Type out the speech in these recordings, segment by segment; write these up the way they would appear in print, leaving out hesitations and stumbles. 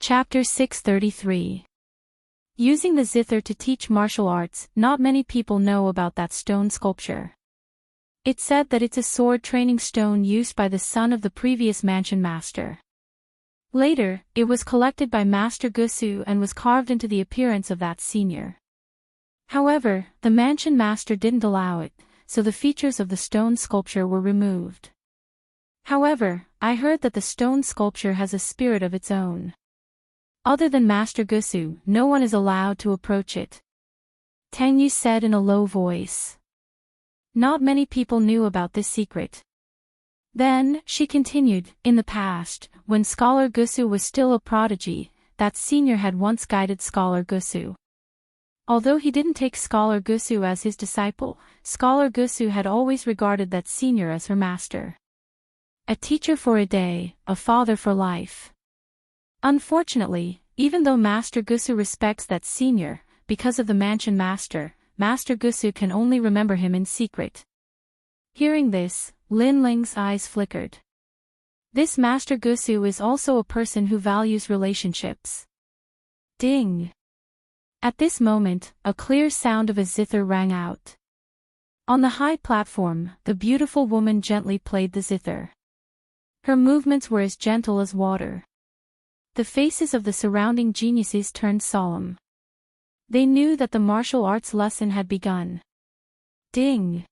Chapter 633. Using the zither to teach martial arts. Not many people know about that stone sculpture. It's said that it's a sword training stone used by the son of the previous mansion master. Later, it was collected by Master Gusu and was carved into the appearance of that senior. However, the mansion master didn't allow it, so the features of the stone sculpture were removed. However, I heard that the stone sculpture has a spirit of its own. Other than Master Gusu, no one is allowed to approach it. Tang Yu said in a low voice. Not many people knew about this secret. Then, she continued, in the past, when Scholar Gusu was still a prodigy, that senior had once guided Scholar Gusu. Although he didn't take Scholar Gusu as his disciple, Scholar Gusu had always regarded that senior as her master. A teacher for a day, a father for life. Unfortunately, even though Master Gusu respects that senior, because of the mansion master, Master Gusu can only remember him in secret. Hearing this, Lin Ling's eyes flickered. This Master Gusu is also a person who values relationships. Ding! At this moment, a clear sound of a zither rang out. On the high platform, the beautiful woman gently played the zither. Her movements were as gentle as water. The faces of the surrounding geniuses turned solemn. They knew that the martial arts lesson had begun. Ding!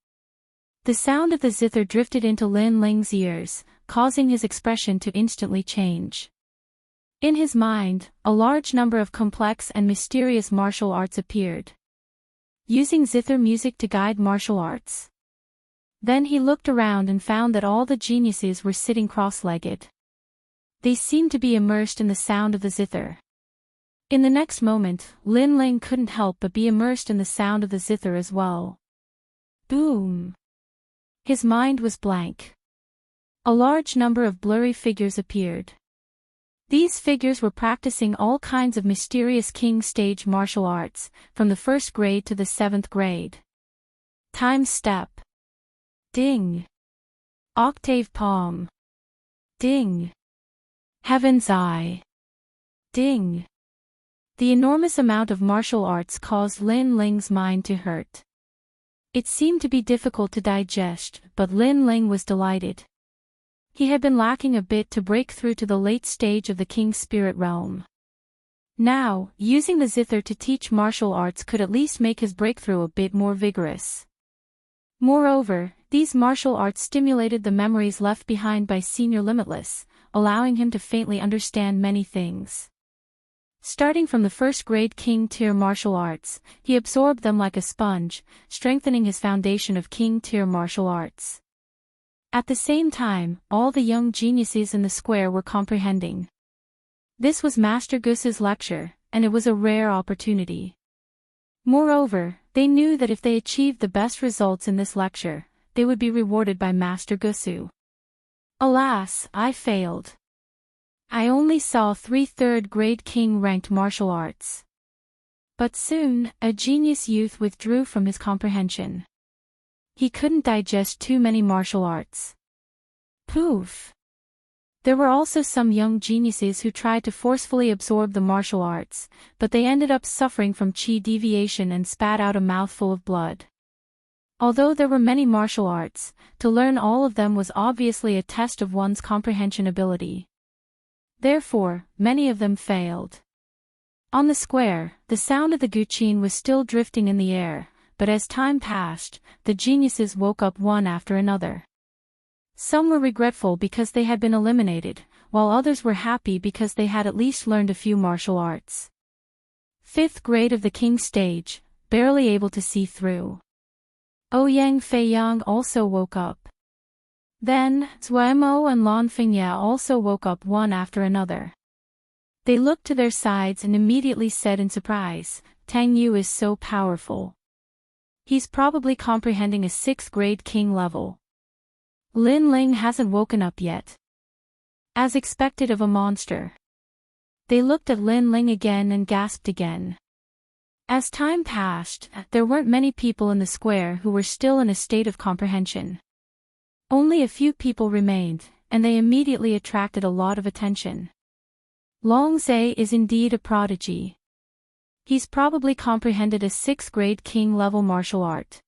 The sound of the zither drifted into Lin Ling's ears, causing his expression to instantly change. In his mind, a large number of complex and mysterious martial arts appeared. Using zither music to guide martial arts. Then he looked around and found that all the geniuses were sitting cross-legged. They seemed to be immersed in the sound of the zither. In the next moment, Lin Ling couldn't help but be immersed in the sound of the zither as well. Boom! His mind was blank. A large number of blurry figures appeared. These figures were practicing all kinds of mysterious king stage martial arts, from the 1st grade to the 7th grade. Time step. Ding! Octave palm. Ding! Heaven's eye. Ding! The enormous amount of martial arts caused Lin Ling's mind to hurt. It seemed to be difficult to digest, but Lin Ling was delighted. He had been lacking a bit to break through to the late stage of the King Spirit realm. Now, using the zither to teach martial arts could at least make his breakthrough a bit more vigorous. Moreover, these martial arts stimulated the memories left behind by Senior Limitless, allowing him to faintly understand many things. Starting from the 1st grade King Tier martial arts, he absorbed them like a sponge, strengthening his foundation of King Tier martial arts. At the same time, all the young geniuses in the square were comprehending. This was Master Gusu's lecture, and it was a rare opportunity. Moreover, they knew that if they achieved the best results in this lecture, they would be rewarded by Master Gusu. Alas, I failed. I only saw 3 3rd grade king-ranked martial arts. But soon, a genius youth withdrew from his comprehension. He couldn't digest too many martial arts. Poof! There were also some young geniuses who tried to forcefully absorb the martial arts, but they ended up suffering from chi deviation and spat out a mouthful of blood. Although there were many martial arts, to learn all of them was obviously a test of one's comprehension ability. Therefore, many of them failed. On the square, the sound of the guqin was still drifting in the air, but as time passed, the geniuses woke up one after another. Some were regretful because they had been eliminated, while others were happy because they had at least learned a few martial arts. 5th grade of the king stage, barely able to see through. Ouyang Feiyang also woke up. Then, Zuemo and Lan Fengya also woke up one after another. They looked to their sides and immediately said in surprise, Tang Yu is so powerful. He's probably comprehending a 6th grade king level. Lin Ling hasn't woken up yet. As expected of a monster. They looked at Lin Ling again and gasped again. As time passed, there weren't many people in the square who were still in a state of comprehension. Only a few people remained, and they immediately attracted a lot of attention. Long Zhe is indeed a prodigy. He's probably comprehended a 6th grade king-level martial art.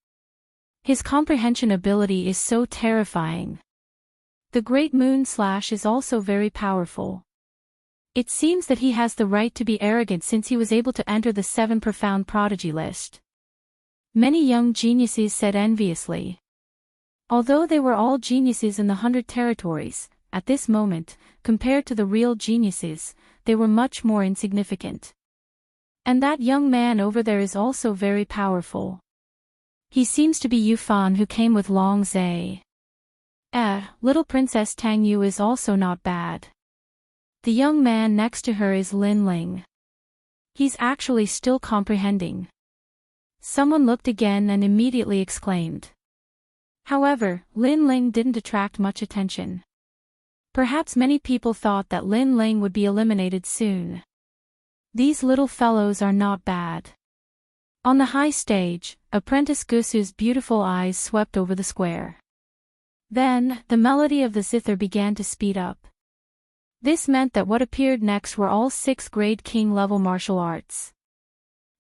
His comprehension ability is so terrifying. The Great Moon Slash is also very powerful. It seems that he has the right to be arrogant since he was able to enter the 7 profound prodigy list. Many young geniuses said enviously. Although they were all geniuses in the 100 territories, at this moment, compared to the real geniuses, they were much more insignificant. And that young man over there is also very powerful. He seems to be Yufan who came with Long Zhe. Little Princess Tang Yu is also not bad. The young man next to her is Lin Ling. He's actually still comprehending. Someone looked again and immediately exclaimed. However, Lin Ling didn't attract much attention. Perhaps many people thought that Lin Ling would be eliminated soon. These little fellows are not bad. On the high stage, Apprentice Gusu's beautiful eyes swept over the square. Then, the melody of the zither began to speed up. This meant that what appeared next were all 6th grade king-level martial arts.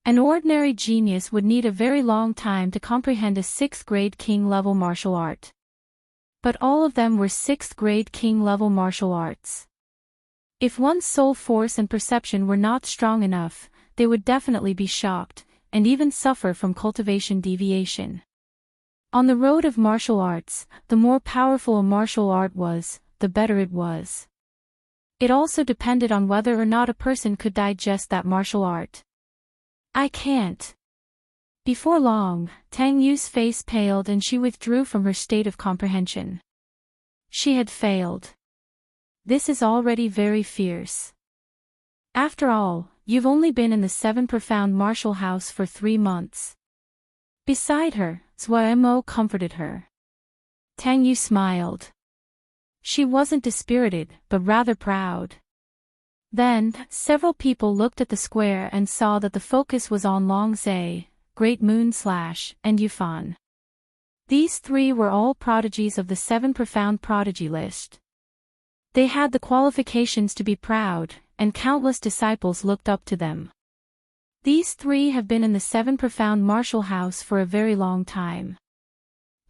An ordinary genius would need a very long time to comprehend a 6th grade king-level martial art. But all of them were 6th grade king-level martial arts. If one's soul force and perception were not strong enough, they would definitely be shocked, and even suffer from cultivation deviation. On the road of martial arts, the more powerful a martial art was, the better it was. It also depended on whether or not a person could digest that martial art. I can't. Before long, Tang Yu's face paled and she withdrew from her state of comprehension. She had failed. This is already very fierce. After all, you've only been in the 7 profound martial house for 3 months. Beside her, Zhuemo comforted her. Tang Yu smiled. She wasn't dispirited, but rather proud. Then, several people looked at the square and saw that the focus was on Long Zhe, Great Moon Slash, and Yufan. These 3 were all prodigies of the 7 profound prodigy list. They had the qualifications to be proud, and countless disciples looked up to them. These 3 have been in the 7 profound martial house for a very long time.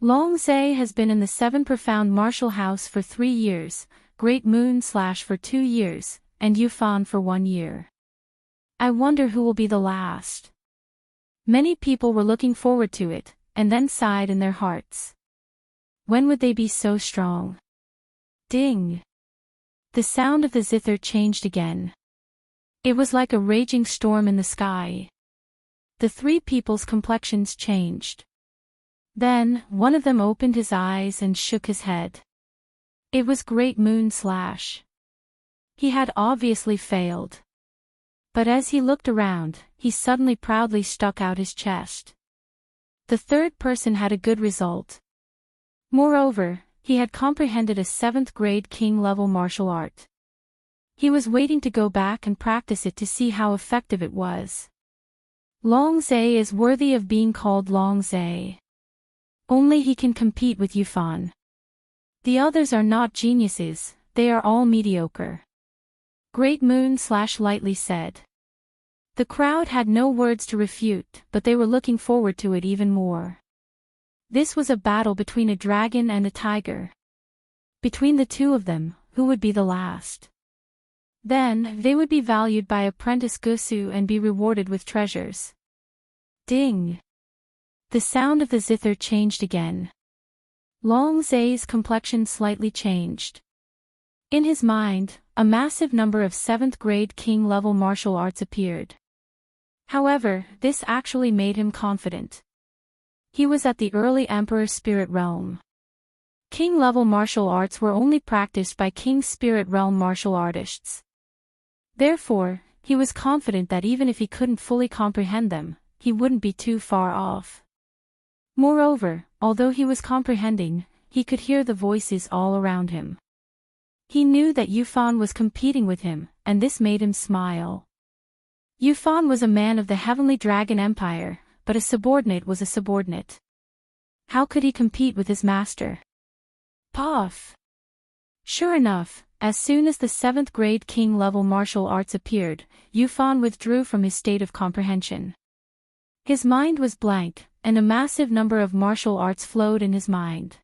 Long Zhe has been in the 7 profound martial house for 3 years, Great Moon Slash for 2 years, and Yufan for 1 year. I wonder who will be the last. Many people were looking forward to it, and then sighed in their hearts. When would they be so strong? Ding! The sound of the zither changed again. It was like a raging storm in the sky. The 3 people's complexions changed. Then, one of them opened his eyes and shook his head. It was Great Moon Slash. He had obviously failed. But as he looked around, he suddenly proudly stuck out his chest. The 3rd person had a good result. Moreover, he had comprehended a 7th grade king-level martial art. He was waiting to go back and practice it to see how effective it was. Long Zhe is worthy of being called Long Zhe. Only he can compete with Yufan. The others are not geniuses, they are all mediocre. Great Moon Slash lightly said. The crowd had no words to refute, but they were looking forward to it even more. This was a battle between a dragon and a tiger. Between the 2 of them, who would be the last? Then, they would be valued by Apprentice Gusu and be rewarded with treasures. Ding! The sound of the zither changed again. Long Zhe's complexion slightly changed. In his mind, a massive number of 7th grade king-level martial arts appeared. However, this actually made him confident. He was at the early Emperor Spirit Realm. King-level martial arts were only practiced by King Spirit Realm martial artists. Therefore, he was confident that even if he couldn't fully comprehend them, he wouldn't be too far off. Moreover, although he was comprehending, he could hear the voices all around him. He knew that Yufan was competing with him, and this made him smile. Yufan was a man of the Heavenly Dragon Empire, but a subordinate was a subordinate. How could he compete with his master? Puff! Sure enough, as soon as the 7th grade king level martial arts appeared, Yufan withdrew from his state of comprehension. His mind was blank, and a massive number of martial arts flowed in his mind.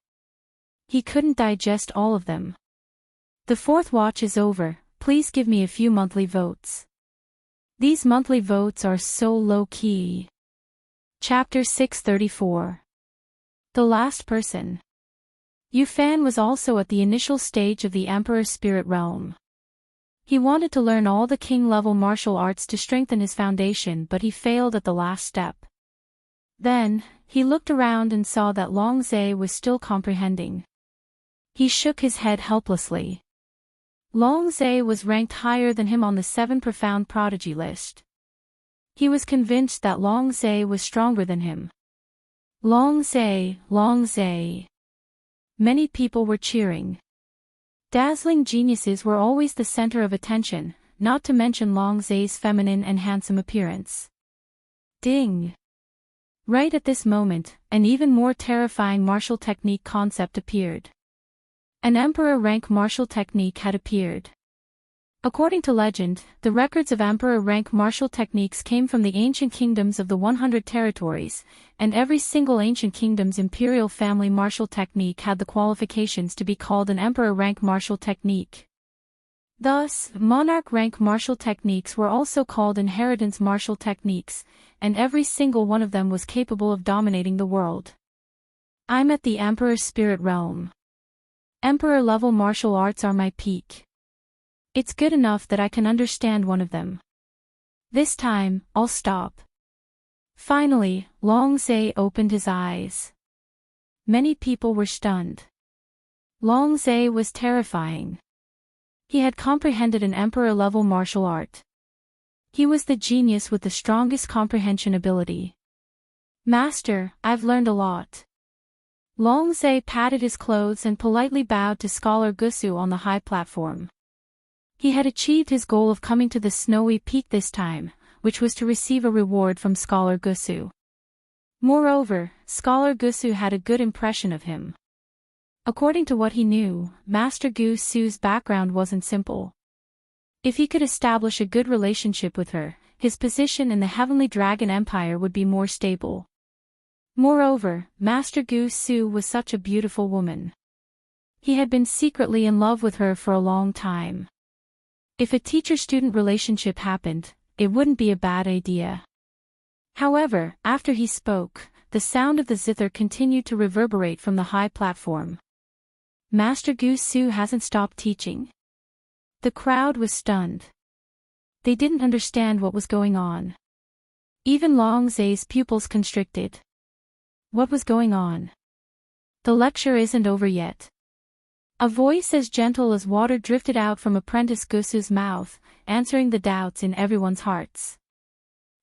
He couldn't digest all of them. The 4th watch is over, please give me a few monthly votes. These monthly votes are so low-key. Chapter 634. The Last Person. Yufan was also at the initial stage of the Emperor's spirit realm. He wanted to learn all the king-level martial arts to strengthen his foundation, but he failed at the last step. Then, he looked around and saw that Long Zhe was still comprehending. He shook his head helplessly. Long Zhe was ranked higher than him on the 7 profound prodigy list. He was convinced that Long Zhe was stronger than him. Long Zhe, Long Zhe. Many people were cheering. Dazzling geniuses were always the center of attention, not to mention Long Zhe's feminine and handsome appearance. Ding! Right at this moment, an even more terrifying martial technique concept appeared. An emperor rank martial technique had appeared. According to legend, the records of emperor rank martial techniques came from the ancient kingdoms of the 100 territories, and every single ancient kingdom's imperial family martial technique had the qualifications to be called an emperor rank martial technique. Thus, monarch rank martial techniques were also called inheritance martial techniques, and every single one of them was capable of dominating the world. I'm at the emperor's spirit realm. Emperor level martial arts are my peak. It's good enough that I can understand one of them. This time, I'll stop. Finally, Long Zhe opened his eyes. Many people were stunned. Long Zhe was terrifying. He had comprehended an emperor-level martial art. He was the genius with the strongest comprehension ability. Master, I've learned a lot. Long Zhe patted his clothes and politely bowed to Scholar Gusu on the high platform. He had achieved his goal of coming to the snowy peak this time, which was to receive a reward from Scholar Gusu. Moreover, Scholar Gusu had a good impression of him. According to what he knew, Master Gusu's background wasn't simple. If he could establish a good relationship with her, his position in the Heavenly Dragon Empire would be more stable. Moreover, Master Gusu was such a beautiful woman. He had been secretly in love with her for a long time. If a teacher-student relationship happened, it wouldn't be a bad idea. However, after he spoke, the sound of the zither continued to reverberate from the high platform. Master Gusu hasn't stopped teaching. The crowd was stunned. They didn't understand what was going on. Even Long Zhe's pupils constricted. What was going on? The lecture isn't over yet. A voice as gentle as water drifted out from Apprentice Gusu's mouth, answering the doubts in everyone's hearts.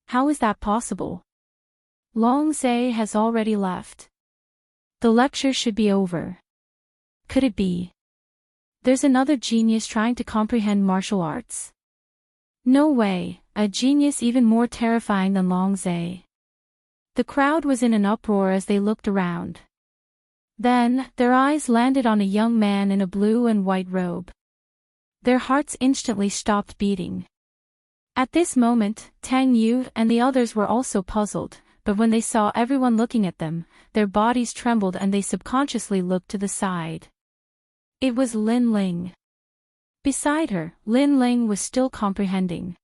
How is that possible? Long Zhe has already left. The lecture should be over. Could it be? There's another genius trying to comprehend martial arts. No way, a genius even more terrifying than Long Zhe. The crowd was in an uproar as they looked around. Then, their eyes landed on a young man in a blue and white robe. Their hearts instantly stopped beating. At this moment, Tang Yu and the others were also puzzled, but when they saw everyone looking at them, their bodies trembled and they subconsciously looked to the side. It was Lin Ling. Beside her, Lin Ling was still comprehending.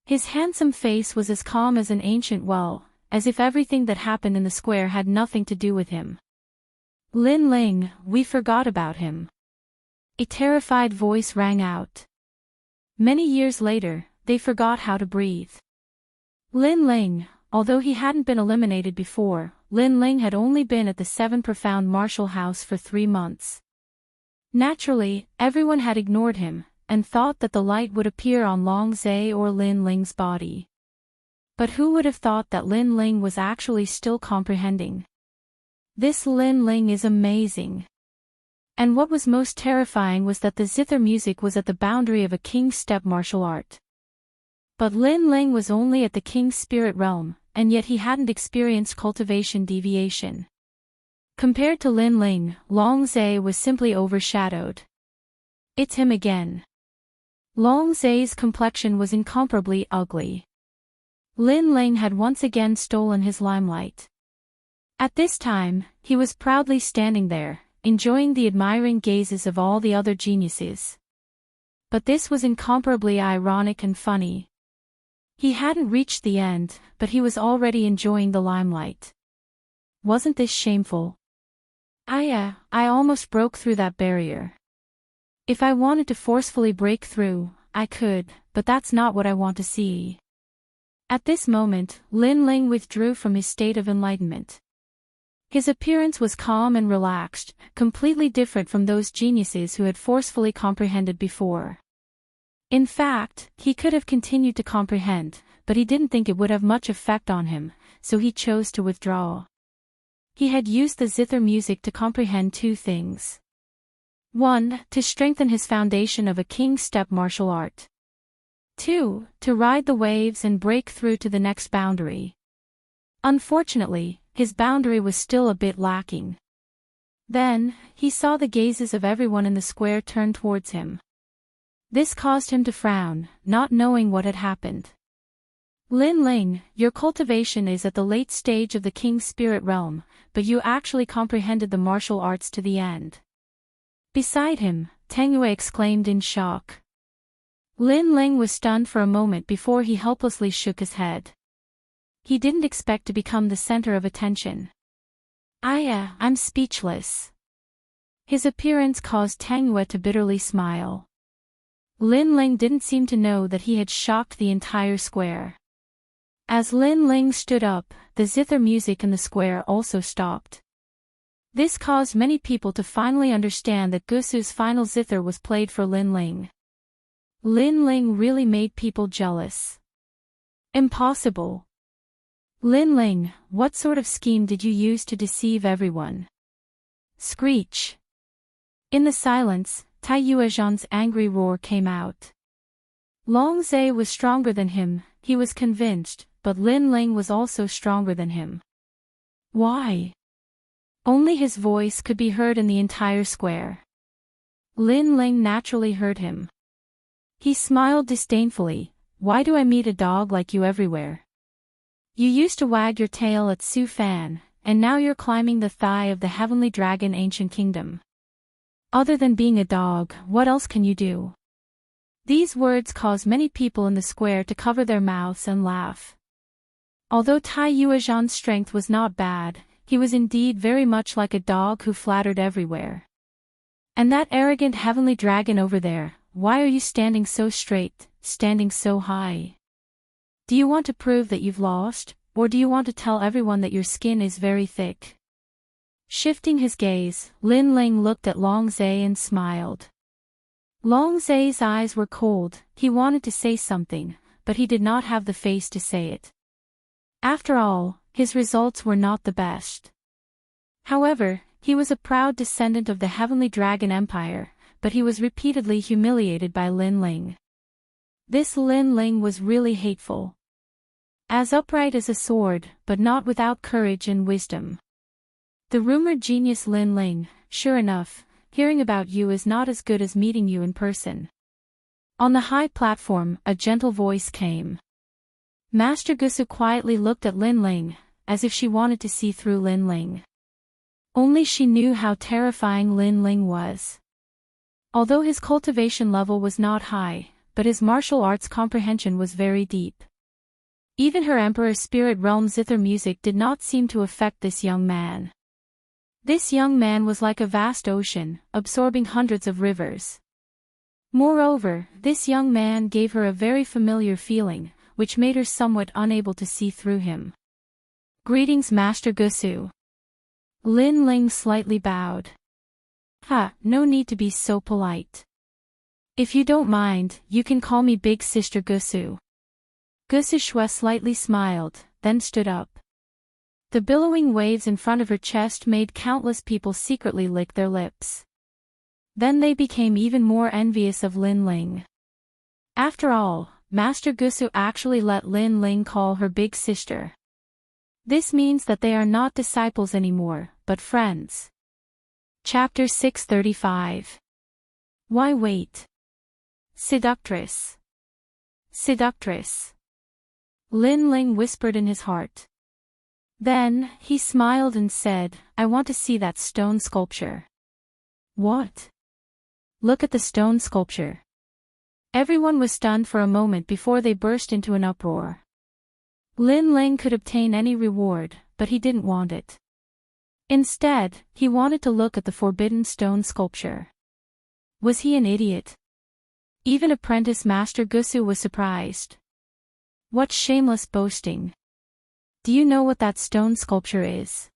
His handsome face was as calm as an ancient well, as if everything that happened in the square had nothing to do with him. Lin Ling, we forgot about him. A terrified voice rang out. Many years later, they forgot how to breathe. Lin Ling, although he hadn't been eliminated before, Lin Ling had only been at the 7 profound martial house for 3 months. Naturally, everyone had ignored him, and thought that the light would appear on Long Zhe or Lin Ling's body. But who would have thought that Lin Ling was actually still comprehending? This Lin Ling is amazing. And what was most terrifying was that the zither music was at the boundary of a king's step martial art. But Lin Ling was only at the king's spirit realm, and yet he hadn't experienced cultivation deviation. Compared to Lin Ling, Long Zhe was simply overshadowed. It's him again. Long Zai's complexion was incomparably ugly. Lin Ling had once again stolen his limelight. At this time, he was proudly standing there, enjoying the admiring gazes of all the other geniuses. But this was incomparably ironic and funny. He hadn't reached the end, but he was already enjoying the limelight. Wasn't this shameful? I almost broke through that barrier. If I wanted to forcefully break through, I could, but that's not what I want to see. At this moment, Lin Ling withdrew from his state of enlightenment. His appearance was calm and relaxed, completely different from those geniuses who had forcefully comprehended before. In fact, he could have continued to comprehend, but he didn't think it would have much effect on him, so he chose to withdraw. He had used the zither music to comprehend two things. 1. To strengthen his foundation of a king step martial art. 2. To ride the waves and break through to the next boundary. Unfortunately, his boundary was still a bit lacking. Then, he saw the gazes of everyone in the square turn towards him. This caused him to frown, not knowing what had happened. Lin Ling, your cultivation is at the late stage of the king's spirit realm, but you actually comprehended the martial arts to the end. Beside him, Tang Yue exclaimed in shock. Lin Ling was stunned for a moment before he helplessly shook his head. He didn't expect to become the center of attention. I'm speechless. His appearance caused Tang Yue to bitterly smile. Lin Ling didn't seem to know that he had shocked the entire square. As Lin Ling stood up, the zither music in the square also stopped. This caused many people to finally understand that Gusu's final zither was played for Lin Ling. Lin Ling really made people jealous. Impossible. Lin Ling, what sort of scheme did you use to deceive everyone? Screech. In the silence, Tai Yuezhan's angry roar came out. Long Zai was stronger than him, he was convinced, but Lin Ling was also stronger than him. Why? Only his voice could be heard in the entire square. Lin Ling naturally heard him. He smiled disdainfully. Why do I meet a dog like you everywhere? You used to wag your tail at Su Fan, and now you're climbing the thigh of the heavenly dragon ancient kingdom. Other than being a dog, what else can you do? These words caused many people in the square to cover their mouths and laugh. Although Tai Yuezhan's strength was not bad, he was indeed very much like a dog who flattered everywhere. And that arrogant heavenly dragon over there, why are you standing so straight, standing so high? Do you want to prove that you've lost, or do you want to tell everyone that your skin is very thick? Shifting his gaze, Lin Ling looked at Long Zai and smiled. Long Zai's eyes were cold, he wanted to say something, but he did not have the face to say it. After all, his results were not the best. However, he was a proud descendant of the Heavenly Dragon Empire, but he was repeatedly humiliated by Lin Ling. This Lin Ling was really hateful. As upright as a sword, but not without courage and wisdom. The rumored genius Lin Ling, sure enough, hearing about you is not as good as meeting you in person. On the high platform, a gentle voice came. Master Gusu quietly looked at Lin Ling, as if she wanted to see through Lin Ling. Only she knew how terrifying Lin Ling was. Although his cultivation level was not high, but his martial arts comprehension was very deep. Even her Emperor's spirit realm zither music did not seem to affect this young man. This young man was like a vast ocean, absorbing hundreds of rivers. Moreover, this young man gave her a very familiar feeling, which made her somewhat unable to see through him. Greetings, Master Gusu. Lin Ling slightly bowed. No need to be so polite. If you don't mind, you can call me Big Sister Gusu. Gusu Shue slightly smiled, then stood up. The billowing waves in front of her chest made countless people secretly lick their lips. Then they became even more envious of Lin Ling. After all, Master Gusu actually let Lin Ling call her big sister. This means that they are not disciples anymore, but friends. Chapter 635. Why wait? Seductress. Seductress. Lin Ling whispered in his heart. Then, he smiled and said, I want to see that stone sculpture. What? Look at the stone sculpture. Everyone was stunned for a moment before they burst into an uproar. Lin Ling could obtain any reward, but he didn't want it. Instead, he wanted to look at the forbidden stone sculpture. Was he an idiot? Even apprentice Master Gusu was surprised. What shameless boasting. Do you know what that stone sculpture is?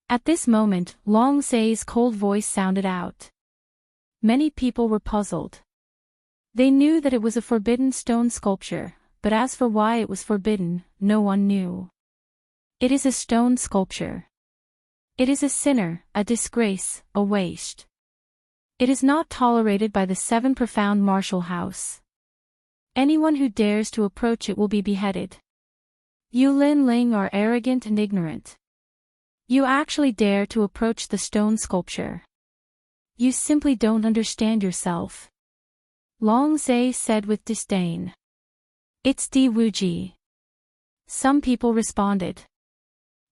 At this moment, Long Zai's cold voice sounded out. Many people were puzzled. They knew that it was a forbidden stone sculpture, but as for why it was forbidden, no one knew. It is a stone sculpture. It is a sinner, a disgrace, a waste. It is not tolerated by the 7 profound martial house. Anyone who dares to approach it will be beheaded. You Lin Ling are arrogant and ignorant. You actually dare to approach the stone sculpture. You simply don't understand yourself. Long Zai said with disdain. It's Di Wuji. Some people responded.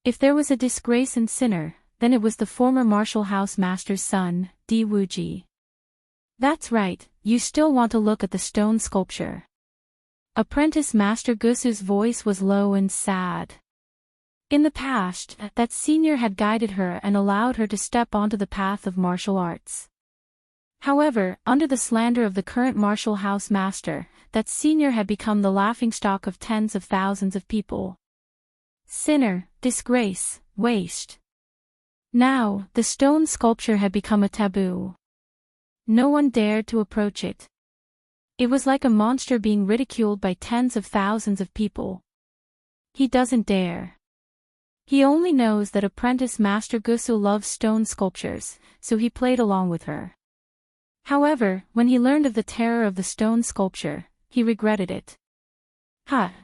If there was a disgrace and sinner, then it was the former martial house master's son, Di Wuji. That's right, you still want to look at the stone sculpture. Apprentice Master Gusu's voice was low and sad. In the past, that senior had guided her and allowed her to step onto the path of martial arts. However, under the slander of the current martial house master, that senior had become the laughingstock of tens of thousands of people. Sinner, disgrace, waste. Now, the stone sculpture had become a taboo. No one dared to approach it. It was like a monster being ridiculed by tens of thousands of people. He doesn't dare. He only knows that apprentice Master Gusu loves stone sculptures, so he played along with her. However, when he learned of the terror of the stone sculpture, he regretted it.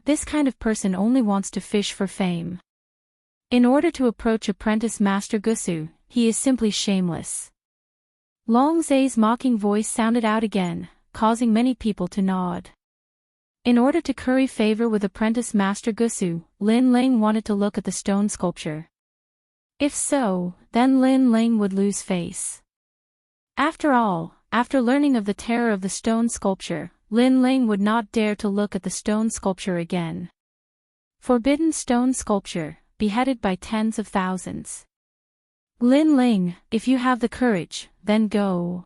This kind of person only wants to fish for fame. In order to approach apprentice Master Gusu, he is simply shameless. Long Zai's mocking voice sounded out again, causing many people to nod. In order to curry favor with apprentice Master Gusu, Lin Ling wanted to look at the stone sculpture. If so, then Lin Ling would lose face. After all, after learning of the terror of the stone sculpture, Lin Ling would not dare to look at the stone sculpture again. Forbidden stone sculpture, beheaded by tens of thousands. Lin Ling, if you have the courage, then go.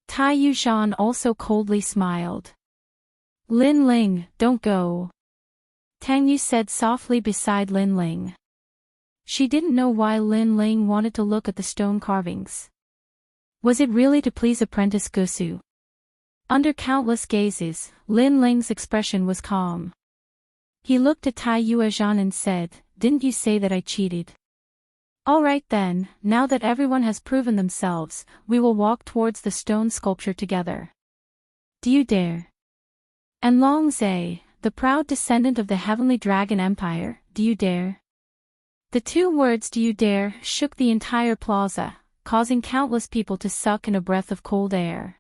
Tai Yuzhan also coldly smiled. Lin Ling, don't go. Tang Yu said softly beside Lin Ling. She didn't know why Lin Ling wanted to look at the stone carvings. Was it really to please apprentice Gusu? Under countless gazes, Lin Ling's expression was calm. He looked at Tai Yuzhan and said, Didn't you say that I cheated? Alright then, now that everyone has proven themselves, we will walk towards the stone sculpture together. Do you dare? And Long Zai, the proud descendant of the heavenly dragon empire, do you dare? The 2 words do you dare shook the entire plaza, causing countless people to suck in a breath of cold air.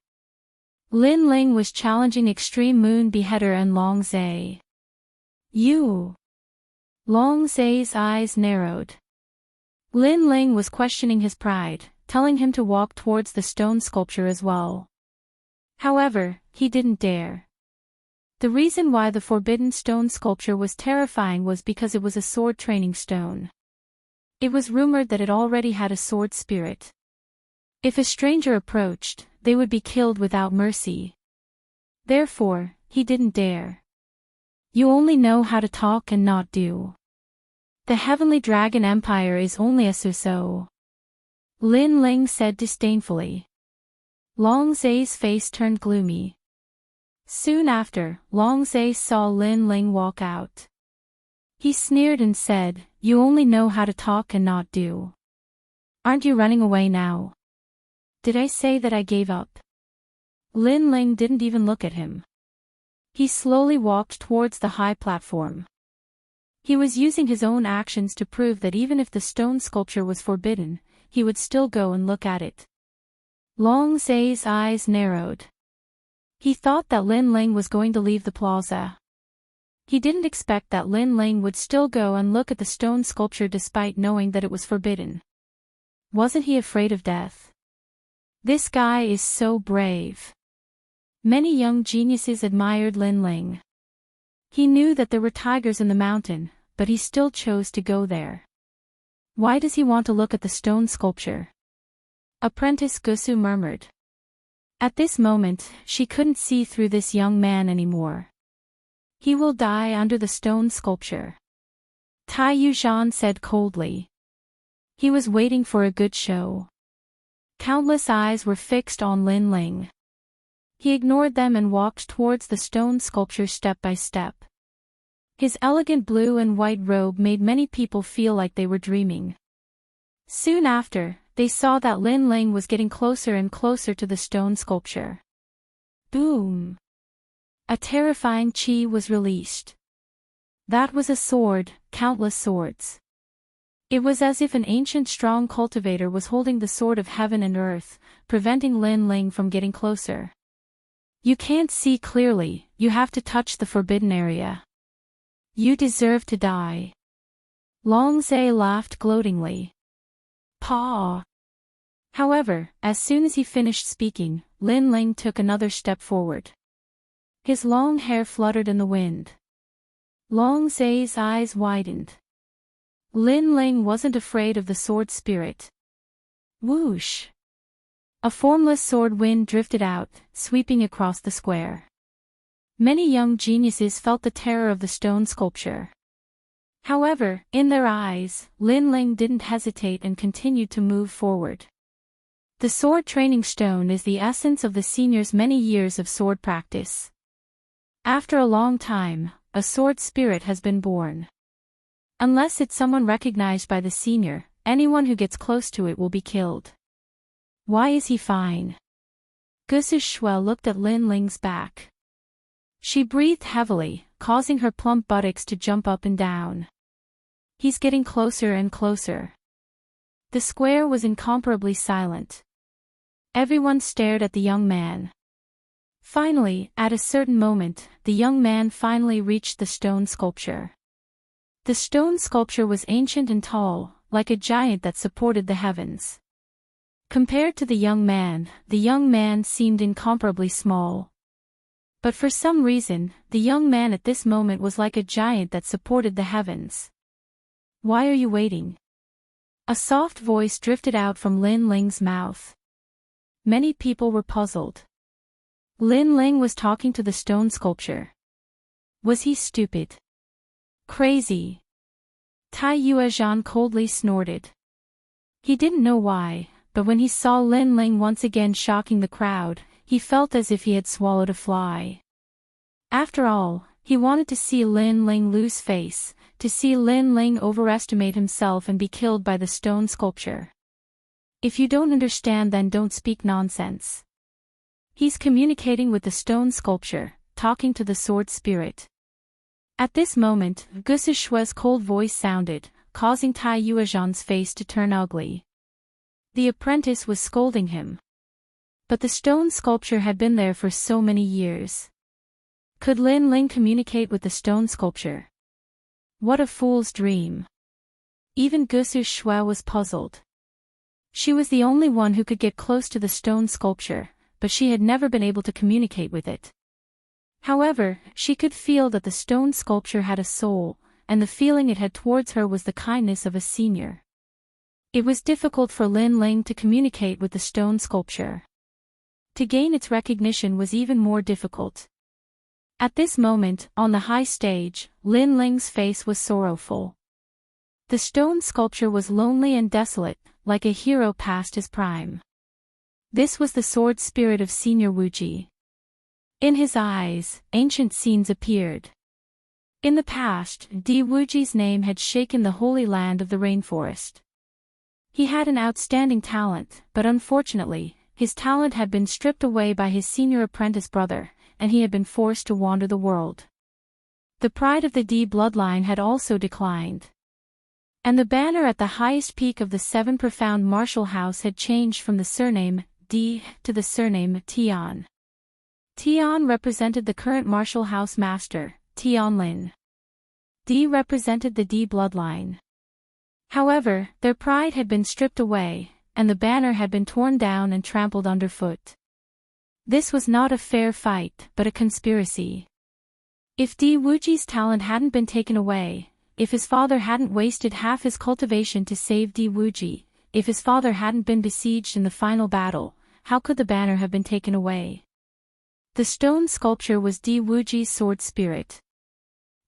Lin Ling was challenging Extreme Moon Beheader and Long Zai. You! Long Zai's eyes narrowed. Lin Ling was questioning his pride, telling him to walk towards the stone sculpture as well. However, he didn't dare. The reason why the forbidden stone sculpture was terrifying was because it was a sword training stone. It was rumored that it already had a sword spirit. If a stranger approached, they would be killed without mercy. Therefore, he didn't dare. You only know how to talk and not do. The heavenly dragon empire is only a so-so. Lin Ling said disdainfully. Long Zai's face turned gloomy. Soon after, Long Zai saw Lin Ling walk out. He sneered and said, You only know how to talk and not do. Aren't you running away now? Did I say that I gave up? Lin Ling didn't even look at him. He slowly walked towards the high platform. He was using his own actions to prove that even if the stone sculpture was forbidden, he would still go and look at it. Long Zai's eyes narrowed. He thought that Lin Ling was going to leave the plaza. He didn't expect that Lin Ling would still go and look at the stone sculpture despite knowing that it was forbidden. Wasn't he afraid of death? This guy is so brave. Many young geniuses admired Lin Ling. He knew that there were tigers in the mountain, but he still chose to go there. Why does he want to look at the stone sculpture? Apprentice Gusu murmured. At this moment, she couldn't see through this young man anymore. He will die under the stone sculpture. Tai Yuzhan said coldly. He was waiting for a good show. Countless eyes were fixed on Lin Ling. He ignored them and walked towards the stone sculpture step by step. His elegant blue and white robe made many people feel like they were dreaming. Soon after, they saw that Lin Ling was getting closer and closer to the stone sculpture. Boom! A terrifying chi was released. That was a sword, countless swords. It was as if an ancient strong cultivator was holding the sword of heaven and earth, preventing Lin Ling from getting closer. You can't see clearly, you have to touch the forbidden area. You deserve to die. Long Zai laughed gloatingly. Paw! However, as soon as he finished speaking, Lin Ling took another step forward. His long hair fluttered in the wind. Long Zai's eyes widened. Lin Ling wasn't afraid of the sword spirit. Whoosh! A formless sword wind drifted out, sweeping across the square. Many young geniuses felt the terror of the stone sculpture. However, in their eyes, Lin Ling didn't hesitate and continued to move forward. The sword training stone is the essence of the senior's many years of sword practice. After a long time, a sword spirit has been born. Unless it's someone recognized by the senior, anyone who gets close to it will be killed. Why is he fine? Gusu Shui looked at Lin Ling's back. She breathed heavily, causing her plump buttocks to jump up and down. He's getting closer and closer. The square was incomparably silent. Everyone stared at the young man. Finally, at a certain moment, the young man finally reached the stone sculpture. The stone sculpture was ancient and tall, like a giant that supported the heavens. Compared to the young man seemed incomparably small. But for some reason, the young man at this moment was like a giant that supported the heavens. Why are you waiting? A soft voice drifted out from Lin Ling's mouth. Many people were puzzled. Lin Ling was talking to the stone sculpture. Was he stupid? Crazy? Tai Yuzhan coldly snorted. He didn't know why, but when he saw Lin Ling once again shocking the crowd, he felt as if he had swallowed a fly. After all, he wanted to see Lin Ling lose face, to see Lin Ling overestimate himself and be killed by the stone sculpture. If you don't understand, then don't speak nonsense. He's communicating with the stone sculpture, talking to the sword spirit. At this moment, Gusu Shui's cold voice sounded, causing Tai Yuzhan's face to turn ugly. The apprentice was scolding him. But the stone sculpture had been there for so many years. Could Lin Ling communicate with the stone sculpture? What a fool's dream. Even Gusu Shui was puzzled. She was the only one who could get close to the stone sculpture, but she had never been able to communicate with it. However, she could feel that the stone sculpture had a soul, and the feeling it had towards her was the kindness of a senior. It was difficult for Lin Ling to communicate with the stone sculpture. To gain its recognition was even more difficult. At this moment, on the high stage, Lin Ling's face was sorrowful. The stone sculpture was lonely and desolate, like a hero past his prime. This was the sword spirit of Senior Wuji. In his eyes, ancient scenes appeared. In the past, Di Wuji's name had shaken the holy land of the rainforest. He had an outstanding talent, but unfortunately, his talent had been stripped away by his senior apprentice brother, and he had been forced to wander the world. The pride of the Di bloodline had also declined. And the banner at the highest peak of the seven profound martial house had changed from the surname, D, to the surname Tian. Tian represented the current martial house master, Tianlin. D represented the D bloodline. However, their pride had been stripped away, and the banner had been torn down and trampled underfoot. This was not a fair fight, but a conspiracy. If Di Wuji's talent hadn't been taken away, if his father hadn't wasted half his cultivation to save Di Wuji, if his father hadn't been besieged in the final battle, how could the banner have been taken away? The stone sculpture was Di Wuji's sword spirit.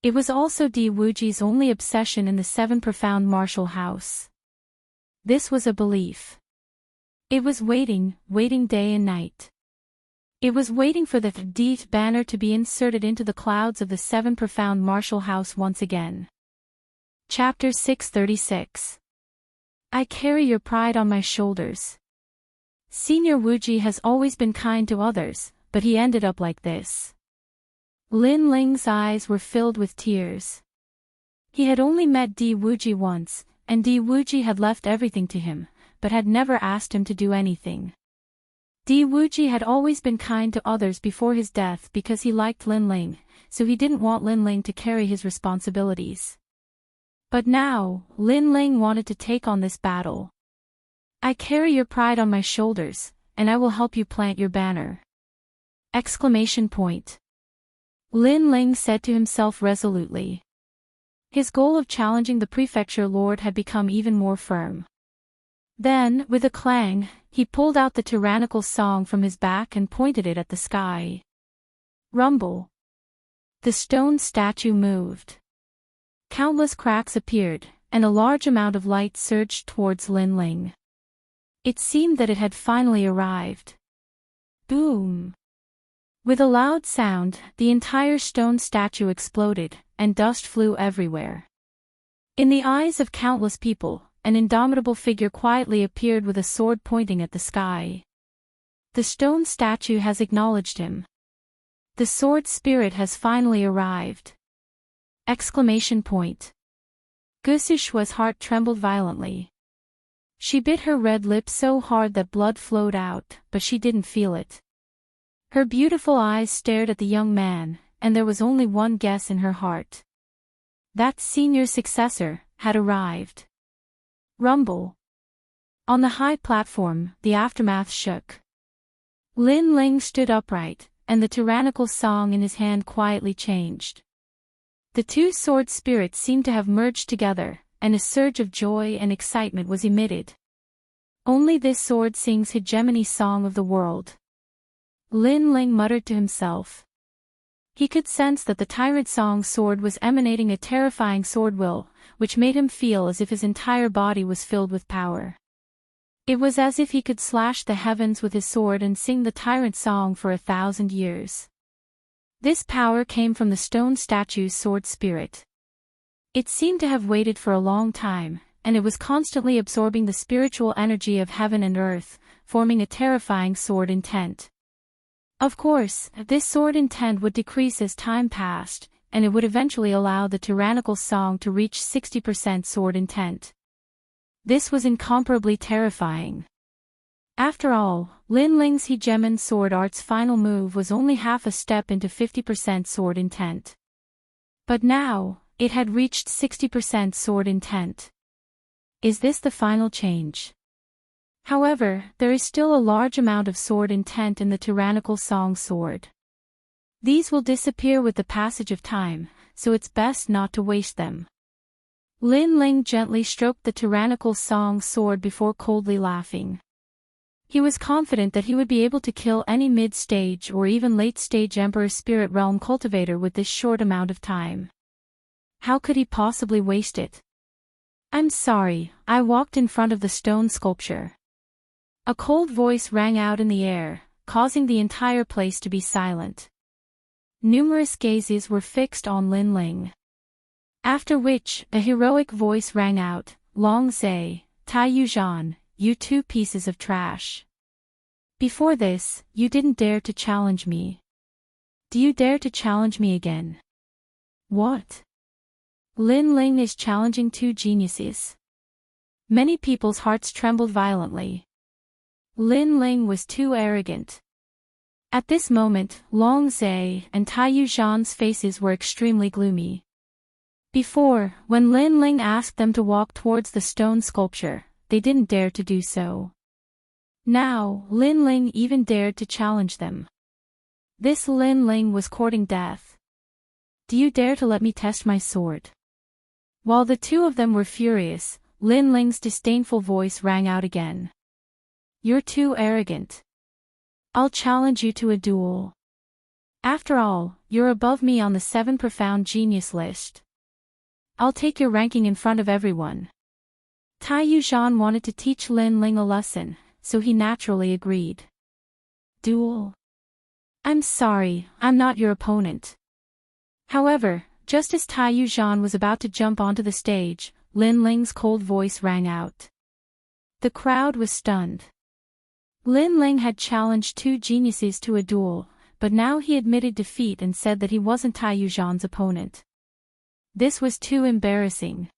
It was also Di Wuji's only obsession in the seven profound martial house. This was a belief. It was waiting day and night. It was waiting for the Di banner to be inserted into the clouds of the seven profound martial house once again. Chapter 636. I carry your pride on my shoulders. Senior Wuji has always been kind to others, but he ended up like this. Lin Ling's eyes were filled with tears. He had only met Di Wuji once, and Di Wuji had left everything to him, but had never asked him to do anything. Di Wuji had always been kind to others before his death because he liked Lin Ling, so he didn't want Lin Ling to carry his responsibilities. But now, Lin Ling wanted to take on this battle. I carry your pride on my shoulders, and I will help you plant your banner. Exclamation point. Lin Ling said to himself resolutely. His goal of challenging the prefecture lord had become even more firm. Then, with a clang, he pulled out the tyrannical song from his back and pointed it at the sky. Rumble. The stone statue moved. Countless cracks appeared, and a large amount of light surged towards Lin Ling. It seemed that it had finally arrived. Boom. With a loud sound, the entire stone statue exploded, and dust flew everywhere. In the eyes of countless people, an indomitable figure quietly appeared with a sword pointing at the sky. The stone statue has acknowledged him. The sword spirit has finally arrived. Exclamation point. Gusushwa's heart trembled violently. She bit her red lip so hard that blood flowed out, but she didn't feel it. Her beautiful eyes stared at the young man, and there was only one guess in her heart. That senior successor had arrived. Rumble. On the high platform, the aftermath shook. Lin Ling stood upright, and the tyrannical song in his hand quietly changed. The two sword spirits seemed to have merged together, and a surge of joy and excitement was emitted. Only this sword sings hegemony song of the world. Lin Ling muttered to himself. He could sense that the tyrant song sword was emanating a terrifying sword will, which made him feel as if his entire body was filled with power. It was as if he could slash the heavens with his sword and sing the tyrant song for 1,000 years. This power came from the stone statue's sword spirit. It seemed to have waited for a long time, and it was constantly absorbing the spiritual energy of heaven and earth, forming a terrifying sword intent. Of course, this sword intent would decrease as time passed, and it would eventually allow the tyrannical song to reach 60% sword intent. This was incomparably terrifying. After all, Lin Ling's hegemon sword art's final move was only half a step into 50% sword intent. But now, it had reached 60% sword intent. Is this the final change? However, there is still a large amount of sword intent in the tyrannical song sword. These will disappear with the passage of time, so it's best not to waste them. Lin Ling gently stroked the tyrannical song sword before coldly laughing. He was confident that he would be able to kill any mid-stage or even late-stage Emperor Spirit Realm cultivator with this short amount of time. How could he possibly waste it? I'm sorry, I walked in front of the stone sculpture. A cold voice rang out in the air, causing the entire place to be silent. Numerous gazes were fixed on Lin Ling. After which, a heroic voice rang out, Long Zai, Tai Yuzhan, you two pieces of trash. Before this, you didn't dare to challenge me. Do you dare to challenge me again? What? Lin Ling is challenging two geniuses. Many people's hearts trembled violently. Lin Ling was too arrogant. At this moment, Long Zhe and Tai Yuzhan's faces were extremely gloomy. Before, when Lin Ling asked them to walk towards the stone sculpture, they didn't dare to do so. Now, Lin Ling even dared to challenge them. This Lin Ling was courting death. Do you dare to let me test my sword? While the two of them were furious, Lin Ling's disdainful voice rang out again. You're too arrogant. I'll challenge you to a duel. After all, you're above me on the 7 profound genius list. I'll take your ranking in front of everyone. Tai Yuzhan wanted to teach Lin Ling a lesson, so he naturally agreed. Duel? I'm sorry, I'm not your opponent. However, just as Tai Yuzhan was about to jump onto the stage, Lin Ling's cold voice rang out. The crowd was stunned. Lin Ling had challenged 2 geniuses to a duel, but now he admitted defeat and said that he wasn't Tai Yuzhan's opponent. This was too embarrassing.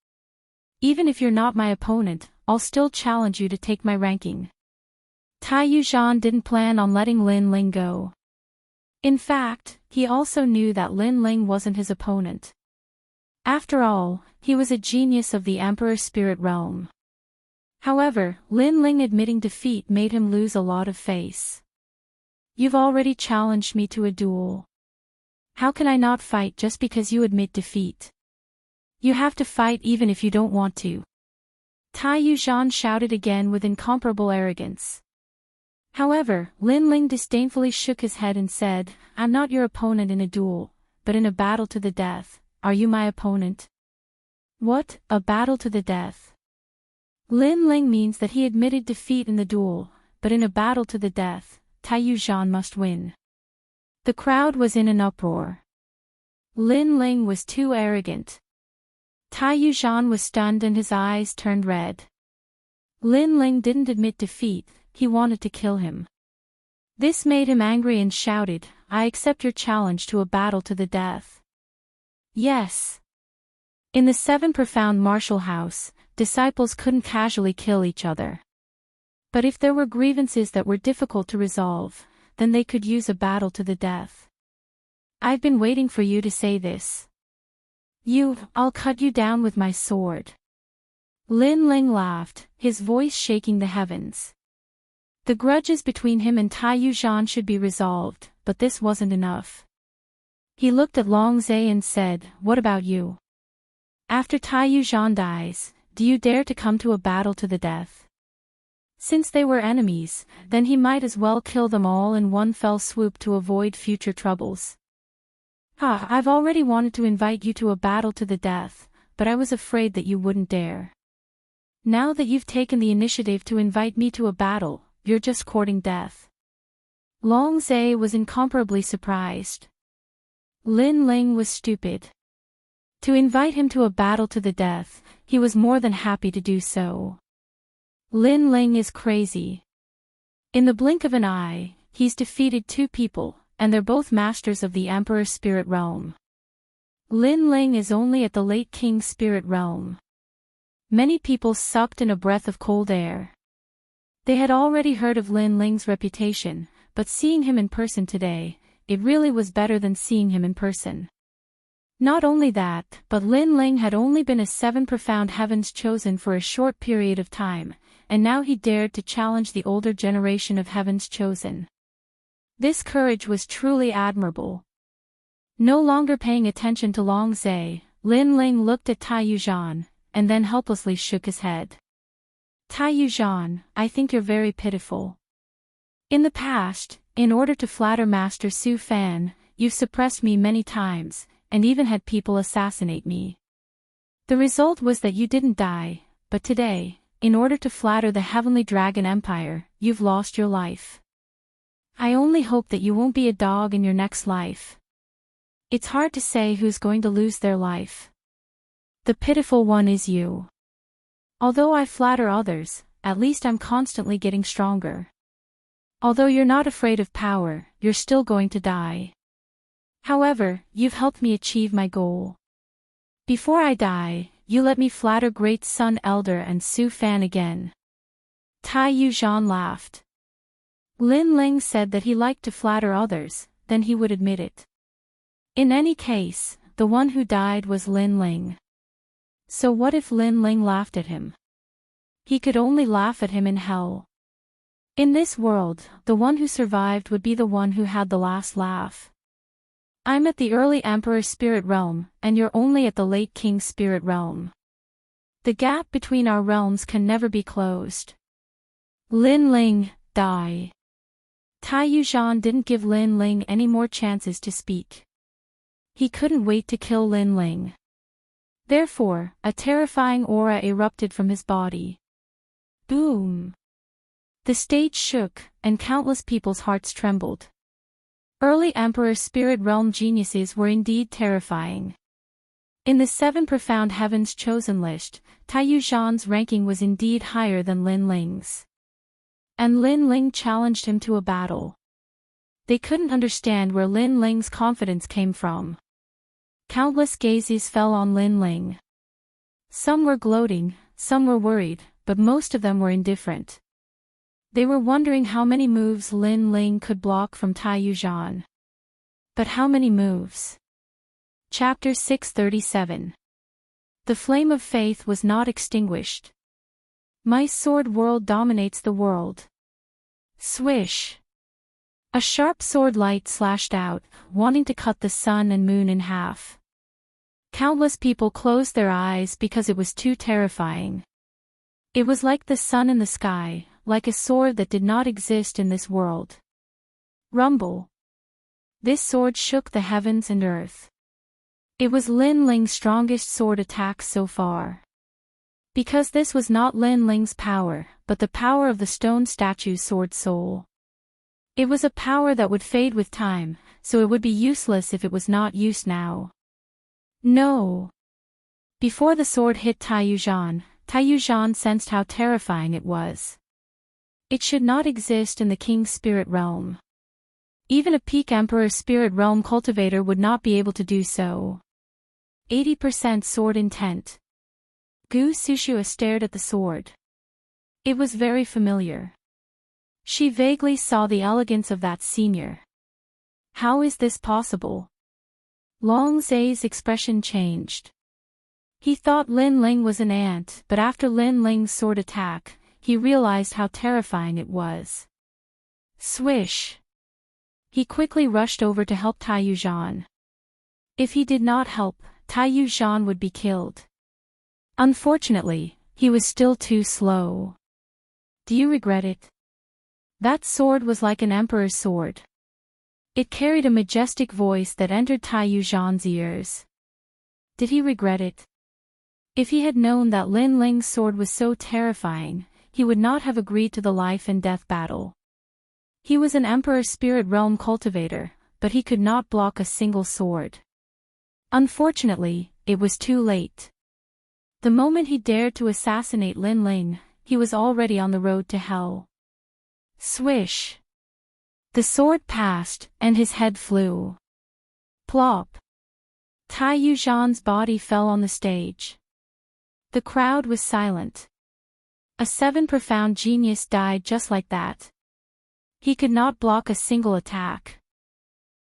Even if you're not my opponent, I'll still challenge you to take my ranking. Tai Yuzhan didn't plan on letting Lin Ling go. In fact, he also knew that Lin Ling wasn't his opponent. After all, he was a genius of the Emperor's spirit realm. However, Lin Ling admitting defeat made him lose a lot of face. You've already challenged me to a duel. How can I not fight just because you admit defeat? You have to fight even if you don't want to. Tai Yuzhan shouted again with incomparable arrogance. However, Lin Ling disdainfully shook his head and said, I'm not your opponent in a duel, but in a battle to the death. Are you my opponent? What, a battle to the death? Lin Ling means that he admitted defeat in the duel, but in a battle to the death, Tai Yuzhan must win. The crowd was in an uproar. Lin Ling was too arrogant. Tai Yuzhan was stunned and his eyes turned red. Lin Ling didn't admit defeat, he wanted to kill him. This made him angry and shouted, I accept your challenge to a battle to the death. Yes. In the 7 profound martial house, disciples couldn't casually kill each other. But if there were grievances that were difficult to resolve, then they could use a battle to the death. I've been waiting for you to say this. I'll cut you down with my sword. Lin Ling laughed, his voice shaking the heavens. The grudges between him and Tai Yuzhan should be resolved, but this wasn't enough. He looked at Long Zhe and said, what about you? After Tai Yuzhan dies, do you dare to come to a battle to the death? Since they were enemies, then he might as well kill them all in one fell swoop to avoid future troubles. I've already wanted to invite you to a battle to the death, but I was afraid that you wouldn't dare. Now that you've taken the initiative to invite me to a battle, you're just courting death. Long Zhe was incomparably surprised. Lin Ling was stupid. To invite him to a battle to the death, he was more than happy to do so. Lin Ling is crazy. In the blink of an eye, he's defeated 2 people, and they're both masters of the Emperor's spirit realm. Lin Ling is only at the late King's spirit realm. Many people sucked in a breath of cold air. They had already heard of Lin Ling's reputation, but seeing him in person today, it really was better than seeing him in person. Not only that, but Lin Ling had only been a 7 profound heavens chosen for a short period of time, and now he dared to challenge the older generation of heavens chosen. This courage was truly admirable. No longer paying attention to Long Zhe, Lin Ling looked at Tai Yuzhan, and then helplessly shook his head. Tai Yuzhan, I think you're very pitiful. In the past, in order to flatter Master Su Fan, you've suppressed me many times, and even had people assassinate me. The result was that you didn't die, but today, in order to flatter the Heavenly Dragon Empire, you've lost your life. I only hope that you won't be a dog in your next life. It's hard to say who's going to lose their life. The pitiful one is you. Although I flatter others, at least I'm constantly getting stronger. Although you're not afraid of power, you're still going to die. However, you've helped me achieve my goal. Before I die, you let me flatter Great Sun Elder and Su Fan again. Tai Yuzhan laughed. Lin Ling said that he liked to flatter others, then he would admit it. In any case, the one who died was Lin Ling. So what if Lin Ling laughed at him? He could only laugh at him in hell. In this world, the one who survived would be the one who had the last laugh. I'm at the early Emperor's spirit realm, and you're only at the late King's spirit realm. The gap between our realms can never be closed. Lin Ling, die. Tai Yuzhan didn't give Lin Ling any more chances to speak. He couldn't wait to kill Lin Ling. Therefore, a terrifying aura erupted from his body. Boom! The stage shook, and countless people's hearts trembled. Early Emperor's spirit realm geniuses were indeed terrifying. In the 7 profound heavens chosen list, Tai Yuzhan's ranking was indeed higher than Lin Ling's. And Lin Ling challenged him to a battle. They couldn't understand where Lin Ling's confidence came from. Countless gazes fell on Lin Ling. Some were gloating, some were worried, but most of them were indifferent. They were wondering how many moves Lin Ling could block from Tai Yuzhan. But how many moves? Chapter 637. The flame of faith was not extinguished. My sword world dominates the world. Swish! A sharp sword light slashed out, wanting to cut the sun and moon in half. Countless people closed their eyes because it was too terrifying. It was like the sun in the sky, like a sword that did not exist in this world. Rumble. This sword shook the heavens and earth. It was Lin Ling's strongest sword attack so far. Because this was not Lin Ling's power, but the power of the stone statue's sword soul. It was a power that would fade with time, so it would be useless if it was not used now. No! Before the sword hit Tai Yuzhan sensed how terrifying it was. It should not exist in the King's spirit realm. Even a peak Emperor's spirit realm cultivator would not be able to do so. 80% sword intent. Gu Sushua stared at the sword. It was very familiar. She vaguely saw the elegance of that senior. How is this possible? Long Zai's expression changed. He thought Lin Ling was an ant, but after Lin Ling's sword attack, he realized how terrifying it was. Swish! He quickly rushed over to help Tai Yuzhan. If he did not help, Tai Yuzhan would be killed. Unfortunately, he was still too slow. Do you regret it? That sword was like an emperor's sword. It carried a majestic voice that entered Tai Yuzhan's ears. Did he regret it? If he had known that Lin Ling's sword was so terrifying, he would not have agreed to the life and death battle. He was an Emperor's spirit realm cultivator, but he could not block a single sword. Unfortunately, it was too late. The moment he dared to assassinate Lin Ling, he was already on the road to hell. Swish! The sword passed, and his head flew. Plop! Tai Yuzhan's body fell on the stage. The crowd was silent. A 7 profound genius died just like that. He could not block a single attack.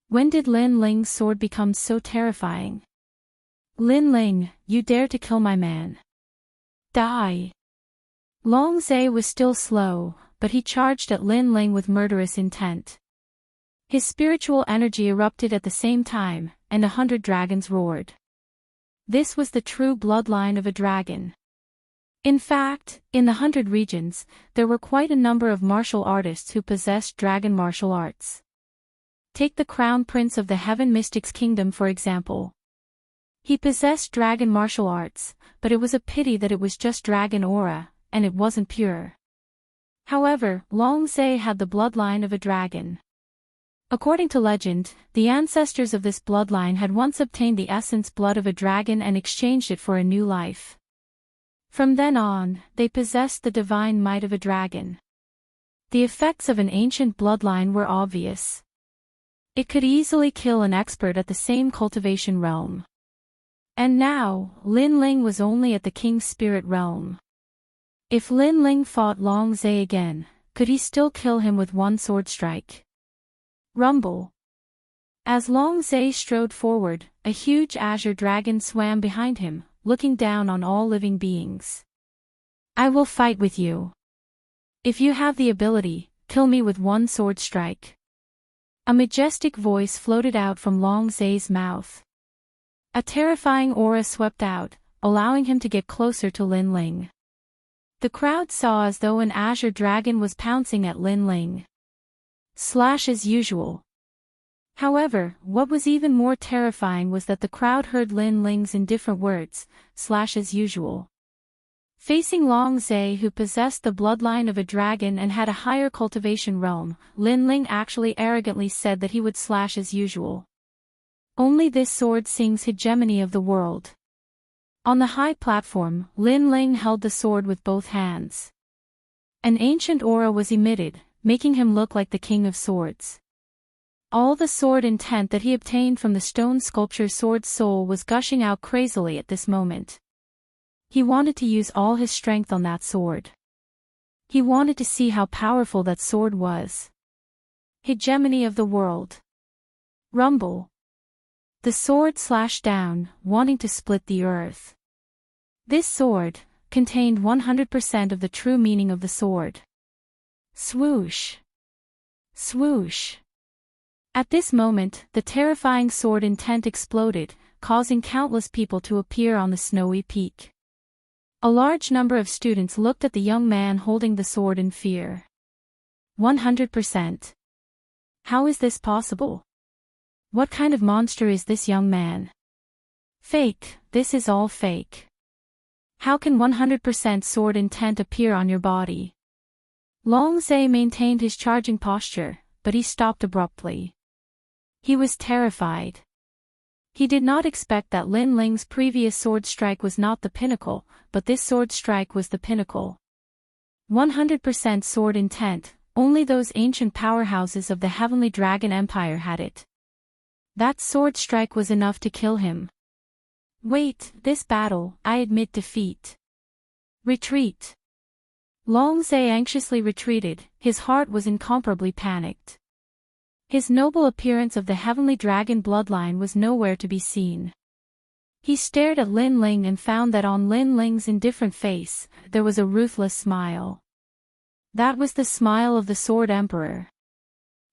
When did Lin Ling's sword become so terrifying? Lin Ling, you dare to kill my man. Die! Long Zai was still slow, but he charged at Lin Ling with murderous intent. His spiritual energy erupted at the same time, and 100 dragons roared. This was the true bloodline of a dragon. In fact, in the 100 regions, there were quite a number of martial artists who possessed dragon martial arts. Take the Crown Prince of the Heaven Mystics Kingdom for example. He possessed dragon martial arts, but it was a pity that it was just dragon aura, and it wasn't pure. However, Long Zai had the bloodline of a dragon. According to legend, the ancestors of this bloodline had once obtained the essence blood of a dragon and exchanged it for a new life. From then on, they possessed the divine might of a dragon. The effects of an ancient bloodline were obvious. It could easily kill an expert at the same cultivation realm. And now, Lin Ling was only at the King's spirit realm. If Lin Ling fought Long Zai again, Could he still kill him with one sword strike? Rumble. As Long Zai strode forward, a huge azure dragon swam behind him, looking down on all living beings. I will fight with you. If you have the ability, kill me with one sword strike. A majestic voice floated out from Long Zai's mouth. A terrifying aura swept out, allowing him to get closer to Lin Ling. The crowd saw as though an azure dragon was pouncing at Lin Ling. Slash as usual. However, what was even more terrifying was that the crowd heard Lin Ling's indifferent words, slash as usual. Facing Long Zai, who possessed the bloodline of a dragon and had a higher cultivation realm, Lin Ling actually arrogantly said that he would slash as usual. Only this sword sings hegemony of the world. On the high platform, Lin Ling held the sword with both hands. An ancient aura was emitted, making him look like the King of Swords. All the sword intent that he obtained from the stone sculpture Sword Soul was gushing out crazily at this moment. He wanted to use all his strength on that sword. He wanted to see how powerful that sword was. Hegemony of the world. Rumble. The sword slashed down, wanting to split the earth. This sword contained 100% of the true meaning of the sword. Swoosh. Swoosh. At this moment, the terrifying sword intent exploded, causing countless people to appear on the snowy peak. A large number of students looked at the young man holding the sword in fear. 100%. How is this possible? What kind of monster is this young man? Fake, this is all fake. How can 100% sword intent appear on your body? Long Zai maintained his charging posture, but he stopped abruptly. He was terrified. He did not expect that Lin Ling's previous sword strike was not the pinnacle, but this sword strike was the pinnacle. 100% sword intent, only those ancient powerhouses of the Heavenly Dragon Empire had it. That sword strike was enough to kill him. Wait, this battle, I admit defeat. Retreat. Long Zai anxiously retreated, his heart was incomparably panicked. His noble appearance of the Heavenly Dragon bloodline was nowhere to be seen. He stared at Lin Ling and found that on Lin Ling's indifferent face, there was a ruthless smile. That was the smile of the Sword Emperor.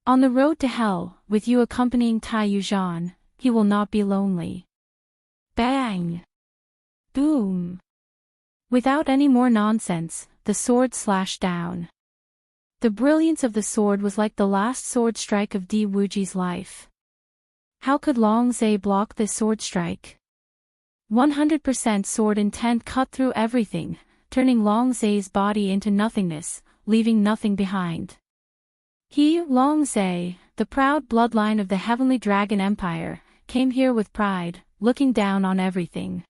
On the road to hell, with you accompanying Tai Yuzhan, he will not be lonely. Bang! Boom! Without any more nonsense, the sword slashed down. The brilliance of the sword was like the last sword strike of Di Wuji's life. How could Long Zai block this sword strike? 100% sword intent cut through everything, turning Long Zai's body into nothingness, leaving nothing behind. He, Long Zai, the proud bloodline of the Heavenly Dragon Empire, came here with pride, looking down on everything.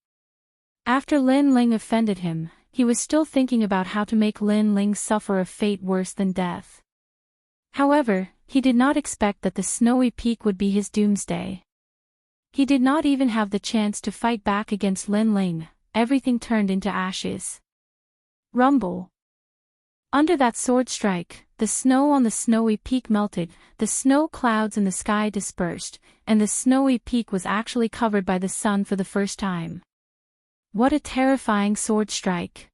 After Lin Ling offended him, he was still thinking about how to make Lin Ling suffer a fate worse than death. However, he did not expect that the snowy peak would be his doomsday. He did not even have the chance to fight back against Lin Ling, everything turned into ashes. Rumble. Under that sword strike, the snow on the snowy peak melted, the snow clouds in the sky dispersed, and the snowy peak was actually covered by the sun for the first time. What a terrifying sword strike.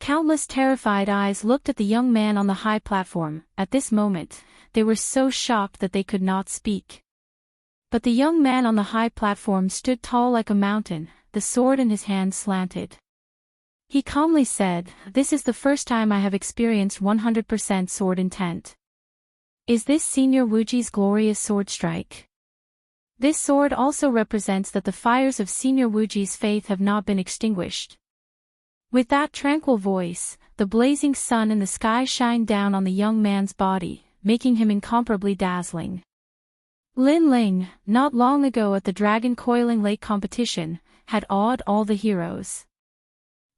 Countless terrified eyes looked at the young man on the high platform. At this moment, they were so shocked that they could not speak. But the young man on the high platform stood tall like a mountain, the sword in his hand slanted. He calmly said, "This is the first time I have experienced 100% sword intent. Is this Senior Wuji's glorious sword strike? This sword also represents that the fires of Senior Wuji's faith have not been extinguished." With that tranquil voice, the blazing sun in the sky shined down on the young man's body, making him incomparably dazzling. Lin Ling, not long ago at the Dragon Coiling Lake competition, had awed all the heroes.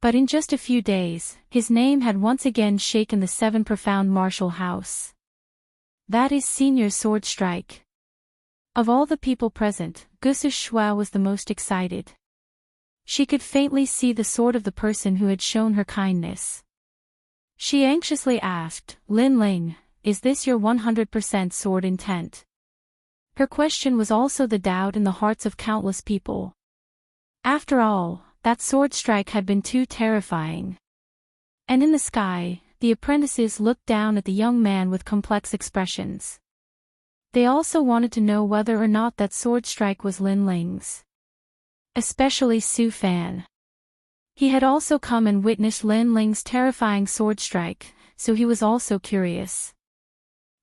But in just a few days, his name had once again shaken the Seven Profound Martial House. That is Senior's sword strike. Of all the people present, Gusu Shuai was the most excited. She could faintly see the sword of the person who had shown her kindness. She anxiously asked, Lin Ling, is this your 100% sword intent? Her question was also the doubt in the hearts of countless people. After all, that sword strike had been too terrifying. And in the sky, the apprentices looked down at the young man with complex expressions. They also wanted to know whether or not that sword strike was Lin Ling's. Especially Su Fan. He had also come and witnessed Lin Ling's terrifying sword strike, so he was also curious.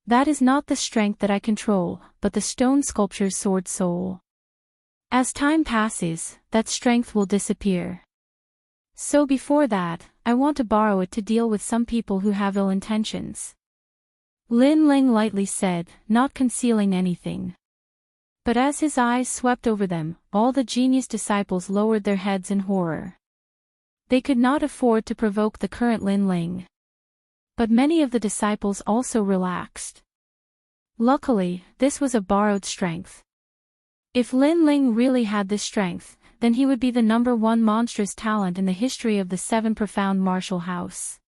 That is not the strength that I control, but the stone sculpture's sword soul. As time passes, that strength will disappear. So before that, I want to borrow it to deal with some people who have ill intentions. Lin Ling lightly said, not concealing anything. But as his eyes swept over them, all the genius disciples lowered their heads in horror. They could not afford to provoke the current Lin Ling. But many of the disciples also relaxed. Luckily, this was a borrowed strength. If Lin Ling really had this strength, then he would be the #1 monstrous talent in the history of the 7 profound martial house.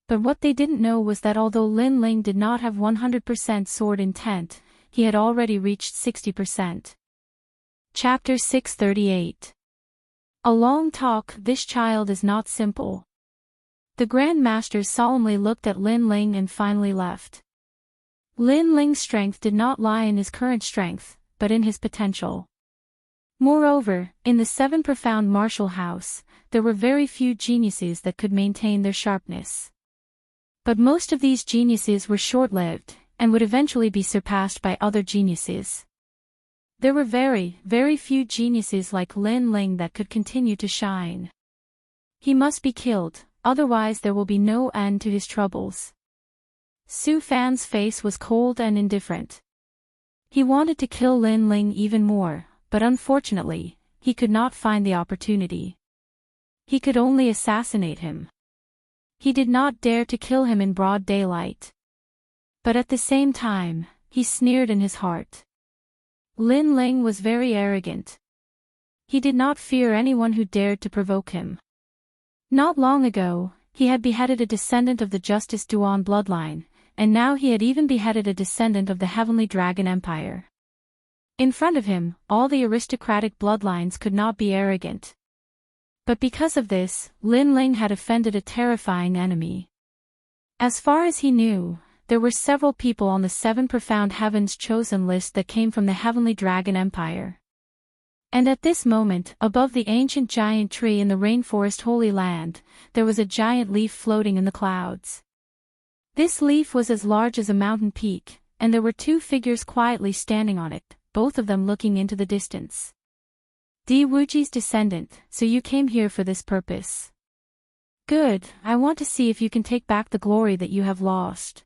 But what they didn't know was that although Lin Ling did not have 100% sword intent, he had already reached 60%. Chapter 638. A long talk. This child is not simple. The Grand Masters solemnly looked at Lin Ling and finally left. Lin Ling's strength did not lie in his current strength, but in his potential. Moreover, in the 7 profound martial house, there were very few geniuses that could maintain their sharpness. But most of these geniuses were short-lived, and would eventually be surpassed by other geniuses. There were very, very few geniuses like Lin Ling that could continue to shine. He must be killed, otherwise there will be no end to his troubles. Su Fan's face was cold and indifferent. He wanted to kill Lin Ling even more, but unfortunately, he could not find the opportunity. He could only assassinate him. He did not dare to kill him in broad daylight. But at the same time, he sneered in his heart. Lin Ling was very arrogant. He did not fear anyone who dared to provoke him. Not long ago, he had beheaded a descendant of the Justice Duan bloodline, and now he had even beheaded a descendant of the Heavenly Dragon Empire. In front of him, all the aristocratic bloodlines could not be arrogant. But because of this, Lin Ling had offended a terrifying enemy. As far as he knew, there were several people on the 7 profound heavens chosen list that came from the Heavenly Dragon Empire. And at this moment, above the ancient giant tree in the rainforest Holy Land, there was a giant leaf floating in the clouds. This leaf was as large as a mountain peak, and there were 2 figures quietly standing on it, both of them looking into the distance. Di Wuji's descendant, so you came here for this purpose. Good, I want to see if you can take back the glory that you have lost.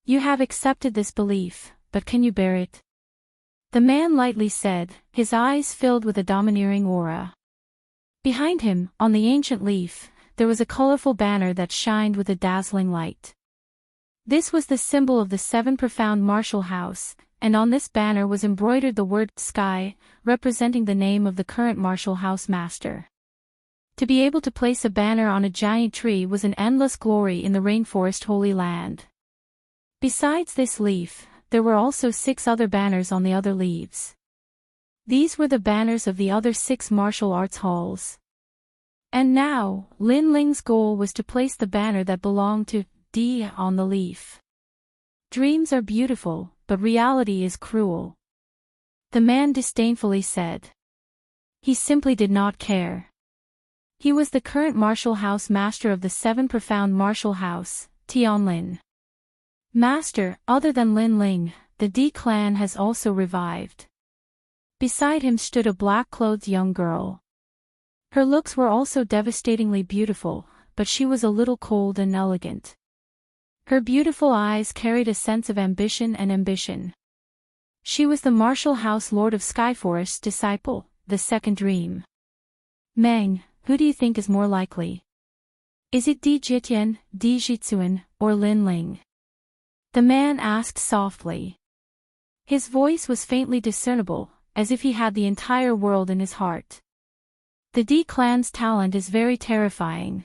You have accepted this belief, but can you bear it? The man lightly said, his eyes filled with a domineering aura. Behind him, on the ancient leaf, there was a colorful banner that shined with a dazzling light. This was the symbol of the 7 profound martial house, and on this banner was embroidered the word sky, representing the name of the current martial house master. To be able to place a banner on a giant tree was an endless glory in the rainforest Holy Land. Besides this leaf, there were also 6 other banners on the other leaves. These were the banners of the other 6 martial arts halls. And now, Lin Ling's goal was to place the banner that belonged to Di on the leaf. Dreams are beautiful, but reality is cruel. The man disdainfully said. He simply did not care. He was the current martial house master of the 7 profound martial house, Tianlin. Master, other than Lin Ling, the Di clan has also revived. Beside him stood a black-clothed young girl. Her looks were also devastatingly beautiful, but she was a little cold and elegant. Her beautiful eyes carried a sense of ambition and ambition. She was the martial house lord of Skyforest's disciple, the second dream. Meng, who do you think is more likely? Is it Di Jitian, Di Jitsuan, or Lin Ling? The man asked softly. His voice was faintly discernible, as if he had the entire world in his heart. The Di clan's talent is very terrifying.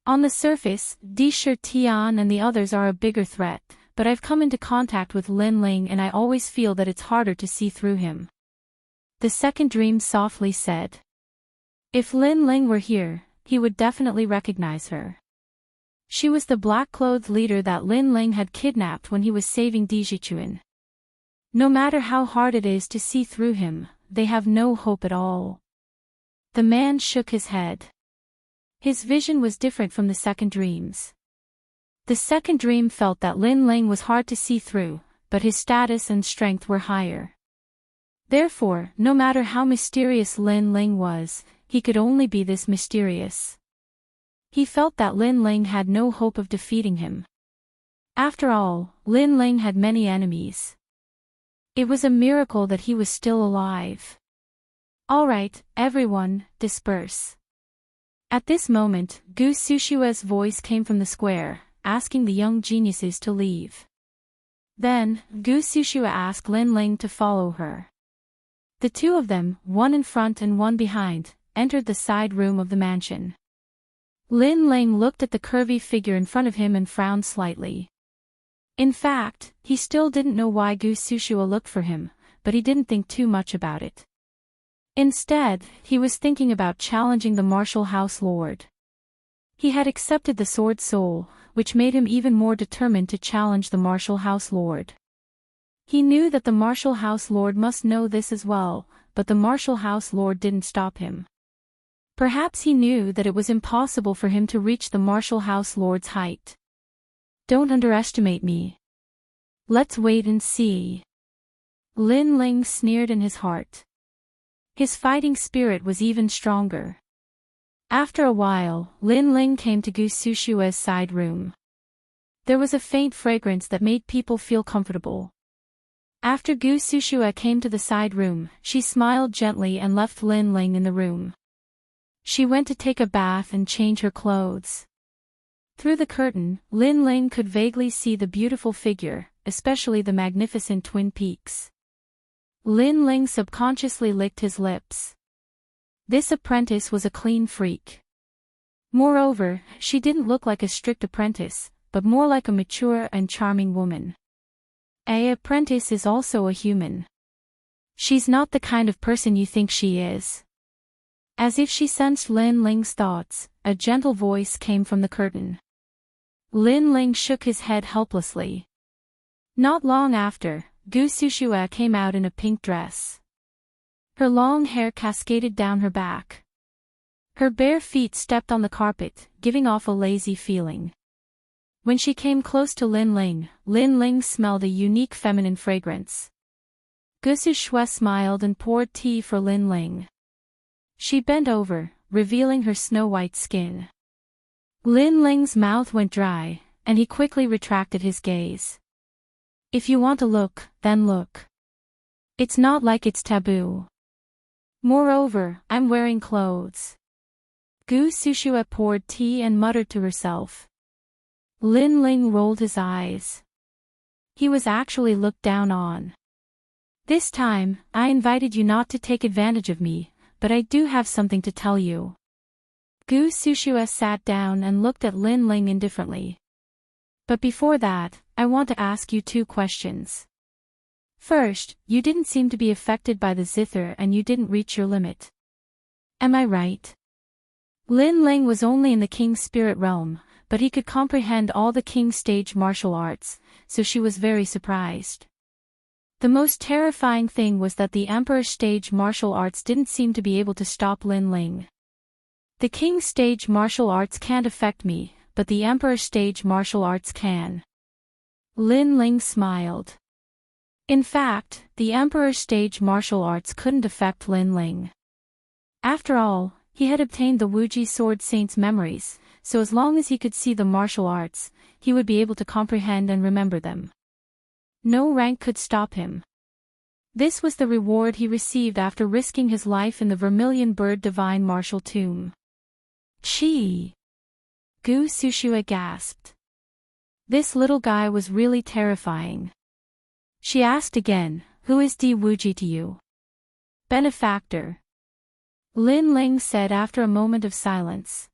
On the surface, Di Shi Tian and the others are a bigger threat, but I've come into contact with Lin Ling and I always feel that it's harder to see through him. The second dream softly said. If Lin Ling were here, he would definitely recognize her. She was the black-clothed leader that Lin Ling had kidnapped when he was saving Di Jichuan. No matter how hard it is to see through him, they have no hope at all. The man shook his head. His vision was different from the second dream's. The second dream felt that Lin Ling was hard to see through, but his status and strength were higher. Therefore, no matter how mysterious Lin Ling was, he could only be this mysterious. He felt that Lin Ling had no hope of defeating him. After all, Lin Ling had many enemies. It was a miracle that he was still alive. All right, everyone, disperse. At this moment, Gu Sushua's voice came from the square, asking the young geniuses to leave. Then, Gu Sushua asked Lin Ling to follow her. The two of them, one in front and one behind, entered the side room of the mansion. Lin Ling looked at the curvy figure in front of him and frowned slightly. In fact, he still didn't know why Gu Sushua looked for him, but he didn't think too much about it. Instead, he was thinking about challenging the martial house lord. He had accepted the sword soul, which made him even more determined to challenge the martial house lord. He knew that the martial house lord must know this as well, but the martial house lord didn't stop him. Perhaps he knew that it was impossible for him to reach the martial house lord's height. Don't underestimate me. Let's wait and see. Lin Ling sneered in his heart. His fighting spirit was even stronger. After a while, Lin Ling came to Gu Sushua's side room. There was a faint fragrance that made people feel comfortable. After Gu Sushua came to the side room, she smiled gently and left Lin Ling in the room. She went to take a bath and change her clothes. Through the curtain, Lin Ling could vaguely see the beautiful figure, especially the magnificent twin peaks. Lin Ling subconsciously licked his lips. This apprentice was a clean freak. Moreover, she didn't look like a strict apprentice, but more like a mature and charming woman. An apprentice is also a human. She's not the kind of person you think she is. As if she sensed Lin Ling's thoughts, a gentle voice came from the curtain. Lin Ling shook his head helplessly. Not long after, Gu Sushua came out in a pink dress. Her long hair cascaded down her back. Her bare feet stepped on the carpet, giving off a lazy feeling. When she came close to Lin Ling smelled a unique feminine fragrance. Gu Sushua smiled and poured tea for Lin Ling. She bent over, revealing her snow-white skin. Lin Ling's mouth went dry, and he quickly retracted his gaze. If you want to look, then look. It's not like it's taboo. Moreover, I'm wearing clothes. Gu Sushua poured tea and muttered to herself. Lin Ling rolled his eyes. He was actually looked down on. This time, I invited you not to take advantage of me, but I do have something to tell you. Gu Sushua sat down and looked at Lin Ling indifferently. But before that, I want to ask you two questions. First, you didn't seem to be affected by the zither and you didn't reach your limit. Am I right? Lin Ling was only in the king's spirit realm, but he could comprehend all the king's stage martial arts, so she was very surprised. The most terrifying thing was that the emperor's stage martial arts didn't seem to be able to stop Lin Ling. The king's stage martial arts can't affect me, but the emperor's stage martial arts can. Lin Ling smiled. In fact, the emperor's stage martial arts couldn't affect Lin Ling. After all, he had obtained the Wuji Sword Saint's memories, so as long as he could see the martial arts, he would be able to comprehend and remember them. No rank could stop him. This was the reward he received after risking his life in the Vermilion Bird Divine Martial Tomb. Chi! Gu Sushua gasped. This little guy was really terrifying. She asked again, who is Di Wuji to you? Benefactor. Lin Ling said after a moment of silence.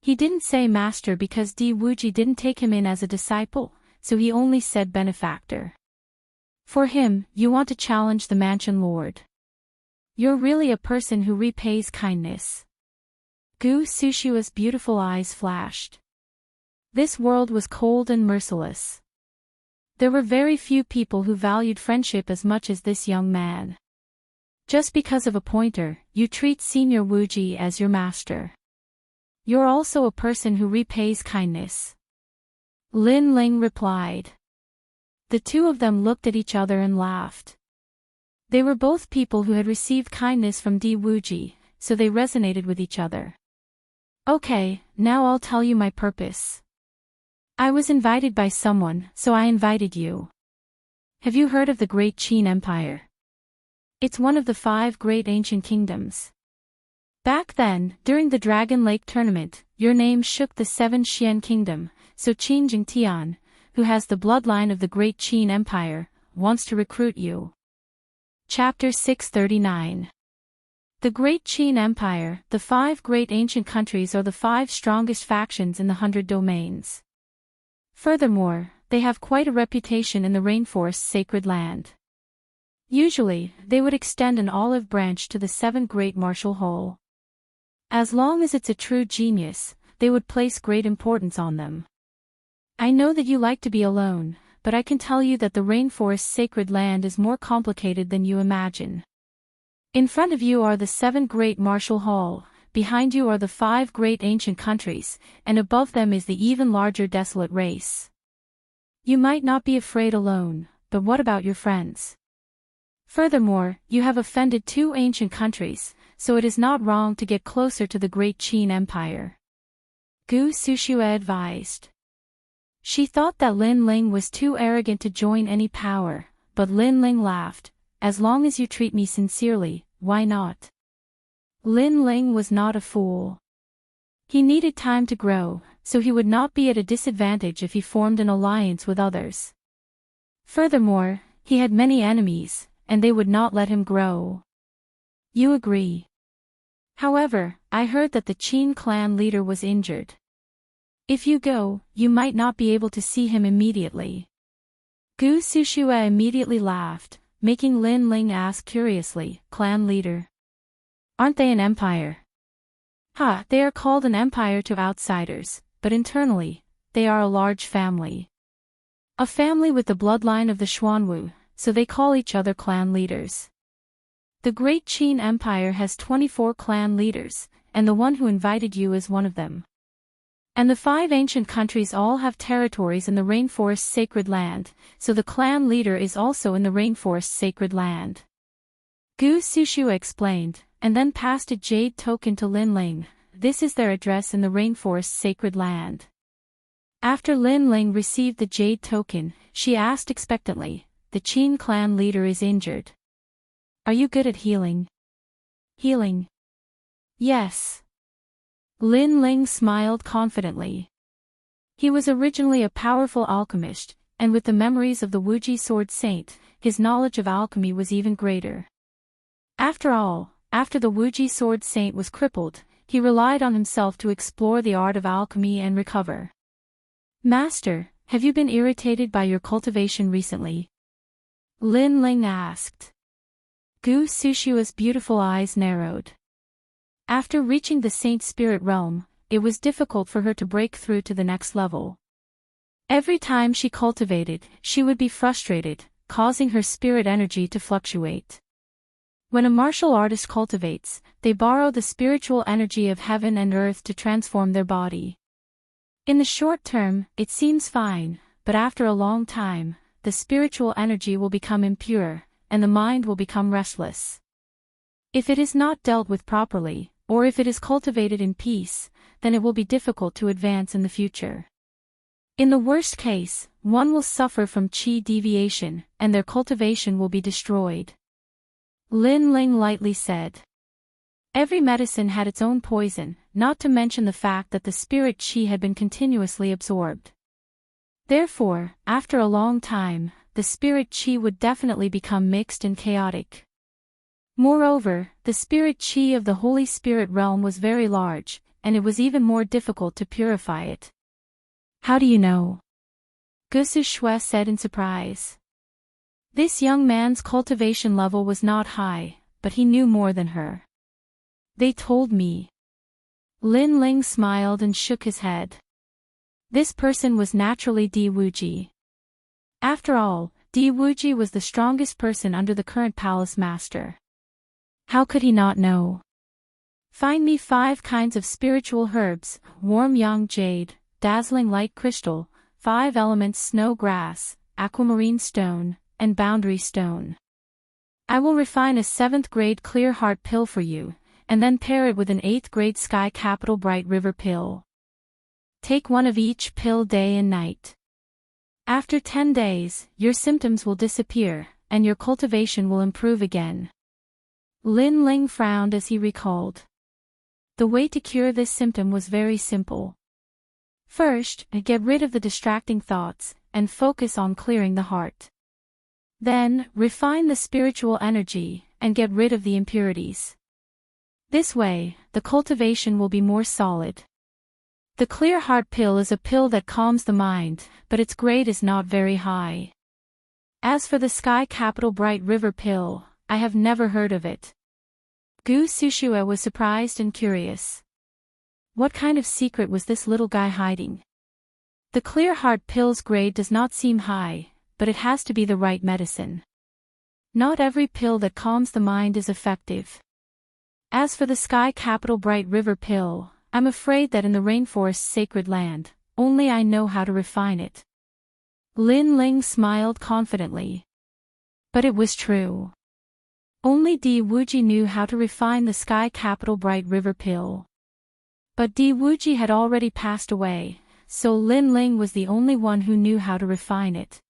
He didn't say master because Di Wuji didn't take him in as a disciple, so he only said benefactor. For him, you want to challenge the mansion lord. You're really a person who repays kindness. Gu Sushua's beautiful eyes flashed. This world was cold and merciless. There were very few people who valued friendship as much as this young man. Just because of a pointer, you treat Senior Wuji as your master. You're also a person who repays kindness. Lin Ling replied. The two of them looked at each other and laughed. They were both people who had received kindness from Di Wuji, so they resonated with each other. Okay, now I'll tell you my purpose. I was invited by someone, so I invited you. Have you heard of the Great Qin Empire? It's one of the 5 great ancient kingdoms. Back then, during the Dragon Lake tournament, your name shook the 7 Xian kingdom, so Qin Jingtian, who has the bloodline of the Great Qin Empire, wants to recruit you. Chapter 639. The Great Qin Empire, the 5 great ancient countries are the 5 strongest factions in the 100 domains. Furthermore, they have quite a reputation in the rainforest's sacred land. Usually, they would extend an olive branch to the 7 great martial whole. As long as it's a true genius, they would place great importance on them. I know that you like to be alone, but I can tell you that the rainforest's sacred land is more complicated than you imagine. In front of you are the 7 great martial hall, behind you are the 5 great ancient countries, and above them is the even larger desolate race. You might not be afraid alone, but what about your friends? Furthermore, you have offended 2 ancient countries, so it is not wrong to get closer to the Great Qin Empire. Gu Sushua advised. She thought that Lin Ling was too arrogant to join any power, but Lin Ling laughed. As long as you treat me sincerely, why not? Lin Ling was not a fool. He needed time to grow, so he would not be at a disadvantage if he formed an alliance with others. Furthermore, he had many enemies, and they would not let him grow. You agree. However, I heard that the Qin clan leader was injured. If you go, you might not be able to see him immediately. Gu Sushua immediately laughed, making Lin Ling ask curiously, clan leader. Aren't they an empire? They are called an empire to outsiders, but internally, they are a large family. A family with the bloodline of the Xuanwu, so they call each other clan leaders. The Great Qin Empire has 24 clan leaders, and the one who invited you is one of them. And the 5 ancient countries all have territories in the rainforest's sacred land, so the clan leader is also in the rainforest's sacred land. Gu Sushua explained, and then passed a jade token to Lin Ling. This is their address in the rainforest's sacred land. After Lin Ling received the jade token, she asked expectantly, the Qin clan leader is injured. Are you good at healing? Healing? Yes. Lin Ling smiled confidently. He was originally a powerful alchemist, and with the memories of the Wuji Sword Saint, his knowledge of alchemy was even greater. After all, after the Wuji Sword Saint was crippled, he relied on himself to explore the art of alchemy and recover. Master, have you been irritated by your cultivation recently? Lin Ling asked. Gu Sushua's beautiful eyes narrowed. After reaching the Saint Spirit realm, it was difficult for her to break through to the next level. Every time she cultivated, she would be frustrated, causing her spirit energy to fluctuate. When a martial artist cultivates, they borrow the spiritual energy of heaven and earth to transform their body. In the short term, it seems fine, but after a long time, the spiritual energy will become impure, and the mind will become restless. If it is not dealt with properly, or if it is cultivated in peace, then it will be difficult to advance in the future. In the worst case, one will suffer from qi deviation, and their cultivation will be destroyed. Lin Ling lightly said. Every medicine had its own poison, not to mention the fact that the spirit qi had been continuously absorbed. Therefore, after a long time, the spirit qi would definitely become mixed and chaotic. Moreover, the spirit qi of the Holy Spirit realm was very large, and it was even more difficult to purify it. How do you know? Gu Shui said in surprise. This young man's cultivation level was not high, but he knew more than her. They told me. Lin Ling smiled and shook his head. This person was naturally Di Wuji. After all, Di Wuji was the strongest person under the current palace master. How could he not know? Find me 5 kinds of spiritual herbs, warm yang jade, dazzling light crystal, 5 elements snow grass, aquamarine stone, and boundary stone. I will refine a 7th grade clear heart pill for you, and then pair it with an 8th grade sky capital bright river pill. Take 1 of each pill day and night. After 10 days, your symptoms will disappear, and your cultivation will improve again. Lin Ling frowned as he recalled. The way to cure this symptom was very simple. First, get rid of the distracting thoughts, and focus on clearing the heart. Then, refine the spiritual energy, and get rid of the impurities. This way, the cultivation will be more solid. The clear heart pill is a pill that calms the mind, but its grade is not very high. As for the sky capital bright river pill, I have never heard of it. Gu Shui was surprised and curious. What kind of secret was this little guy hiding? The clear heart pill's grade does not seem high, but it has to be the right medicine. Not every pill that calms the mind is effective. As for the sky capital bright river pill, I'm afraid that in the rainforest's sacred land, only I know how to refine it. Lin Ling smiled confidently. But it was true. Only Di Wuji knew how to refine the sky capital bright river pill. But Di Wuji had already passed away, so Lin Ling was the only one who knew how to refine it.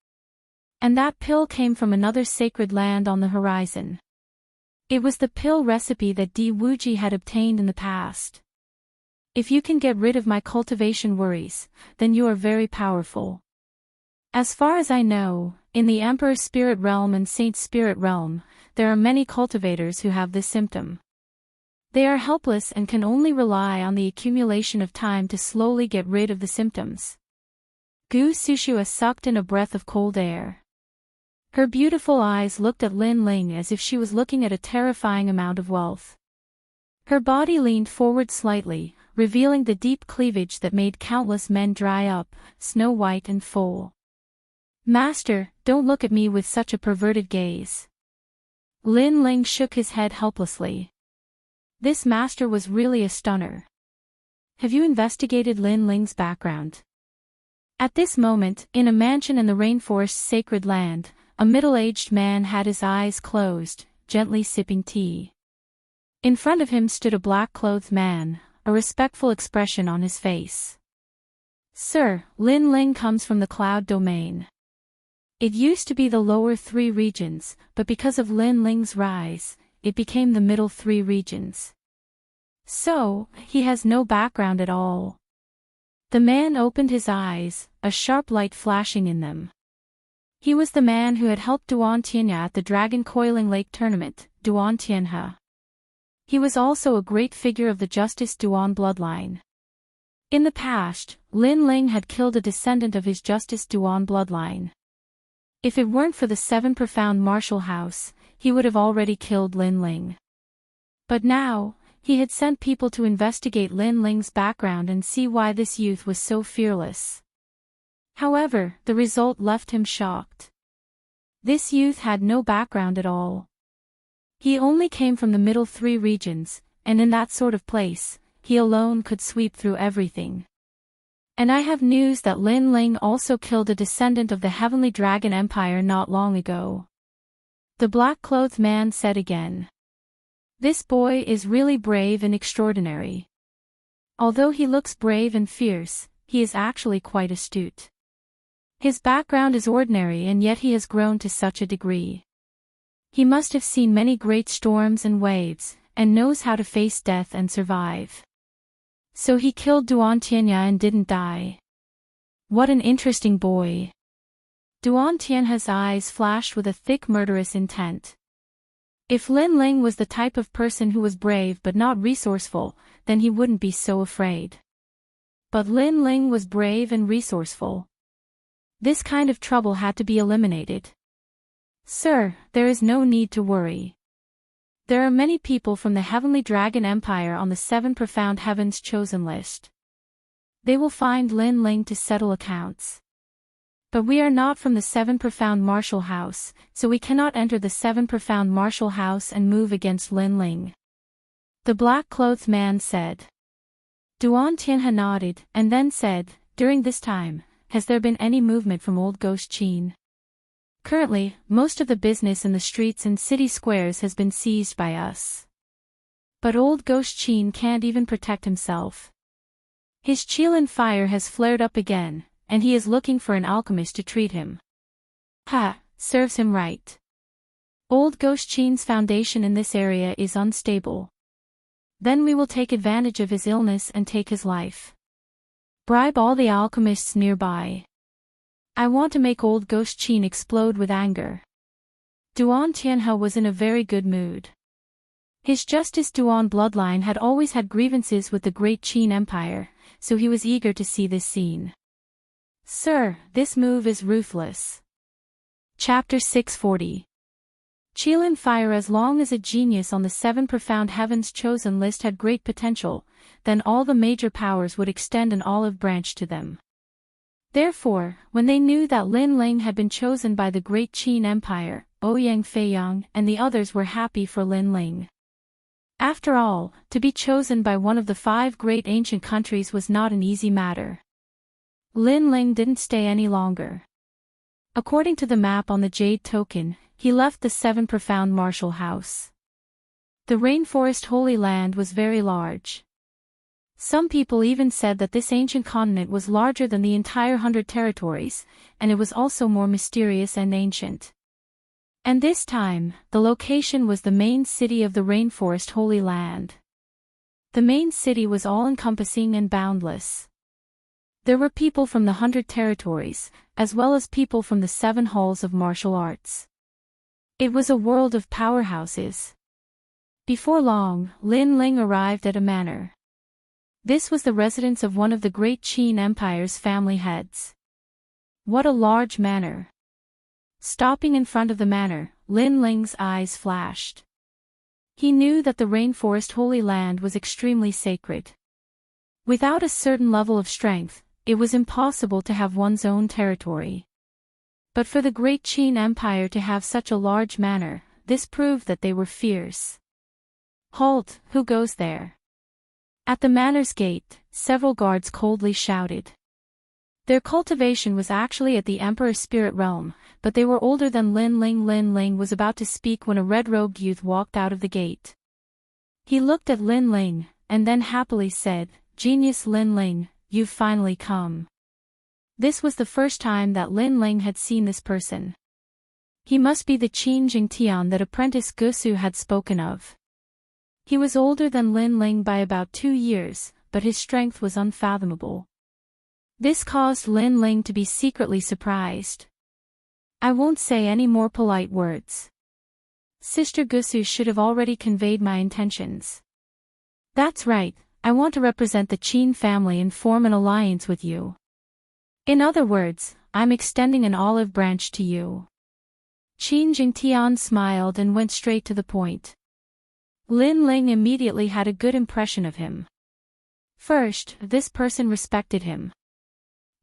And that pill came from another sacred land on the horizon. It was the pill recipe that Di Wuji had obtained in the past. If you can get rid of my cultivation worries, then you are very powerful. As far as I know, in the Emperor Spirit Realm and Saint Spirit Realm, there are many cultivators who have this symptom. They are helpless and can only rely on the accumulation of time to slowly get rid of the symptoms. Gu Shui sucked in a breath of cold air. Her beautiful eyes looked at Lin Ling as if she was looking at a terrifying amount of wealth. Her body leaned forward slightly, revealing the deep cleavage that made countless men dry up, snow-white and full. Master, don't look at me with such a perverted gaze. Lin Ling shook his head helplessly. This master was really a stunner. Have you investigated Lin Ling's background? At this moment, in a mansion in the rainforest's sacred land, a middle-aged man had his eyes closed, gently sipping tea. In front of him stood a black-clothed man, a respectful expression on his face. Sir, Lin Ling comes from the cloud domain. It used to be the lower 3 regions, but because of Lin Ling's rise, it became the middle 3 regions. So, he has no background at all. The man opened his eyes, a sharp light flashing in them. He was the man who had helped Duan Tianhe at the Dragon Coiling Lake tournament, Duan Tianhe. He was also a great figure of the Justice Duan bloodline. In the past, Lin Ling had killed a descendant of his Justice Duan bloodline. If it weren't for the 7 profound martial house, he would have already killed Lin Ling. But now, he had sent people to investigate Lin Ling's background and see why this youth was so fearless. However, the result left him shocked. This youth had no background at all. He only came from the middle 3 regions, and in that sort of place, he alone could sweep through everything. And I have news that Lin Ling also killed a descendant of the Heavenly Dragon Empire not long ago. The black-clothed man said again. This boy is really brave and extraordinary. Although he looks brave and fierce, he is actually quite astute. His background is ordinary and yet he has grown to such a degree. He must have seen many great storms and waves, and knows how to face death and survive. So he killed Duan Tianhe and didn't die. What an interesting boy. Duan Tianhe's eyes flashed with a thick murderous intent. If Lin Ling was the type of person who was brave but not resourceful, then he wouldn't be so afraid. But Lin Ling was brave and resourceful. This kind of trouble had to be eliminated. Sir, there is no need to worry. There are many people from the Heavenly Dragon Empire on the 7 Profound Heavens chosen list. They will find Lin Ling to settle accounts. But we are not from the 7 Profound Martial House, so we cannot enter the 7 Profound Martial House and move against Lin Ling. The black-clothed man said. Duan Tianhe nodded, and then said, during this time, has there been any movement from Old Ghost Qin? Currently, most of the business in the streets and city squares has been seized by us. But Old Ghost Qin can't even protect himself. His Qilin fire has flared up again, and he is looking for an alchemist to treat him. Ha, serves him right. Old Ghost Qin's foundation in this area is unstable. Then we will take advantage of his illness and take his life. Bribe all the alchemists nearby. I want to make Old Ghost Qin explode with anger. Duan Tianhe was in a very good mood. His Justice Duan bloodline had always had grievances with the Great Qin Empire, so he was eager to see this scene. Sir, this move is ruthless. Chapter 640. Qilin fire. As long as a genius on the 7 Profound Heavens chosen list had great potential, then all the major powers would extend an olive branch to them. Therefore, when they knew that Lin Ling had been chosen by the Great Qin Empire, Ouyang Feiyang and the others were happy for Lin Ling. After all, to be chosen by one of the 5 great ancient countries was not an easy matter. Lin Ling didn't stay any longer. According to the map on the Jade Token, he left the 7 Profound Martial House. The Rainforest Holy Land was very large. Some people even said that this ancient continent was larger than the entire 100 territories, and it was also more mysterious and ancient. And this time, the location was the main city of the Rainforest Holy Land. The main city was all-encompassing and boundless. There were people from the 100 territories, as well as people from the 7 halls of martial arts. It was a world of powerhouses. Before long, Lin Ling arrived at a manor. This was the residence of one of the Great Qin Empire's family heads. What a large manor! Stopping in front of the manor, Lin Ling's eyes flashed. He knew that the Rainforest Holy Land was extremely sacred. Without a certain level of strength, it was impossible to have one's own territory. But for the Great Qin Empire to have such a large manor, this proved that they were fierce. Halt, who goes there? At the manor's gate, several guards coldly shouted. Their cultivation was actually at the Emperor's spirit realm, but they were older than Lin Ling. Lin Ling was about to speak when a red-robed youth walked out of the gate. He looked at Lin Ling, and then happily said, "Genius Lin Ling, you've finally come." This was the first time that Lin Ling had seen this person. He must be the Qin Jingtian that apprentice Gusu had spoken of. He was older than Lin Ling by about 2 years, but his strength was unfathomable. This caused Lin Ling to be secretly surprised. I won't say any more polite words. Sister Gusu should have already conveyed my intentions. That's right, I want to represent the Qin family and form an alliance with you. In other words, I'm extending an olive branch to you. Qin Jingtian smiled and went straight to the point. Lin Ling immediately had a good impression of him. First, this person respected him.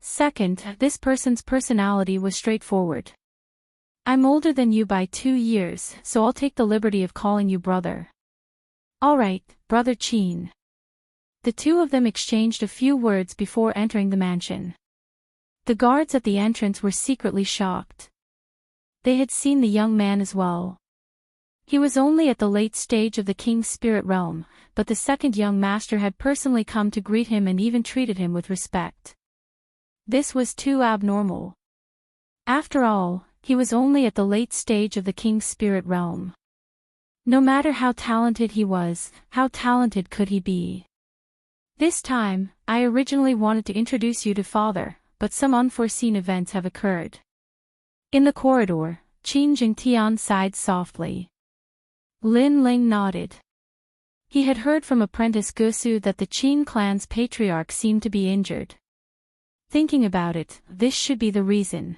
Second, this person's personality was straightforward. I'm older than you by 2 years, so I'll take the liberty of calling you brother. All right, Brother Qin. The two of them exchanged a few words before entering the mansion. The guards at the entrance were secretly shocked. They had seen the young man as well. He was only at the late stage of the king's spirit realm, but the second young master had personally come to greet him and even treated him with respect. This was too abnormal. After all, he was only at the late stage of the king's spirit realm. No matter how talented he was, how talented could he be? This time, I originally wanted to introduce you to Father, but some unforeseen events have occurred. In the corridor, Qin Jingtian sighed softly. Lin Ling nodded. He had heard from apprentice Gusu that the Qin clan's patriarch seemed to be injured. Thinking about it, this should be the reason.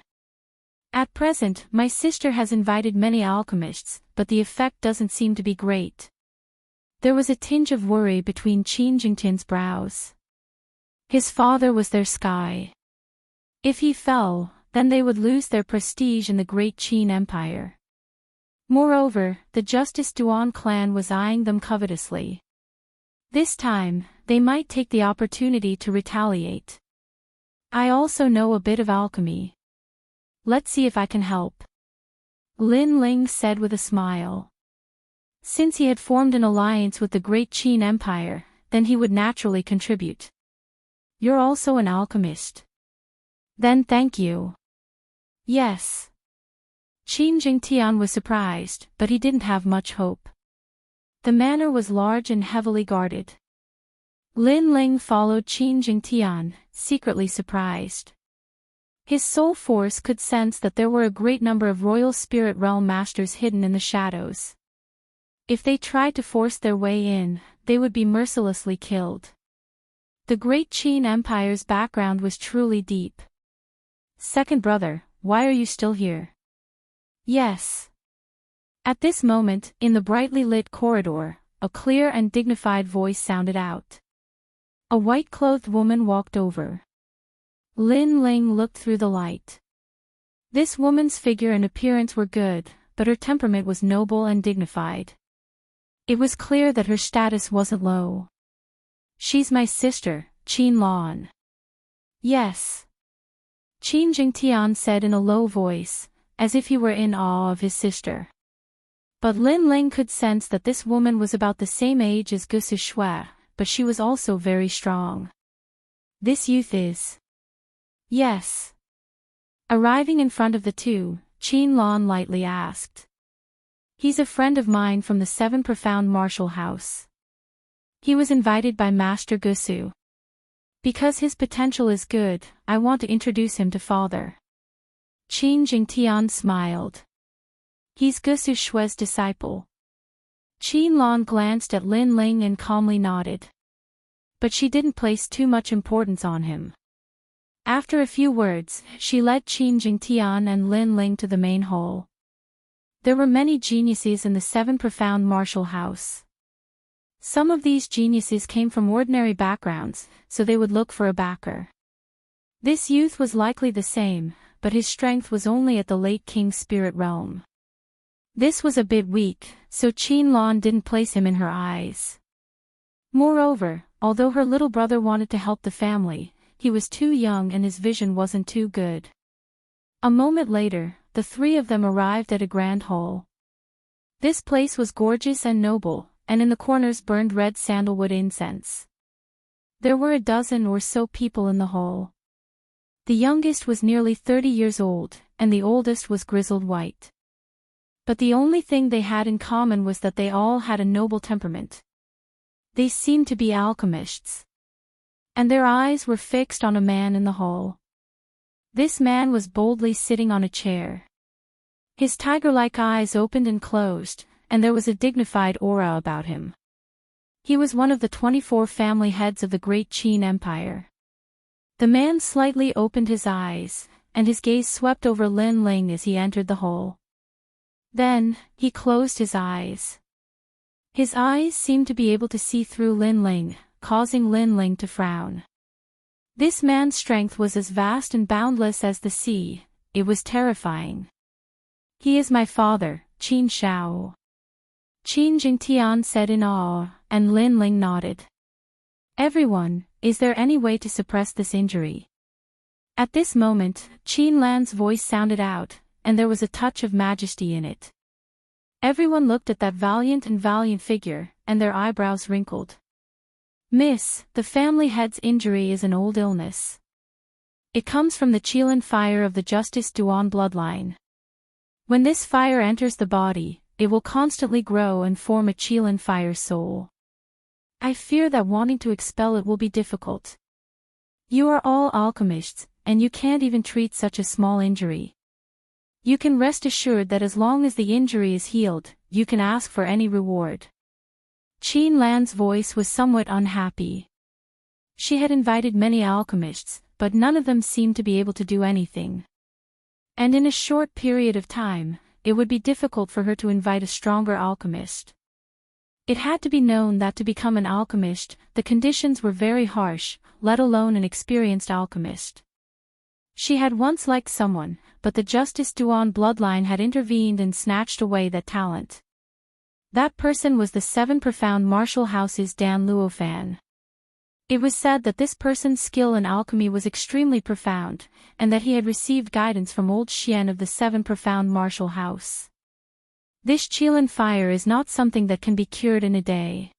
At present, my sister has invited many alchemists, but the effect doesn't seem to be great. There was a tinge of worry between Qin Jingtian's brows. His father was their sky. If he fell, then they would lose their prestige in the great Qin Empire. Moreover, the Justice Duan clan was eyeing them covetously. This time, they might take the opportunity to retaliate. I also know a bit of alchemy. Let's see if I can help. Lin Ling said with a smile. Since he had formed an alliance with the great Qin Empire, then he would naturally contribute. You're also an alchemist. Then thank you. Yes. Qin Jingtian was surprised, but he didn't have much hope. The manor was large and heavily guarded. Lin Ling followed Qin Jingtian, secretly surprised. His soul force could sense that there were a great number of royal spirit realm masters hidden in the shadows. If they tried to force their way in, they would be mercilessly killed. The great Qin Empire's background was truly deep. Second brother, why are you still here? Yes. At this moment, in the brightly lit corridor, a clear and dignified voice sounded out. A white-clothed woman walked over. Lin Ling looked through the light. This woman's figure and appearance were good, but her temperament was noble and dignified. It was clear that her status wasn't low. She's my sister, Qin Lan. Yes. Qin Jingtian said in a low voice, as if he were in awe of his sister. But Lin Ling could sense that this woman was about the same age as Gusu Shui, but she was also very strong. This youth is... Yes. Arriving in front of the two, Qin Lan lightly asked. He's a friend of mine from the Seven Profound Martial House. He was invited by Master Gusu. Because his potential is good, I want to introduce him to Father. Qin Jingtian smiled. He's Gusu Shui's disciple. Qin Lan glanced at Lin Ling and calmly nodded. But she didn't place too much importance on him. After a few words, she led Qin Jingtian and Lin Ling to the main hall. There were many geniuses in the Seven Profound Martial House. Some of these geniuses came from ordinary backgrounds, so they would look for a backer. This youth was likely the same, but his strength was only at the late king's spirit realm. This was a bit weak, so Qin Lan didn't place him in her eyes. Moreover, although her little brother wanted to help the family, he was too young and his vision wasn't too good. A moment later, the three of them arrived at a grand hall. This place was gorgeous and noble, and in the corners burned red sandalwood incense. There were a dozen or so people in the hall. The youngest was nearly 30 years old, and the oldest was grizzled white. But the only thing they had in common was that they all had a noble temperament. They seemed to be alchemists. And their eyes were fixed on a man in the hall. This man was boldly sitting on a chair. His tiger-like eyes opened and closed, and there was a dignified aura about him. He was one of the 24 family heads of the great Qin Empire. The man slightly opened his eyes, and his gaze swept over Lin Ling as he entered the hall. Then, he closed his eyes. His eyes seemed to be able to see through Lin Ling, causing Lin Ling to frown. This man's strength was as vast and boundless as the sea. It was terrifying. He is my father, Qin Shao. Qin Jingtian said in awe, and Lin Ling nodded. Everyone, is there any way to suppress this injury? At this moment, Qin Lan's voice sounded out, and there was a touch of majesty in it. Everyone looked at that valiant figure, and their eyebrows wrinkled. Miss, the family head's injury is an old illness. It comes from the Qilin fire of the Justice Duan bloodline. When this fire enters the body, it will constantly grow and form a Qilin fire soul. I fear that wanting to expel it will be difficult. You are all alchemists, and you can't even treat such a small injury. You can rest assured that as long as the injury is healed, you can ask for any reward. Qin Lan's voice was somewhat unhappy. She had invited many alchemists, but none of them seemed to be able to do anything. And in a short period of time, it would be difficult for her to invite a stronger alchemist. It had to be known that to become an alchemist, the conditions were very harsh, let alone an experienced alchemist. She had once liked someone, but the Justice Duan bloodline had intervened and snatched away that talent. That person was the 7 profound martial house's Dan Luofan. It was said that this person's skill in alchemy was extremely profound, and that he had received guidance from old Xian of the 7 profound martial house. This Qilin fire is not something that can be cured in a day.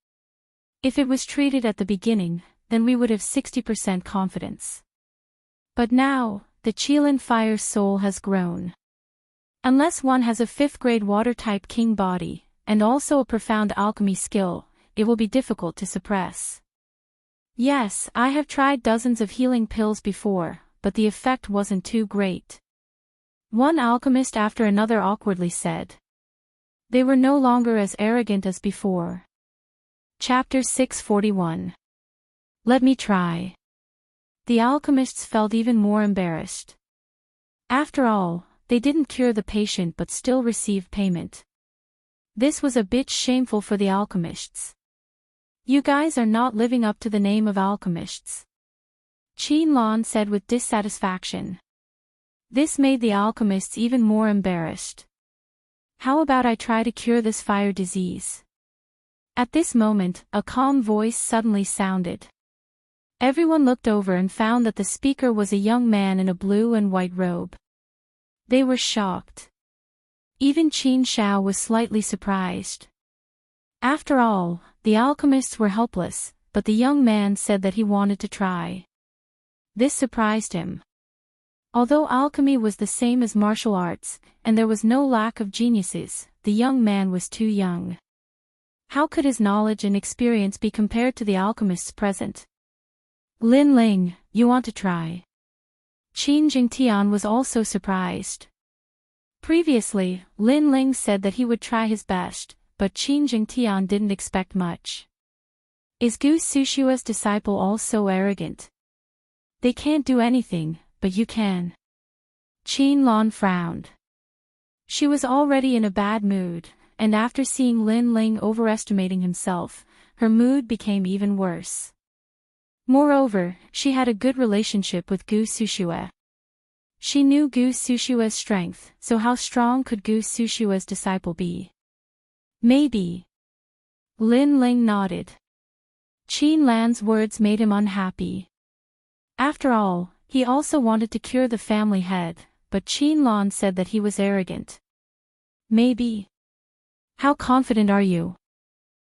If it was treated at the beginning, then we would have 60% confidence. But now, the Qilin fire's soul has grown. Unless one has a 5th grade water-type king body, and also a profound alchemy skill, it will be difficult to suppress. Yes, I have tried dozens of healing pills before, but the effect wasn't too great. One alchemist after another awkwardly said. They were no longer as arrogant as before. Chapter 641. Let me try. The alchemists felt even more embarrassed. After all, they didn't cure the patient but still received payment. This was a bit shameful for the alchemists. You guys are not living up to the name of alchemists. Qin Lan said with dissatisfaction. This made the alchemists even more embarrassed. How about I try to cure this fire disease? At this moment, a calm voice suddenly sounded. Everyone looked over and found that the speaker was a young man in a blue and white robe. They were shocked. Even Qin Shao was slightly surprised. After all, the alchemists were helpless, but the young man said that he wanted to try. This surprised him. Although alchemy was the same as martial arts, and there was no lack of geniuses, the young man was too young. How could his knowledge and experience be compared to the alchemists present? Lin Ling, you want to try? Qin Jingtian was also surprised. Previously, Lin Ling said that he would try his best, but Qin Jingtian didn't expect much. Is Gu Sushua's disciple also arrogant? They can't do anything, but you can. Qin Lan frowned. She was already in a bad mood, and after seeing Lin Ling overestimating himself, her mood became even worse. Moreover, she had a good relationship with Gu Sushua. She knew Gu Sushua's strength, so how strong could Gu Sushua's disciple be? Maybe. Lin Ling nodded. Qin Lan's words made him unhappy. After all, he also wanted to cure the family head, but Qin Lan said that he was arrogant. Maybe. How confident are you?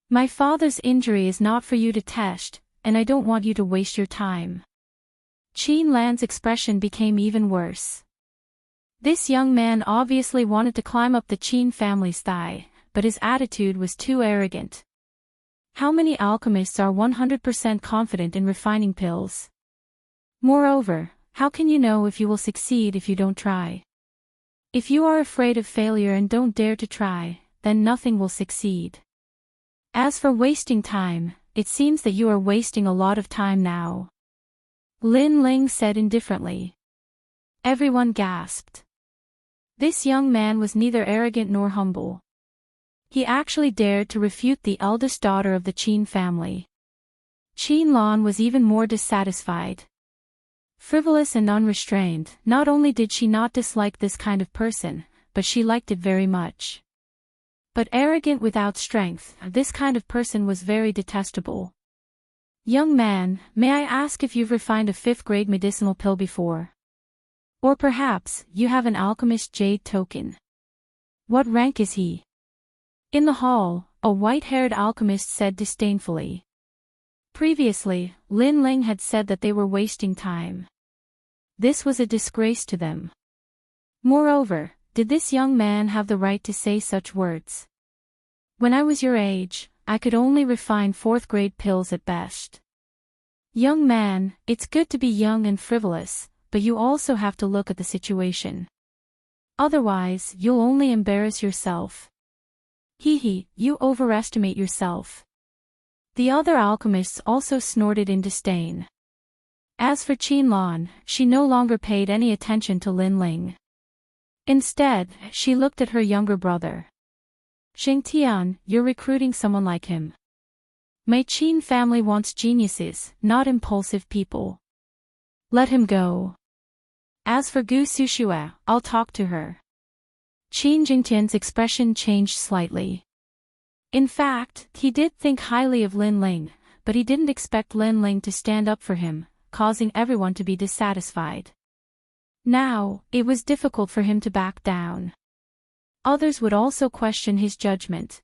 My father's injury is not for you to test, and I don't want you to waste your time. Qin Lan's expression became even worse. This young man obviously wanted to climb up the Qin family's thigh, but his attitude was too arrogant. How many alchemists are 100% confident in refining pills? Moreover, how can you know if you will succeed if you don't try? If you are afraid of failure and don't dare to try, then nothing will succeed. As for wasting time, it seems that you are wasting a lot of time now. Lin Ling said indifferently. Everyone gasped. This young man was neither arrogant nor humble. He actually dared to refute the eldest daughter of the Qin family. Qin Lan was even more dissatisfied. Frivolous and unrestrained, not only did she not dislike this kind of person, but she liked it very much. But arrogant without strength, this kind of person was very detestable. Young man, may I ask if you've refined a 5th grade medicinal pill before? Or perhaps, you have an alchemist jade token. What rank is he? In the hall, a white-haired alchemist said disdainfully. Previously, Lin Ling had said that they were wasting time. This was a disgrace to them. Moreover, did this young man have the right to say such words? When I was your age, I could only refine 4th grade pills at best. Young man, it's good to be young and frivolous, but you also have to look at the situation. Otherwise, you'll only embarrass yourself. Hee, you overestimate yourself. The other alchemists also snorted in disdain. As for Qinlan, she no longer paid any attention to Lin Ling. Instead, she looked at her younger brother. Xingtian, you're recruiting someone like him. My Qin family wants geniuses, not impulsive people. Let him go. As for Gu Sushue, I'll talk to her. Qin Jingtian's expression changed slightly. In fact, he did think highly of Lin Ling, but he didn't expect Lin Ling to stand up for him, causing everyone to be dissatisfied. Now, it was difficult for him to back down. Others would also question his judgment.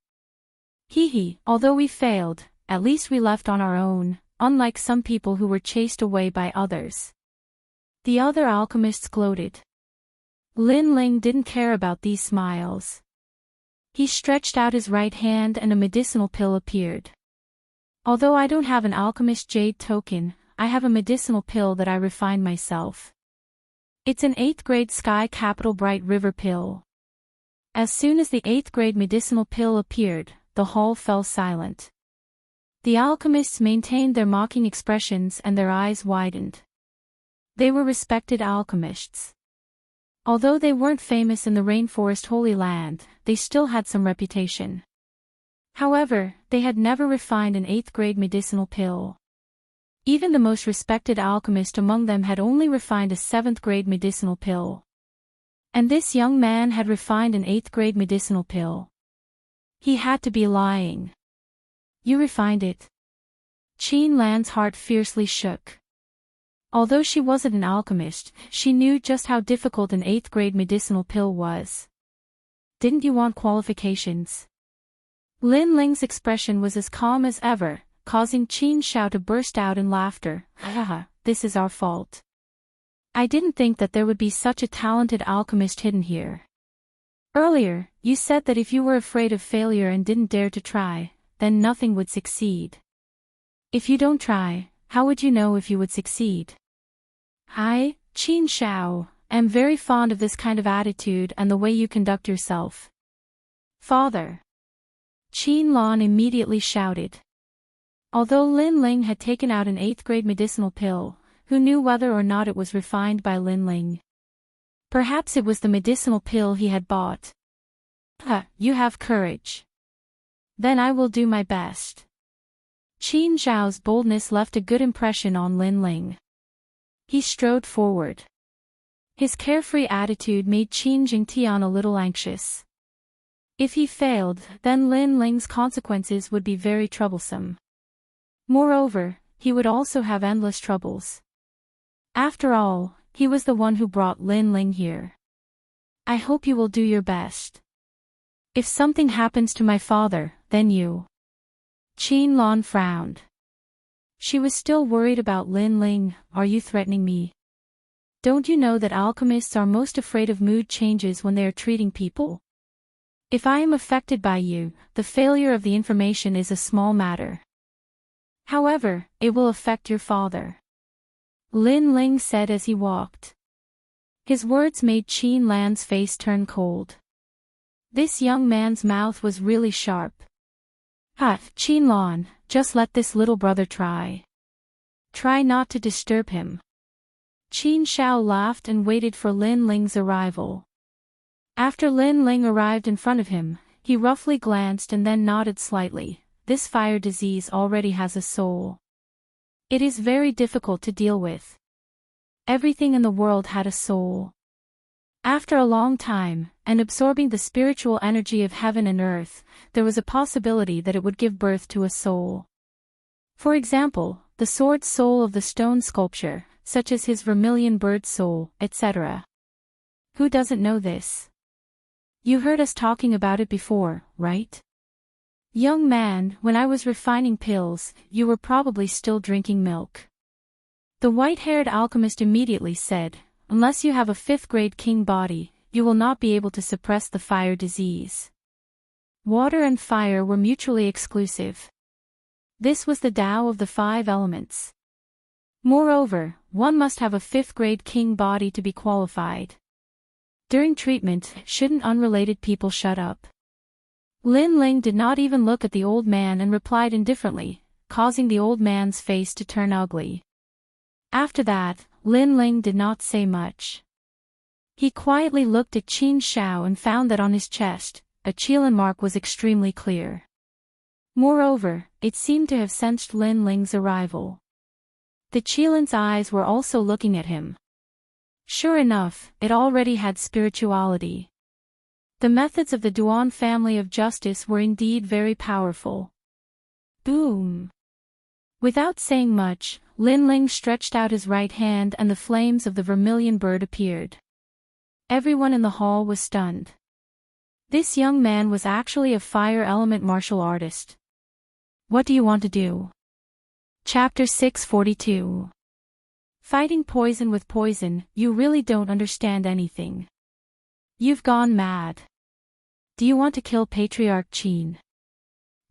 Although we failed, at least we left on our own, unlike some people who were chased away by others. The other alchemists gloated. Lin Ling didn't care about these smiles. He stretched out his right hand and a medicinal pill appeared. Although I don't have an alchemist jade token, I have a medicinal pill that I refined myself. It's an 8th grade sky capital bright river pill. As soon as the 8th grade medicinal pill appeared, the hall fell silent. The alchemists maintained their mocking expressions and their eyes widened. They were respected alchemists. Although they weren't famous in the rainforest Holy Land, they still had some reputation. However, they had never refined an 8th grade medicinal pill. Even the most respected alchemist among them had only refined a 7th grade medicinal pill. And this young man had refined an 8th grade medicinal pill. He had to be lying. You refined it. Qin Lan's heart fiercely shook. Although she wasn't an alchemist, she knew just how difficult an 8th grade medicinal pill was. Didn't you want qualifications? Lin Ling's expression was as calm as ever, causing Qin Shao to burst out in laughter. Haha, this is our fault. I didn't think that there would be such a talented alchemist hidden here. Earlier, you said that if you were afraid of failure and didn't dare to try, then nothing would succeed. If you don't try, how would you know if you would succeed? I, Qin Shao, am very fond of this kind of attitude and the way you conduct yourself. Father. Qin Lan immediately shouted. Although Lin Ling had taken out an 8th grade medicinal pill, who knew whether or not it was refined by Lin Ling? Perhaps it was the medicinal pill he had bought. You have courage. Then I will do my best. Qin Zhao's boldness left a good impression on Lin Ling. He strode forward. His carefree attitude made Qin Jingtian a little anxious. If he failed, then Lin Ling's consequences would be very troublesome. Moreover, he would also have endless troubles. After all, he was the one who brought Lin Ling here. I hope you will do your best. If something happens to my father, then you. Qin Lan frowned. She was still worried about Lin Ling. Are you threatening me? Don't you know that alchemists are most afraid of mood changes when they are treating people? If I am affected by you, the failure of the information is a small matter. However, it will affect your father. Lin Ling said as he walked. His words made Qin Lan's face turn cold. This young man's mouth was really sharp. Qin Lan, just let this little brother try. Try not to disturb him. Qin Shao laughed and waited for Lin Ling's arrival. After Lin Ling arrived in front of him, he roughly glanced and then nodded slightly. This fire disease already has a soul. It is very difficult to deal with. Everything in the world had a soul. After a long time, and absorbing the spiritual energy of heaven and earth, there was a possibility that it would give birth to a soul. For example, the sword soul of the stone sculpture, such as his vermilion bird soul, etc. Who doesn't know this? You heard us talking about it before, right? Young man, when I was refining pills, you were probably still drinking milk. The white-haired alchemist immediately said, unless you have a 5th grade king body, you will not be able to suppress the fire disease. Water and fire were mutually exclusive. This was the Tao of the 5 elements. Moreover, one must have a 5th grade king body to be qualified. During treatment, shouldn't unrelated people shut up? Lin Ling did not even look at the old man and replied indifferently, causing the old man's face to turn ugly. After that, Lin Ling did not say much. He quietly looked at Qin Shao and found that on his chest, a Qilin mark was extremely clear. Moreover, it seemed to have sensed Lin Ling's arrival. The Qilin's eyes were also looking at him. Sure enough, it already had spirituality. The methods of the Duan family of justice were indeed very powerful. Boom! Without saying much, Lin Ling stretched out his right hand and the flames of the vermilion bird appeared. Everyone in the hall was stunned. This young man was actually a fire element martial artist. What do you want to do? Chapter 642. Fighting poison with poison, you really don't understand anything. You've gone mad. Do you want to kill Patriarch Qin?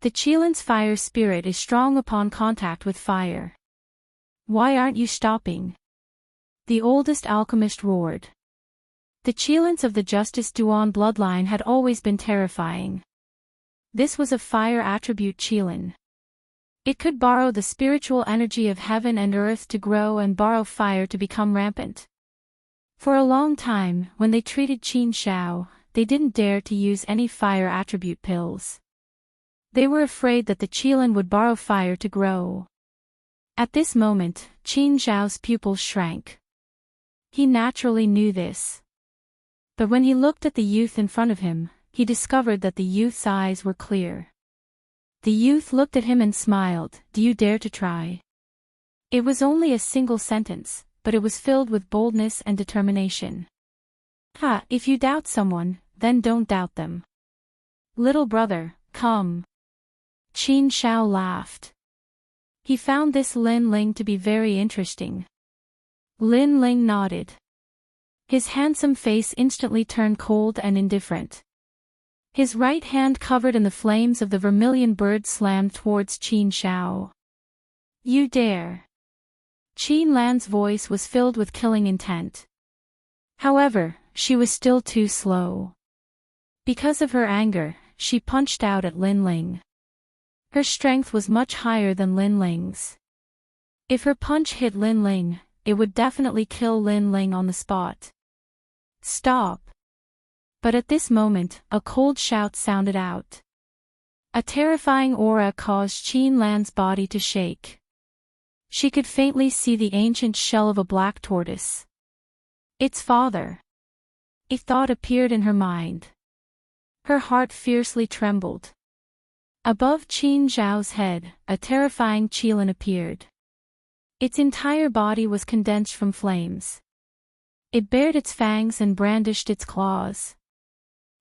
The Qilin's fire spirit is strong upon contact with fire. Why aren't you stopping? The oldest alchemist roared. The Qilins of the Justice Duan bloodline had always been terrifying. This was a fire attribute Qilin. It could borrow the spiritual energy of heaven and earth to grow and borrow fire to become rampant. For a long time, when they treated Qin Shao, they didn't dare to use any fire attribute pills. They were afraid that the Qilin would borrow fire to grow. At this moment, Qin Shao's pupils shrank. He naturally knew this. But when he looked at the youth in front of him, he discovered that the youth's eyes were clear. The youth looked at him and smiled. Do you dare to try? It was only a single sentence, but it was filled with boldness and determination. Ha! If you doubt someone, then don't doubt them. Little brother, come. Qin Shao laughed. He found this Lin Ling to be very interesting. Lin Ling nodded. His handsome face instantly turned cold and indifferent. His right hand covered in the flames of the vermilion bird slammed towards Qin Shao. You dare. Qin Lan's voice was filled with killing intent. However, she was still too slow. Because of her anger, she punched out at Lin Ling. Her strength was much higher than Lin Ling's. If her punch hit Lin Ling, it would definitely kill Lin Ling on the spot. Stop! But at this moment, a cold shout sounded out. A terrifying aura caused Qin Lan's body to shake. She could faintly see the ancient shell of a black tortoise. Its father. A thought appeared in her mind. Her heart fiercely trembled. Above Qin Zhao's head, a terrifying Qilin appeared. Its entire body was condensed from flames. It bared its fangs and brandished its claws.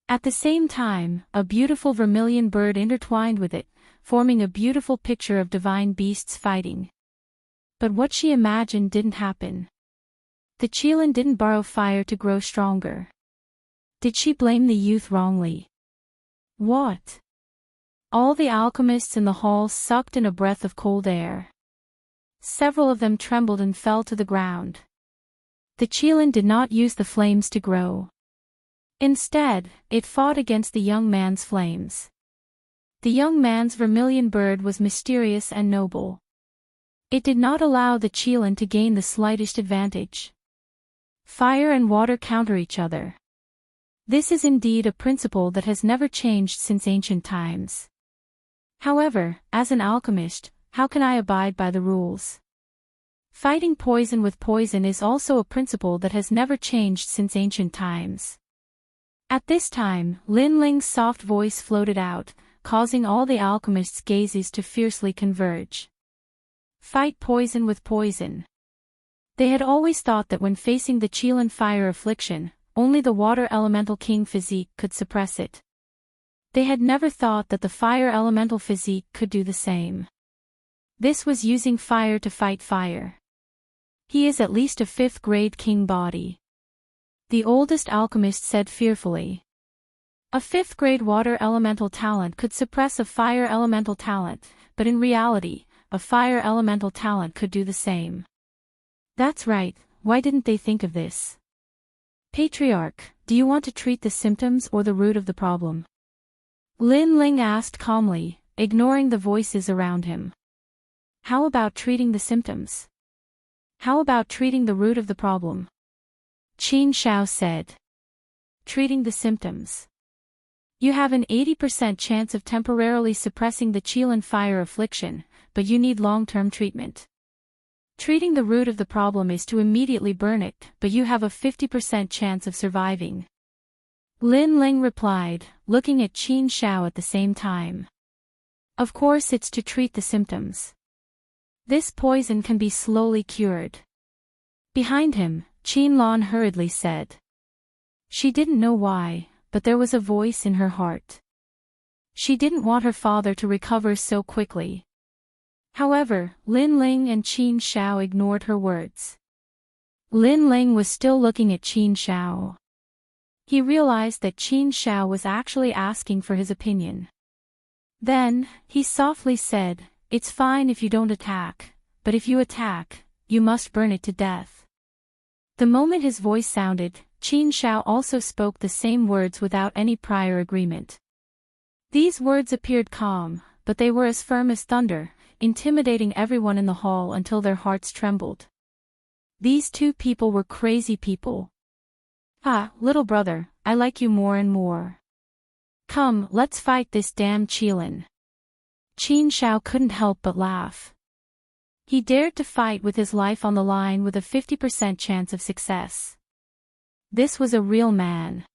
At the same time, a beautiful vermilion bird intertwined with it, forming a beautiful picture of divine beasts fighting. But what she imagined didn't happen. The Qilin didn't borrow fire to grow stronger. Did she blame the youth wrongly? What? All the alchemists in the hall sucked in a breath of cold air. Several of them trembled and fell to the ground. The Qilin did not use the flames to grow. Instead, it fought against the young man's flames. The young man's vermilion bird was mysterious and noble. It did not allow the Qilin to gain the slightest advantage. Fire and water counter each other. This is indeed a principle that has never changed since ancient times. However, as an alchemist, how can I abide by the rules? Fighting poison with poison is also a principle that has never changed since ancient times. At this time, Lin Ling's soft voice floated out, causing all the alchemists' gazes to fiercely converge. Fight poison with poison. They had always thought that when facing the Qilin fire affliction, only the water elemental king physique could suppress it. They had never thought that the fire elemental physique could do the same. This was using fire to fight fire. He is at least a 5th grade king body. The oldest alchemist said fearfully. A 5th grade water elemental talent could suppress a fire elemental talent, but in reality, a fire elemental talent could do the same. That's right, why didn't they think of this? Patriarch, do you want to treat the symptoms or the root of the problem? Lin Ling asked calmly, ignoring the voices around him. How about treating the symptoms? How about treating the root of the problem? Qin Shao said. Treating the symptoms. You have an 80% chance of temporarily suppressing the Qilin fire affliction, but you need long-term treatment. Treating the root of the problem is to immediately burn it, but you have a 50% chance of surviving. Lin Ling replied, looking at Qin Shao at the same time. Of course it's to treat the symptoms. This poison can be slowly cured. Behind him, Qin Lan hurriedly said. She didn't know why, but there was a voice in her heart. She didn't want her father to recover so quickly. However, Lin Ling and Qin Shao ignored her words. Lin Ling was still looking at Qin Shao. He realized that Qin Shao was actually asking for his opinion. Then, he softly said, "It's fine if you don't attack, but if you attack, you must burn it to death." The moment his voice sounded, Qin Shao also spoke the same words without any prior agreement. These words appeared calm, but they were as firm as thunder, intimidating everyone in the hall until their hearts trembled. These two people were crazy people. Ah, little brother, I like you more and more. Come, let's fight this damn Qilin. Qin Shao couldn't help but laugh. He dared to fight with his life on the line with a 50% chance of success. This was a real man.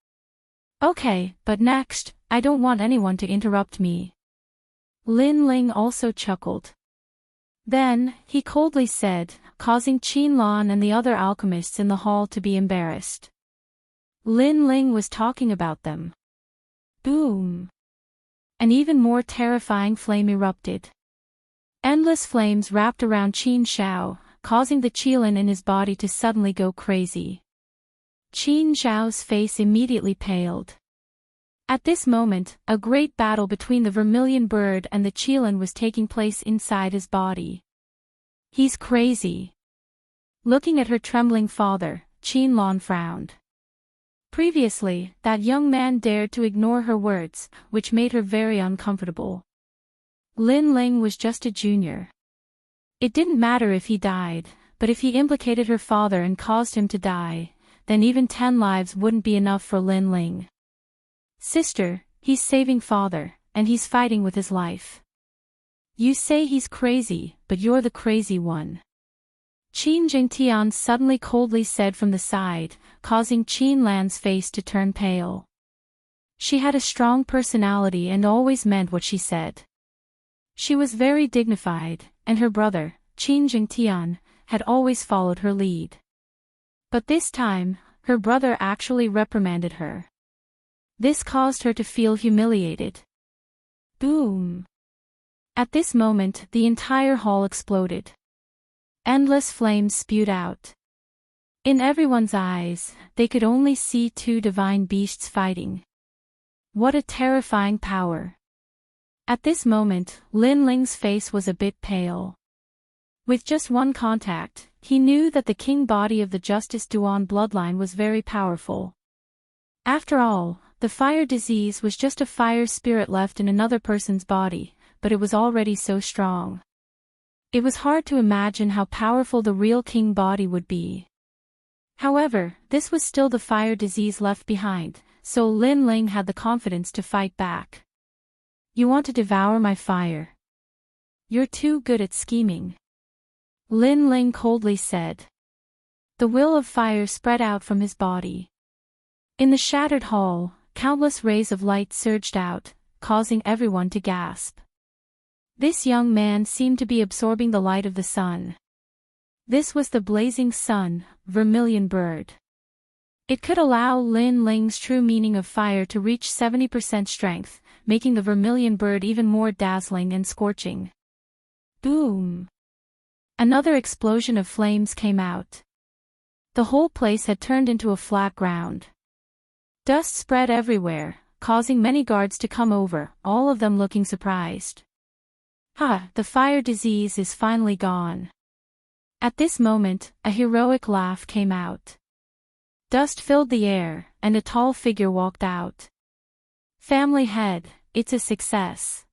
Okay, but next, I don't want anyone to interrupt me. Lin Ling also chuckled. Then, he coldly said, causing Qin Lan and the other alchemists in the hall to be embarrassed. Lin Ling was talking about them. Boom! An even more terrifying flame erupted. Endless flames wrapped around Qin Shao, causing the Qilin in his body to suddenly go crazy. Qin Shao's face immediately paled. At this moment, a great battle between the vermilion bird and the Qilin was taking place inside his body. He's crazy. Looking at her trembling father, Qin Lan frowned. Previously, that young man dared to ignore her words, which made her very uncomfortable. Lin Ling was just a junior. It didn't matter if he died, but if he implicated her father and caused him to die, then even 10 lives wouldn't be enough for Lin Ling. Sister, he's saving father, and he's fighting with his life. You say he's crazy, but you're the crazy one. Qin Jingtian suddenly coldly said from the side, causing Qin Lan's face to turn pale. She had a strong personality and always meant what she said. She was very dignified, and her brother, Qin Jingtian, had always followed her lead. But this time, her brother actually reprimanded her. This caused her to feel humiliated. Boom! At this moment, the entire hall exploded. Endless flames spewed out. In everyone's eyes, they could only see two divine beasts fighting. What a terrifying power! At this moment, Lin Ling's face was a bit pale. With just one contact, he knew that the king body of the Justice Duan bloodline was very powerful. After all, the fire disease was just a fire spirit left in another person's body, but it was already so strong. It was hard to imagine how powerful the real king body would be. However, this was still the fire disease left behind, so Lin Ling had the confidence to fight back. You want to devour my fire? You're too good at scheming. Lin Ling coldly said. The will of fire spread out from his body. In the shattered hall, countless rays of light surged out, causing everyone to gasp. This young man seemed to be absorbing the light of the sun. This was the blazing sun, vermilion bird. It could allow Lin Ling's true meaning of fire to reach 70% strength, making the vermilion bird even more dazzling and scorching. Boom! Another explosion of flames came out. The whole place had turned into a flat ground. Dust spread everywhere, causing many guards to come over, all of them looking surprised. The fire disease is finally gone. At this moment, a heroic laugh came out. Dust filled the air, and a tall figure walked out. Family head, it's a success."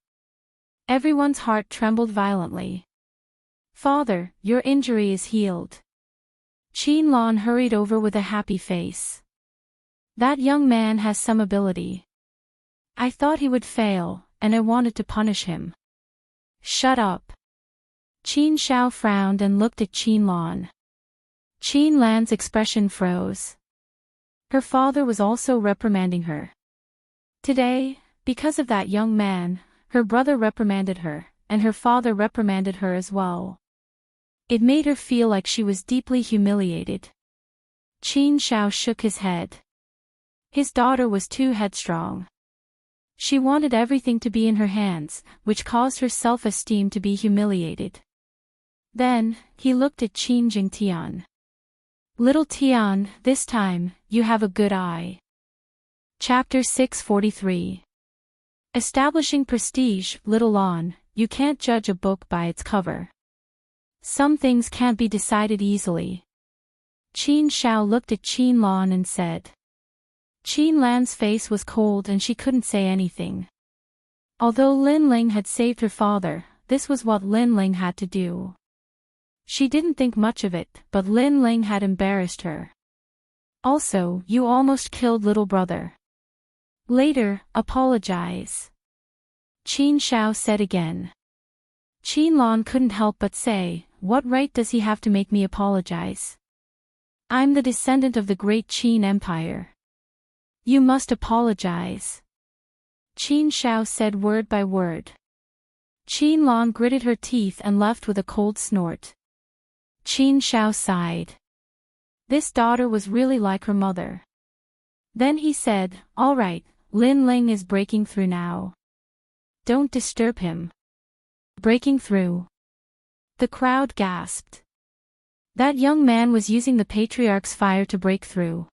Everyone's heart trembled violently. "Father, your injury is healed." Qianlong hurried over with a happy face. "That young man has some ability. I thought he would fail, and I wanted to punish him." "Shut up." Qin Shao frowned and looked at Qianlong. Qianlong's expression froze. Her father was also reprimanding her. Today, because of that young man, her brother reprimanded her, and her father reprimanded her as well. It made her feel like she was deeply humiliated. Qin Shao shook his head. His daughter was too headstrong. She wanted everything to be in her hands, which caused her self-esteem to be humiliated. Then, he looked at Qin Jingtian. "Little Tian, this time, you have a good eye." Chapter 643. Establishing prestige. Little Lon, you can't judge a book by its cover. Some things can't be decided easily. Qin Shao looked at Qianlong and said. Qianlong's face was cold and she couldn't say anything. Although Lin Ling had saved her father, this was what Lin Ling had to do. She didn't think much of it, but Lin Ling had embarrassed her. Also, you almost killed little brother. Later, apologize. Qin Shao said again. Qianlong couldn't help but say, what right does he have to make me apologize? I'm the descendant of the great Qin Empire. You must apologize. Qin Shao said word by word. Qianlong gritted her teeth and left with a cold snort. Qin Shao sighed. This daughter was really like her mother. Then he said, all right, Lin Ling is breaking through now. Don't disturb him. Breaking through. The crowd gasped. That young man was using the patriarch's fire to break through.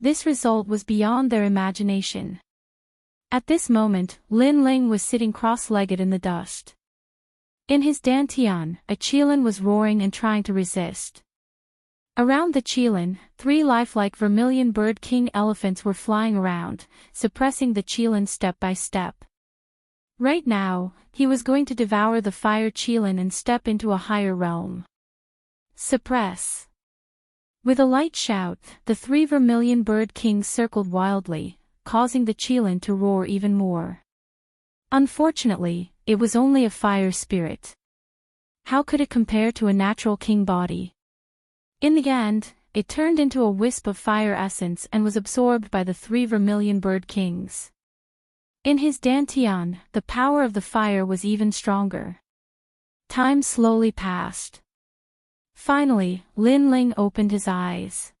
This result was beyond their imagination. At this moment, Lin Ling was sitting cross-legged in the dust. In his dantian, a qilin was roaring and trying to resist. Around the qilin, 3 lifelike vermilion bird king elephants were flying around, suppressing the qilin step by step. Right now, he was going to devour the fire qilin and step into a higher realm. Suppress. With a light shout, the 3 vermilion bird kings circled wildly, causing the qilin to roar even more. Unfortunately, it was only a fire spirit. How could it compare to a natural king body? In the end, it turned into a wisp of fire essence and was absorbed by the 3 vermilion bird kings. In his dantian, the power of the fire was even stronger. Time slowly passed. Finally, Lin Ling opened his eyes.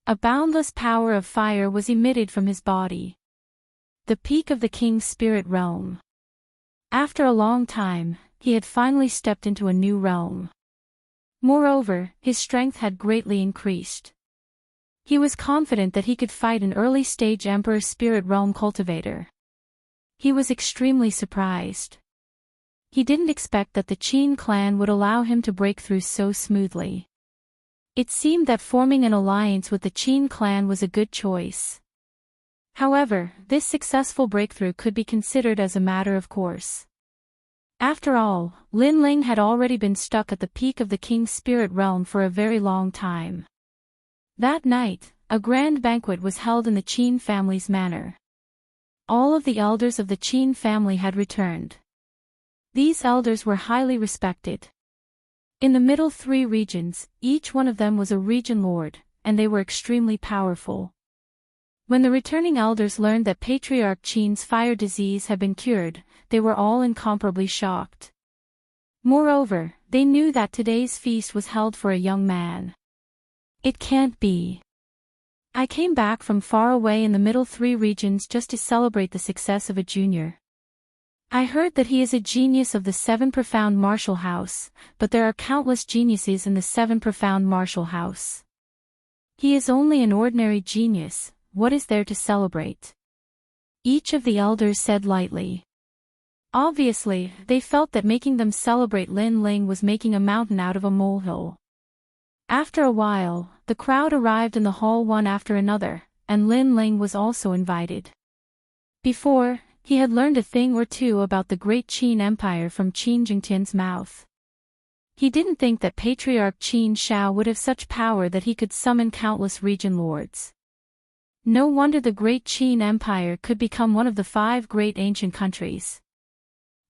A boundless power of fire was emitted from his body. The peak of the king's spirit realm. After a long time, he had finally stepped into a new realm. Moreover, his strength had greatly increased. He was confident that he could fight an early-stage Emperor Spirit Realm cultivator. He was extremely surprised. He didn't expect that the Qin clan would allow him to break through so smoothly. It seemed that forming an alliance with the Qin clan was a good choice. However, this successful breakthrough could be considered as a matter of course. After all, Lin Ling had already been stuck at the peak of the king's spirit realm for a very long time. That night, a grand banquet was held in the Qin family's manor. All of the elders of the Qin family had returned. These elders were highly respected. In the middle 3 regions, each one of them was a region lord, and they were extremely powerful. When the returning elders learned that Patriarch Qin's fire disease had been cured, they were all incomparably shocked. Moreover, they knew that today's feast was held for a young man. It can't be. I came back from far away in the middle 3 regions just to celebrate the success of a junior. I heard that he is a genius of the 7 profound martial house, but there are countless geniuses in the 7 profound martial house. He is only an ordinary genius, what is there to celebrate? Each of the elders said lightly. Obviously, they felt that making them celebrate Lin Ling was making a mountain out of a molehill. After a while, the crowd arrived in the hall one after another, and Lin Ling was also invited. Before, he had learned a thing or two about the great Qin Empire from Qin Jingtian's mouth. He didn't think that Patriarch Qin Shao would have such power that he could summon countless region lords. No wonder the great Qin Empire could become one of the 5 great ancient countries.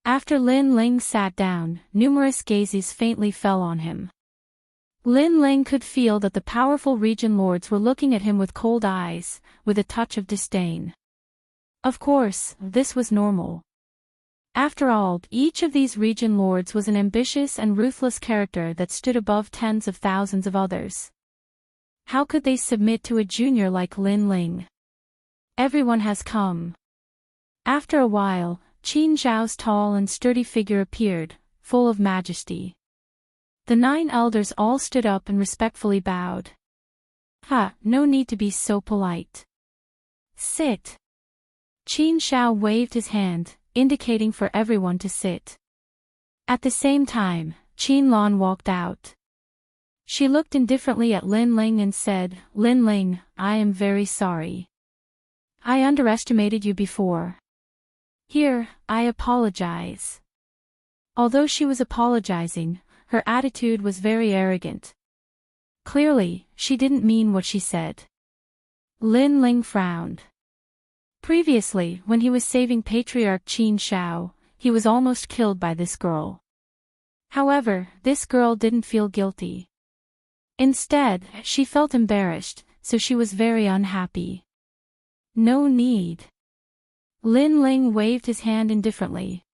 After Lin Ling sat down, numerous gazes faintly fell on him. Lin Ling could feel that the powerful region lords were looking at him with cold eyes, with a touch of disdain. Of course, this was normal. After all, each of these region lords was an ambitious and ruthless character that stood above tens of thousands of others. How could they submit to a junior like Lin Ling? Everyone has come. After a while, Qin Zhao's tall and sturdy figure appeared, full of majesty. The 9 elders all stood up and respectfully bowed. No need to be so polite. Sit. Qin Shao waved his hand, indicating for everyone to sit. At the same time, Qin Lan walked out. She looked indifferently at Lin Ling and said, "Lin Ling, I am very sorry. I underestimated you before. Here, I apologize." Although she was apologizing, her attitude was very arrogant. Clearly, she didn't mean what she said. Lin Ling frowned. Previously, when he was saving Patriarch Qin Shao, he was almost killed by this girl. However, this girl didn't feel guilty. Instead, she felt embarrassed, so she was very unhappy. No need. Lin Ling waved his hand indifferently.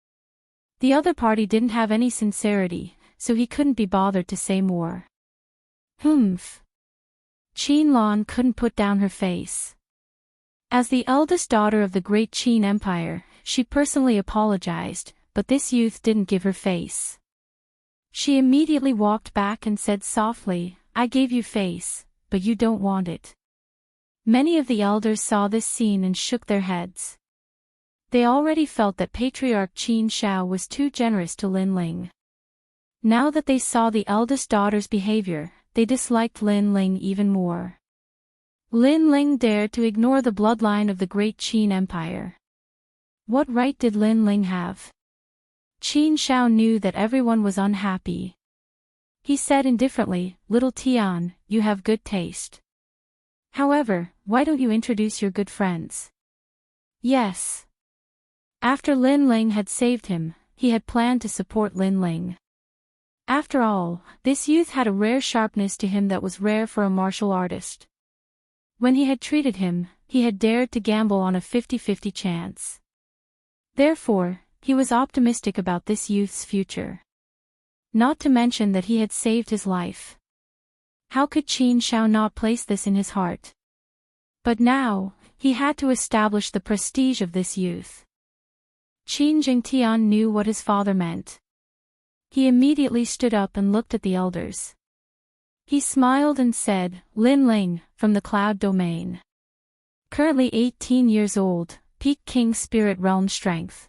The other party didn't have any sincerity, so he couldn't be bothered to say more. Humph. Qin Lan couldn't put down her face. As the eldest daughter of the great Qin Empire, she personally apologized, but this youth didn't give her face. She immediately walked back and said softly, "I gave you face, but you don't want it." Many of the elders saw this scene and shook their heads. They already felt that Patriarch Qin Shao was too generous to Lin Ling. Now that they saw the eldest daughter's behavior, they disliked Lin Ling even more. Lin Ling dared to ignore the bloodline of the great Qin Empire. What right did Lin Ling have? Qin Shao knew that everyone was unhappy. He said indifferently, "Little Tian, you have good taste. However, why don't you introduce your good friends?" Yes. After Lin Ling had saved him, he had planned to support Lin Ling. After all, this youth had a rare sharpness to him that was rare for a martial artist. When he had treated him, he had dared to gamble on a 50-50 chance. Therefore, he was optimistic about this youth's future. Not to mention that he had saved his life. How could Qin Shao not place this in his heart? But now, he had to establish the prestige of this youth. Qin Jingtian knew what his father meant. He immediately stood up and looked at the elders. He smiled and said, "Lin Ling, from the Cloud Domain. Currently 18 years old, peak King Spirit Realm strength."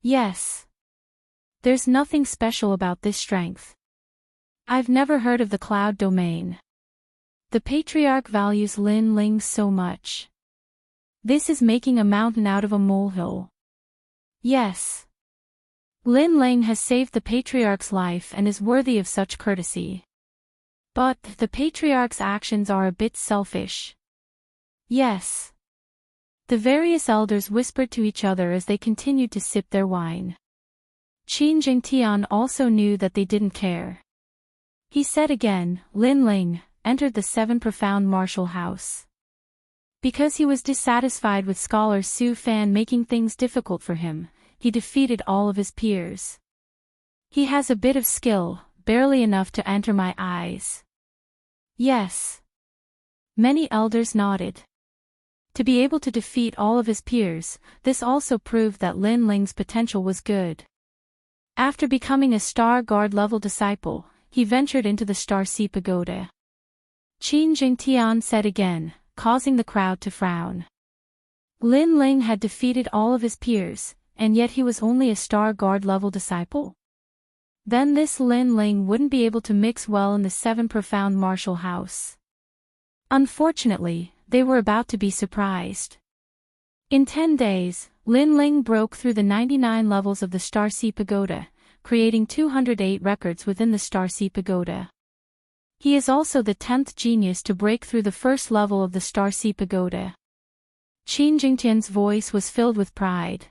Yes. There's nothing special about this strength. I've never heard of the Cloud Domain. The Patriarch values Lin Ling so much. This is making a mountain out of a molehill. Yes. Lin Ling has saved the Patriarch's life and is worthy of such courtesy. But the Patriarch's actions are a bit selfish. Yes. The various elders whispered to each other as they continued to sip their wine. Qin Jingtian also knew that they didn't care. He said again, "Lin Ling entered the 7 profound martial house." Because he was dissatisfied with Scholar Su Fan making things difficult for him, he defeated all of his peers. He has a bit of skill, barely enough to enter my eyes. Yes. Many elders nodded. To be able to defeat all of his peers, this also proved that Lin Ling's potential was good. After becoming a Star Guard level disciple, he ventured into the Star Sea Pagoda. Qin Jingtian said again, causing the crowd to frown. Lin Ling had defeated all of his peers, and yet he was only a Star Guard level disciple? Then this Lin Ling wouldn't be able to mix well in the 7 profound martial house. Unfortunately, they were about to be surprised. In 10 days, Lin Ling broke through the 99 levels of the Starseed Pagoda, creating 208 records within the Starseed Pagoda. He is also the 10th genius to break through the first level of the Starseed Pagoda. Qin Jingtian's voice was filled with pride.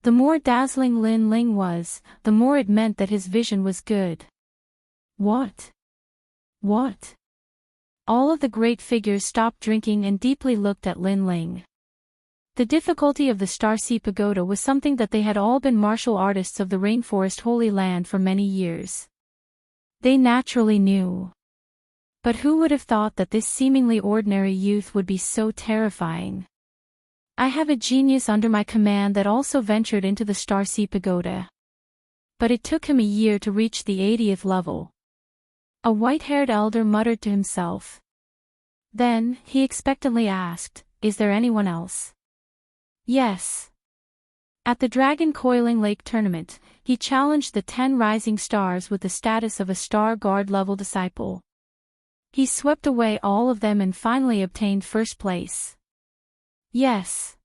The more dazzling Lin Ling was, the more it meant that his vision was good. What? What? All of the great figures stopped drinking and deeply looked at Lin Ling. The difficulty of the Starseed Pagoda was something that they had all been martial artists of the Rainforest Holy Land for many years. They naturally knew. But who would have thought that this seemingly ordinary youth would be so terrifying? I have a genius under my command that also ventured into the Starseed Pagoda. But it took him a year to reach the 80th level. A white-haired elder muttered to himself. Then, he expectantly asked, "Is there anyone else?" Yes. At the Dragon Coiling Lake tournament, he challenged the 10 rising stars with the status of a Star Guard level disciple. He swept away all of them and finally obtained first place. Yes.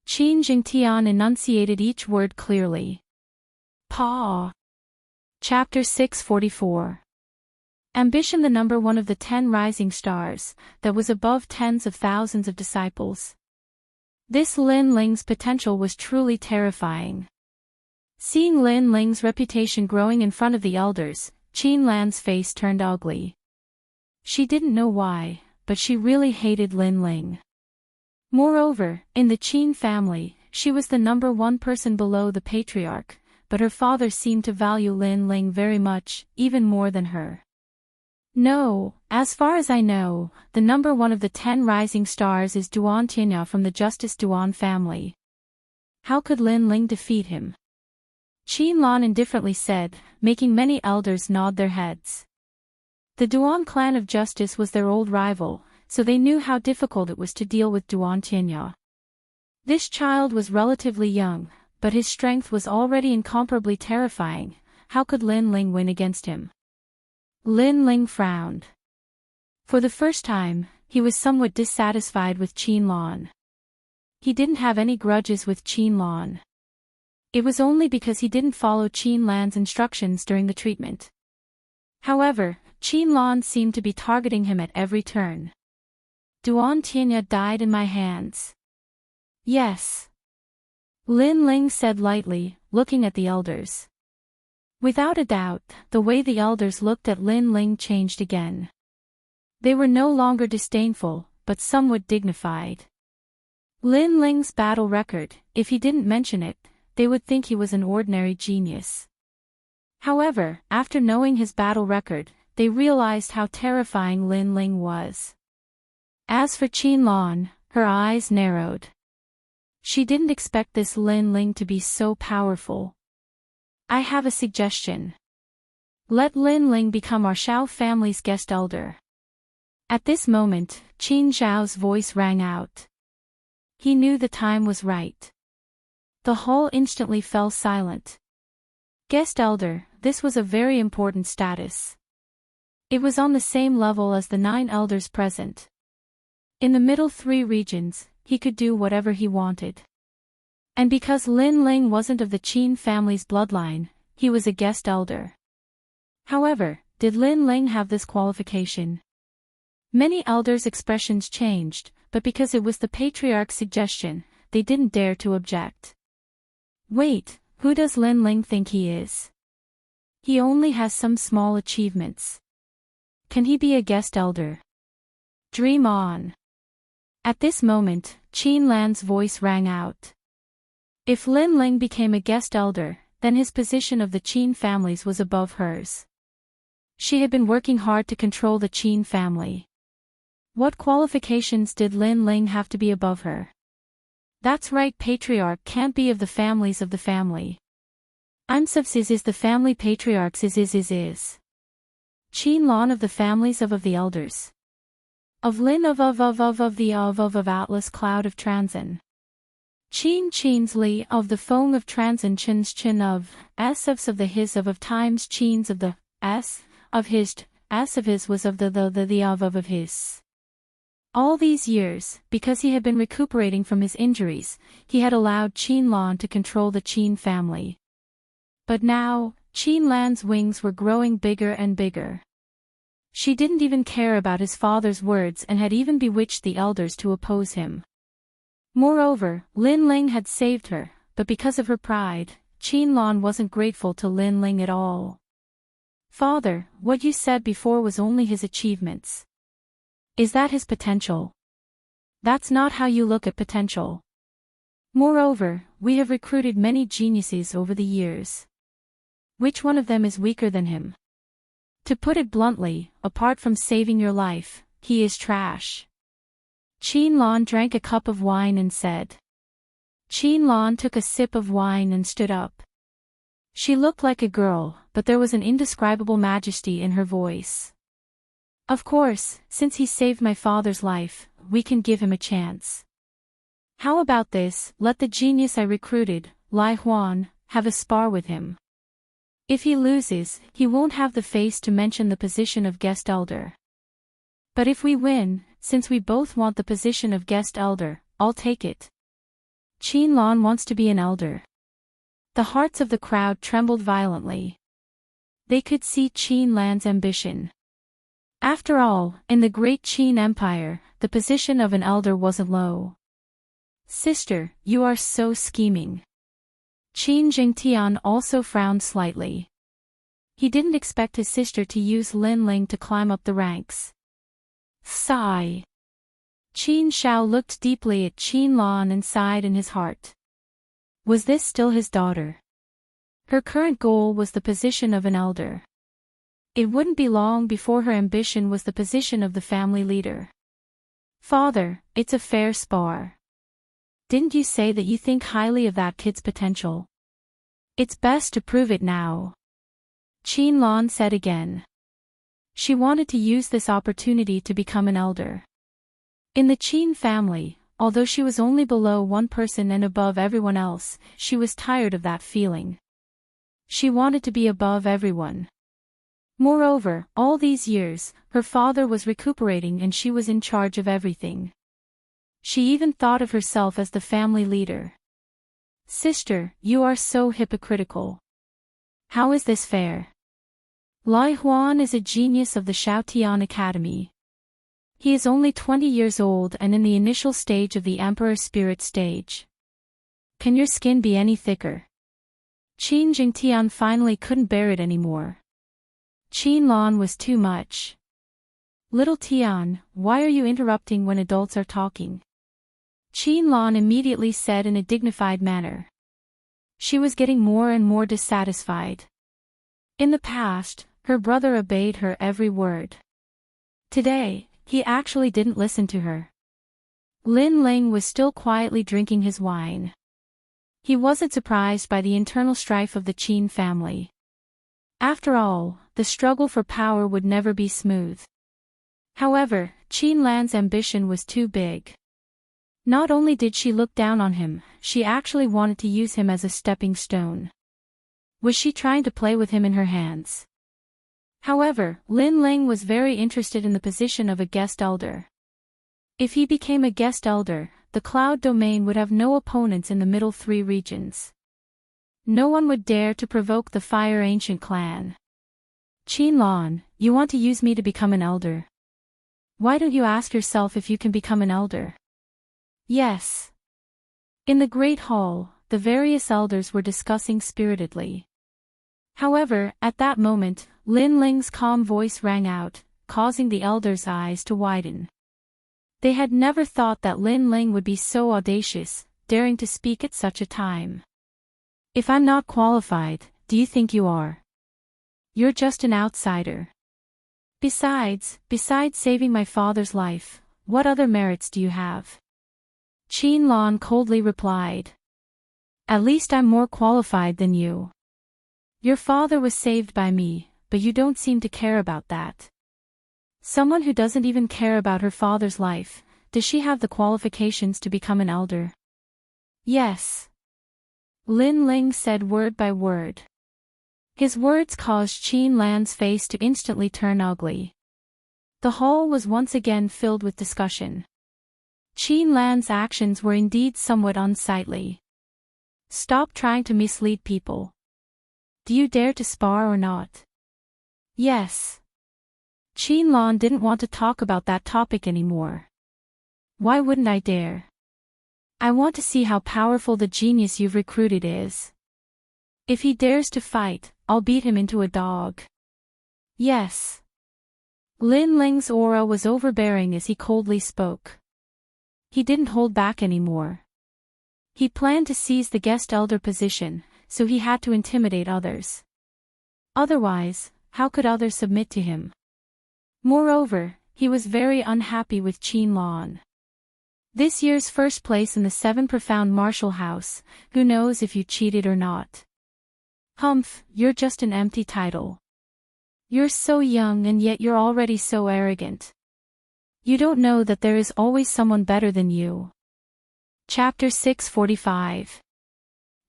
Qin Jingtian enunciated each word clearly. Pa. Chapter 644. Ambition, the number one of the 10 rising stars, that was above tens of thousands of disciples. This Lin Ling's potential was truly terrifying. Seeing Lin Ling's reputation growing in front of the elders, Qin Lan's face turned ugly. She didn't know why, but she really hated Lin Ling. Moreover, in the Qin family, she was the number one person below the patriarch, but her father seemed to value Lin Ling very much, even more than her. No, as far as I know, the number one of the 10 rising stars is Duan Tianya from the Justice Duan family. How could Lin Ling defeat him? Qin Lan indifferently said, making many elders nod their heads. The Duan clan of Justice was their old rival, so they knew how difficult it was to deal with Duan Tianya. This child was relatively young, but his strength was already incomparably terrifying. How could Lin Ling win against him? Lin Ling frowned. For the first time, he was somewhat dissatisfied with Qin Lan. He didn't have any grudges with Qin Lan. It was only because he didn't follow Qin Lan's instructions during the treatment. However, Qin Lan seemed to be targeting him at every turn. Duan Tianya died in my hands. Yes. Lin Ling said lightly, looking at the elders. Without a doubt, the way the elders looked at Lin Ling changed again. They were no longer disdainful, but somewhat dignified. Lin Ling's battle record, if he didn't mention it, they would think he was an ordinary genius. However, after knowing his battle record, they realized how terrifying Lin Ling was. As for Qin Lan, her eyes narrowed. She didn't expect this Lin Ling to be so powerful. I have a suggestion. Let Lin Ling become our Shao family's guest elder. At this moment, Qin Zhao's voice rang out. He knew the time was right. The hall instantly fell silent. Guest elder, this was a very important status. It was on the same level as the 9 elders present. In the middle 3 regions, he could do whatever he wanted. And because Lin Ling wasn't of the Qin family's bloodline, he was a guest elder. However, did Lin Ling have this qualification? Many elders' expressions changed, but because it was the patriarch's suggestion, they didn't dare to object. Wait, who does Lin Ling think he is? He only has some small achievements. Can he be a guest elder? Dream on. At this moment, Qin Lan's voice rang out. If Lin Ling became a guest elder, then his position of the Qin families was above hers. She had been working hard to control the Qin family. What qualifications did Lin Ling have to be above her? That's right, patriarch can't be of the families of the family. I'm subs is the family patriarchs is. Qin Lan of the families of the elders. Of Lin of the Atlas cloud of Transin. Qin's Li of the Fong of Transin Chin's Chin of S of the His of times Qin's of the S of his S of his was of the of his. All these years, because he had been recuperating from his injuries, he had allowed Qin Lan to control the Qin family. But now, Qin Lan's wings were growing bigger and bigger. She didn't even care about his father's words and had even bewitched the elders to oppose him. Moreover, Lin Ling had saved her, but because of her pride, Qin Lan wasn't grateful to Lin Ling at all. "Father, what you said before was only his achievements. Is that his potential? That's not how you look at potential. Moreover, we have recruited many geniuses over the years. Which one of them is weaker than him? To put it bluntly, apart from saving your life, he is trash." Qin Lan drank a cup of wine and said. Qin Lan took a sip of wine and stood up. She looked like a girl, but there was an indescribable majesty in her voice. "Of course, since he saved my father's life, we can give him a chance. How about this, let the genius I recruited, Lai Huan, have a spar with him. If he loses, he won't have the face to mention the position of guest elder. But if we win, since we both want the position of guest elder, I'll take it. Qin Lan wants to be an elder." The hearts of the crowd trembled violently. They could see Qin Lan's ambition. After all, in the great Qin Empire, the position of an elder wasn't low. "Sister, you are so scheming." Qin Jingtian also frowned slightly. He didn't expect his sister to use Lin Ling to climb up the ranks. Sigh. Qin Shao looked deeply at Qin Lan and sighed in his heart. Was this still his daughter? Her current goal was the position of an elder. It wouldn't be long before her ambition was the position of the family leader. "Father, it's a fair spar. Didn't you say that you think highly of that kid's potential? It's best to prove it now." Qin Lan said again. She wanted to use this opportunity to become an elder. In the Qin family, although she was only below one person and above everyone else, she was tired of that feeling. She wanted to be above everyone. Moreover, all these years, her father was recuperating and she was in charge of everything. She even thought of herself as the family leader. "Sister, you are so hypocritical. How is this fair? Lai Huan is a genius of the Shaotian Academy. He is only 20 years old and in the initial stage of the Emperor Spirit stage. Can your skin be any thicker?" Qin Jingtian finally couldn't bear it anymore. Qin Lan was too much. "Little Tian, why are you interrupting when adults are talking?" Qin Lan immediately said in a dignified manner. She was getting more and more dissatisfied. In the past, her brother obeyed her every word. Today, he actually didn't listen to her. Lin Ling was still quietly drinking his wine. He wasn't surprised by the internal strife of the Qin family. After all, the struggle for power would never be smooth. However, Qin Lan's ambition was too big. Not only did she look down on him, she actually wanted to use him as a stepping stone. Was she trying to play with him in her hands? However, Lin Ling was very interested in the position of a guest elder. If he became a guest elder, the cloud domain would have no opponents in the middle three regions. No one would dare to provoke the Fire Ancient clan. "Qin Lan, you want to use me to become an elder? Why don't you ask yourself if you can become an elder?" "Yes." In the Great Hall, the various elders were discussing spiritedly. However, at that moment, Lin Ling's calm voice rang out, causing the elders' eyes to widen. They had never thought that Lin Ling would be so audacious, daring to speak at such a time. "If I'm not qualified, do you think you are? You're just an outsider. Besides saving my father's life, what other merits do you have?" Qin Lan coldly replied. "At least I'm more qualified than you. Your father was saved by me, but you don't seem to care about that. Someone who doesn't even care about her father's life, does she have the qualifications to become an elder?" "Yes." Lin Ling said word by word. His words caused Qin Lan's face to instantly turn ugly. The hall was once again filled with discussion. Qin Lan's actions were indeed somewhat unsightly. Stop trying to mislead people. Do you dare to spar or not? Yes. Qin Lan didn't want to talk about that topic anymore. Why wouldn't I dare? I want to see how powerful the genius you've recruited is. If he dares to fight, I'll beat him into a dog. Yes. Lin Ling's aura was overbearing as he coldly spoke. He didn't hold back anymore. He planned to seize the guest elder position, so he had to intimidate others. Otherwise, how could others submit to him? Moreover, he was very unhappy with Qin Lan. This year's first place in the 7 profound martial house, who knows if you cheated or not? Humph, you're just an empty title. You're so young and yet you're already so arrogant. You don't know that there is always someone better than you. Chapter 645.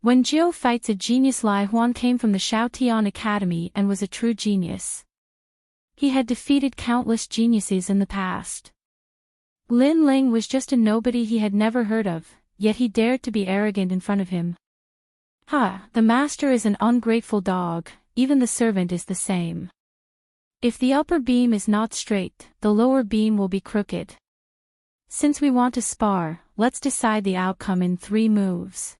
When Jiu fights a genius, Lai Huan came from the Shaotian Academy and was a true genius. He had defeated countless geniuses in the past. Lin Ling was just a nobody he had never heard of, yet he dared to be arrogant in front of him. The master is an ungrateful dog, even the servant is the same. If the upper beam is not straight, the lower beam will be crooked. Since we want to spar, let's decide the outcome in 3 moves.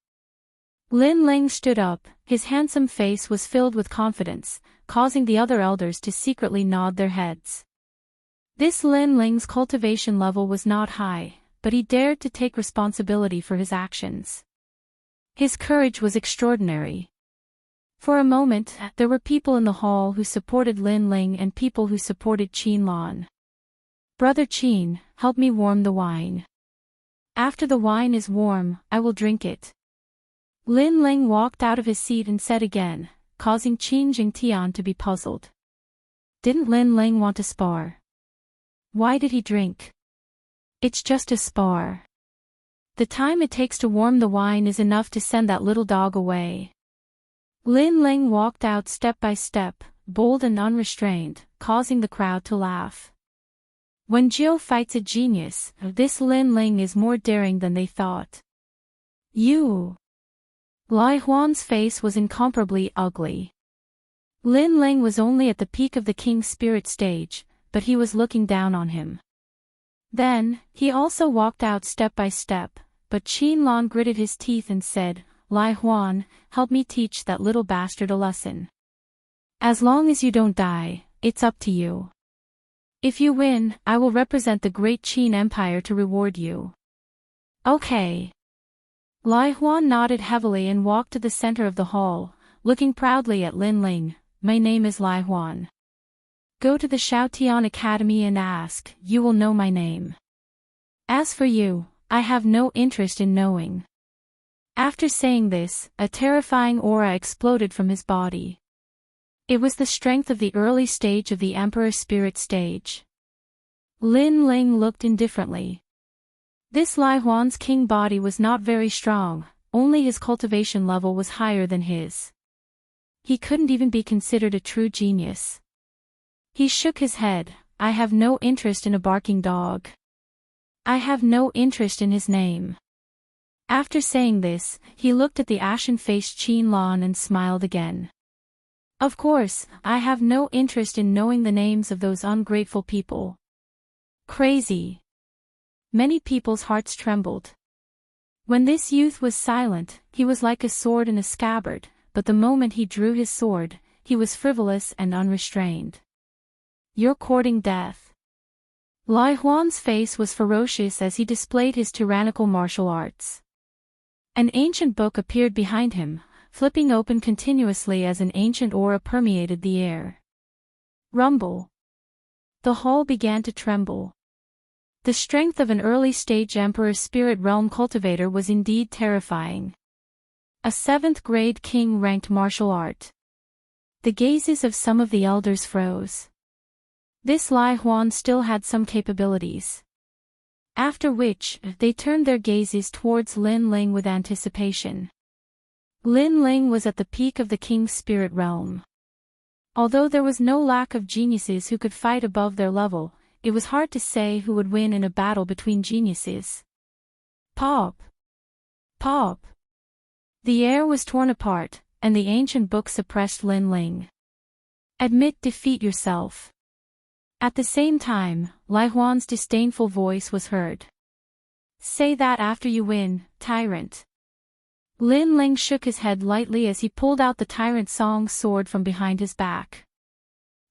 Lin Ling stood up, his handsome face was filled with confidence, causing the other elders to secretly nod their heads. This Lin Ling's cultivation level was not high, but he dared to take responsibility for his actions. His courage was extraordinary. For a moment, there were people in the hall who supported Lin Ling and people who supported Qin Lan. Brother Qin, help me warm the wine. After the wine is warm, I will drink it. Lin Ling walked out of his seat and said again, causing Qin Jingtian to be puzzled. Didn't Lin Ling want to spar? Why did he drink? It's just a spar. The time it takes to warm the wine is enough to send that little dog away. Lin Ling walked out step by step, bold and unrestrained, causing the crowd to laugh. When Jiu fights a genius, this Lin Ling is more daring than they thought. You! Lai Huan's face was incomparably ugly. Lin Ling was only at the peak of the king's spirit stage, but he was looking down on him. Then, he also walked out step by step, but Qin Lan gritted his teeth and said, Lai Huan, help me teach that little bastard a lesson. As long as you don't die, it's up to you. If you win, I will represent the great Qin Empire to reward you. Okay. Lai Huan nodded heavily and walked to the center of the hall, looking proudly at Lin Ling. My name is Lai Huan. Go to the Shaotian Academy and ask, you will know my name. As for you, I have no interest in knowing. After saying this, a terrifying aura exploded from his body. It was the strength of the early stage of the Emperor's spirit stage. Lin Ling looked indifferently. This Lai Huan's king body was not very strong, only his cultivation level was higher than his. He couldn't even be considered a true genius. He shook his head. I have no interest in a barking dog. I have no interest in his name. After saying this, he looked at the ashen-faced Qin Lan and smiled again. Of course, I have no interest in knowing the names of those ungrateful people. Crazy. Many people's hearts trembled. When this youth was silent, he was like a sword in a scabbard, but the moment he drew his sword, he was frivolous and unrestrained. You're courting death. Lai Huan's face was ferocious as he displayed his tyrannical martial arts. An ancient book appeared behind him, flipping open continuously as an ancient aura permeated the air. Rumble. The hall began to tremble. The strength of an early-stage Emperor's spirit realm cultivator was indeed terrifying. A 7th-grade king-ranked martial art. The gazes of some of the elders froze. This Lai Huan still had some capabilities. After which, they turned their gazes towards Lin Ling with anticipation. Lin Ling was at the peak of the king's spirit realm. Although there was no lack of geniuses who could fight above their level, it was hard to say who would win in a battle between geniuses. Pop! Pop! The air was torn apart, and the ancient book suppressed Lin Ling. Admit defeat yourself. At the same time, Lai Huan's disdainful voice was heard. Say that after you win, tyrant. Lin Ling shook his head lightly as he pulled out the Tyrant Song's sword from behind his back.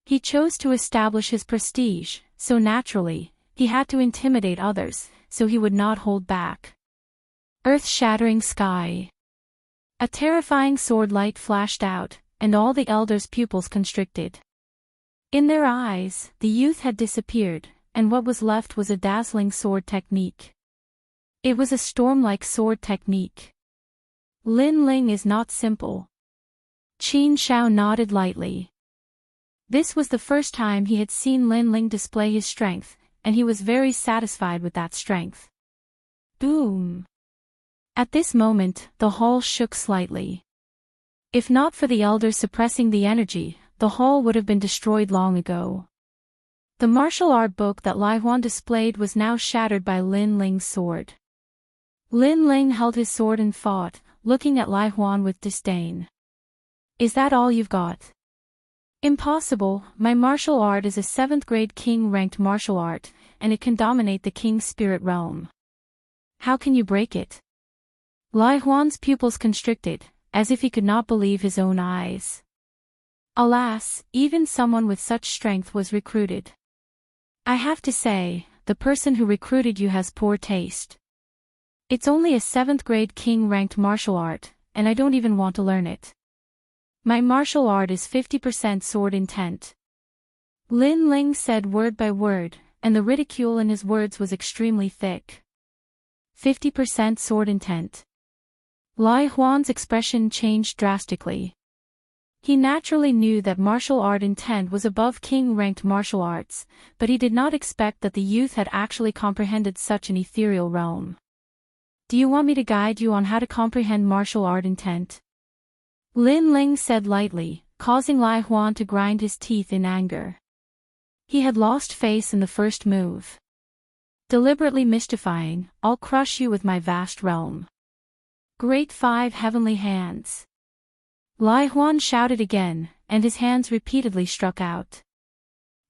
He chose to establish his prestige, so naturally, he had to intimidate others, so he would not hold back. Earth-shattering sky. A terrifying sword light flashed out, and all the elders' pupils constricted. In their eyes, the youth had disappeared, and what was left was a dazzling sword technique. It was a storm-like sword technique. Lin Ling is not simple. Qin Shao nodded lightly. This was the first time he had seen Lin Ling display his strength, and he was very satisfied with that strength. Boom! At this moment, the hall shook slightly. If not for the elders suppressing the energy, the hall would have been destroyed long ago. The martial art book that Lai Huan displayed was now shattered by Lin Ling's sword. Lin Ling held his sword and fought, looking at Lai Huan with disdain. Is that all you've got? Impossible, my martial art is a 7th grade king-ranked martial art, and it can dominate the king's spirit realm. How can you break it? Lai Huan's pupils constricted, as if he could not believe his own eyes. Alas, even someone with such strength was recruited. I have to say, the person who recruited you has poor taste. It's only a 7th grade king-ranked martial art, and I don't even want to learn it. My martial art is 50% sword intent. Lin Ling said word by word, and the ridicule in his words was extremely thick. 50% sword intent. Lai Huan's expression changed drastically. He naturally knew that martial art intent was above king-ranked martial arts, but he did not expect that the youth had actually comprehended such an ethereal realm. Do you want me to guide you on how to comprehend martial art intent? Lin Ling said lightly, causing Lai Huan to grind his teeth in anger. He had lost face in the first move. Deliberately mystifying, I'll crush you with my vast realm. Great 5 heavenly hands. Lai Huan shouted again, and his hands repeatedly struck out.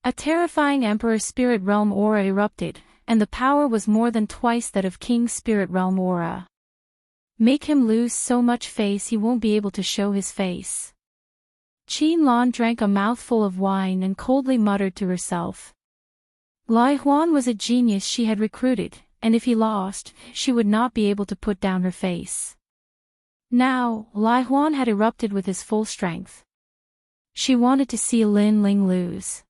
A terrifying Emperor Spirit Realm aura erupted, and the power was more than twice that of King Spirit Realm aura. Make him lose so much face he won't be able to show his face. Qin Lan drank a mouthful of wine and coldly muttered to herself. Lai Huan was a genius she had recruited, and if he lost, she would not be able to put down her face. Now, Lai Huan had erupted with his full strength. She wanted to see Lin Ling lose.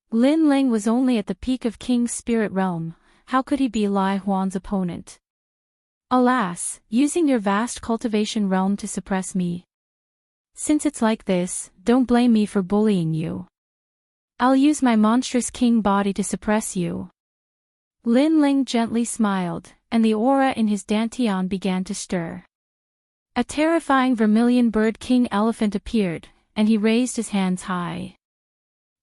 Lin Ling was only at the peak of King's Spirit Realm, how could he be Lai Huan's opponent? Alas, using your vast cultivation realm to suppress me. Since it's like this, don't blame me for bullying you. I'll use my monstrous king body to suppress you. Lin Ling gently smiled, and the aura in his dantian began to stir. A terrifying vermilion bird king elephant appeared, and he raised his hands high.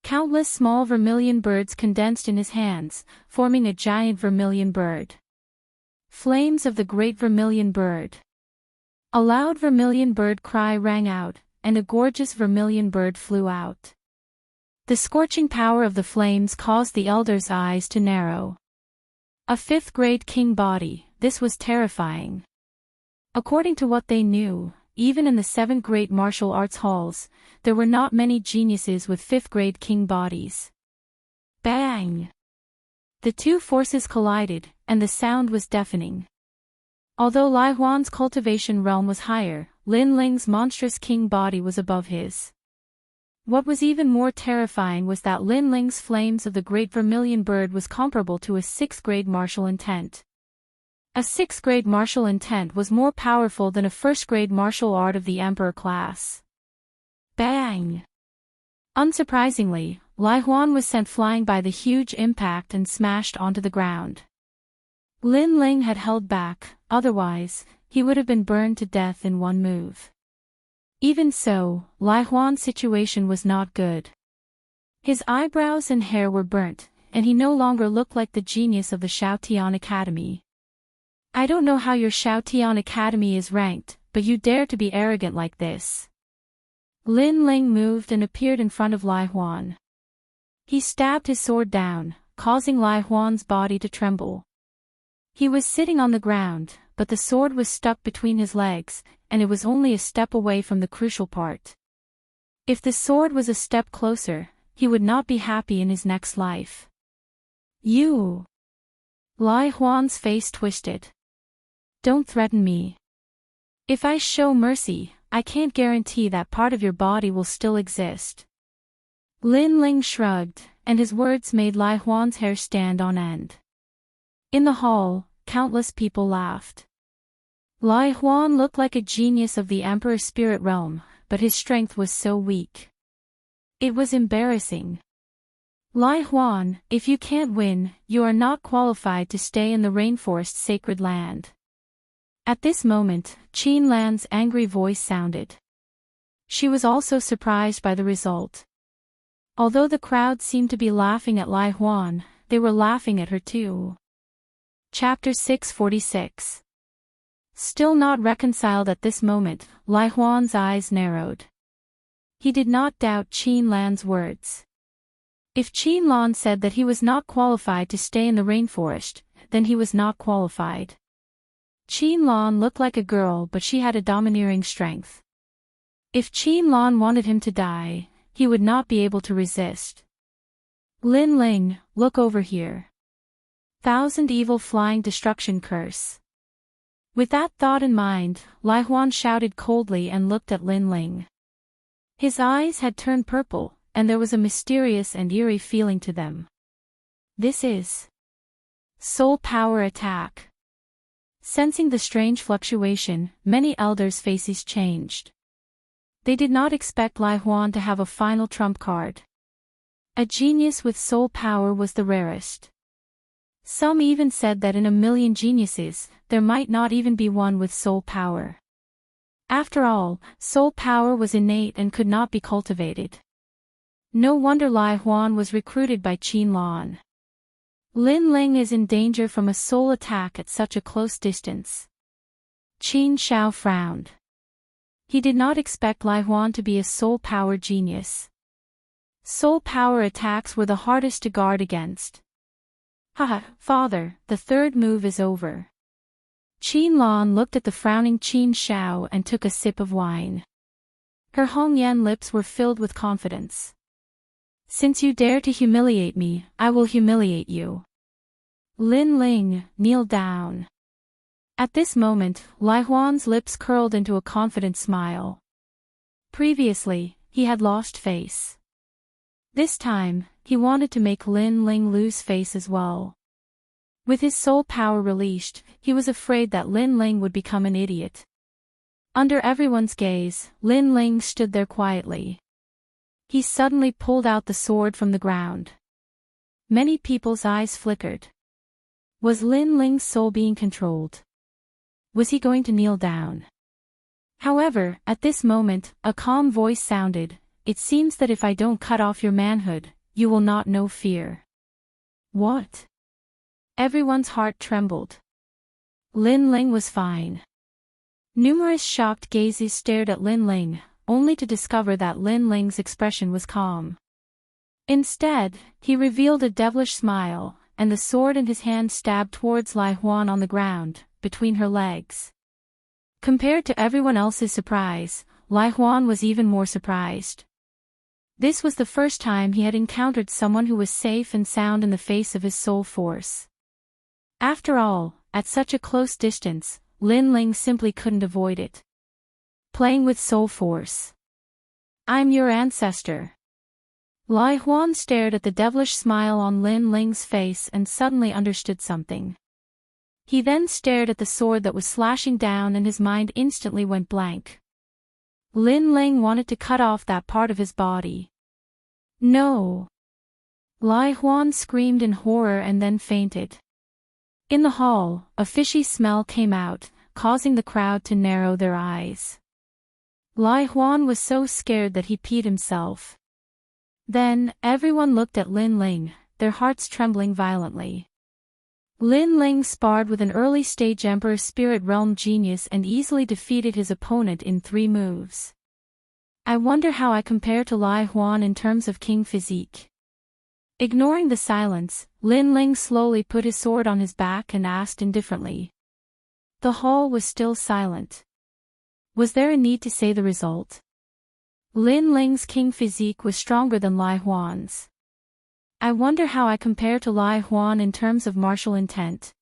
Countless small vermilion birds condensed in his hands, forming a giant vermilion bird. Flames of the great vermilion bird. A loud vermilion bird cry rang out, and a gorgeous vermilion bird flew out. The scorching power of the flames caused the elders' eyes to narrow. A 5th grade king body, this was terrifying. According to what they knew, even in the 7th grade martial arts halls, there were not many geniuses with 5th grade king bodies. Bang! The two forces collided, and the sound was deafening. Although Lai Huan's cultivation realm was higher, Lin Ling's monstrous king body was above his. What was even more terrifying was that Lin Ling's flames of the great vermilion bird was comparable to a 6th grade martial intent. A 6th grade martial intent was more powerful than a 1st grade martial art of the Emperor class. Bang! Unsurprisingly, Lai Huan was sent flying by the huge impact and smashed onto the ground. Lin Ling had held back, otherwise, he would have been burned to death in one move. Even so, Lai Huan's situation was not good. His eyebrows and hair were burnt, and he no longer looked like the genius of the Shaotian Academy. I don't know how your Shaotian Academy is ranked, but you dare to be arrogant like this. Lin Ling moved and appeared in front of Lai Huan. He stabbed his sword down, causing Lai Huan's body to tremble. He was sitting on the ground, but the sword was stuck between his legs, and it was only a step away from the crucial part. If the sword was a step closer, he would not be happy in his next life. You! Lai Huan's face twisted. Don't threaten me. If I show mercy, I can't guarantee that part of your body will still exist. Lin Ling shrugged, and his words made Lai Huan's hair stand on end. In the hall, countless people laughed. Lai Huan looked like a genius of the Emperor's spirit realm, but his strength was so weak. It was embarrassing. Lai Huan, if you can't win, you are not qualified to stay in the rainforest's sacred land. At this moment, Qin Lan's angry voice sounded. She was also surprised by the result. Although the crowd seemed to be laughing at Lai Huan, they were laughing at her too. Chapter 646. Still not reconciled at this moment, Lai Huan's eyes narrowed. He did not doubt Qin Lan's words. If Qin Lan said that he was not qualified to stay in the rainforest, then he was not qualified. Qin Lan looked like a girl, but she had a domineering strength. If Qin Lan wanted him to die, he would not be able to resist. Lin Ling, look over here. Thousand evil flying destruction curse. With that thought in mind, Lai Huan shouted coldly and looked at Lin Ling. His eyes had turned purple, and there was a mysterious and eerie feeling to them. This is soul power attack. Sensing the strange fluctuation, many elders' faces changed. They did not expect Lai Huan to have a final trump card. A genius with soul power was the rarest. Some even said that in a million geniuses, there might not even be one with soul power. After all, soul power was innate and could not be cultivated. No wonder Lai Huan was recruited by Qin Lan. Lin Ling is in danger from a soul attack at such a close distance. Qin Xiao frowned. He did not expect Lai Huan to be a soul power genius. Soul power attacks were the hardest to guard against. Haha, father, the third move is over. Qin Lan looked at the frowning Qin Xiao and took a sip of wine. Her Hongyan lips were filled with confidence. Since you dare to humiliate me, I will humiliate you. Lin Ling, kneel down. At this moment, Lai Huan's lips curled into a confident smile. Previously, he had lost face. This time, he wanted to make Lin Ling lose face as well. With his soul power released, he was afraid that Lin Ling would become an idiot. Under everyone's gaze, Lin Ling stood there quietly. He suddenly pulled out the sword from the ground. Many people's eyes flickered. Was Lin Ling's soul being controlled? Was he going to kneel down? However, at this moment, a calm voice sounded, "It seems that if I don't cut off your manhood, you will not know fear." What? Everyone's heart trembled. Lin Ling was fine. Numerous shocked gazes stared at Lin Ling, only to discover that Lin Ling's expression was calm. Instead, he revealed a devilish smile, and the sword in his hand stabbed towards Lai Huan on the ground, between her legs. Compared to everyone else's surprise, Lai Huan was even more surprised. This was the first time he had encountered someone who was safe and sound in the face of his soul force. After all, at such a close distance, Lin Ling simply couldn't avoid it. Playing with soul force. I'm your ancestor. Lai Huan stared at the devilish smile on Lin Ling's face and suddenly understood something. He then stared at the sword that was slashing down and his mind instantly went blank. Lin Ling wanted to cut off that part of his body. No! Lai Huan screamed in horror and then fainted. In the hall, a fishy smell came out, causing the crowd to narrow their eyes. Lai Huan was so scared that he peed himself. Then, everyone looked at Lin Ling, their hearts trembling violently. Lin Ling sparred with an early-stage Emperor Spirit Realm genius and easily defeated his opponent in 3 moves. I wonder how I compare to Lai Huan in terms of king physique. Ignoring the silence, Lin Ling slowly put his sword on his back and asked indifferently. The hall was still silent. Was there a need to say the result? Lin Ling's king physique was stronger than Lai Huan's. I wonder how I compare to Lai Huan in terms of martial intent.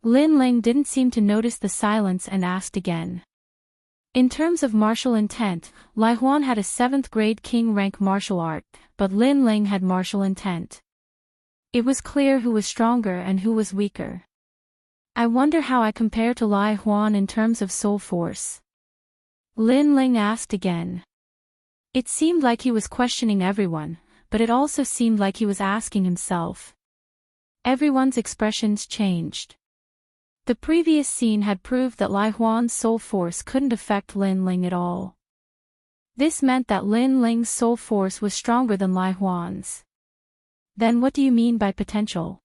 Lin Ling didn't seem to notice the silence and asked again. In terms of martial intent, Lai Huan had a 7th grade king rank martial art, but Lin Ling had martial intent. It was clear who was stronger and who was weaker. I wonder how I compare to Lai Huan in terms of soul force. Lin Ling asked again. It seemed like he was questioning everyone, but it also seemed like he was asking himself. Everyone's expressions changed. The previous scene had proved that Lai Huan's soul force couldn't affect Lin Ling at all. This meant that Lin Ling's soul force was stronger than Lai Huan's. Then what do you mean by potential?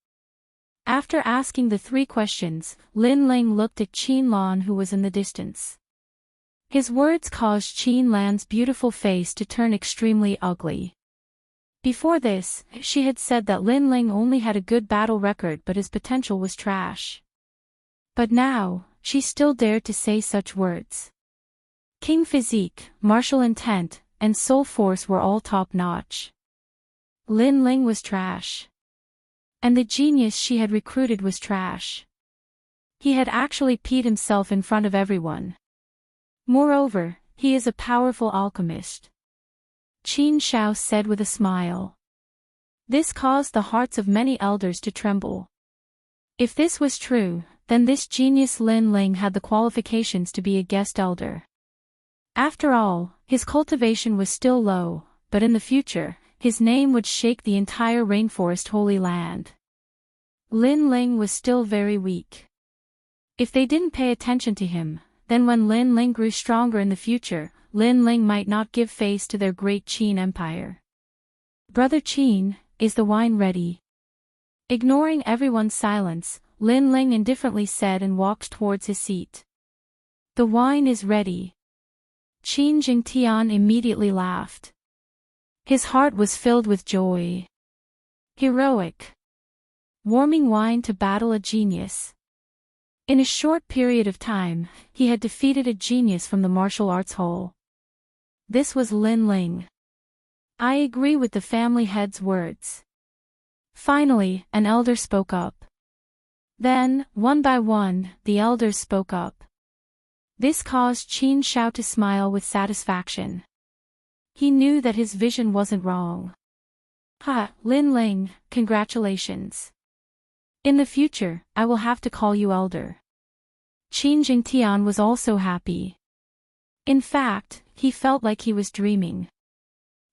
After asking the 3 questions, Lin Ling looked at Qin Lan who was in the distance. His words caused Qin Lan's beautiful face to turn extremely ugly. Before this, she had said that Lin Ling only had a good battle record but his potential was trash. But now, she still dared to say such words. King physique, martial intent, and soul force were all top-notch. Lin Ling was trash. And the genius she had recruited was trash. He had actually peed himself in front of everyone. Moreover, he is a powerful alchemist. Qin Shao said with a smile. This caused the hearts of many elders to tremble. If this was true, then this genius Lin Ling had the qualifications to be a guest elder. After all, his cultivation was still low, but in the future, his name would shake the entire rainforest holy land. Lin Ling was still very weak. If they didn't pay attention to him, then when Lin Ling grew stronger in the future, Lin Ling might not give face to their great Qin Empire. Brother Qin, is the wine ready? Ignoring everyone's silence, Lin Ling indifferently said and walked towards his seat. The wine is ready. Qin Jingtian immediately laughed. His heart was filled with joy. Heroic. Warming wine to battle a genius. In a short period of time, he had defeated a genius from the martial arts hall. This was Lin Ling. I agree with the family head's words. Finally, an elder spoke up. Then, one by one, the elders spoke up. This caused Qin Shao to smile with satisfaction. He knew that his vision wasn't wrong. Ha, Lin Ling, congratulations. In the future, I will have to call you elder. Qin Jingtian was also happy. In fact, he felt like he was dreaming.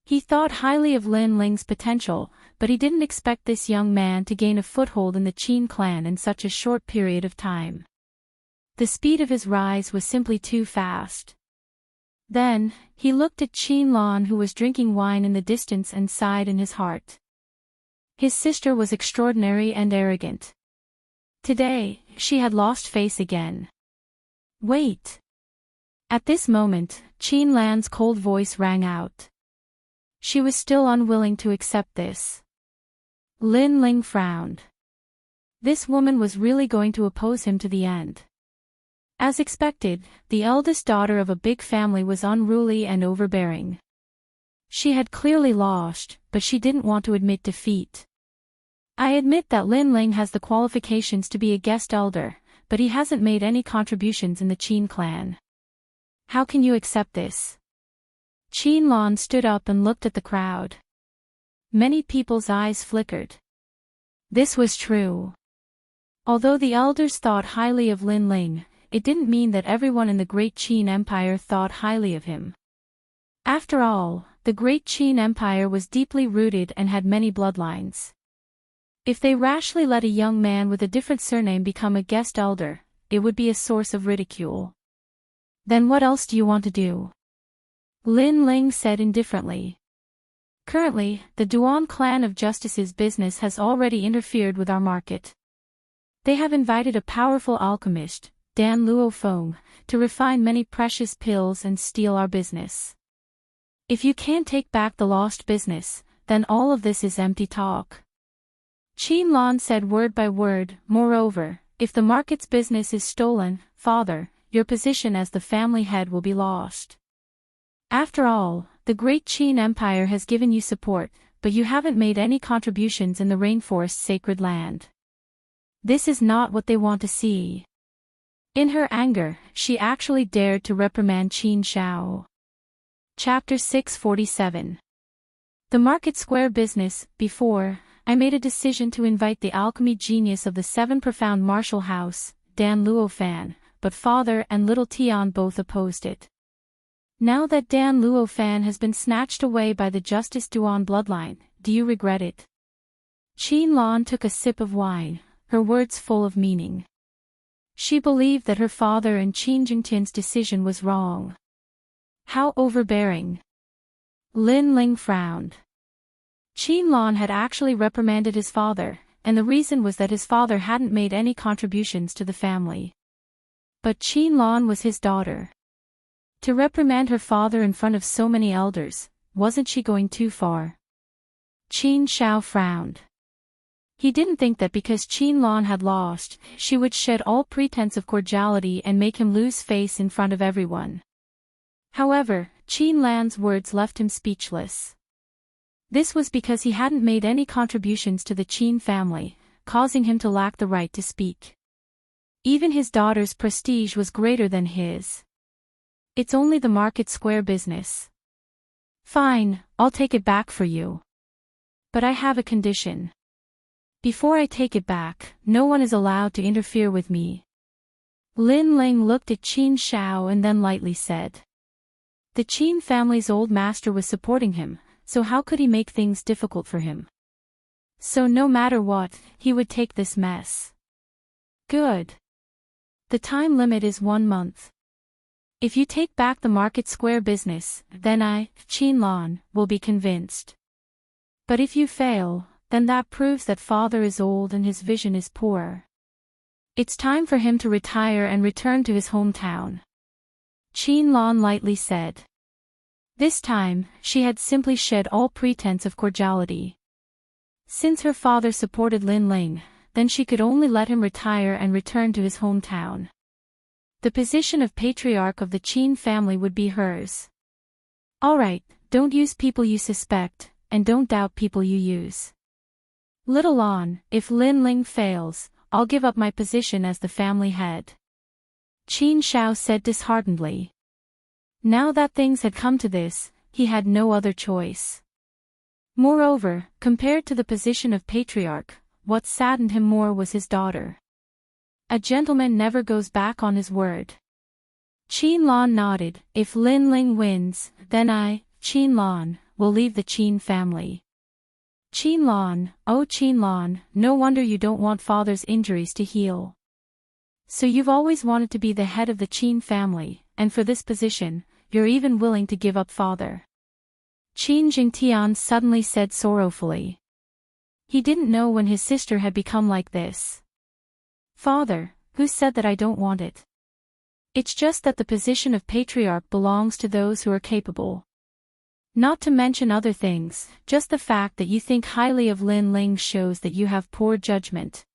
He thought highly of Lin Ling's potential, but he didn't expect this young man to gain a foothold in the Qin clan in such a short period of time. The speed of his rise was simply too fast. Then, he looked at Qin Lan who was drinking wine in the distance and sighed in his heart. His sister was extraordinary and arrogant. Today, she had lost face again. Wait. At this moment, Qin Lan's cold voice rang out. She was still unwilling to accept this. Lin Ling frowned. This woman was really going to oppose him to the end. As expected, the eldest daughter of a big family was unruly and overbearing. She had clearly lost, but she didn't want to admit defeat. I admit that Lin Ling has the qualifications to be a guest elder, but he hasn't made any contributions in the Qin clan. How can you accept this? Qin Lan stood up and looked at the crowd. Many people's eyes flickered. This was true. Although the elders thought highly of Lin Ling, it didn't mean that everyone in the Great Qin Empire thought highly of him. After all, the Great Qin Empire was deeply rooted and had many bloodlines. If they rashly let a young man with a different surname become a guest elder, it would be a source of ridicule. Then what else do you want to do? Lin Ling said indifferently. Currently, the Duan clan of Justice's business has already interfered with our market. They have invited a powerful alchemist, Dan Luo Feng, to refine many precious pills and steal our business. If you can't take back the lost business, then all of this is empty talk. Qin Lan said word by word. Moreover, if the market's business is stolen, father, your position as the family head will be lost. After all, the great Qin Empire has given you support, but you haven't made any contributions in the rainforest's sacred land. This is not what they want to see. In her anger, she actually dared to reprimand Qin Shao. Chapter 647. The Market Square business. Before, I made a decision to invite the alchemy genius of the Seven Profound Martial House, Dan Luofan, but father and little Tian both opposed it. Now that Dan Luofan has been snatched away by the Justice Duan bloodline, do you regret it? Qin Lan took a sip of wine, her words full of meaning. She believed that her father and Qin Jingtian's decision was wrong. How overbearing. Lin Ling frowned. Qin Lan had actually reprimanded his father, and the reason was that his father hadn't made any contributions to the family. But Qin Lan was his daughter. To reprimand her father in front of so many elders, wasn't she going too far? Qin Shao frowned. He didn't think that because Qin Lan had lost, she would shed all pretense of cordiality and make him lose face in front of everyone. However, Qin Lan's words left him speechless. This was because he hadn't made any contributions to the Qin family, causing him to lack the right to speak. Even his daughter's prestige was greater than his. It's only the Market Square business. Fine, I'll take it back for you. But I have a condition. Before I take it back, no one is allowed to interfere with me. Lin Ling looked at Qin Shao and then lightly said. The Qin family's old master was supporting him, so how could he make things difficult for him? So no matter what, he would take this mess. Good. The time limit is 1 month. If you take back the Market Square business, then I, Qin Lan, will be convinced. But if you fail, then that proves that father is old and his vision is poor. It's time for him to retire and return to his hometown. Qin Lan lightly said. This time, she had simply shed all pretense of cordiality. Since her father supported Lin Ling, then she could only let him retire and return to his hometown. The position of patriarch of the Qin family would be hers. Alright, don't use people you suspect, and don't doubt people you use. Little Lan, if Lin Ling fails, I'll give up my position as the family head. Qin Shao said disheartenedly. Now that things had come to this, he had no other choice. Moreover, compared to the position of patriarch, what saddened him more was his daughter. A gentleman never goes back on his word. Qin Lan nodded. If Lin Ling wins, then I, Qin Lan, will leave the Qin family. Qin Lan, oh Qin Lan, no wonder you don't want father's injuries to heal. So you've always wanted to be the head of the Qin family, and for this position, you're even willing to give up father. Qin Jingtian suddenly said sorrowfully. He didn't know when his sister had become like this. Father, who said that I don't want it? It's just that the position of patriarch belongs to those who are capable. Not to mention other things, just the fact that you think highly of Lin Ling shows that you have poor judgment.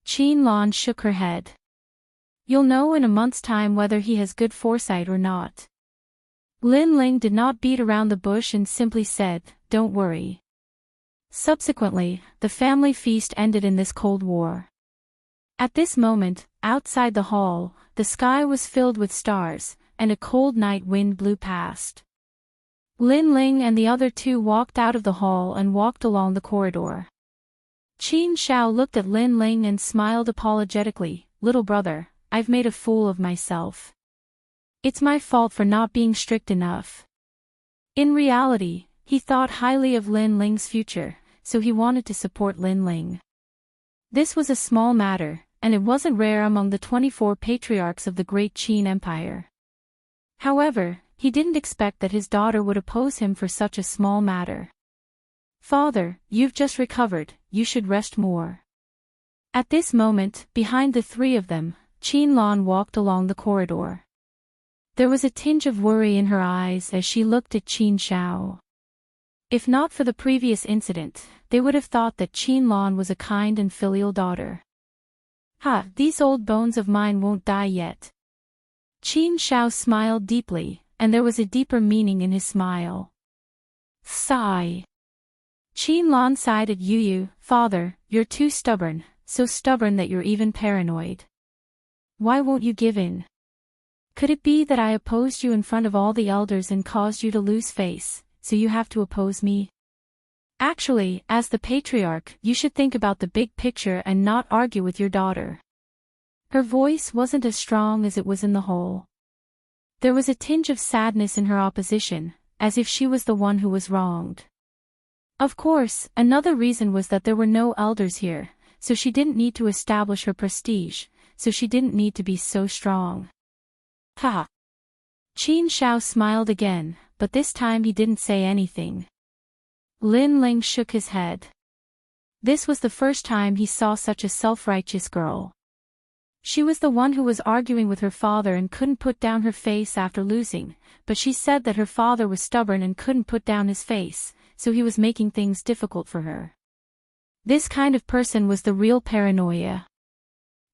Qin Lan shook her head. You'll know in a month's time whether he has good foresight or not. Lin Ling did not beat around the bush and simply said, don't worry. Subsequently, the family feast ended in this cold war. At this moment, outside the hall, the sky was filled with stars, and a cold night wind blew past. Lin Ling and the other two walked out of the hall and walked along the corridor. Qin Shao looked at Lin Ling and smiled apologetically. Little brother, I've made a fool of myself. It's my fault for not being strict enough. In reality, he thought highly of Lin Ling's future, so he wanted to support Lin Ling. This was a small matter, and it wasn't rare among the 24 patriarchs of the great Qin Empire. However, he didn't expect that his daughter would oppose him for such a small matter. Father, you've just recovered, you should rest more. At this moment, behind the three of them, Qianlan walked along the corridor. There was a tinge of worry in her eyes as she looked at Qin Shao. If not for the previous incident, they would have thought that Qianlan was a kind and filial daughter. Ha, these old bones of mine won't die yet. Qin Shao smiled deeply, and there was a deeper meaning in his smile. Sigh. Qianlan sighed at Yu. Father, you're too stubborn, so stubborn that you're even paranoid. Why won't you give in? Could it be that I opposed you in front of all the elders and caused you to lose face, so you have to oppose me? Actually, as the patriarch, you should think about the big picture and not argue with your daughter. Her voice wasn't as strong as it was in the whole. There was a tinge of sadness in her opposition, as if she was the one who was wronged. Of course, another reason was that there were no elders here, so she didn't need to establish her prestige, so she didn't need to be so strong. Ha! Qin Shao smiled again, but this time he didn't say anything. Lin Ling shook his head. This was the first time he saw such a self-righteous girl. She was the one who was arguing with her father and couldn't put down her face after losing, but she said that her father was stubborn and couldn't put down his face, so he was making things difficult for her. This kind of person was the real paranoia.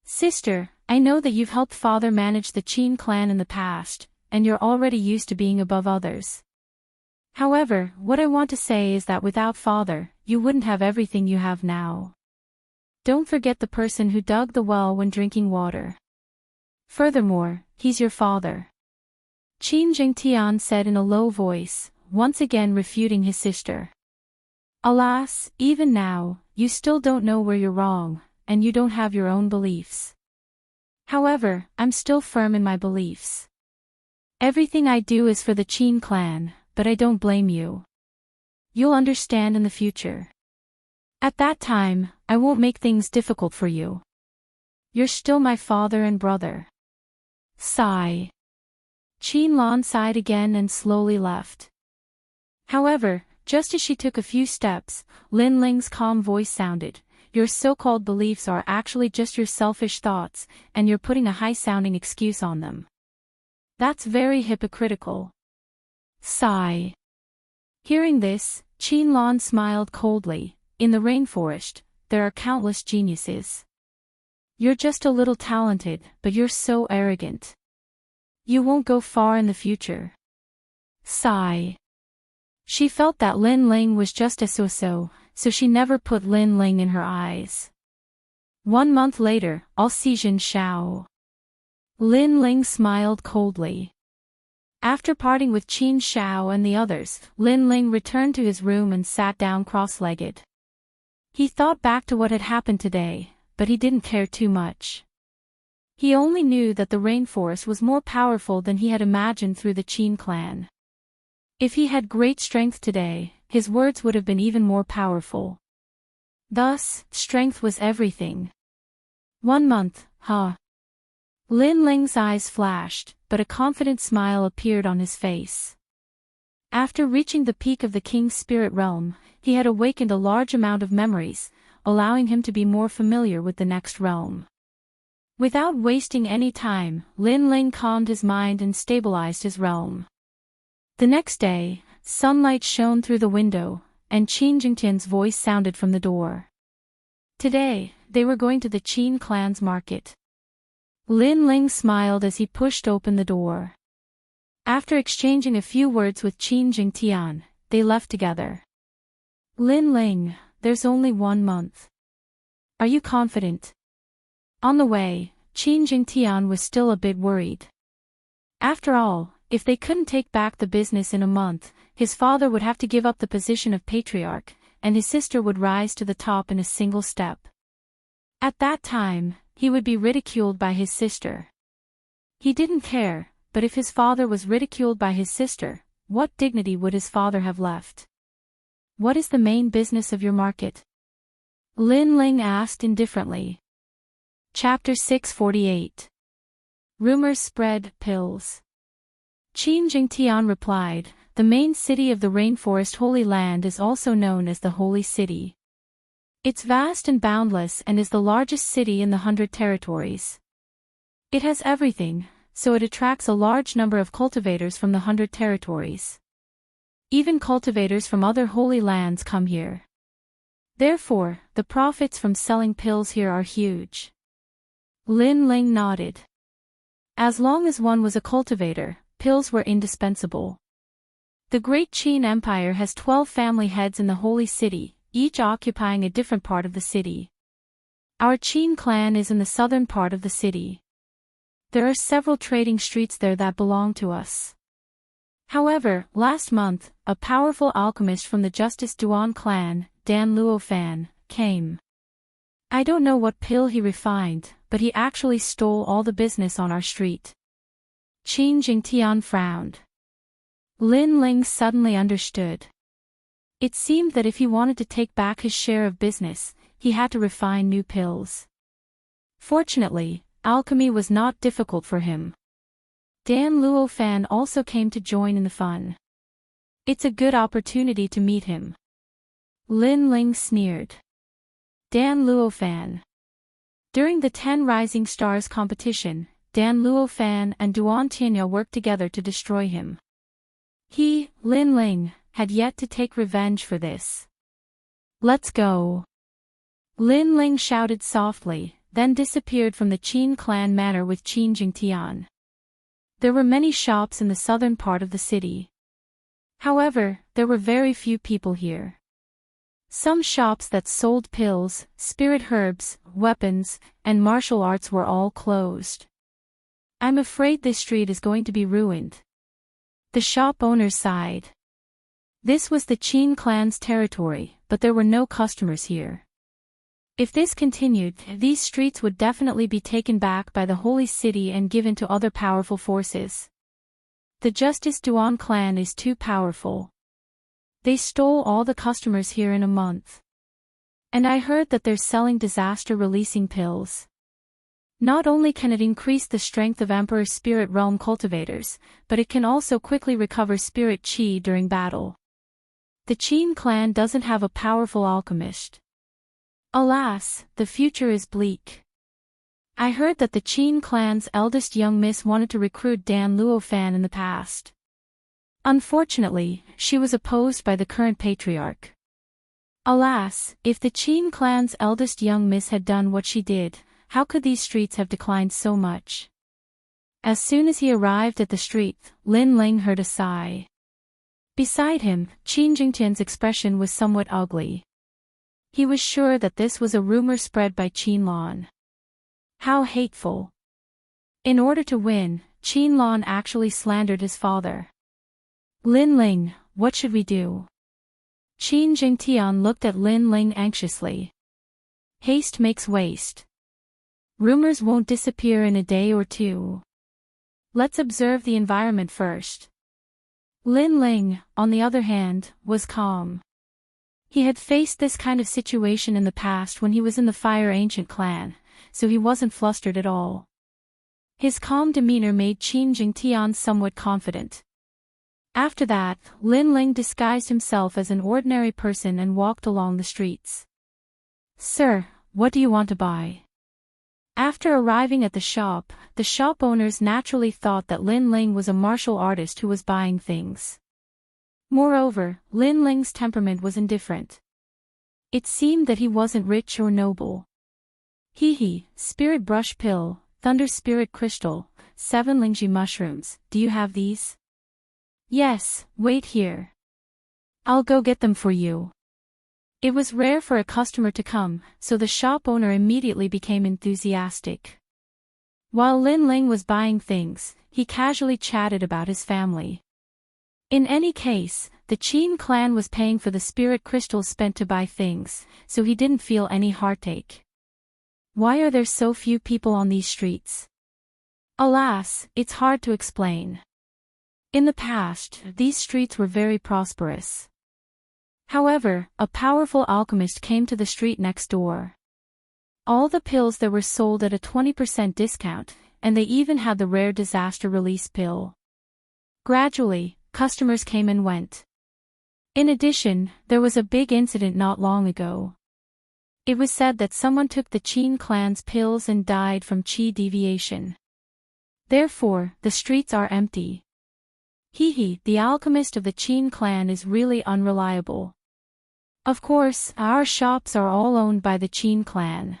Sister, I know that you've helped father manage the Qin clan in the past, and you're already used to being above others. However, what I want to say is that without father, you wouldn't have everything you have now. Don't forget the person who dug the well when drinking water. Furthermore, he's your father. Qin Jingtian said in a low voice, once again refuting his sister. Alas, even now, you still don't know where you're wrong, and you don't have your own beliefs. However, I'm still firm in my beliefs. Everything I do is for the Qin clan, but I don't blame you. You'll understand in the future. At that time, I won't make things difficult for you. You're still my father and brother. Sigh. Qianlan sighed again and slowly left. However, just as she took a few steps, Lin Ling's calm voice sounded. Your so-called beliefs are actually just your selfish thoughts, and you're putting a high-sounding excuse on them. That's very hypocritical. Sigh. Hearing this, Qianlan smiled coldly. In the rainforest, there are countless geniuses. You're just a little talented, but you're so arrogant. You won't go far in the future. Sigh. She felt that Lin Ling was just a so-so, so she never put Lin Ling in her eyes. 1 month later, all Xijin Shao. Lin Ling smiled coldly. After parting with Qin Shao and the others, Lin Ling returned to his room and sat down cross-legged. He thought back to what had happened today, but he didn't care too much. He only knew that the rainforest was more powerful than he had imagined through the Qin clan. If he had great strength today, his words would have been even more powerful. Thus, strength was everything. 1 month, huh? Lin Ling's eyes flashed, but a confident smile appeared on his face. After reaching the peak of the king's spirit realm, he had awakened a large amount of memories, allowing him to be more familiar with the next realm. Without wasting any time, Lin Ling calmed his mind and stabilized his realm. The next day, sunlight shone through the window, and Qin Jingtian's voice sounded from the door. Today, they were going to the Qin clan's market. Lin Ling smiled as he pushed open the door. After exchanging a few words with Qin Jingtian, they left together. Lin Ling, there's only 1 month. Are you confident? On the way, Qin Jingtian was still a bit worried. After all, if they couldn't take back the business in a month, his father would have to give up the position of patriarch, and his sister would rise to the top in a single step. At that time, he would be ridiculed by his sister. He didn't care, but if his father was ridiculed by his sister, what dignity would his father have left? What is the main business of your market? Lin Ling asked indifferently. Chapter 648. Rumors spread, pills. Qin Jingtian replied, the main city of the Rainforest Holy Land is also known as the Holy City. It's vast and boundless and is the largest city in the 100 territories. It has everything, so it attracts a large number of cultivators from the 100 territories. Even cultivators from other holy lands come here. Therefore, the profits from selling pills here are huge. Lin Ling nodded. As long as one was a cultivator, pills were indispensable. The Great Qin Empire has 12 family heads in the Holy City, each occupying a different part of the city. Our Qin clan is in the southern part of the city. There are several trading streets there that belong to us. However, last month, a powerful alchemist from the Justice Duan clan, Dan Luofan, came. I don't know what pill he refined, but he actually stole all the business on our street. Qin Jingtian frowned. Lin Ling suddenly understood. It seemed that if he wanted to take back his share of business, he had to refine new pills. Fortunately, alchemy was not difficult for him. Dan Luofan also came to join in the fun. It's a good opportunity to meet him. Lin Ling sneered. Dan Luofan. During the 10 Rising Stars competition, Dan Luofan and Duan Tianya worked together to destroy him. He, Lin Ling, had yet to take revenge for this. Let's go. Lin Ling shouted softly, then disappeared from the Qin clan manor with Qin Jingtian. There were many shops in the southern part of the city. However, there were very few people here. Some shops that sold pills, spirit herbs, weapons, and martial arts were all closed. I'm afraid this street is going to be ruined. The shop owners sighed. This was the Qin clan's territory, but there were no customers here. If this continued, these streets would definitely be taken back by the Holy City and given to other powerful forces. The Justice Duan clan is too powerful. They stole all the customers here in a month. And I heard that they're selling disaster-releasing pills. Not only can it increase the strength of Emperor Spirit Realm cultivators, but it can also quickly recover spirit qi during battle. The Qin clan doesn't have a powerful alchemist. Alas, the future is bleak. I heard that the Qin clan's eldest young miss wanted to recruit Dan Luofan in the past. Unfortunately, she was opposed by the current patriarch. Alas, if the Qin clan's eldest young miss had done what she did, how could these streets have declined so much? As soon as he arrived at the street, Lin Ling heard a sigh. Beside him, Qin Jingtian's expression was somewhat ugly. He was sure that this was a rumor spread by Qin Lan. How hateful. In order to win, Qin Lan actually slandered his father. Lin Ling, what should we do? Qin Jingtian looked at Lin Ling anxiously. Haste makes waste. Rumors won't disappear in a day or two. Let's observe the environment first. Lin Ling, on the other hand, was calm. He had faced this kind of situation in the past when he was in the Fire Ancient clan, so he wasn't flustered at all. His calm demeanor made Qin Jingtian somewhat confident. After that, Lin Ling disguised himself as an ordinary person and walked along the streets. Sir, what do you want to buy? After arriving at the shop owners naturally thought that Lin Ling was a martial artist who was buying things. Moreover, Lin Ling's temperament was indifferent. It seemed that he wasn't rich or noble. Spirit brush pill, thunder spirit crystal, 7 Lingji mushrooms, do you have these? Yes, wait here. I'll go get them for you. It was rare for a customer to come, so the shop owner immediately became enthusiastic. While Lin Ling was buying things, he casually chatted about his family. In any case, the Qin clan was paying for the spirit crystals spent to buy things, so he didn't feel any heartache. Why are there so few people on these streets? Alas, it's hard to explain. In the past, these streets were very prosperous. However, a powerful alchemist came to the street next door. All the pills there were sold at a 20% discount, and they even had the rare disaster release pill. Gradually, customers came and went. In addition, there was a big incident not long ago. It was said that someone took the Qin clan's pills and died from qi deviation. Therefore, the streets are empty. Hehe, the alchemist of the Qin clan is really unreliable. Of course, our shops are all owned by the Qin clan.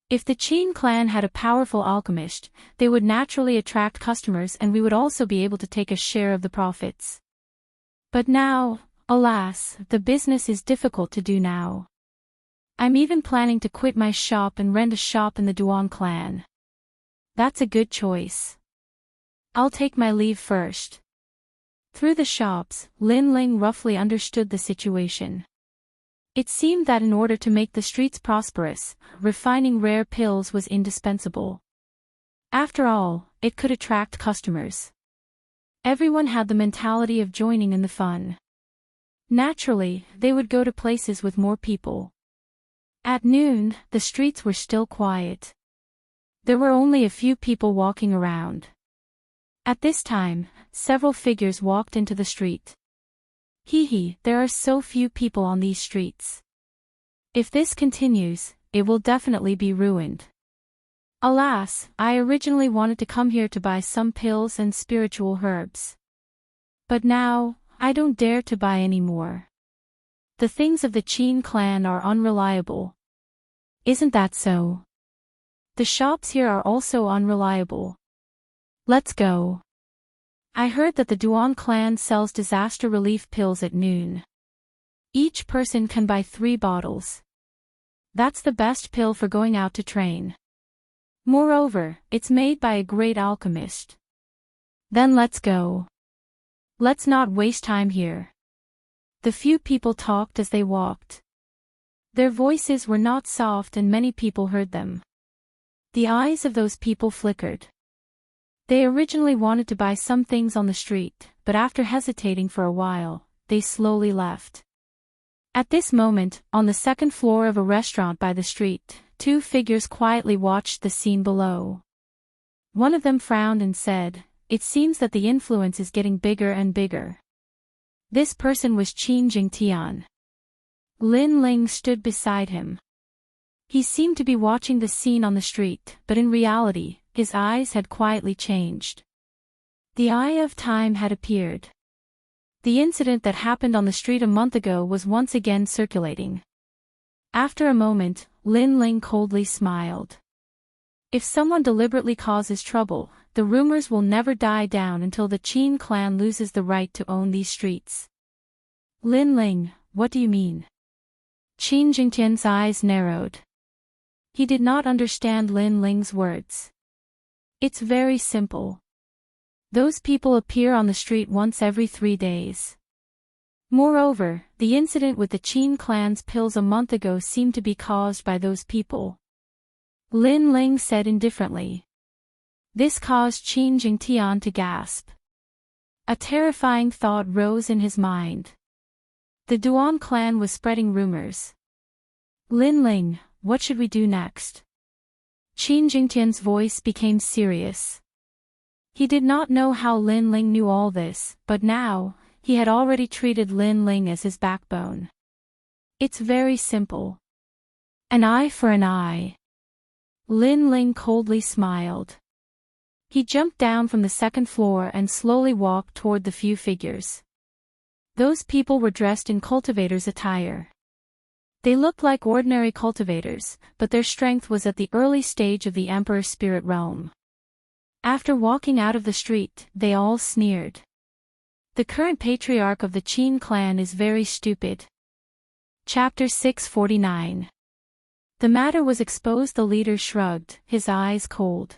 If the Qin clan had a powerful alchemist, they would naturally attract customers and we would also be able to take a share of the profits. But now, alas, the business is difficult to do now. I'm even planning to quit my shop and rent a shop in the Duan clan. That's a good choice. I'll take my leave first. Through the shops, Lin Ling roughly understood the situation. It seemed that in order to make the streets prosperous, refining rare pills was indispensable. After all, it could attract customers. Everyone had the mentality of joining in the fun. Naturally, they would go to places with more people. At noon, the streets were still quiet. There were only a few people walking around. At this time, several figures walked into the street. Hehe, there are so few people on these streets. If this continues, it will definitely be ruined. Alas, I originally wanted to come here to buy some pills and spiritual herbs. But now, I don't dare to buy any more. The things of the Qin clan are unreliable. Isn't that so? The shops here are also unreliable. Let's go. I heard that the Duan clan sells disaster relief pills at noon. Each person can buy 3 bottles. That's the best pill for going out to train. Moreover, it's made by a great alchemist. Then let's go. Let's not waste time here. The few people talked as they walked. Their voices were not soft and many people heard them. The eyes of those people flickered. They originally wanted to buy some things on the street, but after hesitating for a while, they slowly left. At this moment, on the second floor of a restaurant by the street, 2 figures quietly watched the scene below. One of them frowned and said, "It seems that the influence is getting bigger and bigger." This person was Qin Jingtian. Lin Ling stood beside him. He seemed to be watching the scene on the street, but in reality, his eyes had quietly changed. The eye of time had appeared. The incident that happened on the street a month ago was once again circulating. After a moment, Lin Ling coldly smiled. If someone deliberately causes trouble, the rumors will never die down until the Qin clan loses the right to own these streets. Lin Ling, what do you mean? Qin Jingtian's eyes narrowed. He did not understand Lin Ling's words. It's very simple. Those people appear on the street once every 3 days. Moreover, the incident with the Qin clan's pills a month ago seemed to be caused by those people. Lin Ling said indifferently. This caused Qin Jingtian to gasp. A terrifying thought rose in his mind. The Duan clan was spreading rumors. Lin Ling, what should we do next? Qin Jingtian's voice became serious. He did not know how Lin Ling knew all this, but now, he had already treated Lin Ling as his backbone. It's very simple. An eye for an eye. Lin Ling coldly smiled. He jumped down from the second floor and slowly walked toward the few figures. Those people were dressed in cultivators' attire. They looked like ordinary cultivators, but their strength was at the early stage of the Emperor's spirit realm. After walking out of the street, they all sneered. The current patriarch of the Qin clan is very stupid. Chapter 649. The matter was exposed. The leader shrugged, his eyes cold.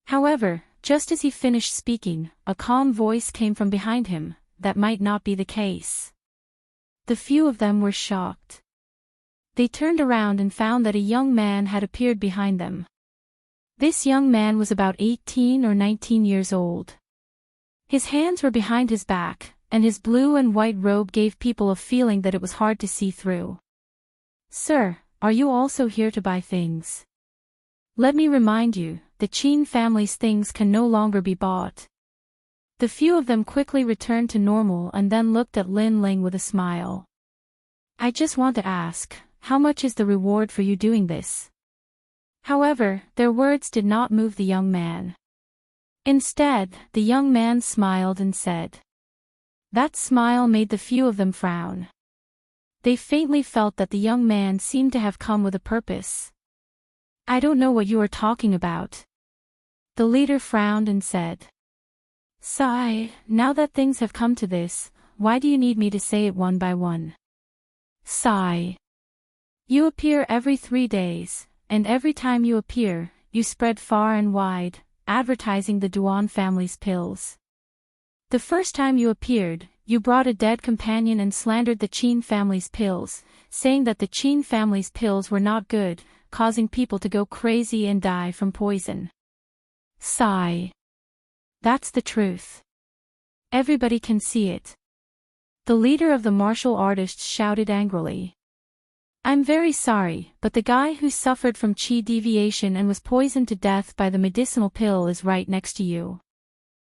However, just as he finished speaking, a calm voice came from behind him. That might not be the case. The few of them were shocked. They turned around and found that a young man had appeared behind them. This young man was about 18 or 19 years old. His hands were behind his back, and his blue and white robe gave people a feeling that it was hard to see through. "Sir, are you also here to buy things?" "Let me remind you, the Qin family's things can no longer be bought." The few of them quickly returned to normal and then looked at Lin Ling with a smile. I just want to ask, how much is the reward for you doing this? However, their words did not move the young man. Instead, the young man smiled and said. That smile made the few of them frown. They faintly felt that the young man seemed to have come with a purpose. I don't know what you are talking about. The leader frowned and said. Sigh, now that things have come to this, why do you need me to say it one by one? Sigh. You appear every 3 days, and every time you appear, you spread far and wide, advertising the Duan family's pills. The first time you appeared, you brought a dead companion and slandered the Qin family's pills, saying that the Qin family's pills were not good, causing people to go crazy and die from poison. Sigh. That's the truth. Everybody can see it. The leader of the martial artists shouted angrily. I'm very sorry, but the guy who suffered from qi deviation and was poisoned to death by the medicinal pill is right next to you.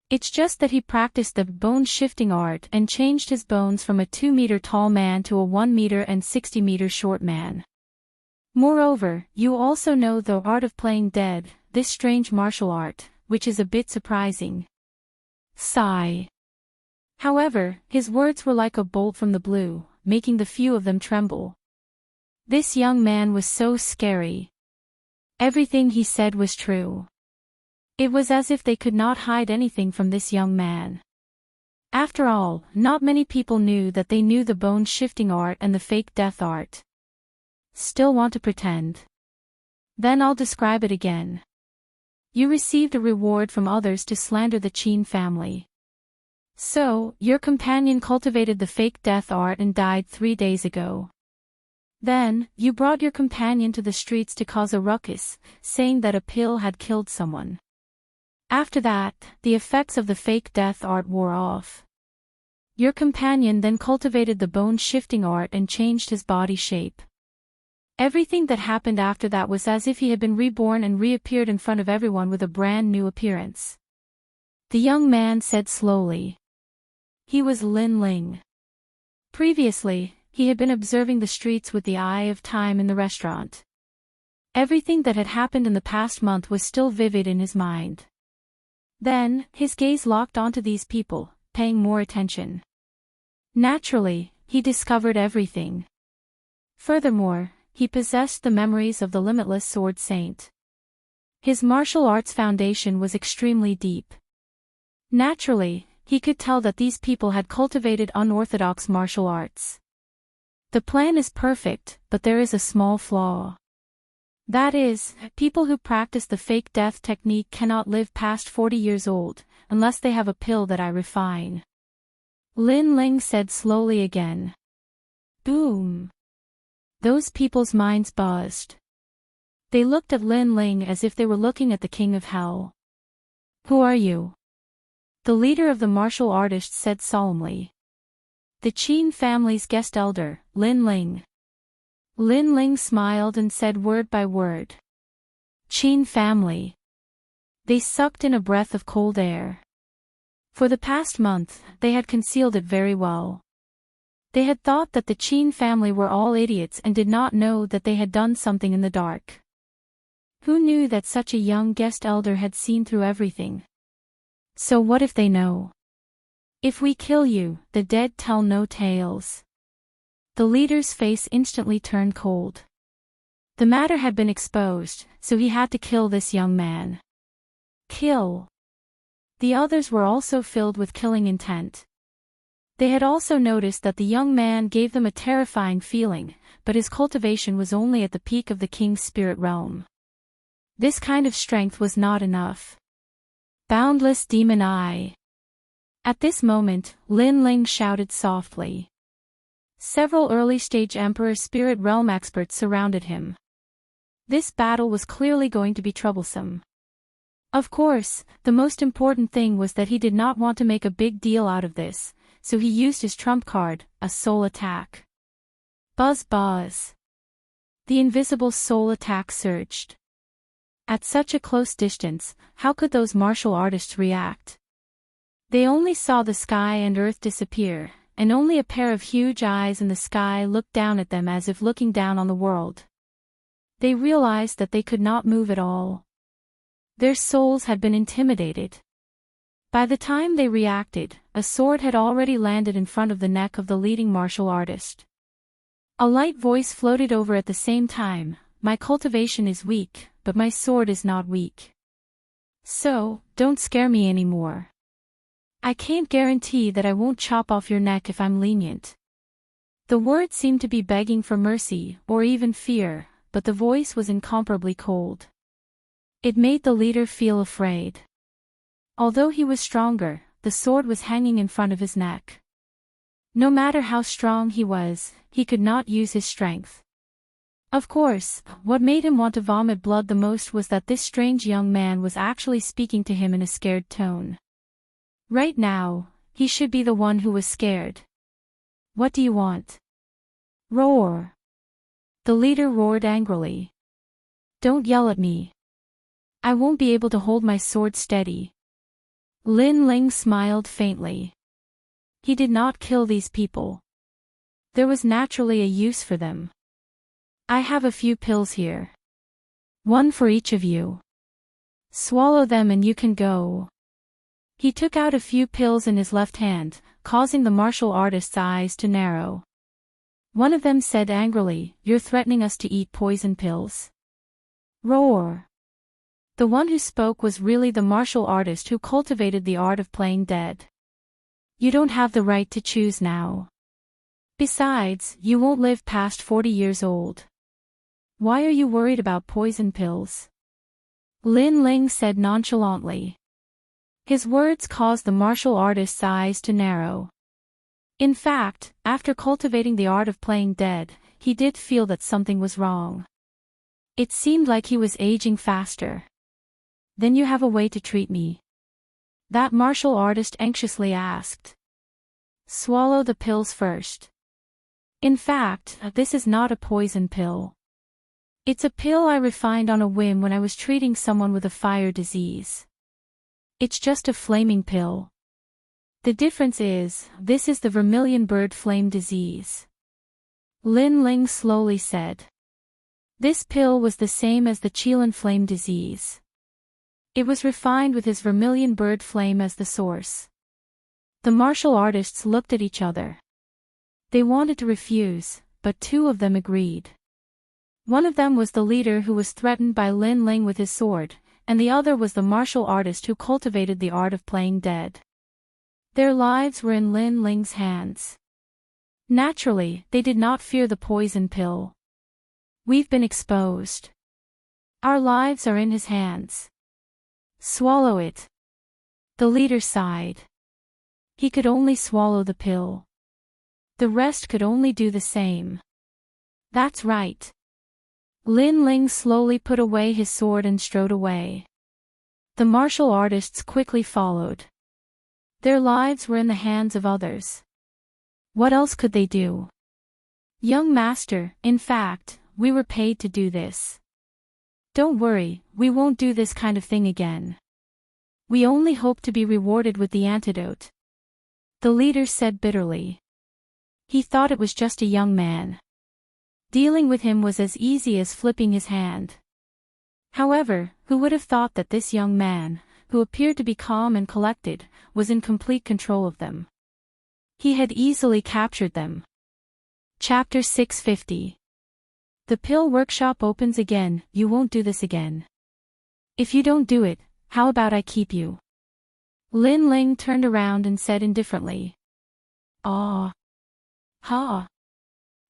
It's just that he practiced the bone-shifting art and changed his bones from a 2-meter tall man to a 1-meter and 60-meter short man. Moreover, you also know the art of playing dead, this strange martial art, which is a bit surprising. Sigh. However, his words were like a bolt from the blue, making the few of them tremble. This young man was so scary. Everything he said was true. It was as if they could not hide anything from this young man. After all, not many people knew that they knew the bone-shifting art and the fake death art. Still want to pretend? Then I'll describe it again. You received a reward from others to slander the Qin family. So, your companion cultivated the fake death art and died 3 days ago. Then, you brought your companion to the streets to cause a ruckus, saying that a pill had killed someone. After that, the effects of the fake death art wore off. Your companion then cultivated the bone-shifting art and changed his body shape. Everything that happened after that was as if he had been reborn and reappeared in front of everyone with a brand new appearance. The young man said slowly. He was Lin Ling. Previously, he had been observing the streets with the eye of time in the restaurant. Everything that had happened in the past month was still vivid in his mind. Then, his gaze locked onto these people, paying more attention. Naturally, he discovered everything. Furthermore, he possessed the memories of the limitless sword saint. His martial arts foundation was extremely deep. Naturally, he could tell that these people had cultivated unorthodox martial arts. The plan is perfect, but there is a small flaw. That is, people who practice the fake death technique cannot live past 40 years old, unless they have a pill that I refine. Lin Ling said slowly again. Boom. Those people's minds buzzed. They looked at Lin Ling as if they were looking at the king of hell. Who are you? The leader of the martial artists said solemnly. The Qin family's guest elder, Lin Ling. Lin Ling smiled and said word by word. Qin family. They sucked in a breath of cold air. For the past month, they had concealed it very well. They had thought that the Qin family were all idiots and did not know that they had done something in the dark. Who knew that such a young guest elder had seen through everything? So what if they know? If we kill you, the dead tell no tales. The leader's face instantly turned cold. The matter had been exposed, so he had to kill this young man. Kill. The others were also filled with killing intent. They had also noticed that the young man gave them a terrifying feeling, but his cultivation was only at the peak of the king's spirit realm. This kind of strength was not enough. Boundless demon eye. At this moment, Lin Ling shouted softly. Several early-stage Emperor Spirit Realm experts surrounded him. This battle was clearly going to be troublesome. Of course, the most important thing was that he did not want to make a big deal out of this, so he used his trump card, a soul attack. Buzz buzz. The invisible soul attack surged. At such a close distance, how could those martial artists react? They only saw the sky and earth disappear, and only a pair of huge eyes in the sky looked down at them as if looking down on the world. They realized that they could not move at all. Their souls had been intimidated. By the time they reacted, a sword had already landed in front of the neck of the leading martial artist. A light voice floated over at the same time, "My cultivation is weak, but my sword is not weak. So, don't scare me anymore. I can't guarantee that I won't chop off your neck if I'm lenient." The words seemed to be begging for mercy, or even fear, but the voice was incomparably cold. It made the leader feel afraid. Although he was stronger, the sword was hanging in front of his neck. No matter how strong he was, he could not use his strength. Of course, what made him want to vomit blood the most was that this strange young man was actually speaking to him in a scared tone. Right now, he should be the one who was scared. "What do you want?" "Roar!" The leader roared angrily. "Don't yell at me. I won't be able to hold my sword steady." Lin Ling smiled faintly. He did not kill these people. There was naturally a use for them. "I have a few pills here. One for each of you. Swallow them and you can go." He took out a few pills in his left hand, causing the martial artist's eyes to narrow. One of them said angrily, "You're threatening us to eat poison pills?" Roar! The one who spoke was really the martial artist who cultivated the art of playing dead. "You don't have the right to choose now. Besides, you won't live past 40 years old. Why are you worried about poison pills?" Lin Ling said nonchalantly. His words caused the martial artist's eyes to narrow. In fact, after cultivating the art of playing dead, he did feel that something was wrong. It seemed like he was aging faster. "Then you have a way to treat me?" that martial artist anxiously asked. "Swallow the pills first. In fact, this is not a poison pill. It's a pill I refined on a whim when I was treating someone with a fire disease. It's just a flaming pill. The difference is, this is the vermilion bird flame disease." Lin Ling slowly said. This pill was the same as the Chilan flame disease. It was refined with his vermilion bird flame as the source. The martial artists looked at each other. They wanted to refuse, but two of them agreed. One of them was the leader who was threatened by Lin Ling with his sword, and the other was the martial artist who cultivated the art of playing dead. Their lives were in Lin Ling's hands. Naturally, they did not fear the poison pill. "We've been exposed. Our lives are in his hands. Swallow it." The leader sighed. He could only swallow the pill. The rest could only do the same. "That's right." Lin Ling slowly put away his sword and strode away. The martial artists quickly followed. Their lives were in the hands of others. What else could they do? "Young master, in fact, we were paid to do this. Don't worry, we won't do this kind of thing again. We only hope to be rewarded with the antidote," the leader said bitterly. He thought it was just a young man. Dealing with him was as easy as flipping his hand. However, who would have thought that this young man, who appeared to be calm and collected, was in complete control of them? He had easily captured them. Chapter 650. The pill workshop opens again. "You won't do this again. If you don't do it, how about I keep you?" Lin Ling turned around and said indifferently. "Ah. Ha."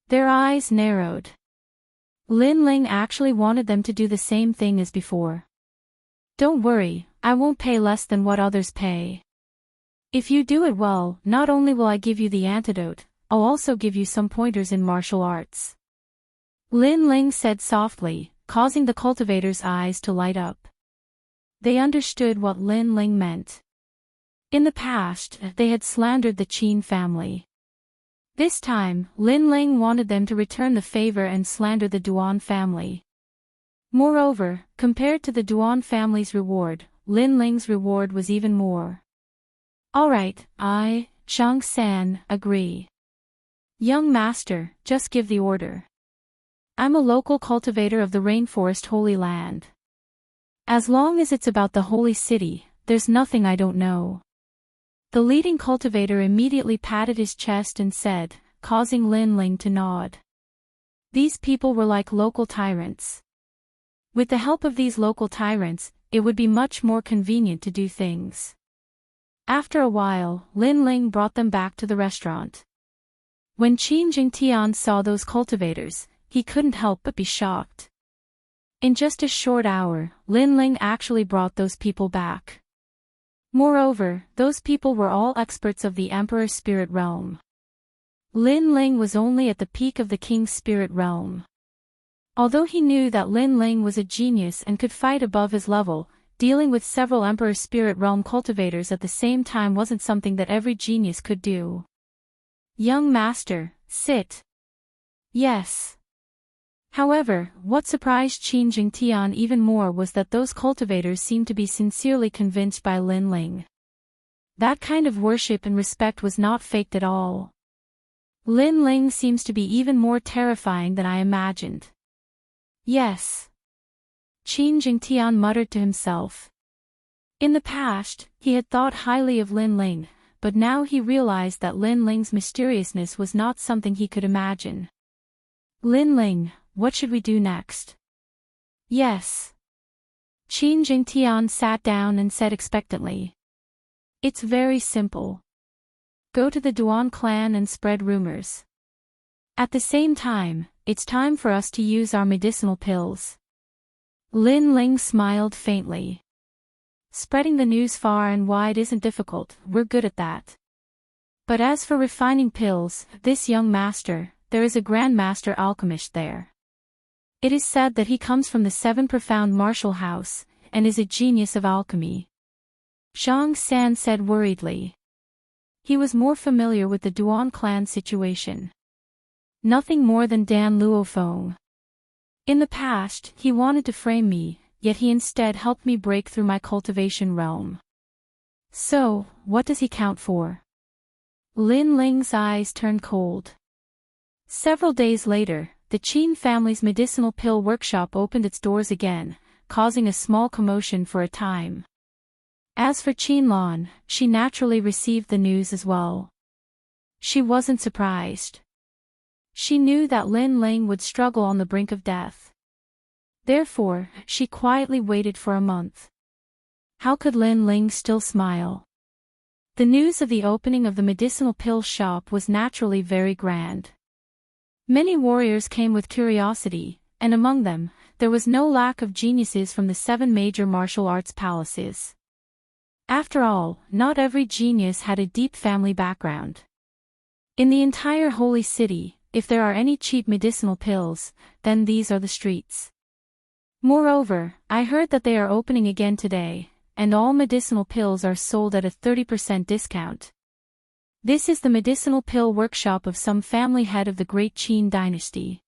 Their eyes narrowed. Lin Ling actually wanted them to do the same thing as before. "Don't worry, I won't pay less than what others pay. If you do it well, not only will I give you the antidote, I'll also give you some pointers in martial arts," Lin Ling said softly, causing the cultivator's eyes to light up. They understood what Lin Ling meant. In the past, they had slandered the Qin family. This time, Lin Ling wanted them to return the favor and slander the Duan family. Moreover, compared to the Duan family's reward, Lin Ling's reward was even more. Alright, Zhang San, agree. Young master, just give the order. I'm a local cultivator of the rainforest Holy Land. As long as it's about the holy city, there's nothing I don't know. The leading cultivator immediately patted his chest and said, causing Lin Ling to nod. These people were like local tyrants. With the help of these local tyrants, it would be much more convenient to do things. After a while, Lin Ling brought them back to the restaurant. When Qin Jingtian saw those cultivators, he couldn't help but be shocked. In just a short hour, Lin Ling actually brought those people back. Moreover, those people were all experts of the Emperor's spirit realm. Lin Ling was only at the peak of the King's spirit realm. Although he knew that Lin Ling was a genius and could fight above his level, dealing with several Emperor's spirit realm cultivators at the same time wasn't something that every genius could do. Young master, sit. Yes. However, what surprised Qin Jingtian even more was that those cultivators seemed to be sincerely convinced by Lin Ling. That kind of worship and respect was not faked at all. Lin Ling seems to be even more terrifying than I imagined. Yes. Qin Jingtian muttered to himself. In the past, he had thought highly of Lin Ling, but now he realized that Lin Ling's mysteriousness was not something he could imagine. Lin Ling, what should we do next? Yes. Qin Jingtian sat down and said expectantly. It's very simple. Go to the Duan clan and spread rumors. At the same time, it's time for us to use our medicinal pills. Lin Ling smiled faintly. Spreading the news far and wide isn't difficult, we're good at that. But as for refining pills, this young master, there is a Grand Master alchemist there. It is said that he comes from the Seven Profound Martial House, and is a genius of alchemy. Zhang San said worriedly. He was more familiar with the Duan clan situation. Nothing more than Dan Luofeng. In the past, he wanted to frame me, yet he instead helped me break through my cultivation realm. So, what does he count for? Lin Ling's eyes turned cold. Several days later, the Qin family's medicinal pill workshop opened its doors again, causing a small commotion for a time. As for Qinlan, she naturally received the news as well. She wasn't surprised. She knew that Lin Ling would struggle on the brink of death. Therefore, she quietly waited for a month. How could Lin Ling still smile? The news of the opening of the medicinal pill shop was naturally very grand. Many warriors came with curiosity, and among them, there was no lack of geniuses from the 7 major martial arts palaces. After all, not every genius had a deep family background. In the entire holy city, if there are any cheap medicinal pills, then these are the streets. Moreover, I heard that they are opening again today, and all medicinal pills are sold at a 30% discount. This is the medicinal pill workshop of some family head of the great Qin dynasty.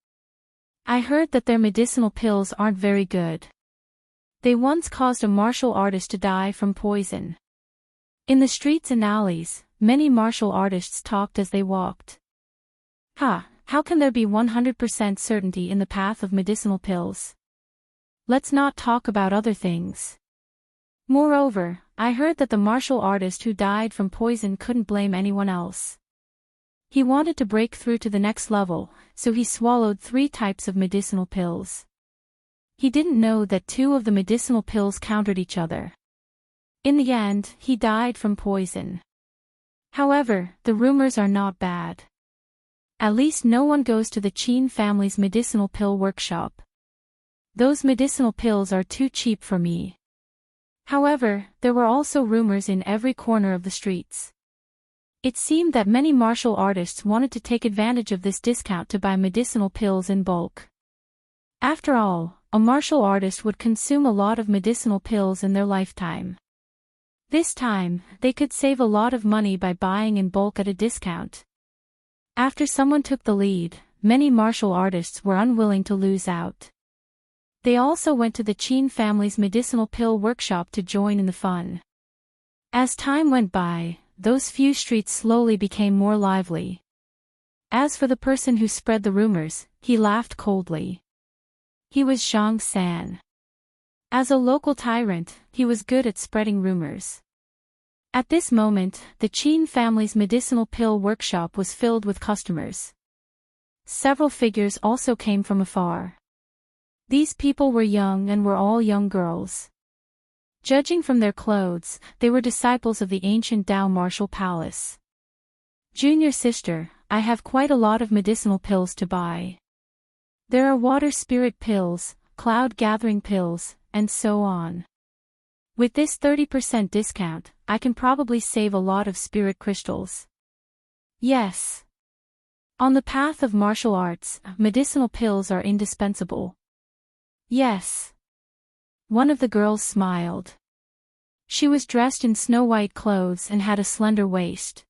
I heard that their medicinal pills aren't very good. They once caused a martial artist to die from poison. In the streets and alleys, many martial artists talked as they walked. How can there be 100% certainty in the path of medicinal pills? Let's not talk about other things. Moreover, I heard that the martial artist who died from poison couldn't blame anyone else. He wanted to break through to the next level, so he swallowed 3 types of medicinal pills. He didn't know that 2 of the medicinal pills countered each other. In the end, he died from poison. However, the rumors are not bad. At least no one goes to the Qin family's medicinal pill workshop. Those medicinal pills are too cheap for me. However, there were also rumors in every corner of the streets. It seemed that many martial artists wanted to take advantage of this discount to buy medicinal pills in bulk. After all, a martial artist would consume a lot of medicinal pills in their lifetime. This time, they could save a lot of money by buying in bulk at a discount. After someone took the lead, many martial artists were unwilling to lose out. They also went to the Qin family's medicinal pill workshop to join in the fun. As time went by, those few streets slowly became more lively. As for the person who spread the rumors, he laughed coldly. He was Zhang San. As a local tyrant, he was good at spreading rumors. At this moment, the Qin family's medicinal pill workshop was filled with customers. Several figures also came from afar. These people were young and were all young girls. Judging from their clothes, they were disciples of the ancient Tao martial palace. Junior sister, I have quite a lot of medicinal pills to buy. There are water spirit pills, cloud gathering pills, and so on. With this 30% discount, I can probably save a lot of spirit crystals. Yes. On the path of martial arts, medicinal pills are indispensable. Yes. One of the girls smiled. She was dressed in snow-white clothes and had a slender waist.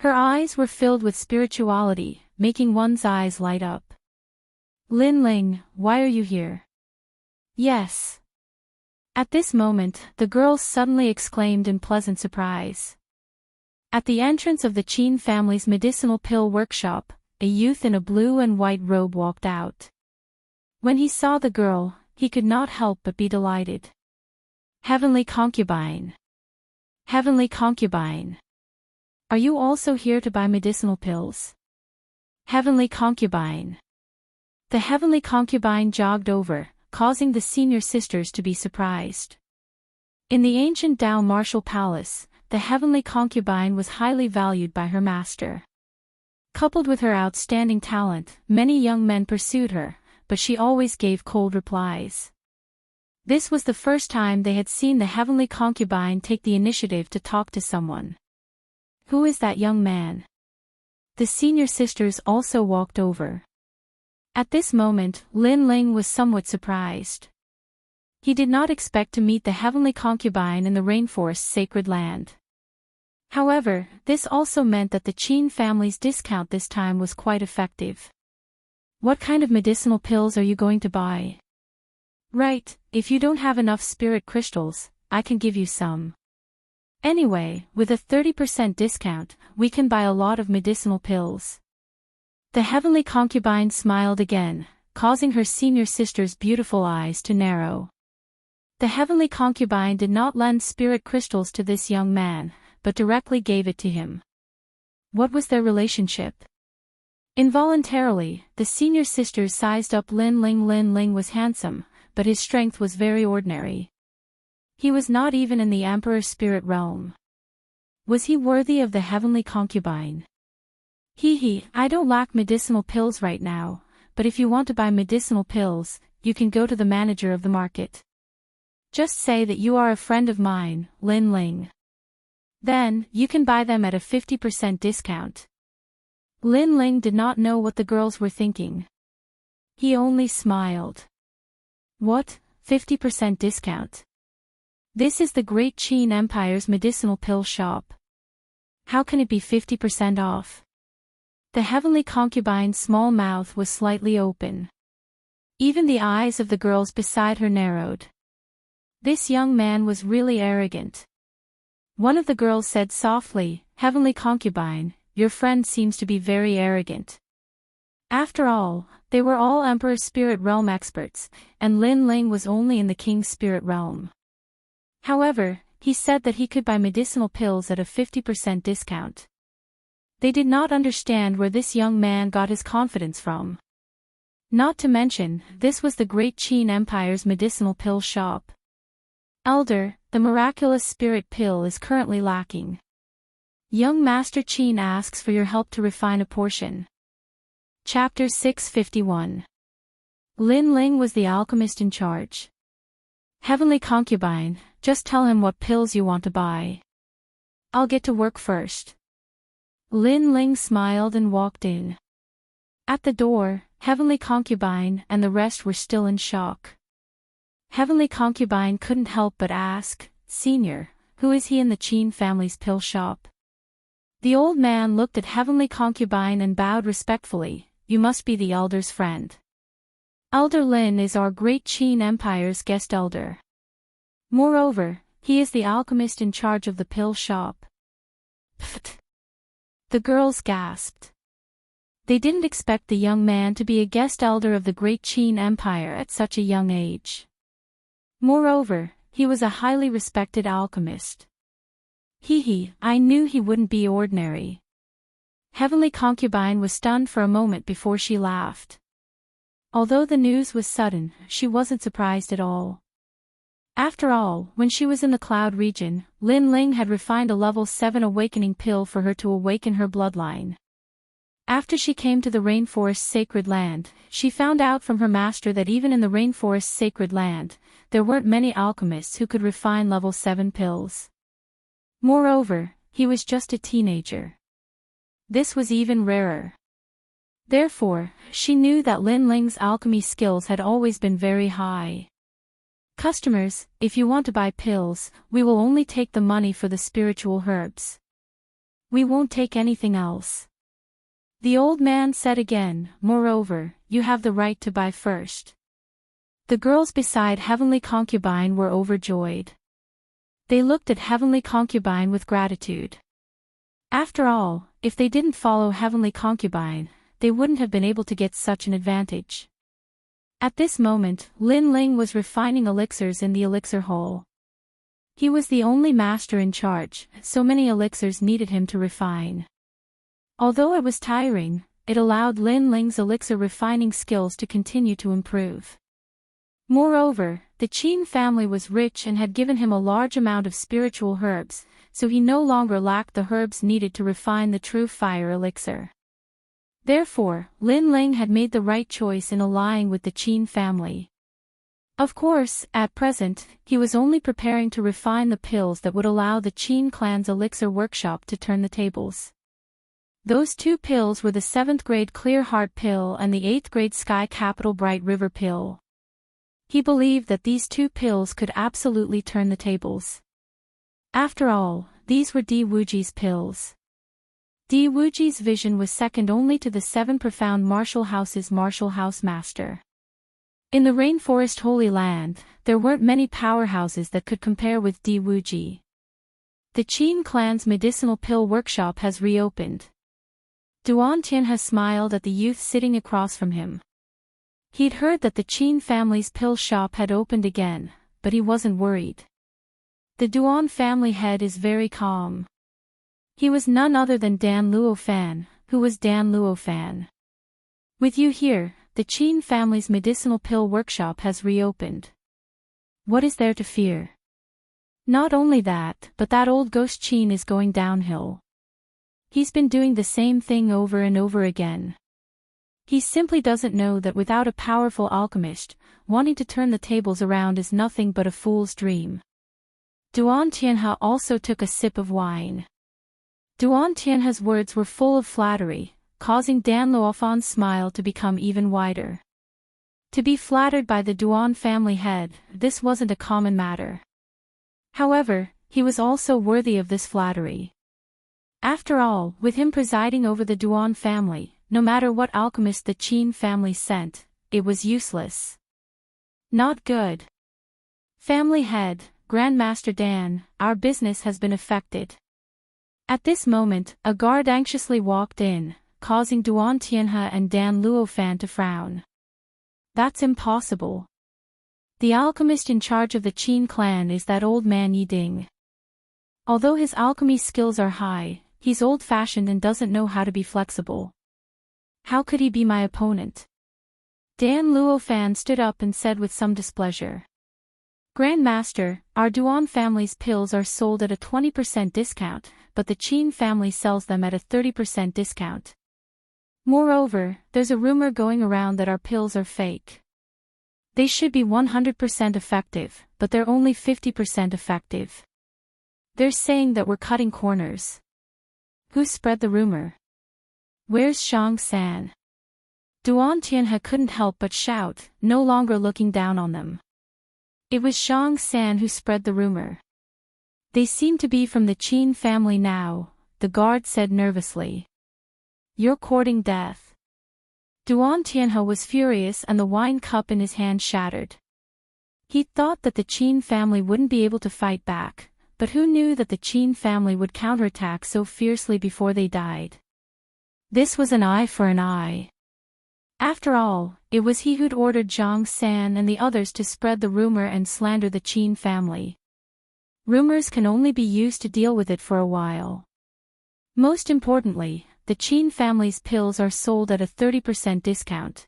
Her eyes were filled with spirituality, making one's eyes light up. Lin Ling, why are you here? Yes. At this moment, the girls suddenly exclaimed in pleasant surprise. At the entrance of the Qin family's medicinal pill workshop, a youth in a blue and white robe walked out. When he saw the girl, he could not help but be delighted. Heavenly concubine. Heavenly concubine. Are you also here to buy medicinal pills? Heavenly concubine. The heavenly concubine jogged over, causing the senior sisters to be surprised. In the ancient Tao martial palace, the heavenly concubine was highly valued by her master. Coupled with her outstanding talent, many young men pursued her, but she always gave cold replies. This was the first time they had seen the heavenly concubine take the initiative to talk to someone. Who is that young man? The senior sisters also walked over. At this moment, Lin Ling was somewhat surprised. He did not expect to meet the heavenly concubine in the rainforest's sacred land. However, this also meant that the Qin family's discount this time was quite effective. What kind of medicinal pills are you going to buy? Right, if you don't have enough spirit crystals, I can give you some. Anyway, with a 30% discount, we can buy a lot of medicinal pills. The heavenly concubine smiled again, causing her senior sister's beautiful eyes to narrow. The heavenly concubine did not lend spirit crystals to this young man, but directly gave it to him. What was their relationship? Involuntarily, the senior sisters sized up Lin Ling. Lin Ling was handsome, but his strength was very ordinary. He was not even in the emperor's spirit realm. Was he worthy of the heavenly concubine? I don't lack medicinal pills right now, but if you want to buy medicinal pills, you can go to the manager of the market. Just say that you are a friend of mine, Lin Ling. Then, you can buy them at a 50% discount. Lin Ling did not know what the girls were thinking. He only smiled. What, 50% discount? This is the Great Qin Empire's medicinal pill shop. How can it be 50% off? The heavenly concubine's small mouth was slightly open. Even the eyes of the girls beside her narrowed. This young man was really arrogant. One of the girls said softly, "Heavenly concubine, your friend seems to be very arrogant." After all, they were all Emperor's Spirit Realm experts, and Lin Ling was only in the King's Spirit Realm. However, he said that he could buy medicinal pills at a 50% discount. They did not understand where this young man got his confidence from. Not to mention, this was the Great Qin Empire's medicinal pill shop. Elder, the miraculous spirit pill is currently lacking. Young Master Qin asks for your help to refine a portion. Chapter 651. Lin Ling was the alchemist in charge. Heavenly concubine, just tell him what pills you want to buy. I'll get to work first. Lin Ling smiled and walked in. At the door, Heavenly concubine and the rest were still in shock. Heavenly concubine couldn't help but ask, "Senior, who is he in the Qin family's pill shop?" The old man looked at Heavenly concubine and bowed respectfully. "You must be the elder's friend. Elder Lin is our Great Qin Empire's guest elder. Moreover, he is the alchemist in charge of the pill shop." Pfft! The girls gasped. They didn't expect the young man to be a guest elder of the great Qin Empire at such a young age. Moreover, he was a highly respected alchemist. I knew he wouldn't be ordinary. Heavenly Concubine was stunned for a moment before she laughed. Although the news was sudden, she wasn't surprised at all. After all, when she was in the cloud region, Lin Ling had refined a level 7 awakening pill for her to awaken her bloodline. After she came to the rainforest's sacred land, she found out from her master that even in the rainforest's sacred land, there weren't many alchemists who could refine level 7 pills. Moreover, he was just a teenager. This was even rarer. Therefore, she knew that Lin Ling's alchemy skills had always been very high. Customers, if you want to buy pills, we will only take the money for the spiritual herbs. We won't take anything else. The old man said again, moreover, you have the right to buy first. The girls beside Heavenly Concubine were overjoyed. They looked at Heavenly Concubine with gratitude. After all, if they didn't follow Heavenly Concubine, they wouldn't have been able to get such an advantage. At this moment, Lin Ling was refining elixirs in the elixir hole. He was the only master in charge, so many elixirs needed him to refine. Although it was tiring, it allowed Lin Ling's elixir refining skills to continue to improve. Moreover, the Qin family was rich and had given him a large amount of spiritual herbs, so he no longer lacked the herbs needed to refine the true fire elixir. Therefore, Lin Ling had made the right choice in allying with the Qin family. Of course, at present, he was only preparing to refine the pills that would allow the Qin clan's elixir workshop to turn the tables. Those 2 pills were the 7th grade Clear Heart pill and the 8th grade Sky Capital Bright River pill. He believed that these 2 pills could absolutely turn the tables. After all, these were Di Wuji's pills. Di Wuji's vision was second only to the 7 profound Martial House's Martial House Master. In the Rainforest Holy Land, there weren't many powerhouses that could compare with Di Wuji. The Qin clan's medicinal pill workshop has reopened. Duan Tianhe smiled at the youth sitting across from him. He'd heard that the Qin family's pill shop had opened again, but he wasn't worried. The Duan family head is very calm. He was none other than Dan Luofan, who was Dan Luofan. With you here, the Qin family's medicinal pill workshop has reopened. What is there to fear? Not only that, but that old ghost Qin is going downhill. He's been doing the same thing over and over again. He simply doesn't know that without a powerful alchemist, wanting to turn the tables around is nothing but a fool's dream. Duan Tianhe also took a sip of wine. Duan Tianhe's words were full of flattery, causing Dan Luofan's smile to become even wider. To be flattered by the Duan family head, this wasn't a common matter. However, he was also worthy of this flattery. After all, with him presiding over the Duan family, no matter what alchemist the Qin family sent, it was useless. Not good. Family head, Grandmaster Dan, our business has been affected. At this moment, a guard anxiously walked in, causing Duan Tianhe and Dan Luofan to frown. That's impossible. The alchemist in charge of the Qin clan is that old man Yi Ding. Although his alchemy skills are high, he's old-fashioned and doesn't know how to be flexible. How could he be my opponent? Dan Luofan stood up and said with some displeasure. Grandmaster, our Duan family's pills are sold at a 20% discount, but the Qin family sells them at a 30% discount. Moreover, there's a rumor going around that our pills are fake. They should be 100% effective, but they're only 50% effective. They're saying that we're cutting corners. Who spread the rumor? Where's Shang San? Duan Tianhe couldn't help but shout, no longer looking down on them. It was Shang San who spread the rumor. They seem to be from the Qin family now, the guard said nervously. You're courting death. Duan Tianhe was furious and the wine cup in his hand shattered. He thought that the Qin family wouldn't be able to fight back, but who knew that the Qin family would counterattack so fiercely before they died? This was an eye for an eye. After all, it was he who'd ordered Zhang San and the others to spread the rumor and slander the Qin family. Rumors can only be used to deal with it for a while. Most importantly, the Qin family's pills are sold at a 30% discount.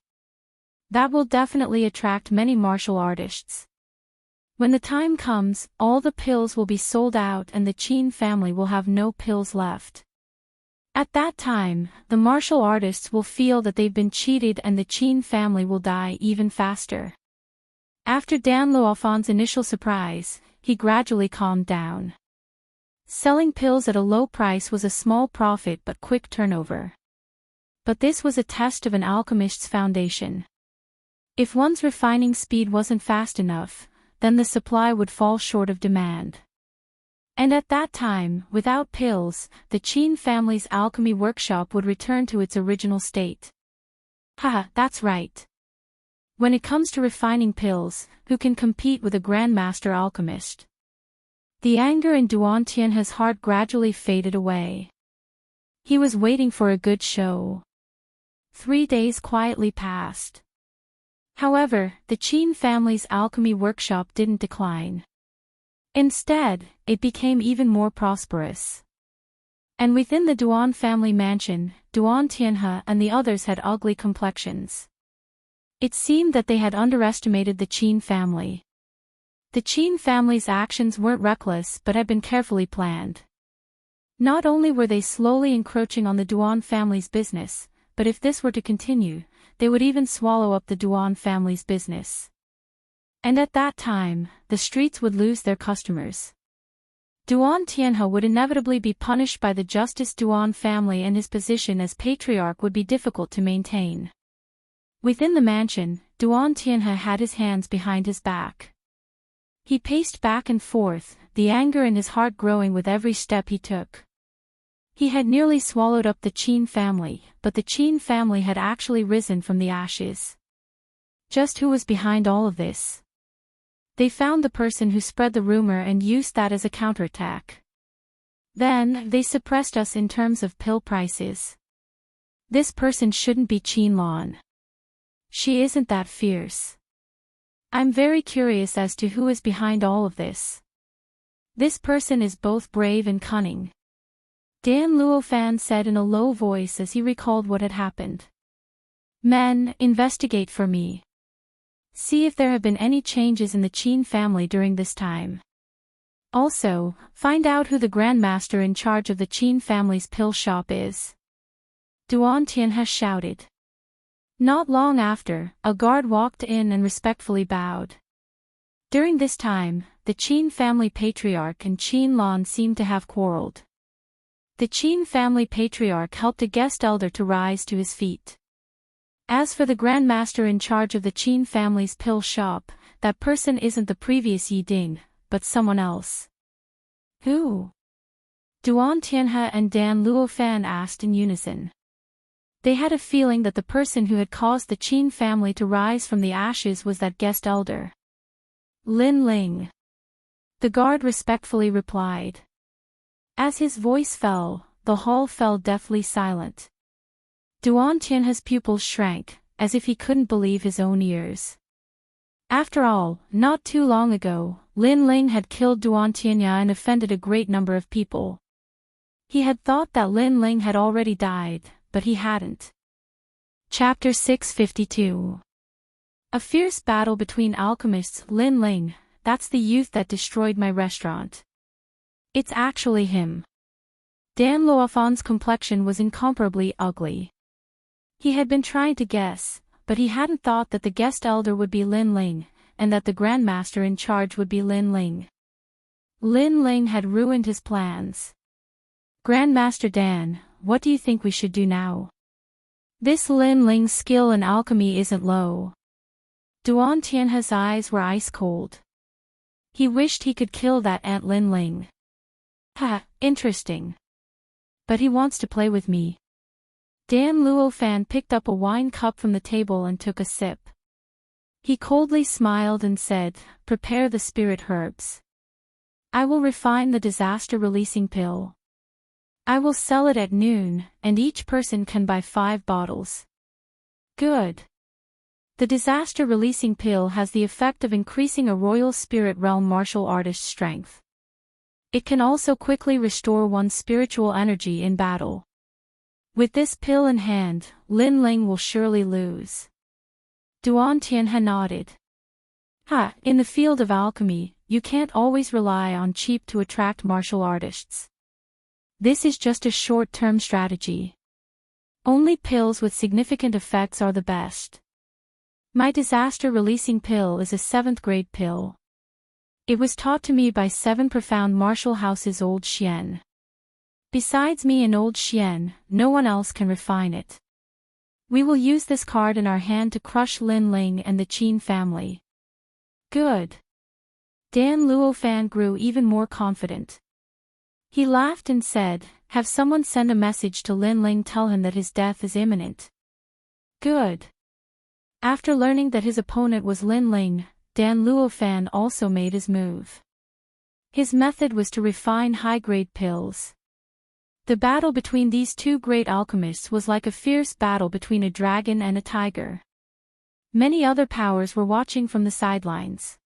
That will definitely attract many martial artists. When the time comes, all the pills will be sold out and the Qin family will have no pills left. At that time, the martial artists will feel that they've been cheated and the Qin family will die even faster. After Dan Luofan's initial surprise, he gradually calmed down. Selling pills at a low price was a small profit but quick turnover. But this was a test of an alchemist's foundation. If one's refining speed wasn't fast enough, then the supply would fall short of demand. And at that time, without pills, the Qin family's alchemy workshop would return to its original state. Haha, that's right. When it comes to refining pills, who can compete with a grandmaster alchemist? The anger in Duan Tianhe's heart gradually faded away. He was waiting for a good show. 3 days quietly passed. However, the Qin family's alchemy workshop didn't decline. Instead, it became even more prosperous. And within the Duan family mansion, Duan Tianhe and the others had ugly complexions. It seemed that they had underestimated the Qin family. The Qin family's actions weren't reckless but had been carefully planned. Not only were they slowly encroaching on the Duan family's business, but if this were to continue, they would even swallow up the Duan family's business. And at that time, the streets would lose their customers. Duan Tianhe would inevitably be punished by the Justice Duan family and his position as patriarch would be difficult to maintain. Within the mansion, Duan Tianhe had his hands behind his back. He paced back and forth, the anger in his heart growing with every step he took. He had nearly swallowed up the Qin family, but the Qin family had actually risen from the ashes. Just who was behind all of this? They found the person who spread the rumor and used that as a counterattack. Then, they suppressed us in terms of pill prices. This person shouldn't be Qin Lan. She isn't that fierce. I'm very curious as to who is behind all of this. This person is both brave and cunning. Dan Luofan said in a low voice as he recalled what had happened. Men, investigate for me. See if there have been any changes in the Qin family during this time. Also, find out who the grandmaster in charge of the Qin family's pill shop is. Duan Tianhe shouted. Not long after, a guard walked in and respectfully bowed. During this time, the Qin family patriarch and Qin Lan seemed to have quarreled. The Qin family patriarch helped a guest elder to rise to his feet. As for the grandmaster in charge of the Qin family's pill shop, that person isn't the previous Yi Ding, but someone else. Who? Duan Tianhe and Dan Luofan asked in unison. They had a feeling that the person who had caused the Qin family to rise from the ashes was that guest elder. Lin Ling. The guard respectfully replied. As his voice fell, the hall fell deathly silent. Duan Tianhe's pupils shrank, as if he couldn't believe his own ears. After all, not too long ago, Lin Ling had killed Duan Tianhe and offended a great number of people. He had thought that Lin Ling had already died, but he hadn't. Chapter 652. A fierce battle between alchemists. Lin Ling, that's the youth that destroyed my restaurant. It's actually him. Dan Luofan's complexion was incomparably ugly. He had been trying to guess, but he hadn't thought that the guest elder would be Lin Ling, and that the grandmaster in charge would be Lin Ling. Lin Ling had ruined his plans. Grandmaster Dan, what do you think we should do now? This Lin Ling's skill in alchemy isn't low. Duan Tianhe's eyes were ice cold. He wished he could kill that Ant Lin Ling. Ha, interesting. But he wants to play with me. Dan Luofan picked up a wine cup from the table and took a sip. He coldly smiled and said, prepare the spirit herbs. I will refine the disaster-releasing pill. I will sell it at noon, and each person can buy 5 bottles. Good. The disaster-releasing pill has the effect of increasing a royal spirit realm martial artist's strength. It can also quickly restore one's spiritual energy in battle. With this pill in hand, Lin Ling will surely lose. Duan Tianhe nodded. In the field of alchemy, you can't always rely on cheap to attract martial artists. This is just a short-term strategy. Only pills with significant effects are the best. My disaster-releasing pill is a 7th grade pill. It was taught to me by 7 profound martial houses Old Xian. Besides me and Old Xian, no one else can refine it. We will use this card in our hand to crush Lin Ling and the Qin family. Good. Dan Luofan grew even more confident. He laughed and said, have someone send a message to Lin Ling, tell him that his death is imminent. Good. After learning that his opponent was Lin Ling, Dan Luofan also made his move. His method was to refine high-grade pills. The battle between these two great alchemists was like a fierce battle between a dragon and a tiger. Many other powers were watching from the sidelines.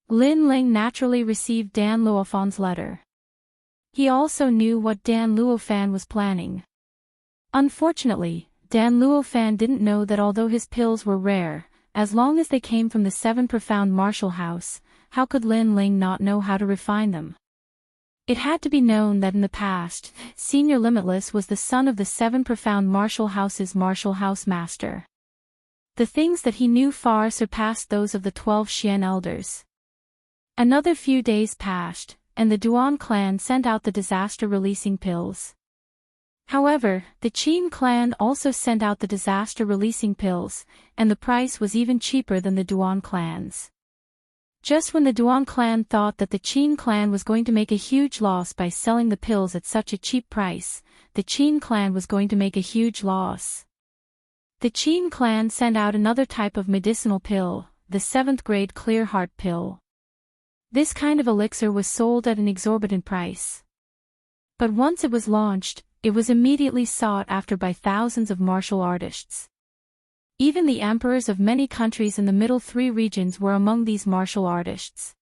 Lin Ling naturally received Dan Luofan's letter. He also knew what Dan Luofan was planning. Unfortunately, Dan Luofan didn't know that although his pills were rare, as long as they came from the 7 profound martial house, how could Lin Ling not know how to refine them? It had to be known that in the past, Senior Limitless was the son of the 7 profound martial house's martial house master. The things that he knew far surpassed those of the 12 Xian elders. Another few days passed, and the Duan clan sent out the disaster-releasing pills. However, the Qin clan also sent out the disaster-releasing pills, and the price was even cheaper than the Duan clan's. Just when the Duan clan thought that the Qin clan was going to make a huge loss by selling the pills at such a cheap price, the Qin clan was going to make a huge loss. The Qin clan sent out another type of medicinal pill, the 7th grade clear heart pill. This kind of elixir was sold at an exorbitant price. But once it was launched, it was immediately sought after by thousands of martial artists. Even the emperors of many countries in the middle 3 regions were among these martial artists.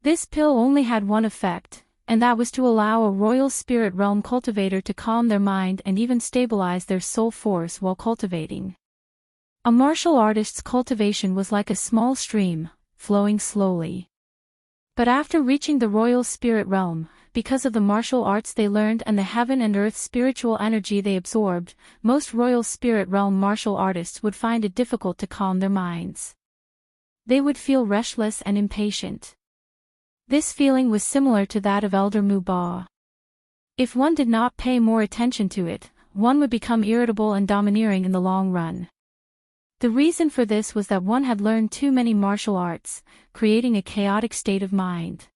This pill only had one effect, and that was to allow a royal spirit realm cultivator to calm their mind and even stabilize their soul force while cultivating. A martial artist's cultivation was like a small stream, flowing slowly. But after reaching the royal spirit realm, because of the martial arts they learned and the heaven and earth spiritual energy they absorbed, most royal spirit realm martial artists would find it difficult to calm their minds. They would feel restless and impatient. This feeling was similar to that of Elder Mu Ba. If one did not pay more attention to it, one would become irritable and domineering in the long run. The reason for this was that one had learned too many martial arts, creating a chaotic state of mind.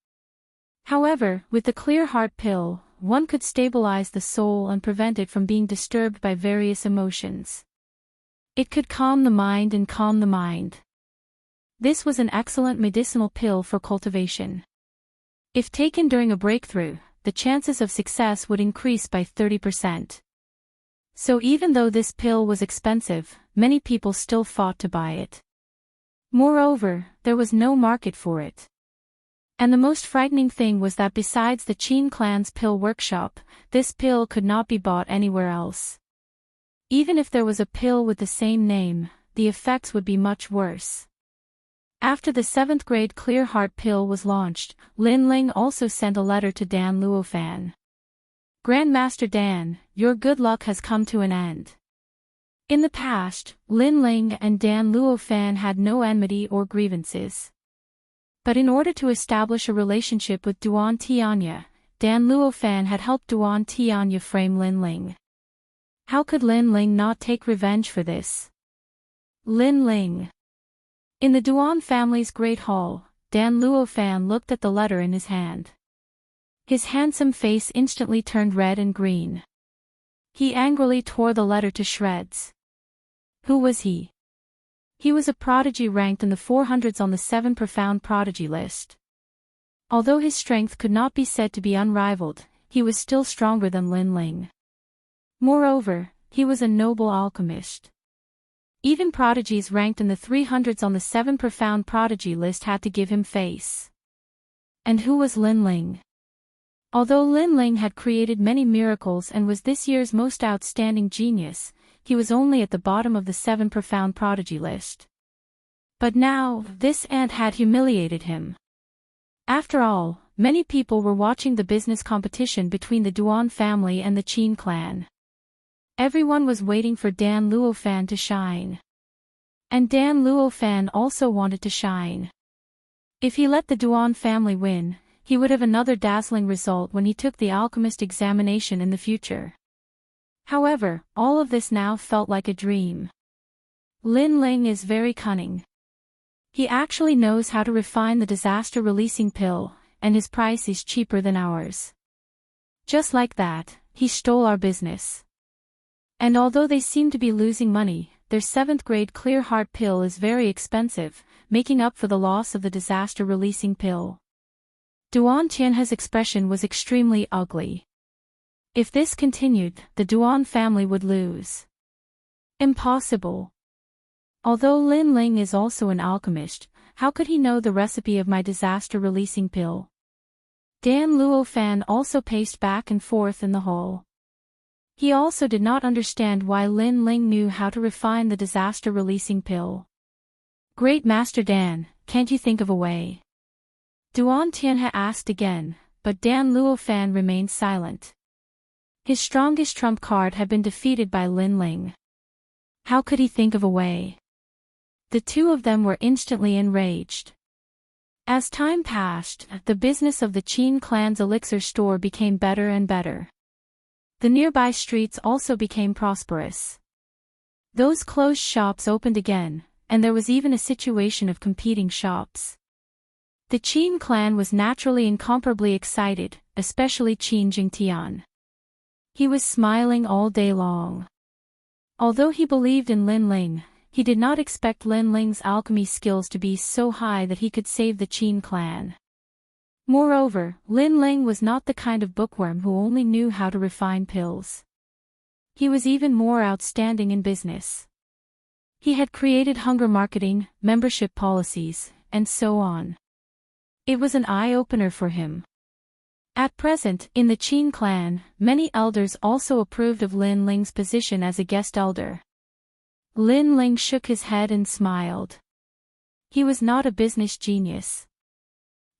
However, with the clear heart pill, one could stabilize the soul and prevent it from being disturbed by various emotions. It could calm the mind and calm the mind. This was an excellent medicinal pill for cultivation. If taken during a breakthrough, the chances of success would increase by 30%. So even though this pill was expensive, many people still fought to buy it. Moreover, there was no market for it. And the most frightening thing was that besides the Qin clan's pill workshop, this pill could not be bought anywhere else. Even if there was a pill with the same name, the effects would be much worse. After the 7th grade clear heart pill was launched, Lin Ling also sent a letter to Dan Luofan. Grandmaster Dan, your good luck has come to an end. In the past, Lin Ling and Dan Luofan had no enmity or grievances. But in order to establish a relationship with Duan Tianhe, Dan Luofan had helped Duan Tianhe frame Lin Ling. How could Lin Ling not take revenge for this? Lin Ling. In the Duan family's great hall, Dan Luofan looked at the letter in his hand. His handsome face instantly turned red and green. He angrily tore the letter to shreds. Who was he? He was a prodigy ranked in the 400s on the 7 profound prodigy list. Although his strength could not be said to be unrivaled, he was still stronger than Lin Ling. Moreover, he was a noble alchemist. Even prodigies ranked in the 300s on the 7 profound prodigy list had to give him face. And who was Lin Ling? Although Lin Ling had created many miracles and was this year's most outstanding genius, he was only at the bottom of the 7 profound prodigy list. But now, this ant had humiliated him. After all, many people were watching the business competition between the Duan family and the Qin clan. Everyone was waiting for Dan Luofan to shine. And Dan Luofan also wanted to shine. If he let the Duan family win, he would have another dazzling result when he took the alchemist examination in the future. However, all of this now felt like a dream. Lin Ling is very cunning. He actually knows how to refine the disaster-releasing pill, and his price is cheaper than ours. Just like that, he stole our business. And although they seem to be losing money, their 7th-grade clear heart pill is very expensive, making up for the loss of the disaster-releasing pill. Duan Tianhe's expression was extremely ugly. If this continued, the Duan family would lose. Impossible. Although Lin Ling is also an alchemist, how could he know the recipe of my disaster-releasing pill? Dan Luofan also paced back and forth in the hall. He also did not understand why Lin Ling knew how to refine the disaster-releasing pill. Great Master Dan, can't you think of a way? Duan Tianhe asked again, but Dan Luofan remained silent. His strongest trump card had been defeated by Lin Ling. How could he think of a way? The two of them were instantly enraged. As time passed, the business of the Qin clan's elixir store became better and better. The nearby streets also became prosperous. Those closed shops opened again, and there was even a situation of competing shops. The Qin clan was naturally incomparably excited, especially Qin Jingtian. He was smiling all day long. Although he believed in Lin Ling, he did not expect Lin Ling's alchemy skills to be so high that he could save the Qin clan. Moreover, Lin Ling was not the kind of bookworm who only knew how to refine pills. He was even more outstanding in business. He had created hunger marketing, membership policies, and so on. It was an eye-opener for him. At present, in the Qin clan, many elders also approved of Lin Ling's position as a guest elder. Lin Ling shook his head and smiled. He was not a business genius.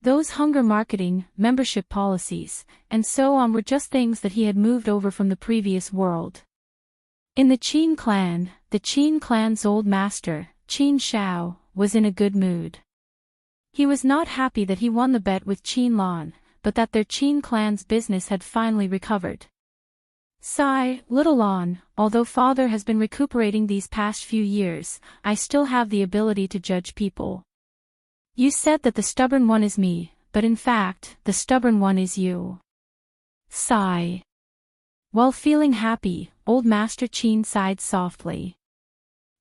Those hunger marketing, membership policies, and so on were just things that he had moved over from the previous world. In the Qin clan's old master, Qin Shao, was in a good mood. He was not happy that he won the bet with Qin Lan, but that their Qin clan's business had finally recovered. Sigh, little Lan, although father has been recuperating these past few years, I still have the ability to judge people. You said that the stubborn one is me, but in fact, the stubborn one is you. Sigh. While feeling happy, old Master Qin sighed softly.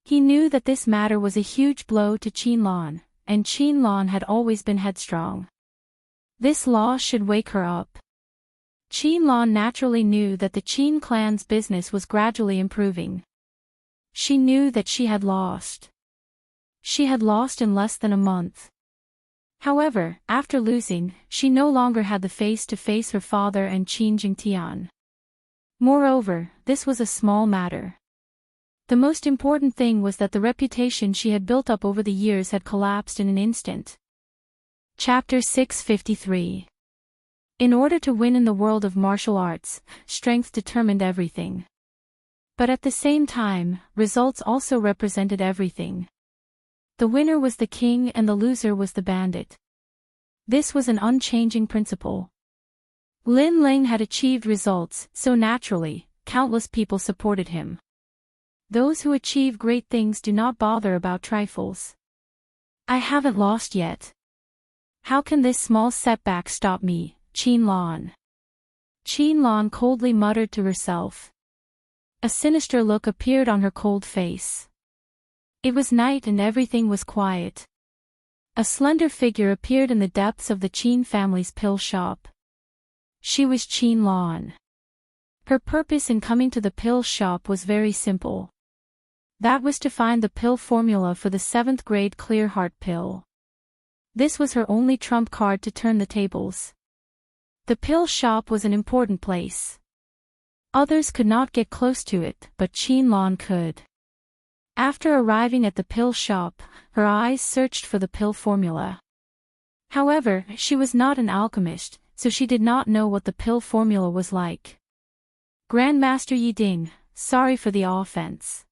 He knew that this matter was a huge blow to Qin Lan, and Qin Lan had always been headstrong. This loss should wake her up. Qin Lan naturally knew that the Qin clan's business was gradually improving. She knew that she had lost. She had lost in less than a month. However, after losing, she no longer had the face to face her father and Qin Jingtian. Moreover, this was a small matter. The most important thing was that the reputation she had built up over the years had collapsed in an instant. Chapter 653. In order to win in the world of martial arts, strength determined everything. But at the same time, results also represented everything. The winner was the king and the loser was the bandit. This was an unchanging principle. Lin Ling had achieved results, so naturally, countless people supported him. Those who achieve great things do not bother about trifles. I haven't lost yet. How can this small setback stop me, Qin Lan? Qin Lan coldly muttered to herself. A sinister look appeared on her cold face. It was night and everything was quiet. A slender figure appeared in the depths of the Qin family's pill shop. She was Qin Lan. Her purpose in coming to the pill shop was very simple. That was to find the pill formula for the 7th grade clear heart pill. This was her only trump card to turn the tables. The pill shop was an important place. Others could not get close to it, but Qin Lan could. After arriving at the pill shop, her eyes searched for the pill formula. However, she was not an alchemist, so she did not know what the pill formula was like. Grandmaster Yi Ding, sorry for the offense.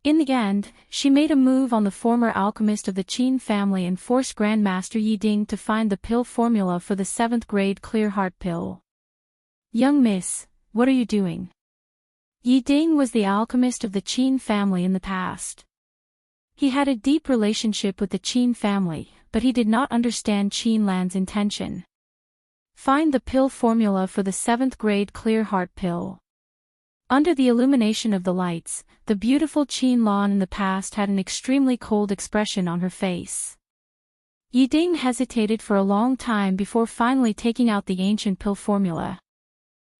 In the end, she made a move on the former alchemist of the Qin family and forced Grandmaster Yi Ding to find the pill formula for the 7th grade clear heart pill. Young miss, what are you doing? Yi Ding was the alchemist of the Qin family in the past. He had a deep relationship with the Qin family, but he did not understand Qin Lan's intention. Find the pill formula for the 7th grade clear heart pill. Under the illumination of the lights, the beautiful Qin Lan in the past had an extremely cold expression on her face. Yi Ding hesitated for a long time before finally taking out the ancient pill formula.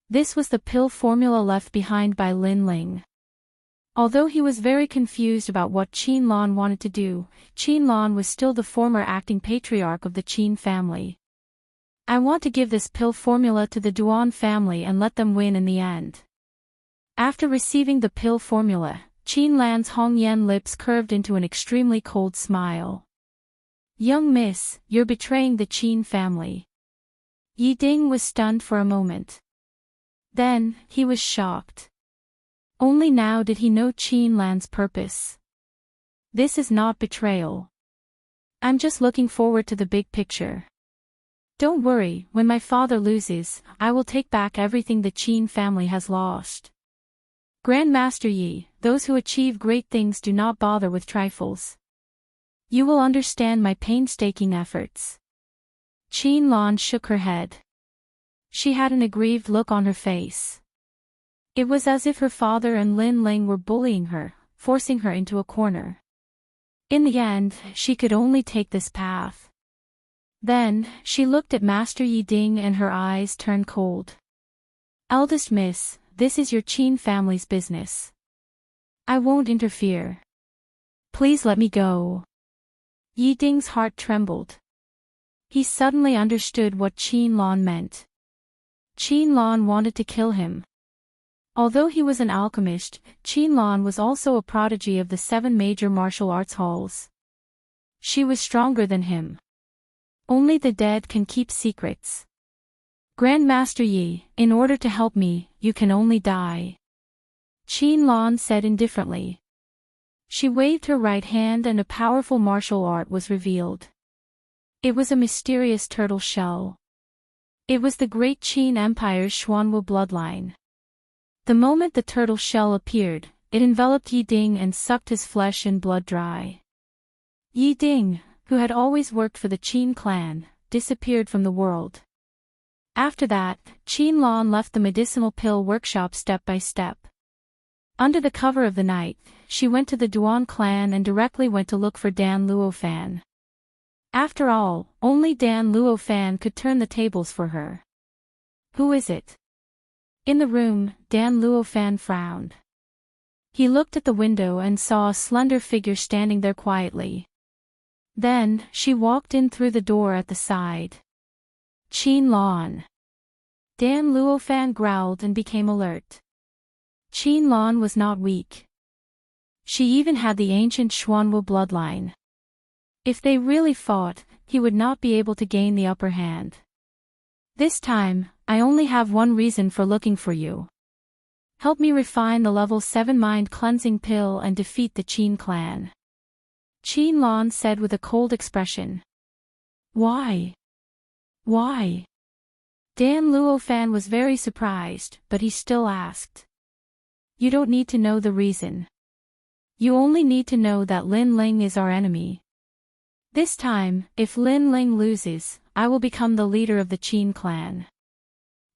This was the pill formula left behind by Lin Ling. Although he was very confused about what Qin Lan wanted to do, Qin Lan was still the former acting patriarch of the Qin family. I want to give this pill formula to the Duan family and let them win in the end. After receiving the pill formula, Qin Lan's Hongyan lips curved into an extremely cold smile. Young miss, you're betraying the Qin family. Yi Ding was stunned for a moment. Then, he was shocked. Only now did he know Qin Lan's purpose. This is not betrayal. I'm just looking forward to the big picture. Don't worry, when my father loses, I will take back everything the Qin family has lost. Grandmaster Yi, those who achieve great things do not bother with trifles. You will understand my painstaking efforts. Qin Lan shook her head. She had an aggrieved look on her face. It was as if her father and Lin Ling were bullying her, forcing her into a corner. In the end, she could only take this path. Then, she looked at Master Yi Ding and her eyes turned cold. Eldest miss, this is your Qin family's business. I won't interfere. Please let me go. Yi Ding's heart trembled. He suddenly understood what Qin Lan meant. Qin Lan wanted to kill him. Although he was an alchemist, Qin Lan was also a prodigy of the 7 major martial arts halls. She was stronger than him. Only the dead can keep secrets. Grandmaster Yi, in order to help me, you can only die. Qin Lan said indifferently. She waved her right hand and a powerful martial art was revealed. It was a mysterious turtle shell. It was the great Qin Empire's Xuanwu bloodline. The moment the turtle shell appeared, it enveloped Yi Ding and sucked his flesh and blood dry. Yi Ding, who had always worked for the Qin clan, disappeared from the world. After that, Qin Lan left the medicinal pill workshop step by step. Under the cover of the night, she went to the Duan clan and directly went to look for Dan Luofan. After all, only Dan Luofan could turn the tables for her. Who is it? In the room, Dan Luofan frowned. He looked at the window and saw a slender figure standing there quietly. Then, she walked in through the door at the side. Qin Lan. Dan Luofan growled and became alert. Qin Lan was not weak. She even had the ancient Xuanwu bloodline. If they really fought, he would not be able to gain the upper hand. This time, I only have one reason for looking for you. Help me refine the level 7 mind cleansing pill and defeat the Qin clan. Qin Lan said with a cold expression. Why? Why? Dan Luofan was very surprised, but he still asked. You don't need to know the reason. You only need to know that Lin Ling is our enemy. This time, if Lin Ling loses, I will become the leader of the Qin clan.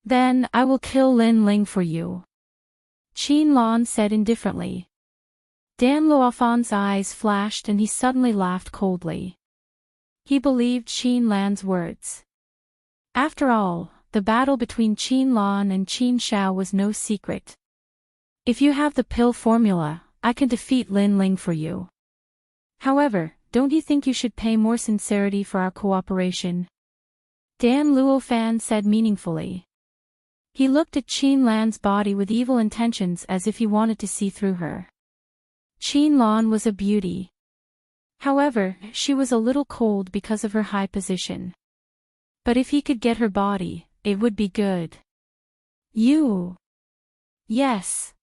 Then, I will kill Lin Ling for you. Qin Lan said indifferently. Dan Luofan's eyes flashed and he suddenly laughed coldly. He believed Qin Lan's words. After all, the battle between Qin Lan and Qin Shao was no secret. If you have the pill formula, I can defeat Lin Ling for you. However, don't you think you should pay more sincerity for our cooperation? Dan Luofan said meaningfully. He looked at Qin Lan's body with evil intentions as if he wanted to see through her. Qin Lan was a beauty. However, she was a little cold because of her high position. But if he could get her body, it would be good. You. Yes.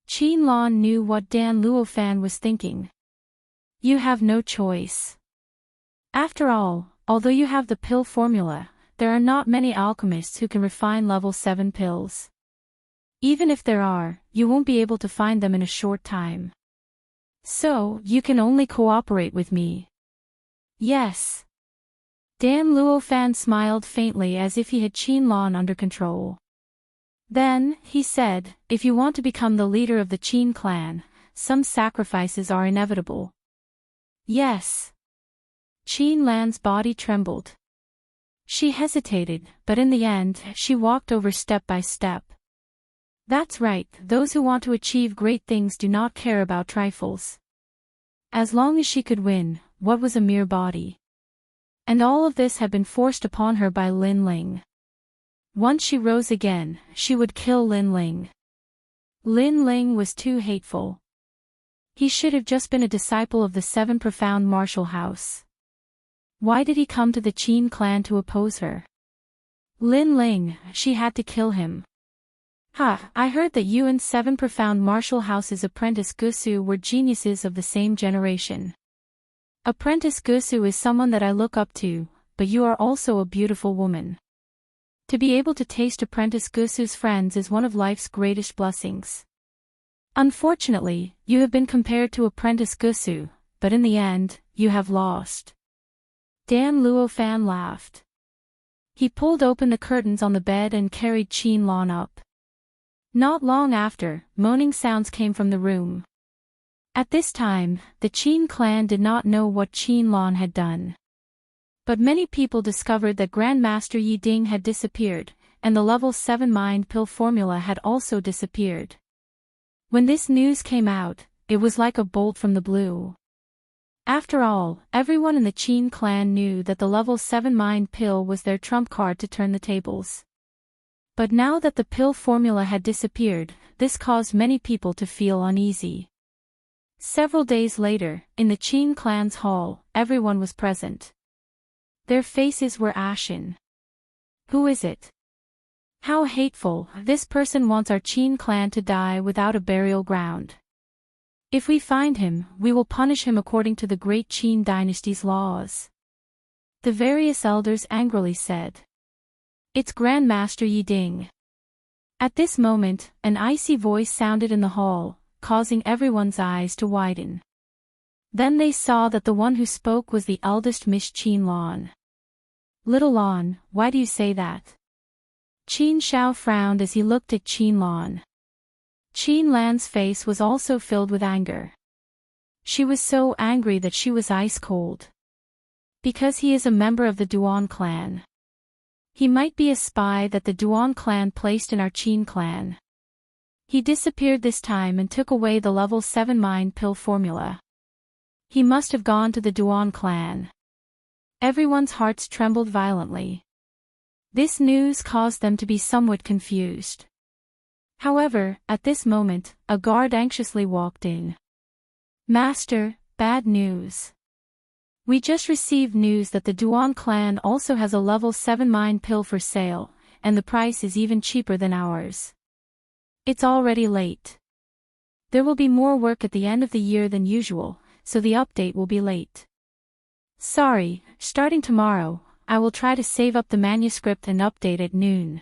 Qin Lan knew what Dan Luofan was thinking. You have no choice. After all, although you have the pill formula, there are not many alchemists who can refine level 7 pills. Even if there are, you won't be able to find them in a short time. So, you can only cooperate with me. Yes. Dan Luofan smiled faintly as if he had Qin Lan under control. Then, he said, if you want to become the leader of the Qin clan, some sacrifices are inevitable. Yes. Qin Lan's body trembled. She hesitated, but in the end, she walked over step by step. That's right, those who want to achieve great things do not care about trifles. As long as she could win, what was a mere body? And all of this had been forced upon her by Lin Ling. Once she rose again, she would kill Lin Ling. Lin Ling was too hateful. He should have just been a disciple of the 7 profound martial house. Why did he come to the Qin clan to oppose her? Lin Ling, she had to kill him. Ha, I heard that you and 7 profound martial house's apprentice Gusu were geniuses of the same generation. Apprentice Gusu is someone that I look up to, but you are also a beautiful woman. To be able to taste Apprentice Gusu's friends is one of life's greatest blessings. Unfortunately, you have been compared to Apprentice Gusu, but in the end, you have lost. Dan Luofan laughed. He pulled open the curtains on the bed and carried Qin Lan up. Not long after, moaning sounds came from the room. At this time, the Qin clan did not know what Qin Lan had done. But many people discovered that Grandmaster Yi Ding had disappeared, and the level 7 mind pill formula had also disappeared. When this news came out, it was like a bolt from the blue. After all, everyone in the Qin clan knew that the level 7 mind pill was their trump card to turn the tables. But now that the pill formula had disappeared, this caused many people to feel uneasy. Several days later, in the Qin clan's hall, everyone was present. Their faces were ashen. Who is it? How hateful, this person wants our Qin clan to die without a burial ground. If we find him, we will punish him according to the great Qin dynasty's laws. The various elders angrily said. It's Grandmaster Yi Ding. At this moment, an icy voice sounded in the hall, causing everyone's eyes to widen. Then they saw that the one who spoke was the eldest Miss Qin Lan. Little Lan, why do you say that? Qin Shao frowned as he looked at Qin Lan. Qin Lan's face was also filled with anger. She was so angry that she was ice cold. Because he is a member of the Duan clan. He might be a spy that the Duan clan placed in our Qin clan. He disappeared this time and took away the level 7 mind pill formula. He must have gone to the Duan clan. Everyone's hearts trembled violently. This news caused them to be somewhat confused. However, at this moment, a guard anxiously walked in. Master, bad news. We just received news that the Duan clan also has a level 7 mind pill for sale, and the price is even cheaper than ours. It's already late. There will be more work at the end of the year than usual, so the update will be late. Sorry, starting tomorrow, I will try to save up the manuscript and update at noon.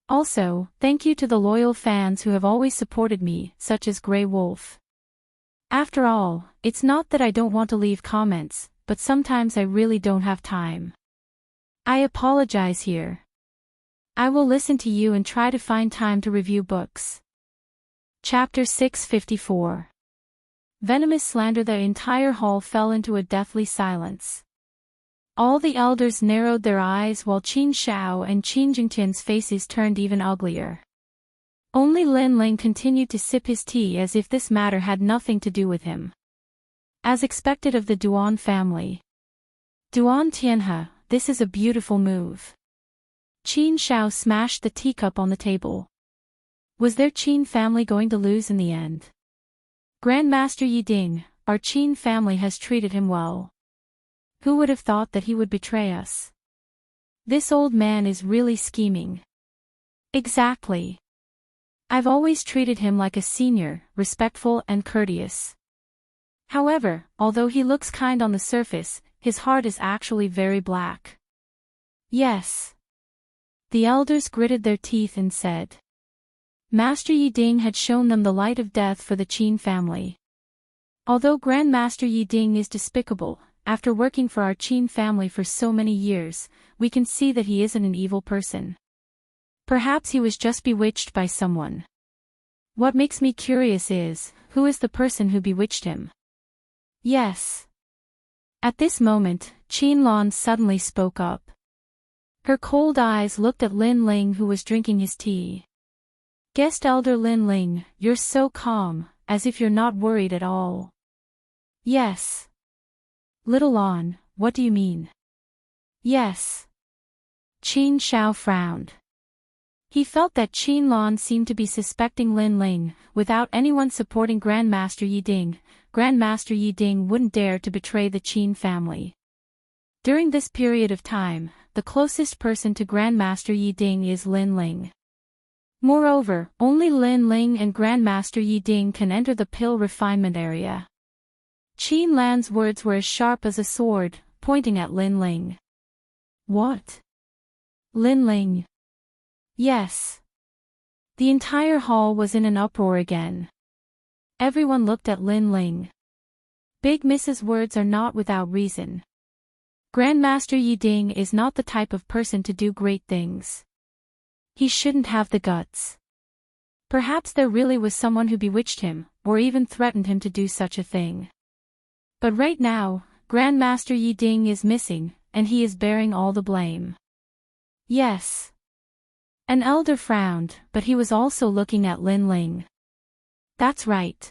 Also, thank you to the loyal fans who have always supported me, such as Grey Wolf. After all, it's not that I don't want to leave comments, but sometimes I really don't have time. I apologize here. I will listen to you and try to find time to review books. Chapter 654. Venomous slander. The entire hall fell into a deathly silence. All the elders narrowed their eyes while Qin Shao and Qin Jingtian's faces turned even uglier. Only Lin Ling continued to sip his tea as if this matter had nothing to do with him. As expected of the Duan family. Duan Tianhe, this is a beautiful move. Qin Shao smashed the teacup on the table. Was their Qin family going to lose in the end? Grandmaster Yiding, our Qin family has treated him well. Who would have thought that he would betray us? This old man is really scheming. Exactly. I've always treated him like a senior, respectful and courteous. However, although he looks kind on the surface, his heart is actually very black. Yes. The elders gritted their teeth and said. Master Yiding had shown them the light of death for the Qin family. Although Grandmaster Yiding is despicable, after working for our Qin family for so many years, we can see that he isn't an evil person. Perhaps he was just bewitched by someone. What makes me curious is, who is the person who bewitched him? Yes. At this moment, Qin Lan suddenly spoke up. Her cold eyes looked at Lin Ling who was drinking his tea. Guest Elder Lin Ling, you're so calm, as if you're not worried at all. Yes. Little Lan, what do you mean? Yes. Qin Shao frowned. He felt that Qin Lan seemed to be suspecting Lin Ling. Without anyone supporting Grandmaster Yiding, Grandmaster Yiding wouldn't dare to betray the Qin family. During this period of time, the closest person to Grandmaster Yiding is Lin Ling. Moreover, only Lin Ling and Grandmaster Yiding can enter the pill refinement area. Qin Lan's words were as sharp as a sword, pointing at Lin Ling. What? Lin Ling. Yes. The entire hall was in an uproar again. Everyone looked at Lin Ling. Big Mrs. words are not without reason. Grandmaster Yiding is not the type of person to do great things. He shouldn't have the guts. Perhaps there really was someone who bewitched him, or even threatened him to do such a thing. But right now, Grandmaster Yiding is missing, and he is bearing all the blame. Yes. An elder frowned, but he was also looking at Lin Ling. That's right.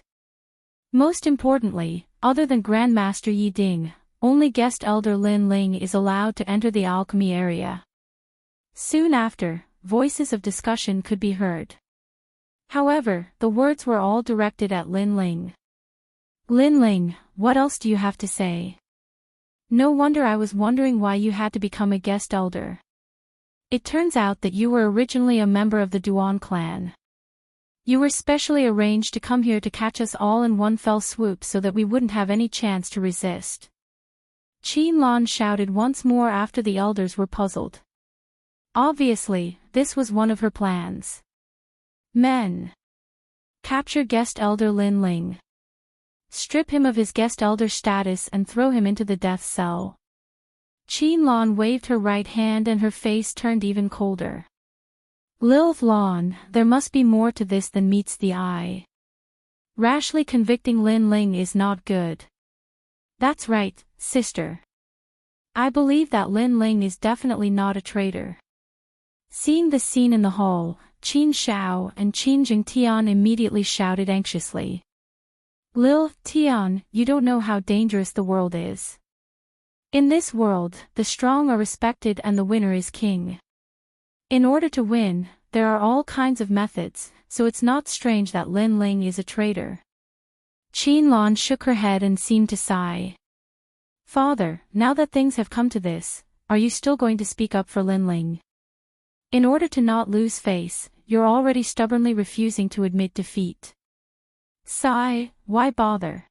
Most importantly, other than Grandmaster Yiding, only guest elder Lin Ling is allowed to enter the alchemy area. Soon after, voices of discussion could be heard. However, the words were all directed at Lin Ling. Lin Ling, what else do you have to say? No wonder I was wondering why you had to become a guest elder. It turns out that you were originally a member of the Duan clan. You were specially arranged to come here to catch us all in one fell swoop so that we wouldn't have any chance to resist. Qin Lan shouted once more after the elders were puzzled. Obviously, this was one of her plans. Men. Capture guest elder Lin Ling. Strip him of his guest elder status and throw him into the death cell. Qin Lan waved her right hand and her face turned even colder. Lil Lan, there must be more to this than meets the eye. Rashly convicting Lin Ling is not good. That's right, sister. I believe that Lin Ling is definitely not a traitor. Seeing the scene in the hall, Qin Shao and Qin Jingtian immediately shouted anxiously. Lil Tian, you don't know how dangerous the world is. In this world, the strong are respected and the winner is king. In order to win, there are all kinds of methods, so it's not strange that Lin Ling is a traitor. Qin Lan shook her head and seemed to sigh. Father, now that things have come to this, are you still going to speak up for Lin Ling? In order to not lose face, you're already stubbornly refusing to admit defeat. Sigh, why bother?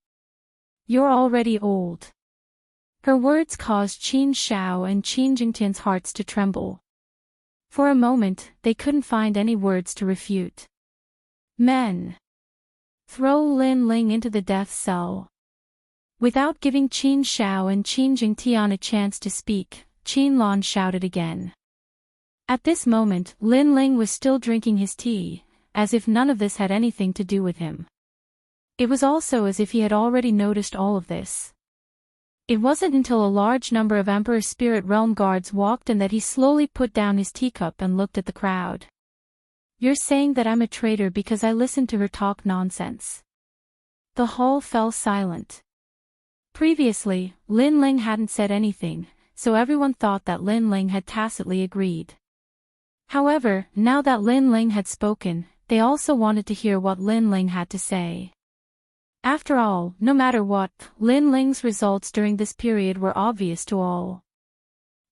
You're already old. Her words caused Qin Shao and Qin Jingtian's hearts to tremble. For a moment, they couldn't find any words to refute. Men. Throw Lin Ling into the death cell. Without giving Qin Shao and Qin Jingtian a chance to speak, Qin Lan shouted again. At this moment, Lin Ling was still drinking his tea, as if none of this had anything to do with him. It was also as if he had already noticed all of this. It wasn't until a large number of Emperor Spirit Realm guards walked in that he slowly put down his teacup and looked at the crowd. "You're saying that I'm a traitor because I listened to her talk nonsense." The hall fell silent. Previously, Lin Ling hadn't said anything, so everyone thought that Lin Ling had tacitly agreed. However, now that Lin Ling had spoken, they also wanted to hear what Lin Ling had to say. After all, no matter what, Lin Ling's results during this period were obvious to all.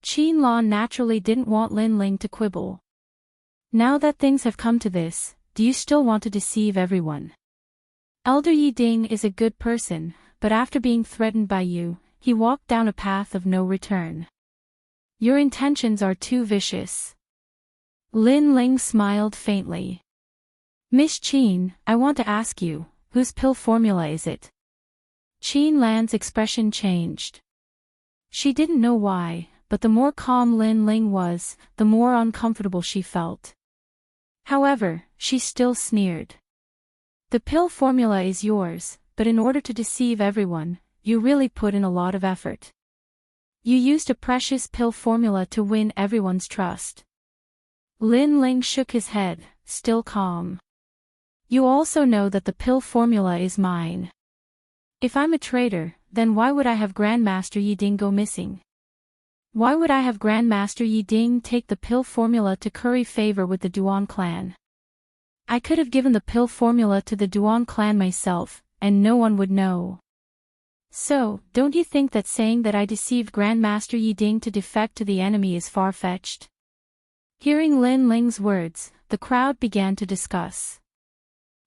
Qin Lan naturally didn't want Lin Ling to quibble. "Now that things have come to this, do you still want to deceive everyone? Elder Yi Ding is a good person, but after being threatened by you, he walked down a path of no return. Your intentions are too vicious." Lin Ling smiled faintly. "Miss Qin, I want to ask you, whose pill formula is it?" Qin Lan's expression changed. She didn't know why, but the more calm Lin Ling was, the more uncomfortable she felt. However, she still sneered. "The pill formula is yours, but in order to deceive everyone, you really put in a lot of effort. You used a precious pill formula to win everyone's trust." Lin Ling shook his head, still calm. "You also know that the pill formula is mine. If I'm a traitor, then why would I have Grandmaster Yi Ding go missing? Why would I have Grandmaster Yi Ding take the pill formula to curry favor with the Duan clan? I could have given the pill formula to the Duan clan myself, and no one would know. So, don't you think that saying that I deceived Grandmaster Yi Ding to defect to the enemy is far-fetched?" Hearing Lin Ling's words, the crowd began to discuss.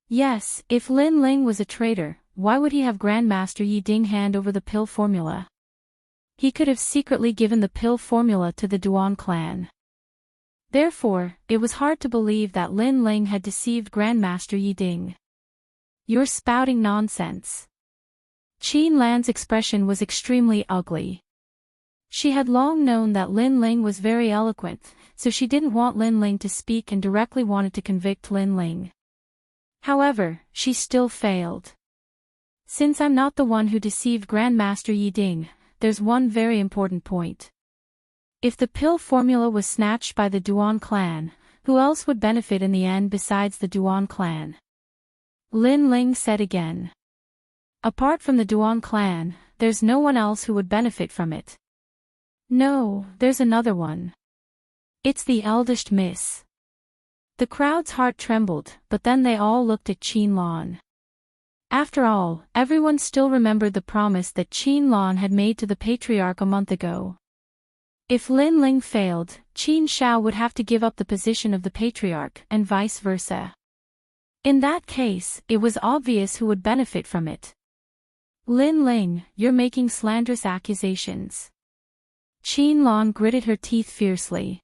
Yes, if Lin Ling was a traitor, why would he have Grandmaster Yi Ding hand over the pill formula? He could have secretly given the pill formula to the Duan clan. Therefore, it was hard to believe that Lin Ling had deceived Grandmaster Yi Ding. "You're spouting nonsense." Qin Lan's expression was extremely ugly. She had long known that Lin Ling was very eloquent, so she didn't want Lin Ling to speak and directly wanted to convict Lin Ling. However, she still failed. "Since I'm not the one who deceived Grandmaster Yi Ding, there's one very important point. If the pill formula was snatched by the Duan clan, who else would benefit in the end besides the Duan clan?" Lin Ling said again. "Apart from the Duan clan, there's no one else who would benefit from it." "No, there's another one. It's the eldest miss." The crowd's heart trembled, but then they all looked at Qin Lan. After all, everyone still remembered the promise that Qin Lan had made to the patriarch a month ago. If Lin Ling failed, Qin Shao would have to give up the position of the patriarch, and vice versa. In that case, it was obvious who would benefit from it. "Lin Ling, you're making slanderous accusations." Qin Lan gritted her teeth fiercely.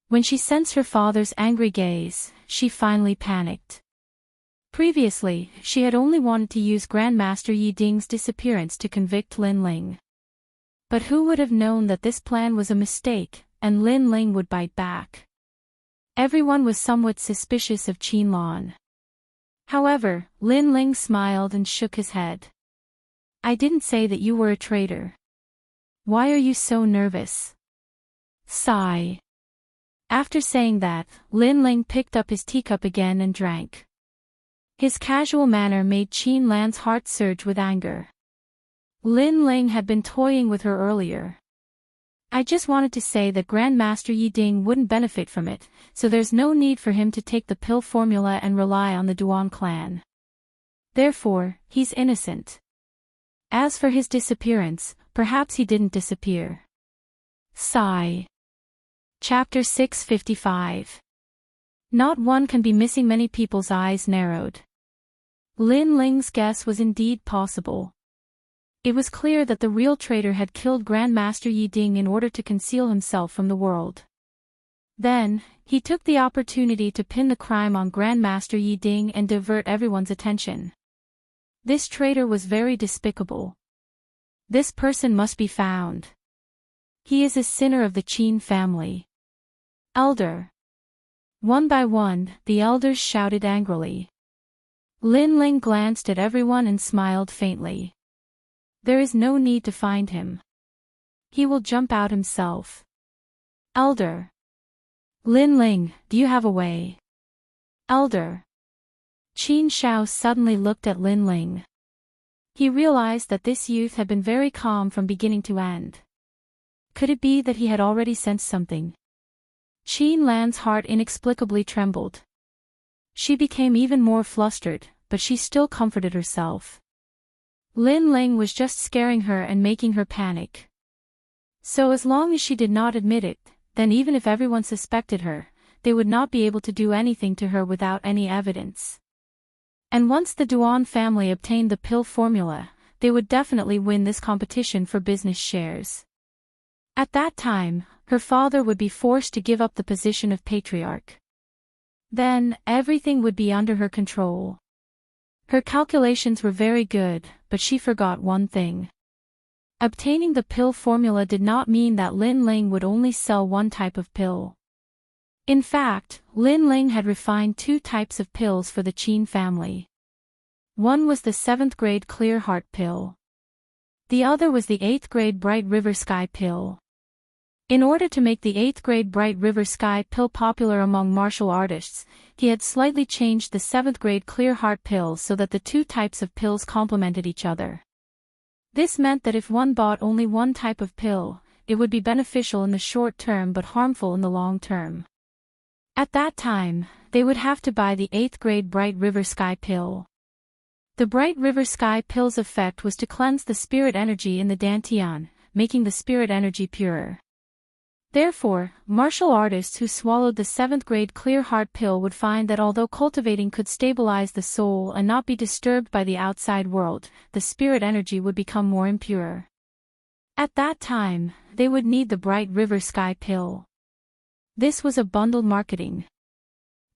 When she sensed her father's angry gaze, she finally panicked. Previously, she had only wanted to use Grandmaster Yi Ding's disappearance to convict Lin Ling. But who would have known that this plan was a mistake, and Lin Ling would bite back? Everyone was somewhat suspicious of Qin Lan. However, Lin Ling smiled and shook his head. "I didn't say that you were a traitor. Why are you so nervous?" Sigh. After saying that, Lin Ling picked up his teacup again and drank. His casual manner made Qin Lan's heart surge with anger. Lin Ling had been toying with her earlier. "I just wanted to say that Grandmaster Yi Ding wouldn't benefit from it, so there's no need for him to take the pill formula and rely on the Duan clan. Therefore, he's innocent. As for his disappearance, perhaps he didn't disappear." Sigh. Chapter 655. Not one can be missing. Many people's eyes narrowed. Lin Ling's guess was indeed possible. It was clear that the real traitor had killed Grandmaster Yi Ding in order to conceal himself from the world. Then, he took the opportunity to pin the crime on Grandmaster Yi Ding and divert everyone's attention. This traitor was very despicable. This person must be found. He is a sinner of the Qin family. Elder. One by one, the elders shouted angrily. Lin Ling glanced at everyone and smiled faintly. There is no need to find him. He will jump out himself. Elder. Lin Ling, do you have a way? Elder. Qin Shao suddenly looked at Lin Ling. He realized that this youth had been very calm from beginning to end. Could it be that he had already sensed something? Qin Lan's heart inexplicably trembled. She became even more flustered, but she still comforted herself. Lin Ling was just scaring her and making her panic. So as long as she did not admit it, then even if everyone suspected her, they would not be able to do anything to her without any evidence. And once the Duan family obtained the pill formula, they would definitely win this competition for business shares. At that time, her father would be forced to give up the position of patriarch. Then, everything would be under her control. Her calculations were very good, but she forgot one thing. Obtaining the pill formula did not mean that Lin Ling would only sell one type of pill. In fact, Lin Ling had refined two types of pills for the Qin family. One was the 7th grade Clear Heart pill. The other was the 8th grade Bright River Sky pill. In order to make the 8th grade Bright River Sky pill popular among martial artists, he had slightly changed the 7th grade Clear Heart pill so that the two types of pills complemented each other. This meant that if one bought only one type of pill, it would be beneficial in the short term but harmful in the long term. At that time, they would have to buy the 8th grade Bright River Sky pill. The Bright River Sky pill's effect was to cleanse the spirit energy in the dantian, making the spirit energy purer. Therefore, martial artists who swallowed the 7th grade Clear Heart pill would find that although cultivating could stabilize the soul and not be disturbed by the outside world, the spirit energy would become more impure. At that time, they would need the Bright River Sky pill. This was a bundled marketing.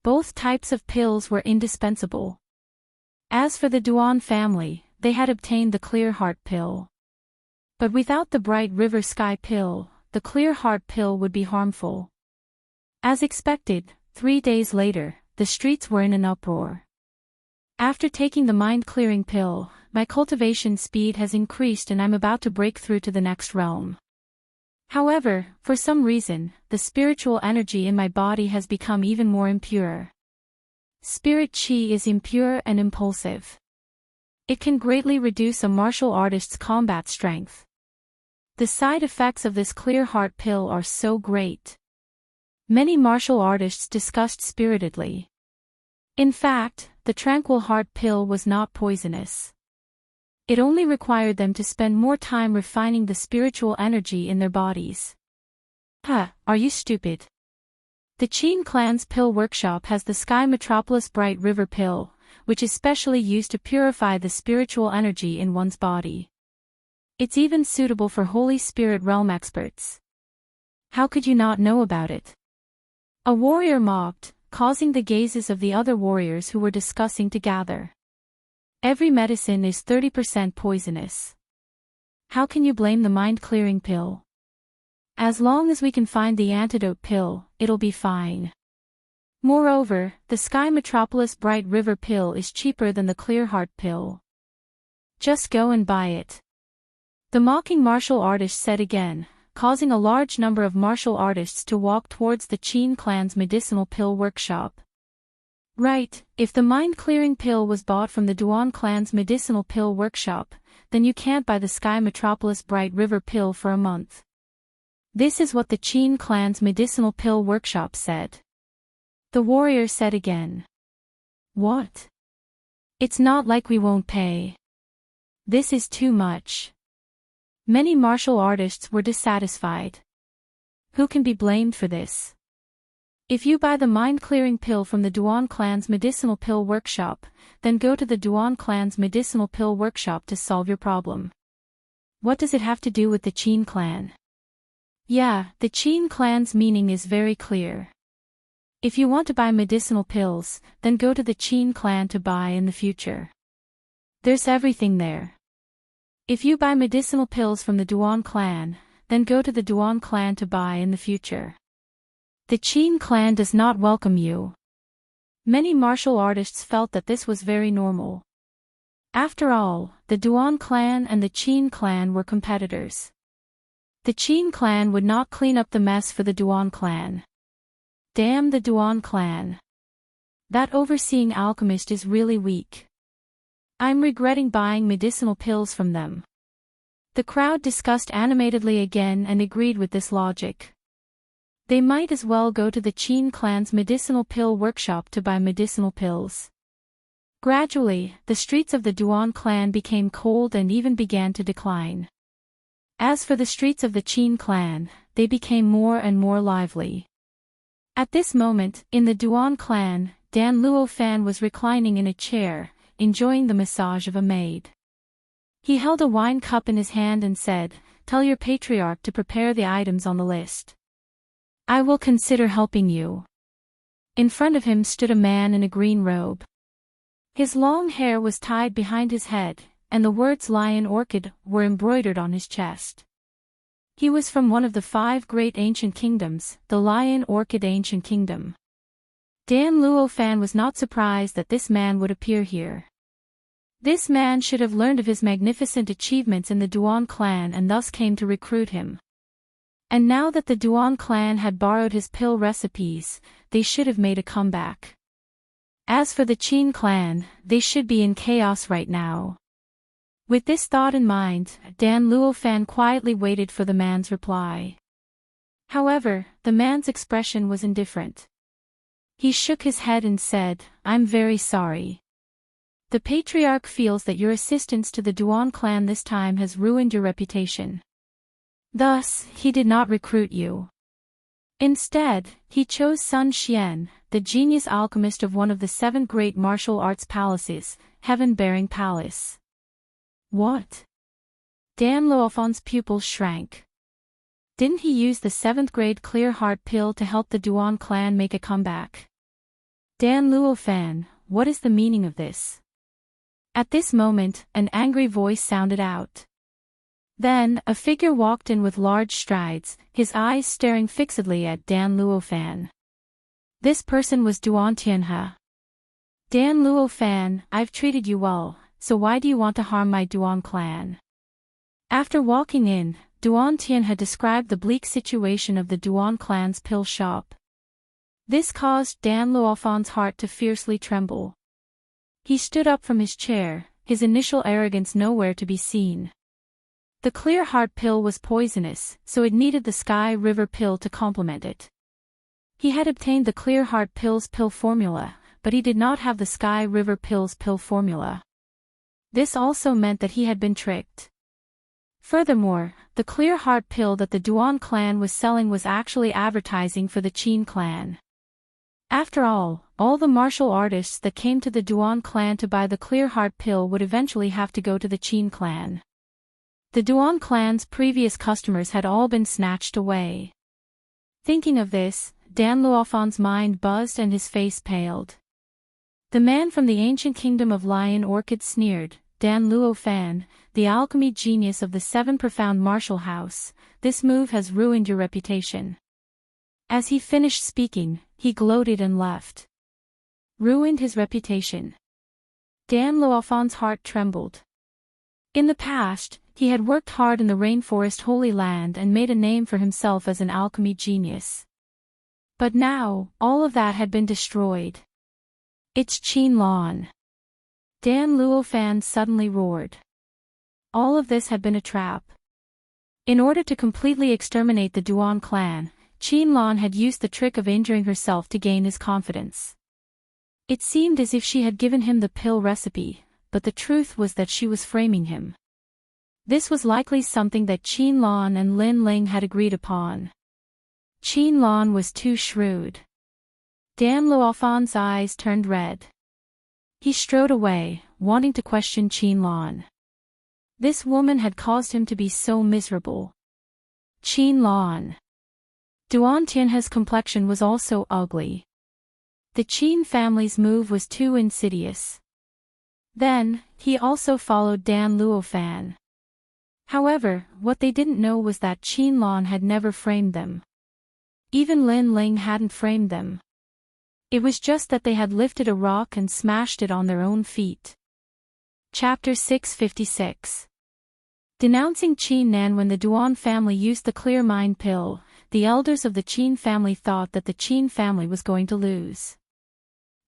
Both types of pills were indispensable. As for the Duan family, they had obtained the Clear Heart pill. But without the Bright River Sky pill, the Clear Heart pill would be harmful. As expected, 3 days later, the streets were in an uproar. After taking the mind-clearing pill, my cultivation speed has increased and I'm about to break through to the next realm. However, for some reason, the spiritual energy in my body has become even more impure. Spirit chi is impure and impulsive. It can greatly reduce a martial artist's combat strength. The side effects of this Clear Heart pill are so great. Many martial artists discussed spiritedly. In fact, the Tranquil Heart pill was not poisonous. It only required them to spend more time refining the spiritual energy in their bodies. Are you stupid? The Qin clan's pill workshop has the Sky Metropolis Bright River pill, which is specially used to purify the spiritual energy in one's body. It's even suitable for Holy Spirit realm experts. How could you not know about it? A warrior mocked, causing the gazes of the other warriors who were discussing to gather. Every medicine is 30% poisonous. How can you blame the mind-clearing pill? As long as we can find the antidote pill, it'll be fine. Moreover, the Sky Metropolis Bright River pill is cheaper than the Clear Heart pill. Just go and buy it. The mocking martial artist said again, causing a large number of martial artists to walk towards the Qin clan's medicinal pill workshop. Right, if the mind-clearing pill was bought from the Duan clan's medicinal pill workshop, then you can't buy the Sky Metropolis Bright River pill for a month. This is what the Qin clan's medicinal pill workshop said. The warrior said again. What? It's not like we won't pay. This is too much. Many martial artists were dissatisfied. Who can be blamed for this? If you buy the mind-clearing pill from the Duan clan's medicinal pill workshop, then go to the Duan clan's medicinal pill workshop to solve your problem. What does it have to do with the Qin clan? Yeah, the Qin clan's meaning is very clear. If you want to buy medicinal pills, then go to the Qin clan to buy in the future. There's everything there. If you buy medicinal pills from the Duan clan, then go to the Duan clan to buy in the future. The Qin clan does not welcome you. Many martial artists felt that this was very normal. After all, the Duan clan and the Qin clan were competitors. The Qin clan would not clean up the mess for the Duan clan. Damn the Duan clan. That overseeing alchemist is really weak. I'm regretting buying medicinal pills from them. The crowd discussed animatedly again and agreed with this logic. They might as well go to the Qin clan's medicinal pill workshop to buy medicinal pills. Gradually, the streets of the Duan clan became cold and even began to decline. As for the streets of the Qin clan, they became more and more lively. At this moment, in the Duan clan, Dan Luofan was reclining in a chair, enjoying the massage of a maid. He held a wine cup in his hand and said, "Tell your patriarch to prepare the items on the list. I will consider helping you." In front of him stood a man in a green robe. His long hair was tied behind his head, and the words Lion Orchid were embroidered on his chest. He was from one of the 5 great ancient kingdoms, the Lion Orchid Ancient Kingdom. Dan Luofan was not surprised that this man would appear here. This man should have learned of his magnificent achievements in the Duan clan and thus came to recruit him. And now that the Duan clan had borrowed his pill recipes, they should have made a comeback. As for the Qin clan, they should be in chaos right now. With this thought in mind, Dan Luofan quietly waited for the man's reply. However, the man's expression was indifferent. He shook his head and said, "I'm very sorry. The patriarch feels that your assistance to the Duan clan this time has ruined your reputation. Thus, he did not recruit you. Instead, he chose Sun Xian, the genius alchemist of one of the 7 great martial arts palaces, Heaven-Bearing Palace." What? Dan Luofan's pupils shrank. Didn't he use the 7th grade clear heart pill to help the Duan clan make a comeback? Dan Luofan, what is the meaning of this? At this moment, an angry voice sounded out. Then, a figure walked in with large strides, his eyes staring fixedly at Dan Luofan. This person was Duan Tianhe. Dan Luofan, I've treated you well, so why do you want to harm my Duan clan? After walking in, Duan Tianhe described the bleak situation of the Duan clan's pill shop. This caused Dan Luofan's heart to fiercely tremble. He stood up from his chair, his initial arrogance nowhere to be seen. The clear heart pill was poisonous, so it needed the Sky River pill to complement it. He had obtained the clear heart pill's pill formula, but he did not have the Sky River pill's pill formula. This also meant that he had been tricked. Furthermore, the clear heart pill that the Duan clan was selling was actually advertising for the Qin clan. After all the martial artists that came to the Duan clan to buy the clear heart pill would eventually have to go to the Qin clan. The Duan clan's previous customers had all been snatched away. Thinking of this, Dan Luofan's mind buzzed and his face paled. The man from the ancient kingdom of Lion Orchid sneered, "Dan Luofan, the alchemy genius of the 7 profound martial house, this move has ruined your reputation." As he finished speaking, he gloated and left. Ruined his reputation. Dan Luofan's heart trembled. In the past, he had worked hard in the rainforest Holy Land and made a name for himself as an alchemy genius. But now, all of that had been destroyed. "It's Qin Lan!" Dan Luofan suddenly roared. All of this had been a trap. In order to completely exterminate the Duan clan, Qin Lan had used the trick of injuring herself to gain his confidence. It seemed as if she had given him the pill recipe, but the truth was that she was framing him. This was likely something that Qin Lan and Lin Ling had agreed upon. Qin Lan was too shrewd. Dan Luofan's eyes turned red. He strode away, wanting to question Qin Lan. This woman had caused him to be so miserable. Qin Lan. Duan Tianhe's complexion was also ugly. The Qin family's move was too insidious. Then, he also followed Dan Luofan. However, what they didn't know was that Qin Lan had never framed them. Even Lin Ling hadn't framed them. It was just that they had lifted a rock and smashed it on their own feet. Chapter 656. Denouncing Qin Nan. When the Duan family used the Clear Mind pill, the elders of the Qin family thought that the Qin family was going to lose.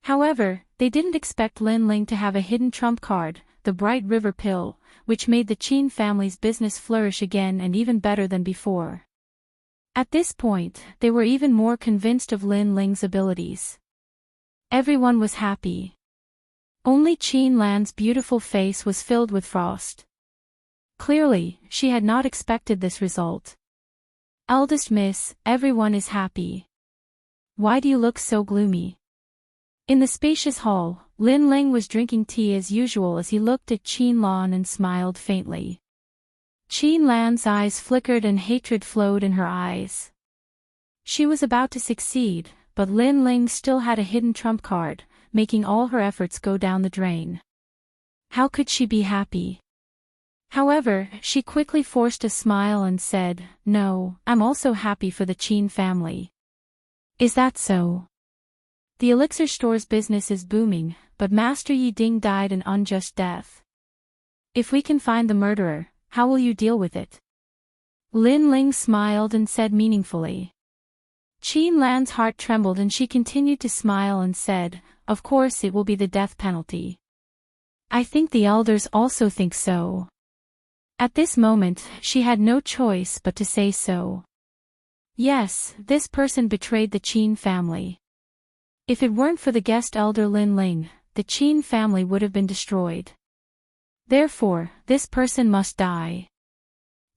However, they didn't expect Lin Ling to have a hidden trump card, the Bright River pill, which made the Qin family's business flourish again and even better than before. At this point, they were even more convinced of Lin Ling's abilities. Everyone was happy. Only Qin Lan's beautiful face was filled with frost. Clearly, she had not expected this result. "Eldest miss, everyone is happy. Why do you look so gloomy?" In the spacious hall, Lin Ling was drinking tea as usual as he looked at Qin Lan and smiled faintly. Qin Lan's eyes flickered and hatred flowed in her eyes. She was about to succeed, but Lin Ling still had a hidden trump card, making all her efforts go down the drain. How could she be happy? However, she quickly forced a smile and said, "No, I'm also happy for the Qin family." "Is that so?" "The elixir store's business is booming, but Master Yi Ding died an unjust death. If we can find the murderer, how will you deal with it?" Lin Ling smiled and said meaningfully. Qin Lan's heart trembled and she continued to smile and said, "Of course it will be the death penalty. I think the elders also think so." At this moment, she had no choice but to say so. Yes, this person betrayed the Qin family. If it weren't for the guest elder Lin Ling, the Qin family would have been destroyed. Therefore, this person must die.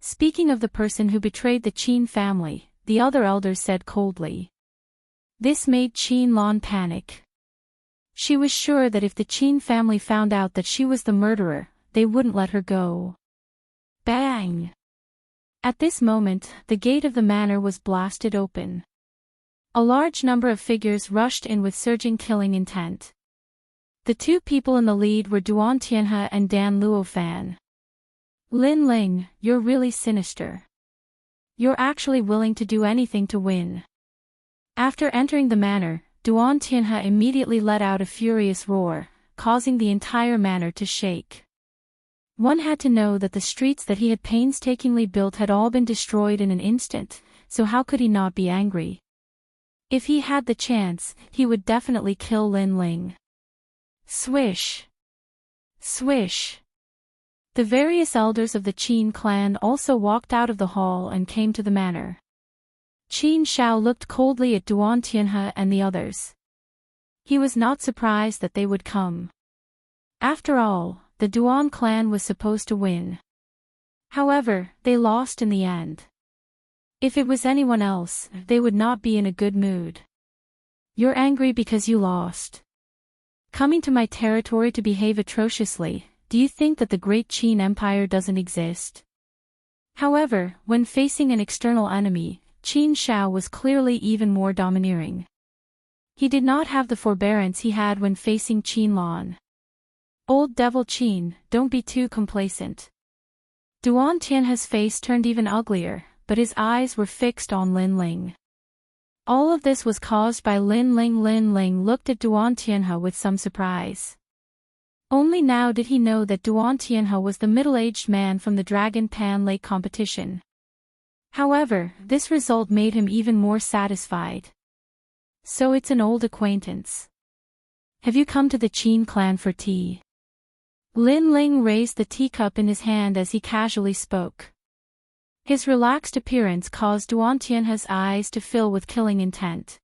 Speaking of the person who betrayed the Qin family, the other elders said coldly. This made Qin Lan panic. She was sure that if the Qin family found out that she was the murderer, they wouldn't let her go. Bang! At this moment, the gate of the manor was blasted open. A large number of figures rushed in with surging killing intent. The two people in the lead were Duan Tianhe and Dan Luofan. "Lin Ling, you're really sinister. You're actually willing to do anything to win." After entering the manor, Duan Tianhe immediately let out a furious roar, causing the entire manor to shake. One had to know that the streets that he had painstakingly built had all been destroyed in an instant, so how could he not be angry? If he had the chance, he would definitely kill Lin Ling. Swish! Swish! The various elders of the Qin clan also walked out of the hall and came to the manor. Qin Shao looked coldly at Duan Tianhe and the others. He was not surprised that they would come. After all, the Duan clan was supposed to win. However, they lost in the end. If it was anyone else, they would not be in a good mood. "You're angry because you lost. Coming to my territory to behave atrociously, do you think that the great Qin Empire doesn't exist?" However, when facing an external enemy, Qin Shao was clearly even more domineering. He did not have the forbearance he had when facing Qin Lan. "Old devil Qin, don't be too complacent." Duan Tianhe's face turned even uglier, but his eyes were fixed on Lin Ling. All of this was caused by Lin Ling. Lin Ling looked at Duan Tianhe with some surprise. Only now did he know that Duan Tianhe was the middle-aged man from the Dragon Pan Lake competition. However, this result made him even more satisfied. "So it's an old acquaintance. Have you come to the Qin clan for tea?" Lin Ling raised the teacup in his hand as he casually spoke. His relaxed appearance caused Duan Tianhe's eyes to fill with killing intent.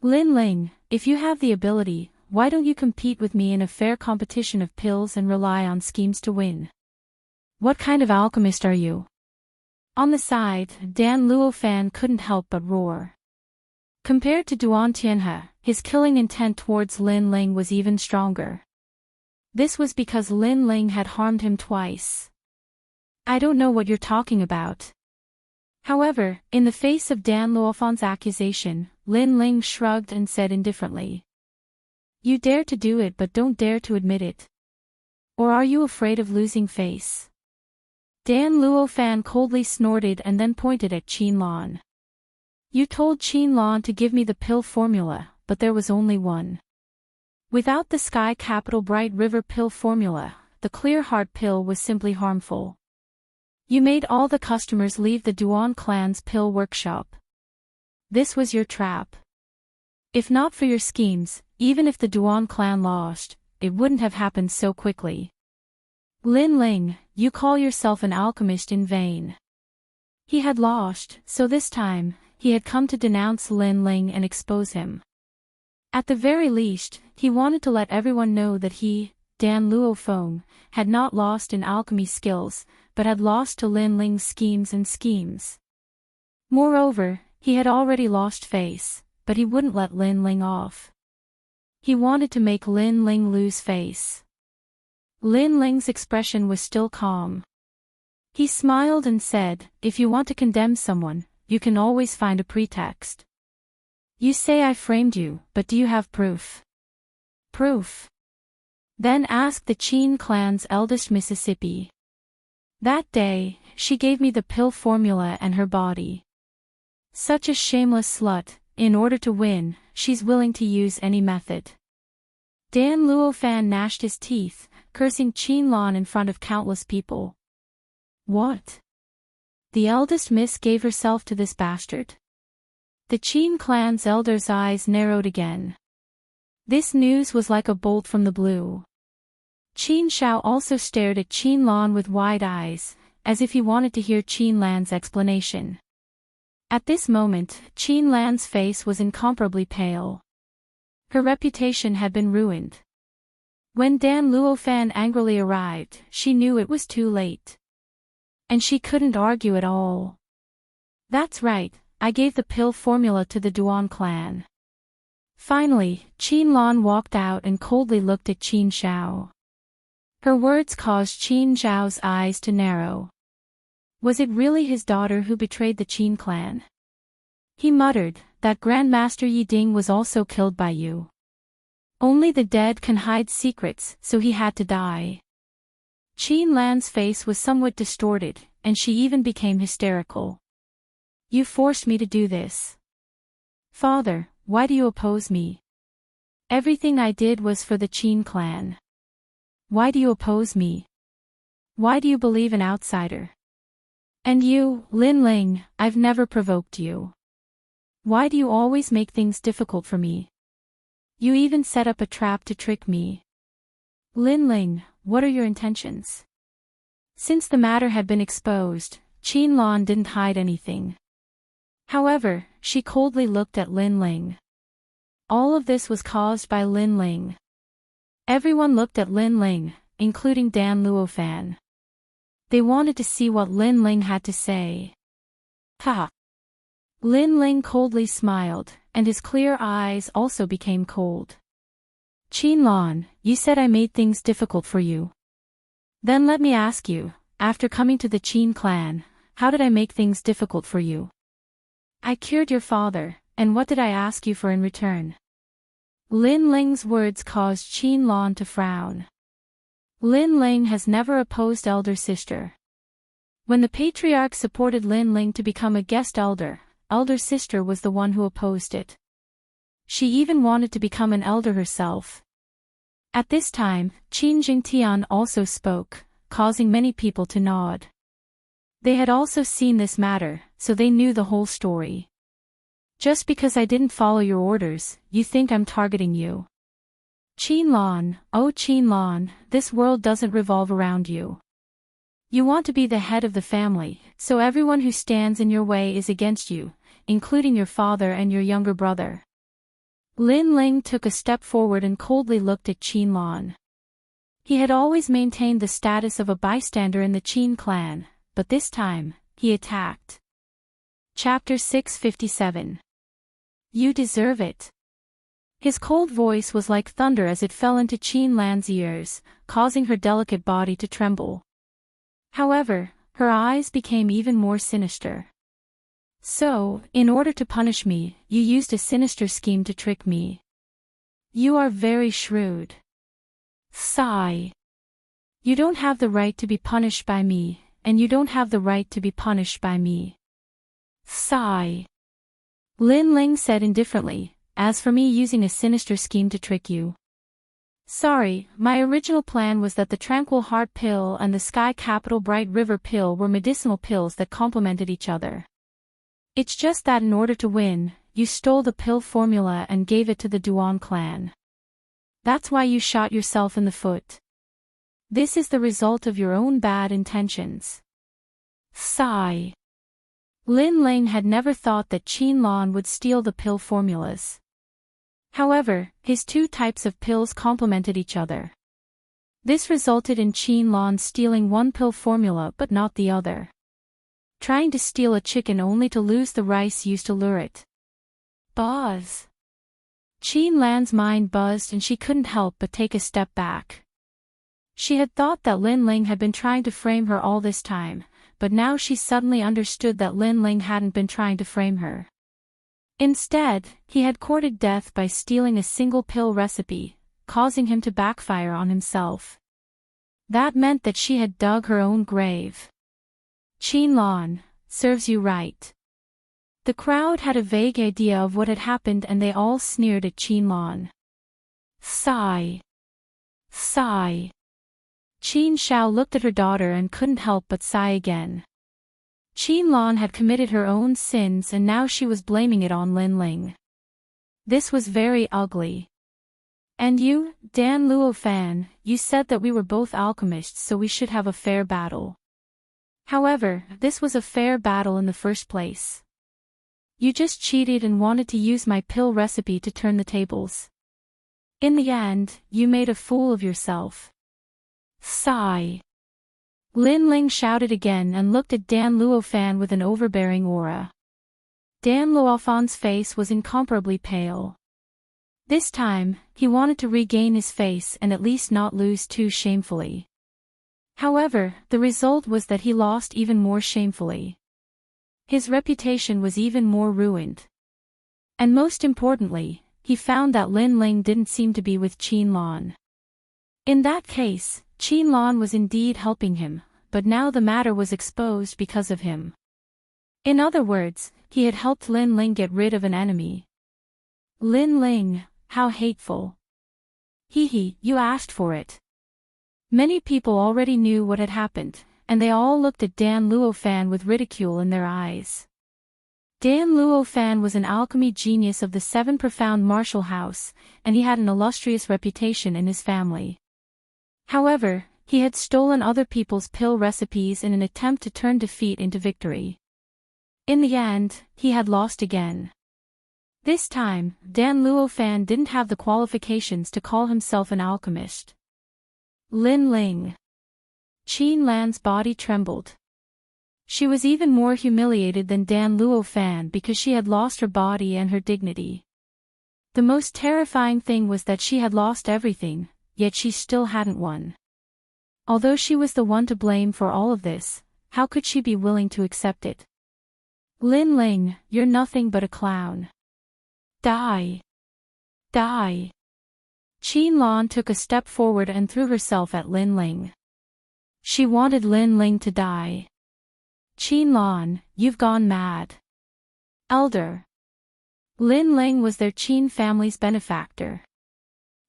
"Lin Ling, if you have the ability, why don't you compete with me in a fair competition of pills and rely on schemes to win? What kind of alchemist are you?" On the side, Dan Luofan couldn't help but roar. Compared to Duan Tianhe, his killing intent towards Lin Ling was even stronger. This was because Lin Ling had harmed him twice. "I don't know what you're talking about." However, in the face of Dan Luofan's accusation, Lin Ling shrugged and said indifferently. "You dare to do it but don't dare to admit it. Or are you afraid of losing face?" Dan Luofan coldly snorted and then pointed at Qin Lan. "You told Qin Lan to give me the pill formula, but there was only one. Without the Sky Capital Bright River pill formula, the clear heart pill was simply harmful. You made all the customers leave the Duan clan's pill workshop. This was your trap. If not for your schemes, even if the Duan clan lost, it wouldn't have happened so quickly. Lin Ling, you call yourself an alchemist in vain. He had lost, so this time, he had come to denounce Lin Ling and expose him. At the very least, he wanted to let everyone know that he, Dan Luofeng, had not lost in alchemy skills, but had lost to Lin Ling's schemes. Moreover, he had already lost face, but he wouldn't let Lin Ling off. He wanted to make Lin Ling lose face. Lin Ling's expression was still calm. He smiled and said, "If you want to condemn someone, you can always find a pretext. You say I framed you, but do you have proof?" "Proof?" "Then ask the Qin clan's eldest Mississippi. That day, she gave me the pill formula and her body. Such a shameless slut, in order to win, she's willing to use any method." Dan Luofan gnashed his teeth, cursing Qin Lan in front of countless people. What? The eldest miss gave herself to this bastard? The Qin clan's elder's eyes narrowed again. This news was like a bolt from the blue. Qin Shao also stared at Qin Lan with wide eyes, as if he wanted to hear Qin Lan's explanation. At this moment, Qin Lan's face was incomparably pale. Her reputation had been ruined. When Dan Luofan angrily arrived, she knew it was too late. And she couldn't argue at all. "That's right, I gave the pill formula to the Duan clan." Finally, Qin Lan walked out and coldly looked at Qin Shao. Her words caused Qin Shao's eyes to narrow. Was it really his daughter who betrayed the Qin clan? He muttered, "That Grandmaster Yi Ding was also killed by you. Only the dead can hide secrets, so he had to die." Qin Lan's face was somewhat distorted, and she even became hysterical. "You forced me to do this. Father, why do you oppose me? Everything I did was for the Qin clan. Why do you oppose me? Why do you believe an outsider? And you, Lin Ling, I've never provoked you. Why do you always make things difficult for me? You even set up a trap to trick me. Lin Ling, what are your intentions?" Since the matter had been exposed, Qin Lan didn't hide anything. However, she coldly looked at Lin Ling. All of this was caused by Lin Ling. Everyone looked at Lin Ling, including Dan Luofan. They wanted to see what Lin Ling had to say. Ha! Lin Ling coldly smiled, and his clear eyes also became cold. "Qin Lan, you said I made things difficult for you. Then let me ask you, after coming to the Qin clan, how did I make things difficult for you? I cured your father, and what did I ask you for in return?" Lin Ling's words caused Qin Lan to frown. Lin Ling has never opposed elder sister. When the patriarch supported Lin Ling to become a guest elder, elder sister was the one who opposed it. She even wanted to become an elder herself. At this time, Qin Jingtian also spoke, causing many people to nod. They had also seen this matter, so they knew the whole story. "Just because I didn't follow your orders, you think I'm targeting you? Qin Lan, oh Qin Lan, this world doesn't revolve around you. You want to be the head of the family, so everyone who stands in your way is against you, including your father and your younger brother." Lin Ling took a step forward and coldly looked at Qin Lan. He had always maintained the status of a bystander in the Qin clan, but this time, he attacked. Chapter 657. You deserve it. His cold voice was like thunder as it fell into Qin Lan's ears, causing her delicate body to tremble. However, her eyes became even more sinister. "So, in order to punish me, you used a sinister scheme to trick me. You are very shrewd. Sigh. You don't have the right to be punished by me, and you don't have the right to be punished by me. Sigh." Lin Ling said indifferently, "As for me using a sinister scheme to trick you, Sorry, my original plan was that the Tranquil Heart pill and the Sky Capital Bright River pill were medicinal pills that complemented each other. It's just that in order to win, you stole the pill formula and gave it to the Duan clan. That's why you shot yourself in the foot. This is the result of your own bad intentions. Sigh. Lin Ling had never thought that Qin Lan would steal the pill formulas. However, his two types of pills complemented each other. This resulted in Qin Lan stealing one pill formula but not the other. Trying to steal a chicken only to lose the rice used to lure it. Buzz. Qin Lan's mind buzzed and she couldn't help but take a step back. She had thought that Lin Ling had been trying to frame her all this time, but now she suddenly understood that Lin Ling hadn't been trying to frame her. Instead, he had courted death by stealing a single pill recipe, causing him to backfire on himself. That meant that she had dug her own grave. Qin Lan, serves you right. The crowd had a vague idea of what had happened and they all sneered at Qin Lan. Sigh. Sigh. Qin Shao looked at her daughter and couldn't help but sigh again. Qin Lan had committed her own sins and now she was blaming it on Lin Ling. This was very ugly. And you, Dan Luo Fan, you said that we were both alchemists so we should have a fair battle. However, this was a fair battle in the first place. You just cheated and wanted to use my pill recipe to turn the tables. In the end, you made a fool of yourself. Sigh. Lin Ling shouted again and looked at Dan Luofan with an overbearing aura. Dan Luofan's face was incomparably pale. This time, he wanted to regain his face and at least not lose too shamefully. However, the result was that he lost even more shamefully. His reputation was even more ruined. And most importantly, he found that Lin Ling didn't seem to be with Qin Lan. In that case, Qin Lan was indeed helping him, but now the matter was exposed because of him. In other words, he had helped Lin Ling get rid of an enemy. Lin Ling, how hateful. Hee, you asked for it. Many people already knew what had happened, and they all looked at Dan Luofan with ridicule in their eyes. Dan Luofan was an alchemy genius of the Seven Profound Martial House, and he had an illustrious reputation in his family. However, he had stolen other people's pill recipes in an attempt to turn defeat into victory. In the end, he had lost again. This time, Dan Luofan didn't have the qualifications to call himself an alchemist. Lin Ling. Qin Lan's body trembled. She was even more humiliated than Dan Luofan because she had lost her body and her dignity. The most terrifying thing was that she had lost everything, yet she still hadn't won. Although she was the one to blame for all of this, how could she be willing to accept it? Lin Ling, you're nothing but a clown. Die. Die. Qin Lan took a step forward and threw herself at Lin Ling. She wanted Lin Ling to die. Qin Lan, you've gone mad. Elder. Lin Ling was their Qin family's benefactor.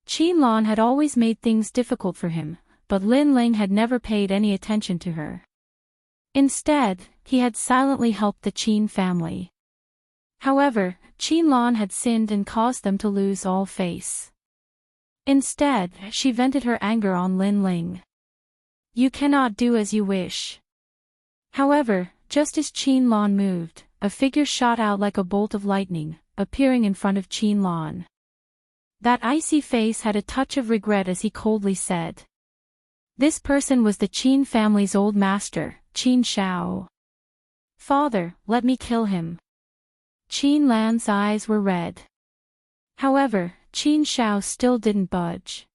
Qin Lan had always made things difficult for him, but Lin Ling had never paid any attention to her. Instead, he had silently helped the Qin family. However, Qin Lan had sinned and caused them to lose all face. Instead, she vented her anger on Lin Ling. You cannot do as you wish. However, just as Qin Lan moved, a figure shot out like a bolt of lightning, appearing in front of Qin Lan. That icy face had a touch of regret as he coldly said. This person was the Qin family's old master, Qin Shao. Father, let me kill him. Qin Lan's eyes were red. However, Qin Shao still didn't budge.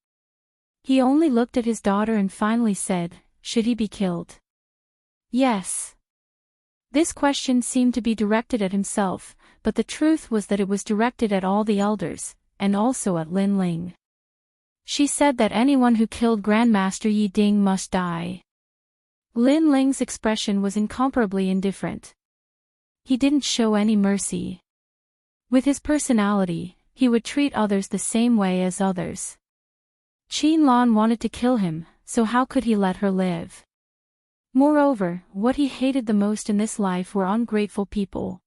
He only looked at his daughter and finally said, should he be killed? Yes. This question seemed to be directed at himself, but the truth was that it was directed at all the elders, and also at Lin Ling. She said that anyone who killed Grandmaster Yi Ding must die. Lin Ling's expression was incomparably indifferent. He didn't show any mercy. With his personality, he would treat others the same way as others. Qin Lan wanted to kill him, so how could he let her live? Moreover, what he hated the most in this life were ungrateful people.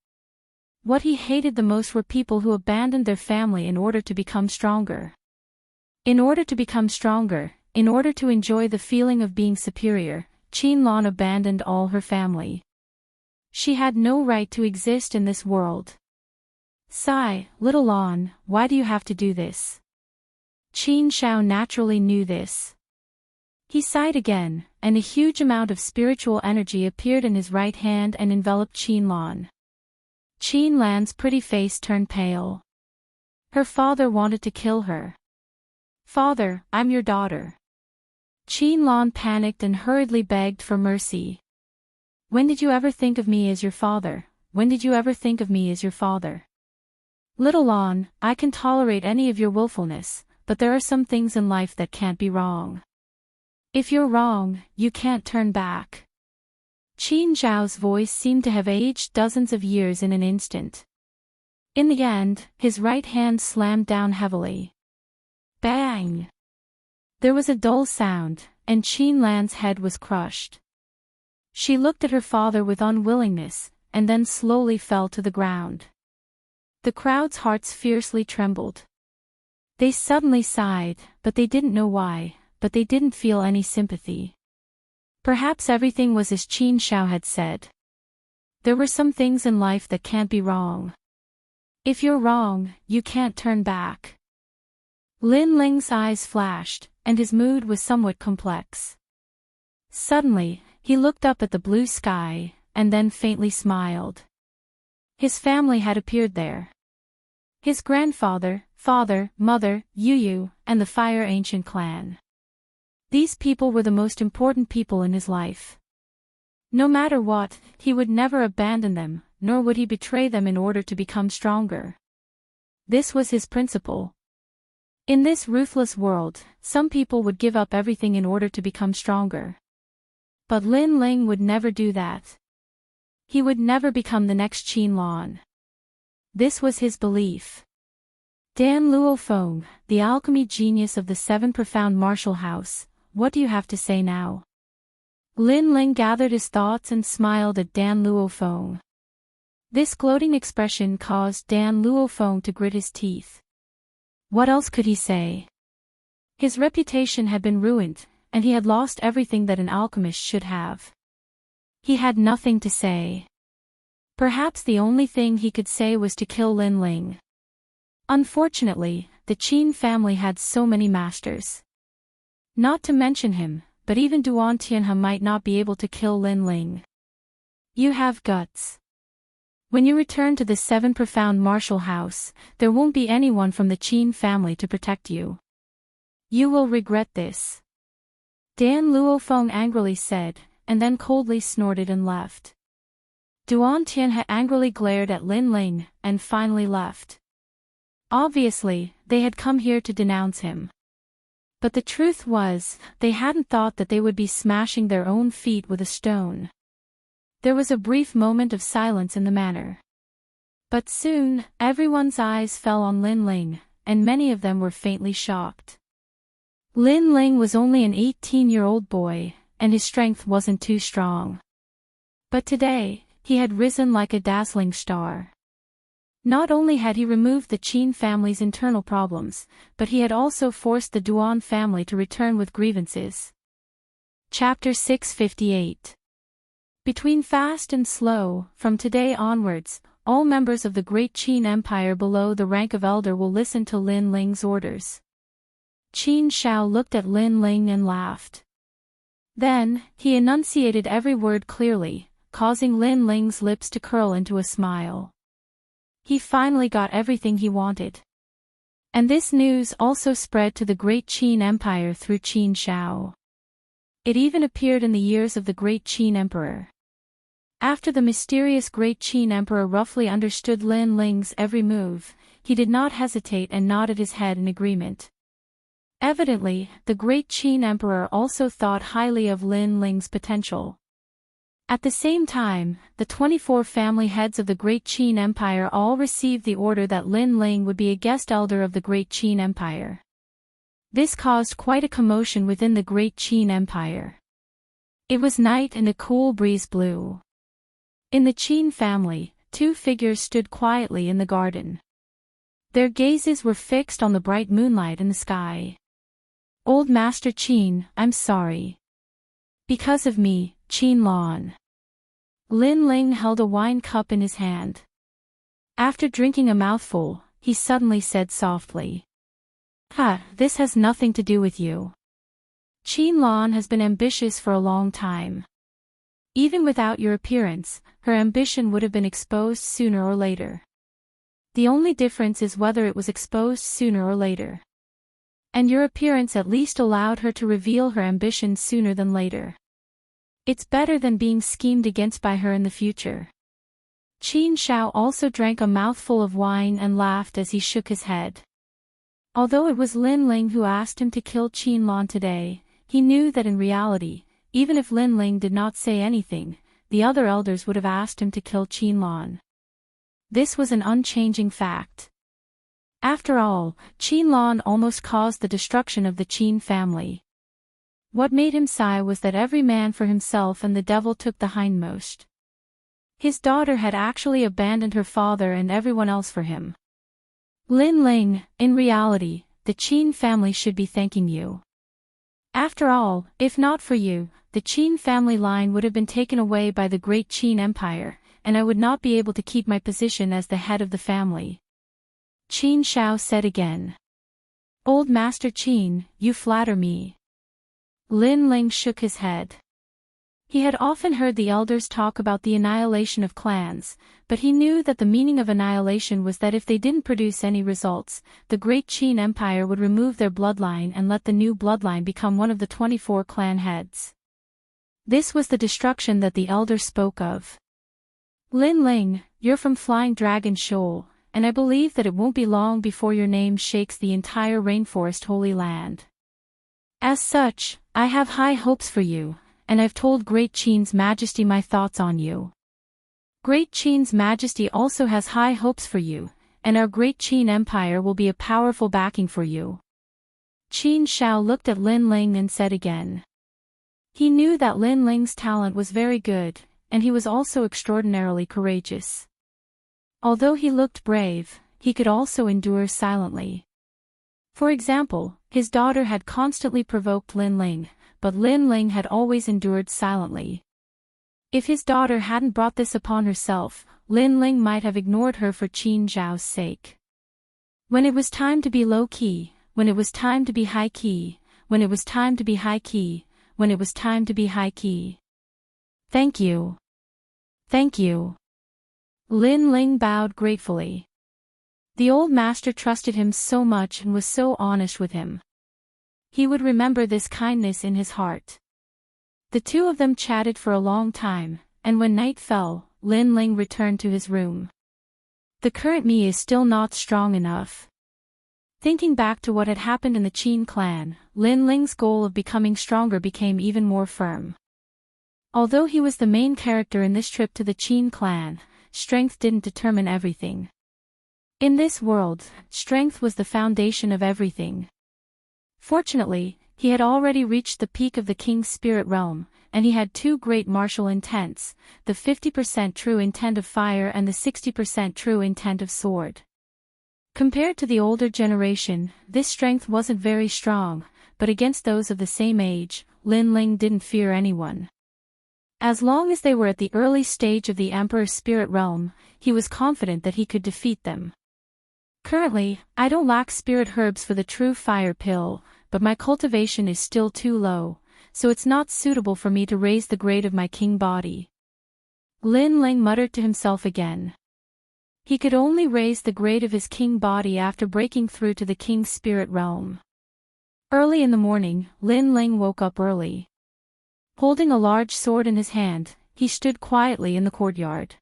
What he hated the most were people who abandoned their family in order to become stronger. In order to become stronger, in order to enjoy the feeling of being superior, Qin Lan abandoned all her family. She had no right to exist in this world. Sigh, little Lan, why do you have to do this? Qin Shao naturally knew this. He sighed again, and a huge amount of spiritual energy appeared in his right hand and enveloped Qin Lan. Qin Lan's pretty face turned pale. Her father wanted to kill her. Father, I'm your daughter. Qin Lan panicked and hurriedly begged for mercy. When did you ever think of me as your father? When did you ever think of me as your father? Little Lan, I can tolerate any of your willfulness, but there are some things in life that can't be wrong. If you're wrong, you can't turn back. Qin Zhao's voice seemed to have aged dozens of years in an instant. In the end, his right hand slammed down heavily. Bang! There was a dull sound, and Qin Lan's head was crushed. She looked at her father with unwillingness, and then slowly fell to the ground. The crowd's hearts fiercely trembled. They suddenly sighed, but they didn't know why, but they didn't feel any sympathy. Perhaps everything was as Qin Shao had said. There were some things in life that can't be wrong. If you're wrong, you can't turn back. Lin Ling's eyes flashed, and his mood was somewhat complex. Suddenly, he looked up at the blue sky, and then faintly smiled. His family had appeared there. His grandfather, father, mother, Yu, and the Fire Ancient clan. These people were the most important people in his life. No matter what, he would never abandon them, nor would he betray them in order to become stronger. This was his principle. In this ruthless world, some people would give up everything in order to become stronger. But Lin Ling would never do that. He would never become the next Qin Lan. This was his belief. Dan Luofeng, the alchemy genius of the Seven Profound Martial House, what do you have to say now? Lin Ling gathered his thoughts and smiled at Dan Luofeng. This gloating expression caused Dan Luofeng to grit his teeth. What else could he say? His reputation had been ruined, and he had lost everything that an alchemist should have. He had nothing to say. Perhaps the only thing he could say was to kill Lin Ling. Unfortunately, the Qin family had so many masters. Not to mention him, but even Duan Tianhe might not be able to kill Lin Ling. You have guts. When you return to the Seven Profound Martial House, there won't be anyone from the Qin family to protect you. You will regret this. Dan Luofeng angrily said, and then coldly snorted and left. Duan Tianhe angrily glared at Lin Ling, and finally left. Obviously, they had come here to denounce him. But the truth was, they hadn't thought that they would be smashing their own feet with a stone. There was a brief moment of silence in the manor. But soon, everyone's eyes fell on Lin Ling, and many of them were faintly shocked. Lin Ling was only an 18-year-old boy, and his strength wasn't too strong. But today, he had risen like a dazzling star. Not only had he removed the Qin family's internal problems, but he had also forced the Duan family to return with grievances. Chapter 658. Between fast and slow, from today onwards, all members of the great Qin Empire below the rank of elder will listen to Lin Ling's orders. Qin Shao looked at Lin Ling and laughed. Then, he enunciated every word clearly, causing Lin Ling's lips to curl into a smile. He finally got everything he wanted. And this news also spread to the great Qin Empire through Qin Shao. It even appeared in the ears of the great Qin Emperor. After the mysterious great Qin Emperor roughly understood Lin Ling's every move, he did not hesitate and nodded his head in agreement. Evidently, the great Qin Emperor also thought highly of Lin Ling's potential. At the same time, the 24 family heads of the Great Qin Empire all received the order that Lin Ling would be a guest elder of the Great Qin Empire. This caused quite a commotion within the great Qin Empire. It was night and a cool breeze blew. In the Qin family, two figures stood quietly in the garden. Their gazes were fixed on the bright moonlight in the sky. Old Master Qin, I'm sorry. Because of me, Qin Lan. Lin Ling held a wine cup in his hand. After drinking a mouthful, he suddenly said softly. This has nothing to do with you. Qin Lan has been ambitious for a long time. Even without your appearance, her ambition would have been exposed sooner or later. The only difference is whether it was exposed sooner or later. And your appearance at least allowed her to reveal her ambition sooner than later. It's better than being schemed against by her in the future. Qin Shao also drank a mouthful of wine and laughed as he shook his head. Although it was Lin Ling who asked him to kill Qin Lan today, he knew that in reality, even if Lin Ling did not say anything, the other elders would have asked him to kill Qin Lan. This was an unchanging fact. After all, Qin Lan almost caused the destruction of the Qin family. What made him sigh was that every man for himself and the devil took the hindmost. His daughter had actually abandoned her father and everyone else for him. Lin Ling, in reality, the Qin family should be thanking you. After all, if not for you, the Qin family line would have been taken away by the great Qin Empire, and I would not be able to keep my position as the head of the family. Qin Shao said again. Old Master Qin, you flatter me. Lin Ling shook his head. He had often heard the elders talk about the annihilation of clans, but he knew that the meaning of annihilation was that if they didn't produce any results, the great Qin Empire would remove their bloodline and let the new bloodline become one of the 24 clan heads. This was the destruction that the elders spoke of. Lin Ling, you're from Flying Dragon Shoal, and I believe that it won't be long before your name shakes the entire rainforest Holy Land. As such, I have high hopes for you, and I've told Great Qin's Majesty my thoughts on you. Great Qin's Majesty also has high hopes for you, and our Great Qin Empire will be a powerful backing for you. Qin Shao looked at Lin Ling and said again. He knew that Lin Ling's talent was very good, and he was also extraordinarily courageous. Although he looked brave, he could also endure silently. For example, his daughter had constantly provoked Lin Ling, but Lin Ling had always endured silently. If his daughter hadn't brought this upon herself, Lin Ling might have ignored her for Qin Zhao's sake. When it was time to be low-key, when it was time to be high-key, when it was time to be high-key, when it was time to be high-key. Thank you. Thank you. Lin Ling bowed gratefully. The old master trusted him so much and was so honest with him. He would remember this kindness in his heart. The two of them chatted for a long time, and when night fell, Lin Ling returned to his room. The current me is still not strong enough. Thinking back to what had happened in the Qin clan, Lin Ling's goal of becoming stronger became even more firm. Although he was the main character in this trip to the Qin clan, strength didn't determine everything. In this world, strength was the foundation of everything. Fortunately, he had already reached the peak of the king's spirit realm, and he had two great martial intents, the 50% true intent of fire and the 60% true intent of sword. Compared to the older generation, this strength wasn't very strong, but against those of the same age, Lin Ling didn't fear anyone. As long as they were at the early stage of the Emperor's spirit realm, he was confident that he could defeat them. Currently, I don't lack spirit herbs for the true fire pill, but my cultivation is still too low, so it's not suitable for me to raise the grade of my king body. Lin Ling muttered to himself again. He could only raise the grade of his king body after breaking through to the king's spirit realm. Early in the morning, Lin Ling woke up early. Holding a large sword in his hand, he stood quietly in the courtyard.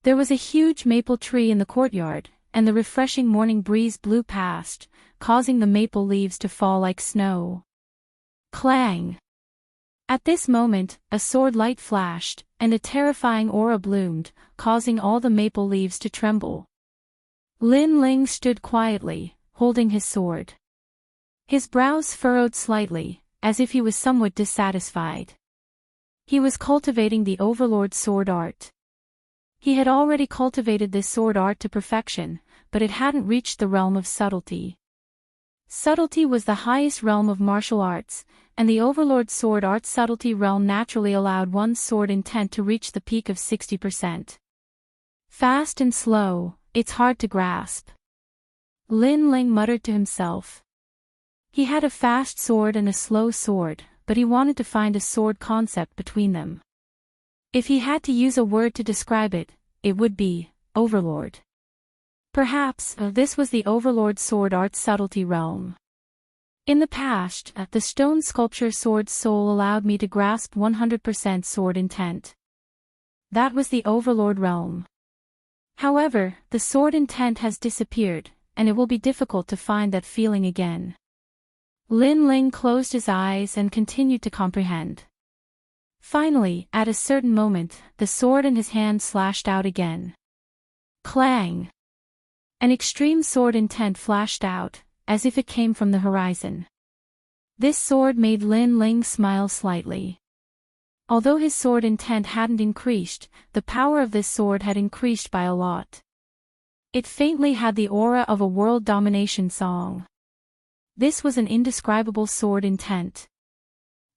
There was a huge maple tree in the courtyard, and the refreshing morning breeze blew past, causing the maple leaves to fall like snow. Clang! At this moment, a sword light flashed, and a terrifying aura bloomed, causing all the maple leaves to tremble. Lin Ling stood quietly, holding his sword. His brows furrowed slightly, as if he was somewhat dissatisfied. He was cultivating the Overlord sword art. He had already cultivated this sword art to perfection, but it hadn't reached the realm of subtlety. Subtlety was the highest realm of martial arts, and the Overlord sword art subtlety realm naturally allowed one's sword intent to reach the peak of 60%. Fast and slow, it's hard to grasp. Lin Ling muttered to himself. He had a fast sword and a slow sword, but he wanted to find a sword concept between them. If he had to use a word to describe it, it would be Overlord. Perhaps this was the Overlord sword art subtlety realm. In the past, the stone sculpture sword soul allowed me to grasp 100% sword intent. That was the Overlord realm. However, the sword intent has disappeared, and it will be difficult to find that feeling again. Lin Ling closed his eyes and continued to comprehend. Finally, at a certain moment, the sword in his hand slashed out again. Clang! An extreme sword intent flashed out, as if it came from the horizon. This sword made Lin Ling smile slightly. Although his sword intent hadn't increased, the power of this sword had increased by a lot. It faintly had the aura of a world domination song. This was an indescribable sword intent.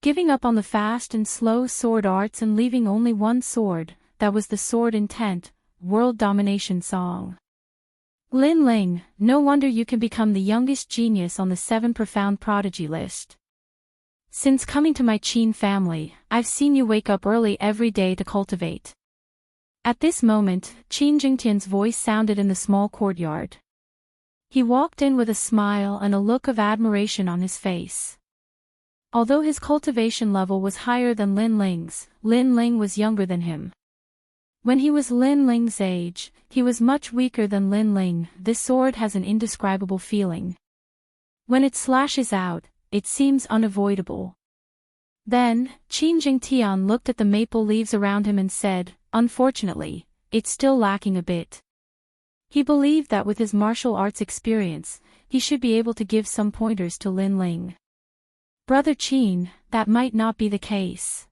Giving up on the fast and slow sword arts and leaving only one sword, that was the sword intent, world domination song. Lin Ling, no wonder you can become the youngest genius on the 7 profound prodigy list. Since coming to my Qin family, I've seen you wake up early every day to cultivate. At this moment, Qin Jingtian's voice sounded in the small courtyard. He walked in with a smile and a look of admiration on his face. Although his cultivation level was higher than Lin Ling's, Lin Ling was younger than him. When he was Lin Ling's age, he was much weaker than Lin Ling. This sword has an indescribable feeling. When it slashes out, it seems unavoidable. Then, Qin Jingtian looked at the maple leaves around him and said, "Unfortunately, it's still lacking a bit." He believed that with his martial arts experience, he should be able to give some pointers to Lin Ling. "Brother Qin, that might not be the case."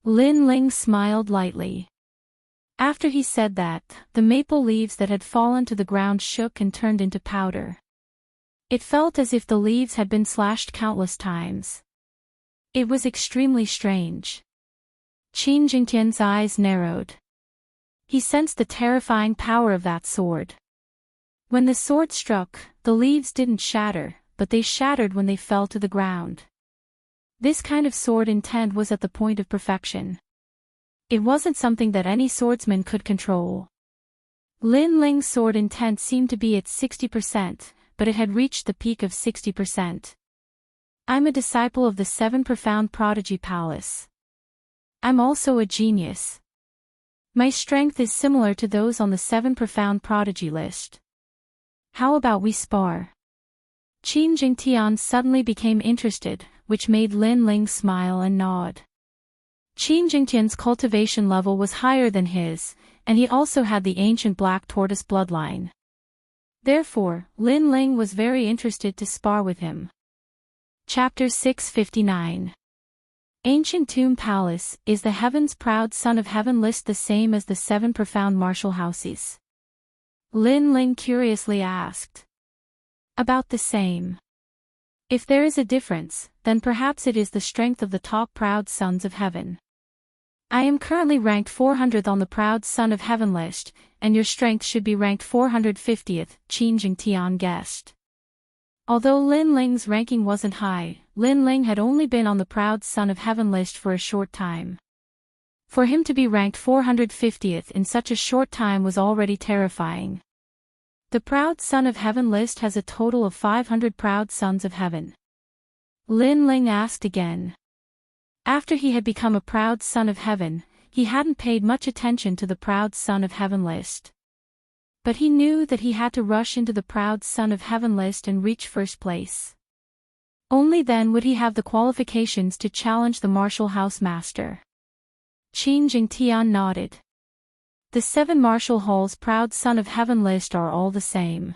Lin Ling smiled lightly. After he said that, the maple leaves that had fallen to the ground shook and turned into powder. It felt as if the leaves had been slashed countless times. It was extremely strange. Qin Jingtian's eyes narrowed. He sensed the terrifying power of that sword. When the sword struck, the leaves didn't shatter, but they shattered when they fell to the ground. This kind of sword intent was at the point of perfection. It wasn't something that any swordsman could control. Lin Ling's sword intent seemed to be at 60%, but it had reached the peak of 60%. I'm a disciple of the 7 profound prodigy palace. I'm also a genius. My strength is similar to those on the 7 profound prodigy list. How about we spar? Qin Jingtian suddenly became interested, which made Lin Ling smile and nod. Qin Jingtian's cultivation level was higher than his, and he also had the ancient black tortoise bloodline. Therefore, Lin Ling was very interested to spar with him. Chapter 659. Ancient Tomb Palace, is the Heaven's Proud Son of Heaven list the same as the 7 profound martial houses? Lin Ling curiously asked. About the same. If there is a difference, then perhaps it is the strength of the top proud sons of heaven. I am currently ranked 400th on the Proud Son of Heaven list, and your strength should be ranked 450th, Qin Jingtian guessed. Although Lin Ling's ranking wasn't high, Lin Ling had only been on the Proud Son of Heaven list for a short time. For him to be ranked 450th in such a short time was already terrifying. The Proud Son of Heaven list has a total of 500 Proud Sons of Heaven. Lin Ling asked again. After he had become a Proud Son of Heaven, he hadn't paid much attention to the Proud Son of Heaven list. But he knew that he had to rush into the Proud Son of Heaven list and reach first place. Only then would he have the qualifications to challenge the martial house master. Qin Jingtian nodded. The 7 martial halls Proud Son of Heaven list are all the same.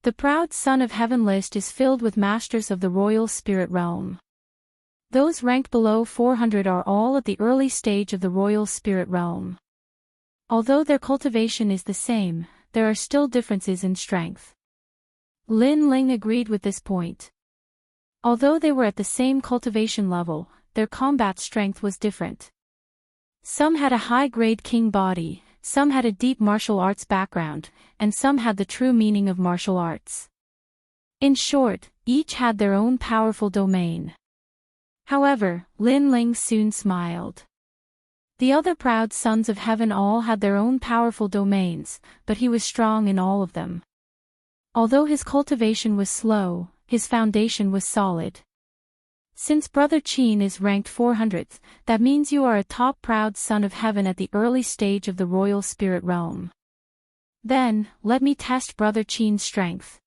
The proud son of heaven list is filled with masters of the royal spirit realm. Those ranked below 400 are all at the early stage of the royal spirit realm. Although their cultivation is the same, there are still differences in strength. Lin Ling agreed with this point. Although they were at the same cultivation level, their combat strength was different. Some had a high-grade king body, some had a deep martial arts background, and some had the true meaning of martial arts. In short, each had their own powerful domain. However, Lin Ling soon smiled. The other proud sons of heaven all had their own powerful domains, but he was strong in all of them. Although his cultivation was slow, his foundation was solid. Since Brother Qin is ranked 400th, that means you are a top proud son of heaven at the early stage of the royal spirit realm. Then, let me test Brother Qin's strength.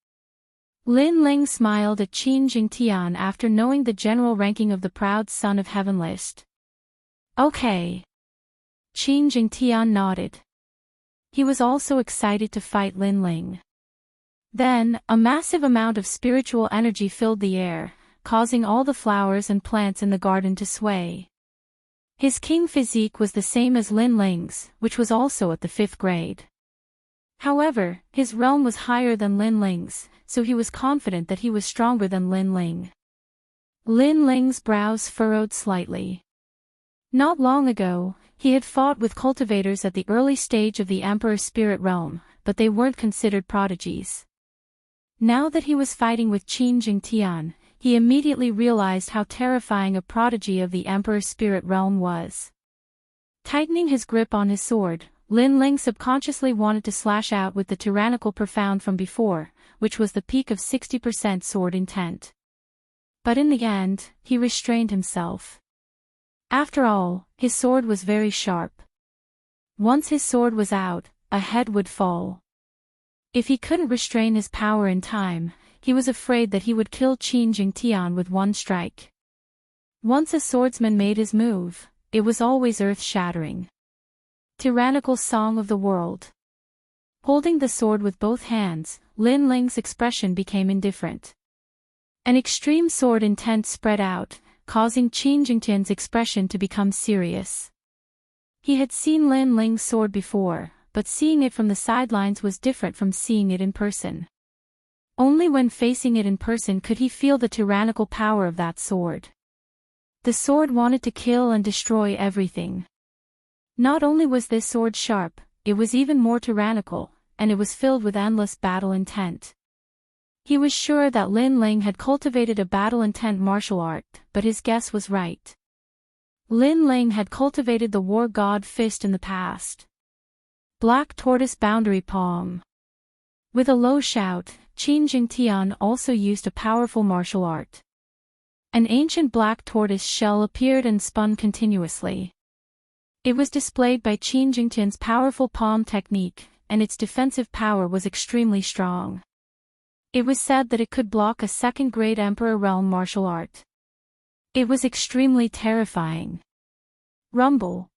Lin Ling smiled at Qin Jingtian after knowing the general ranking of the proud son of heaven list. Okay. Qin Jingtian nodded. He was also excited to fight Lin Ling. Then, a massive amount of spiritual energy filled the air, causing all the flowers and plants in the garden to sway. His king physique was the same as Lin Ling's, which was also at the 5th grade. However, his realm was higher than Lin Ling's, so he was confident that he was stronger than Lin Ling. Lin Ling's brows furrowed slightly. Not long ago, he had fought with cultivators at the early stage of the Emperor's spirit realm, but they weren't considered prodigies. Now that he was fighting with Qin Jingtian, he immediately realized how terrifying a prodigy of the Emperor's spirit realm was. Tightening his grip on his sword, Lin Ling subconsciously wanted to slash out with the tyrannical profound from before, which was the peak of 60% sword intent. But in the end, he restrained himself. After all, his sword was very sharp. Once his sword was out, a head would fall. If he couldn't restrain his power in time, he was afraid that he would kill Qin Jingtian with one strike. Once a swordsman made his move, it was always earth-shattering. Tyrannical song of the world. Holding the sword with both hands, Lin Ling's expression became indifferent. An extreme sword intent spread out, causing Qin Jingtian's expression to become serious. He had seen Lin Ling's sword before, but seeing it from the sidelines was different from seeing it in person. Only when facing it in person could he feel the tyrannical power of that sword. The sword wanted to kill and destroy everything. Not only was this sword sharp, it was even more tyrannical, and it was filled with endless battle intent. He was sure that Lin Ling had cultivated a battle-intent martial art, but his guess was right. Lin Ling had cultivated the war god fist in the past. Black tortoise boundary palm. With a low shout, Qin Jingtian also used a powerful martial art. An ancient black tortoise shell appeared and spun continuously. It was displayed by Qin Jingtian's powerful palm technique, and its defensive power was extremely strong. It was said that it could block a second-grade Emperor realm martial art. It was extremely terrifying. Rumble.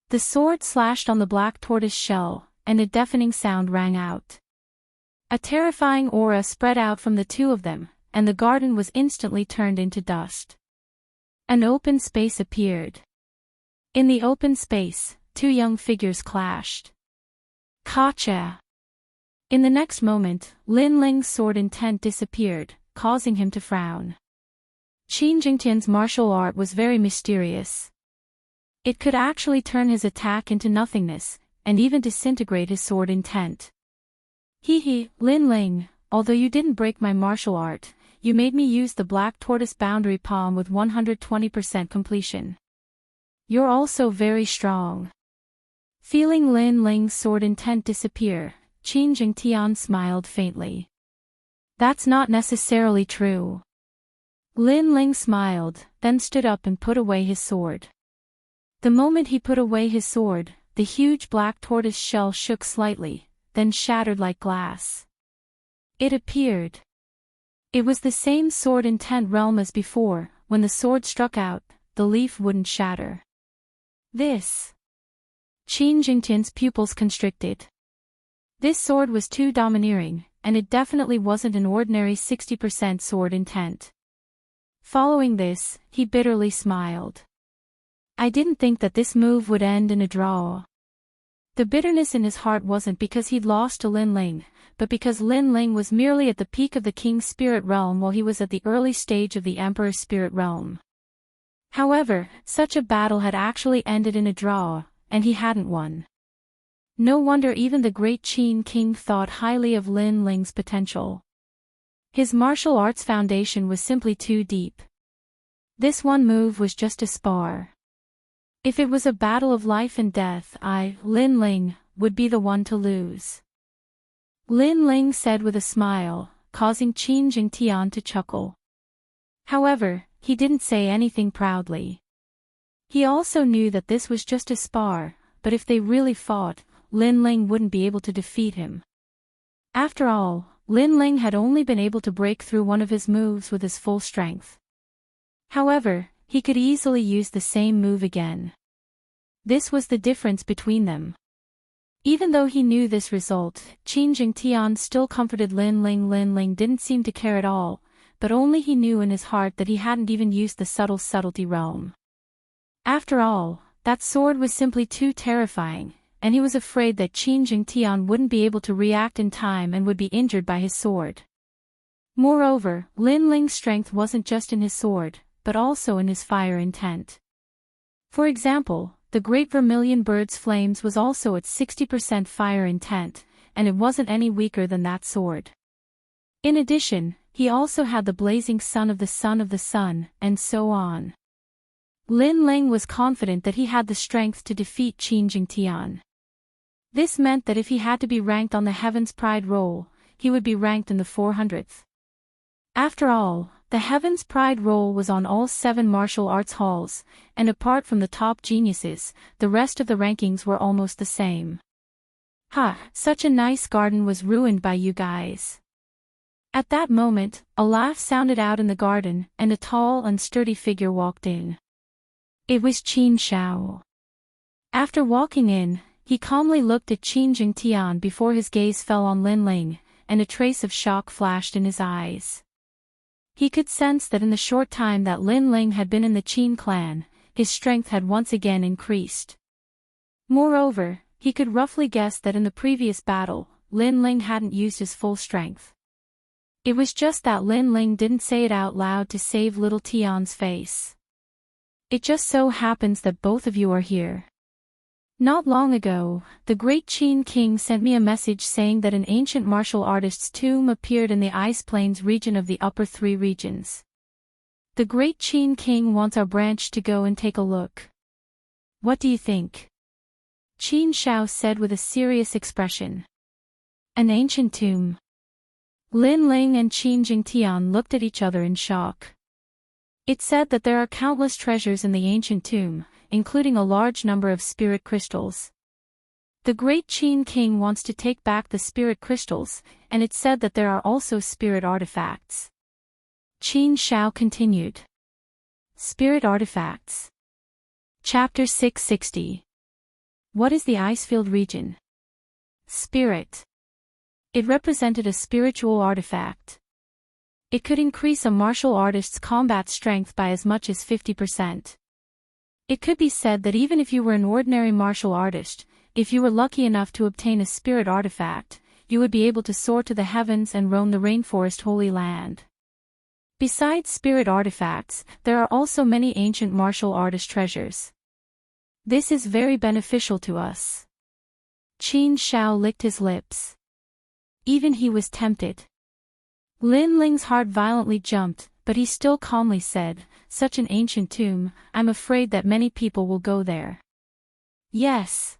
The sword slashed on the black tortoise shell, and a deafening sound rang out. A terrifying aura spread out from the two of them, and the garden was instantly turned into dust. An open space appeared. In the open space, two young figures clashed. Gotcha! In the next moment, Lin Ling's sword intent disappeared, causing him to frown. Qin Jingtian's martial art was very mysterious. It could actually turn his attack into nothingness, and even disintegrate his sword intent. Hee, Lin Ling, although you didn't break my martial art, you made me use the black tortoise boundary palm with 120% completion. You're also very strong. Feeling Lin Ling's sword intent disappear, Qin Jingtian smiled faintly. That's not necessarily true. Lin Ling smiled, then stood up and put away his sword. The moment he put away his sword, the huge black tortoise shell shook slightly, then shattered like glass. It appeared. It was the same sword intent realm as before. When the sword struck out, the leaf wouldn't shatter. This. Qin Jingtian's pupils constricted. This sword was too domineering, and it definitely wasn't an ordinary 60% sword intent. Following this, he bitterly smiled. I didn't think that this move would end in a draw. The bitterness in his heart wasn't because he'd lost to Lin Ling, but because Lin Ling was merely at the peak of the King's spirit realm while he was at the early stage of the Emperor's spirit realm. However, such a battle had actually ended in a draw, and he hadn't won. No wonder even the great Qin King thought highly of Lin Ling's potential. His martial arts foundation was simply too deep. This one move was just a spar. If it was a battle of life and death, Lin Ling, would be the one to lose. Lin Ling said with a smile, causing Qin Jingtian to chuckle. However, he didn't say anything proudly. He also knew that this was just a spar, but if they really fought, Lin Ling wouldn't be able to defeat him. After all, Lin Ling had only been able to break through one of his moves with his full strength. However, he could easily use the same move again. This was the difference between them. Even though he knew this result, Qin Jingtian still comforted Lin Ling. Lin Ling didn't seem to care at all, but only he knew in his heart that he hadn't even used the subtlety realm. After all, that sword was simply too terrifying, and he was afraid that Qin Jingtian wouldn't be able to react in time and would be injured by his sword. Moreover, Lin Ling's strength wasn't just in his sword, but also in his fire intent. For example, the Great Vermilion Bird's flames was also at 60% fire intent, and it wasn't any weaker than that sword. In addition, he also had the blazing sun of the sun, and so on. Lin Ling was confident that he had the strength to defeat Qin Jingtian. This meant that if he had to be ranked on the Heaven's Pride roll, he would be ranked in the 400th. After all, the Heaven's Pride roll was on all 7 martial arts halls, and apart from the top geniuses, the rest of the rankings were almost the same. Such a nice garden was ruined by you guys. At that moment, a laugh sounded out in the garden, and a tall and sturdy figure walked in. It was Qin Shao. After walking in, he calmly looked at Qin Jingtian before his gaze fell on Lin Ling, and a trace of shock flashed in his eyes. He could sense that in the short time that Lin Ling had been in the Qin clan, his strength had once again increased. Moreover, he could roughly guess that in the previous battle, Lin Ling hadn't used his full strength. It was just that Lin Ling didn't say it out loud to save little Tian's face. It just so happens that both of you are here. Not long ago, the great Qin King sent me a message saying that an ancient martial artist's tomb appeared in the Ice Plains region of the upper 3 regions. The great Qin King wants our branch to go and take a look. What do you think? Qin Shao said with a serious expression. An ancient tomb. Lin Ling and Qin Jingtian looked at each other in shock. It said that there are countless treasures in the ancient tomb, including a large number of spirit crystals. The great Qin King wants to take back the spirit crystals, and it said that there are also spirit artifacts. Qin Shao continued. Spirit artifacts. Chapter 660. What is the Icefield region? Spirit. It represented a spiritual artifact. It could increase a martial artist's combat strength by as much as 50%. It could be said that even if you were an ordinary martial artist, if you were lucky enough to obtain a spirit artifact, you would be able to soar to the heavens and roam the rainforest Holy Land. Besides spirit artifacts, there are also many ancient martial artist treasures. This is very beneficial to us. Qin Shao licked his lips. Even he was tempted. Lin Ling's heart violently jumped, but he still calmly said, such an ancient tomb, I'm afraid that many people will go there. Yes.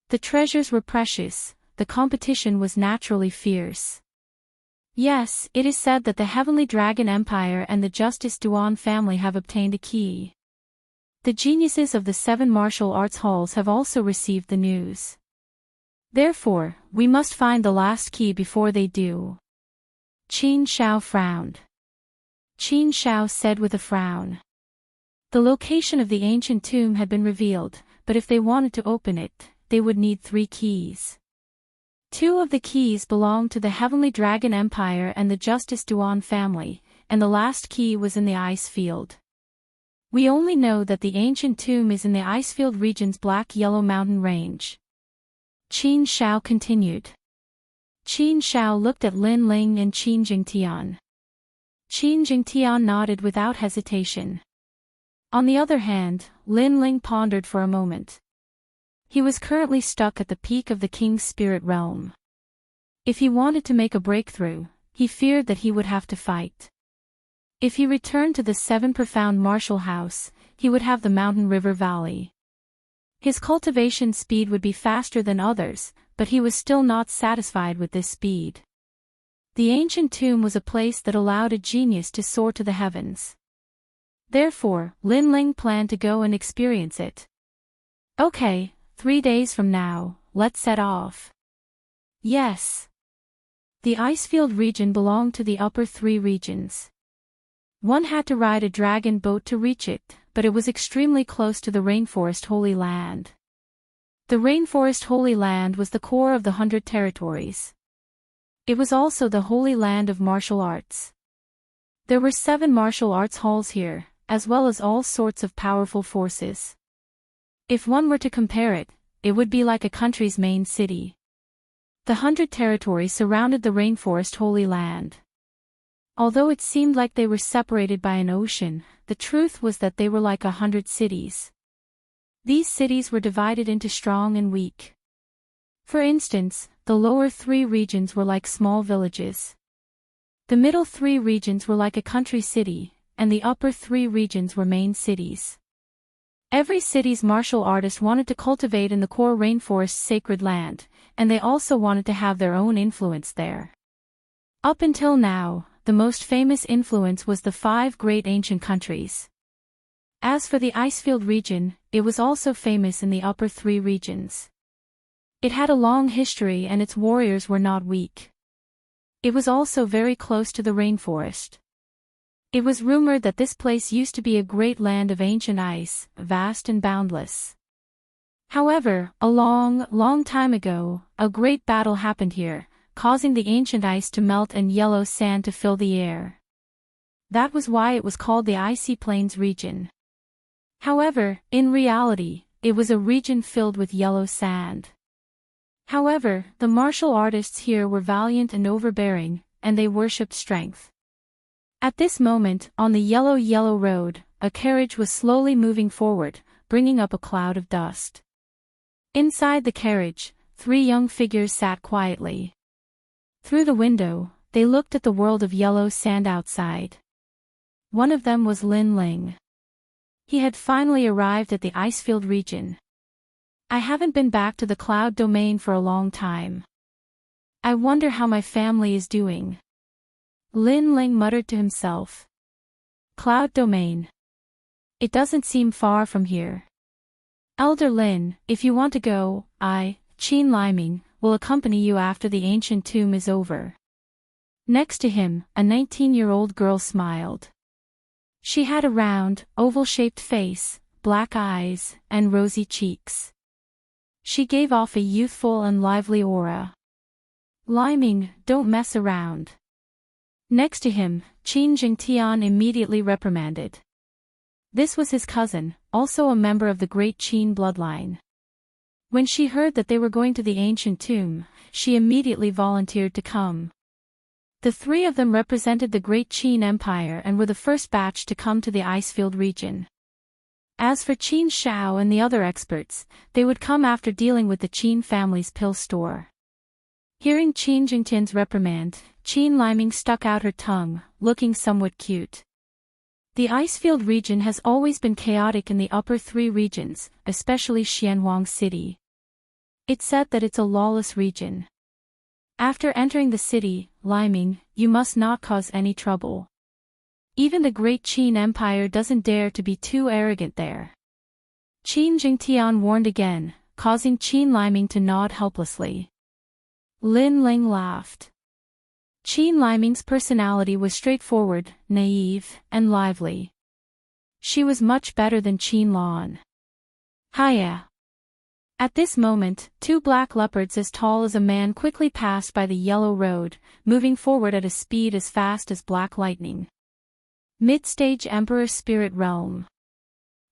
The treasures were precious, the competition was naturally fierce. Yes, it is said that the Heavenly Dragon Empire and the Justice Duan family have obtained a key. The geniuses of the 7 martial arts halls have also received the news. Therefore, we must find the last key before they do. Qin Shao frowned. Qin Shao said with a frown. The location of the ancient tomb had been revealed, but if they wanted to open it, they would need 3 keys. Two of the keys belonged to the Heavenly Dragon Empire and the Justice Duan family, and the last key was in the ice field. We only know that the ancient tomb is in the Icefield region's Black-Yellow Mountain Range. Qin Shao continued. Qin Shao looked at Lin Ling and Qin Jingtian. Qin Jingtian nodded without hesitation. On the other hand, Lin Ling pondered for a moment. He was currently stuck at the peak of the king's spirit realm. If he wanted to make a breakthrough, he feared that he would have to fight. If he returned to the Seven Profound Martial House, he would have the Mountain River Valley. His cultivation speed would be faster than others, but he was still not satisfied with this speed. The ancient tomb was a place that allowed a genius to soar to the heavens. Therefore, Lin Ling planned to go and experience it. Okay, 3 days from now, let's set off. Yes. The Icefield region belonged to the upper 3 regions. One had to ride a dragon boat to reach it, but it was extremely close to the Rainforest Holy Land. The Rainforest Holy Land was the core of the 100 territories. It was also the Holy Land of martial arts. There were 7 martial arts halls here, as well as all sorts of powerful forces. If one were to compare it, it would be like a country's main city. The 100 territories surrounded the Rainforest Holy Land. Although it seemed like they were separated by an ocean, the truth was that they were like 100 cities. These cities were divided into strong and weak. For instance, the lower 3 regions were like small villages. The middle 3 regions were like a country city, and the upper 3 regions were main cities. Every city's martial artist wanted to cultivate in the core rainforest's sacred land, and they also wanted to have their own influence there. Up until now, the most famous influence was the 5 great ancient countries. As for the Icefield region, it was also famous in the upper 3 regions. It had a long history and its warriors were not weak. It was also very close to the rainforest. It was rumored that this place used to be a great land of ancient ice, vast and boundless. However, a long time ago, a great battle happened here, causing the ancient ice to melt and yellow sand to fill the air. That was why it was called the Icy Plains region. However, in reality, it was a region filled with yellow sand. However, the martial artists here were valiant and overbearing, and they worshipped strength. At this moment, on the yellow road, a carriage was slowly moving forward, bringing up a cloud of dust. Inside the carriage, 3 young figures sat quietly. Through the window, they looked at the world of yellow sand outside. One of them was Lin Ling. He had finally arrived at the Icefield region. I haven't been back to the cloud domain for a long time. I wonder how my family is doing. Lin Ling muttered to himself. Cloud domain. It doesn't seem far from here. Elder Lin, if you want to go, Qin Liming, will accompany you after the ancient tomb is over. Next to him, a 19-year-old girl smiled. She had a round, oval-shaped face, black eyes, and rosy cheeks. She gave off a youthful and lively aura. Liming, don't mess around. Next to him, Qin Jingtian immediately reprimanded. This was his cousin, also a member of the great Qin bloodline. When she heard that they were going to the ancient tomb, she immediately volunteered to come. The 3 of them represented the great Qin Empire and were the first batch to come to the Icefield region. As for Qin Shao and the other experts, they would come after dealing with the Qin family's pill store. Hearing Qin Jingtian's reprimand, Qin Liming stuck out her tongue, looking somewhat cute. The Icefield region has always been chaotic in the upper 3 regions, especially Xianhuang City. It's said that it's a lawless region. After entering the city, Liming, you must not cause any trouble. Even the great Qin Empire doesn't dare to be too arrogant there. Qin Jingtian warned again, causing Qin Liming to nod helplessly. Lin Ling laughed. Qin Liming's personality was straightforward, naive, and lively. She was much better than Qin Lan. Hiya. At this moment, two black leopards as tall as a man quickly passed by the yellow road, moving forward at a speed as fast as black lightning. Mid-stage Emperor Spirit Realm.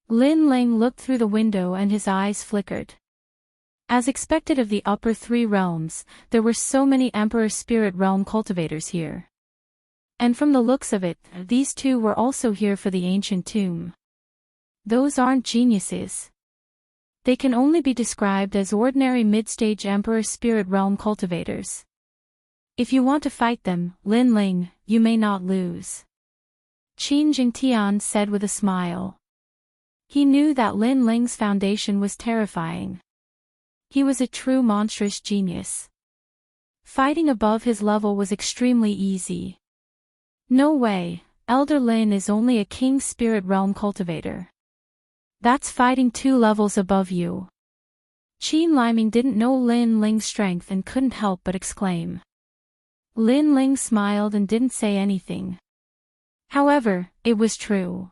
Lin Ling looked through the window and his eyes flickered. As expected of the upper three realms, there were so many Emperor Spirit Realm cultivators here. And from the looks of it, these two were also here for the ancient tomb. Those aren't geniuses. They can only be described as ordinary mid-stage Emperor Spirit Realm cultivators. If you want to fight them, Lin Ling, you may not lose. Qin Jingtian said with a smile. He knew that Lin Ling's foundation was terrifying. He was a true monstrous genius. Fighting above his level was extremely easy. No way, Elder Lin is only a King Spirit Realm cultivator. That's fighting 2 levels above you. Qin Liming didn't know Lin Ling's strength and couldn't help but exclaim. Lin Ling smiled and didn't say anything. However, it was true.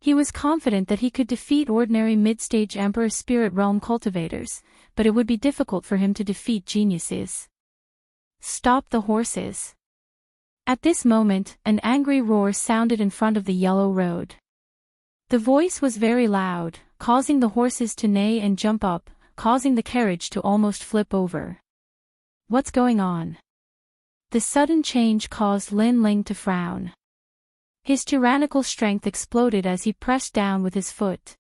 He was confident that he could defeat ordinary mid-stage Emperor Spirit Realm cultivators, but it would be difficult for him to defeat geniuses. Stop the horses. At this moment, an angry roar sounded in front of the yellow road. The voice was very loud, causing the horses to neigh and jump up, causing the carriage to almost flip over. What's going on? The sudden change caused Lin Ling to frown. His tyrannical strength exploded as he pressed down with his foot.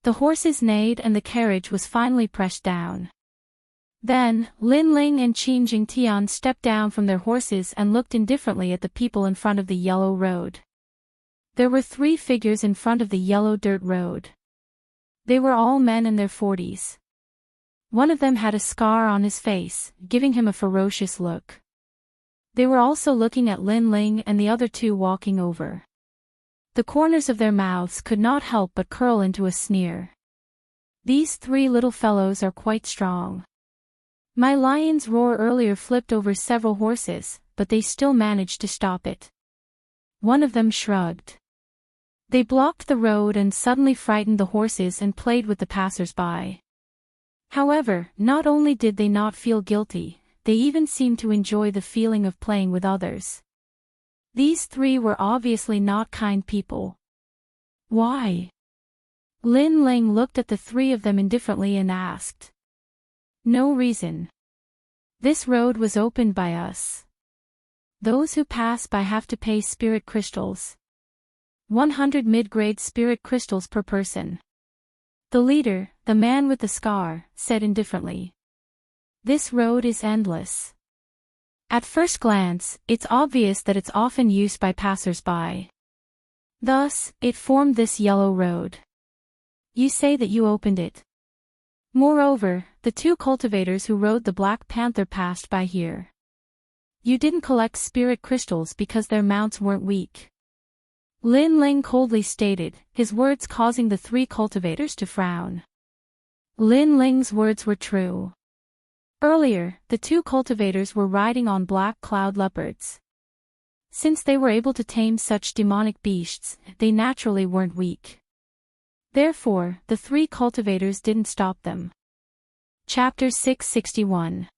The horses neighed and the carriage was finally pressed down. Then, Lin Ling and Qin Jingtian stepped down from their horses and looked indifferently at the people in front of the yellow road. There were 3 figures in front of the yellow dirt road. They were all men in their 40s. One of them had a scar on his face, giving him a ferocious look. They were also looking at Lin Ling and the other 2 walking over. The corners of their mouths could not help but curl into a sneer. These 3 little fellows are quite strong. My lion's roar earlier flipped over several horses, but they still managed to stop it. One of them shrugged. They blocked the road and suddenly frightened the horses and played with the passers-by. However, not only did they not feel guilty, they even seemed to enjoy the feeling of playing with others. These 3 were obviously not kind people. Why? Lin Ling looked at the 3 of them indifferently and asked. No reason. This road was opened by us. Those who pass by have to pay spirit crystals. 100 mid-grade spirit crystals per person. The leader, the man with the scar, said indifferently. This road is endless. At first glance, it's obvious that it's often used by passers-by. Thus, it formed this yellow road. You say that you opened it. Moreover, the 2 cultivators who rode the Black Panther passed by here. You didn't collect spirit crystals because their mounts weren't weak. Lin Ling coldly stated, his words causing the 3 cultivators to frown. Lin Ling's words were true. Earlier, the 2 cultivators were riding on black cloud leopards. Since they were able to tame such demonic beasts, they naturally weren't weak. Therefore, the 3 cultivators didn't stop them. Chapter 661.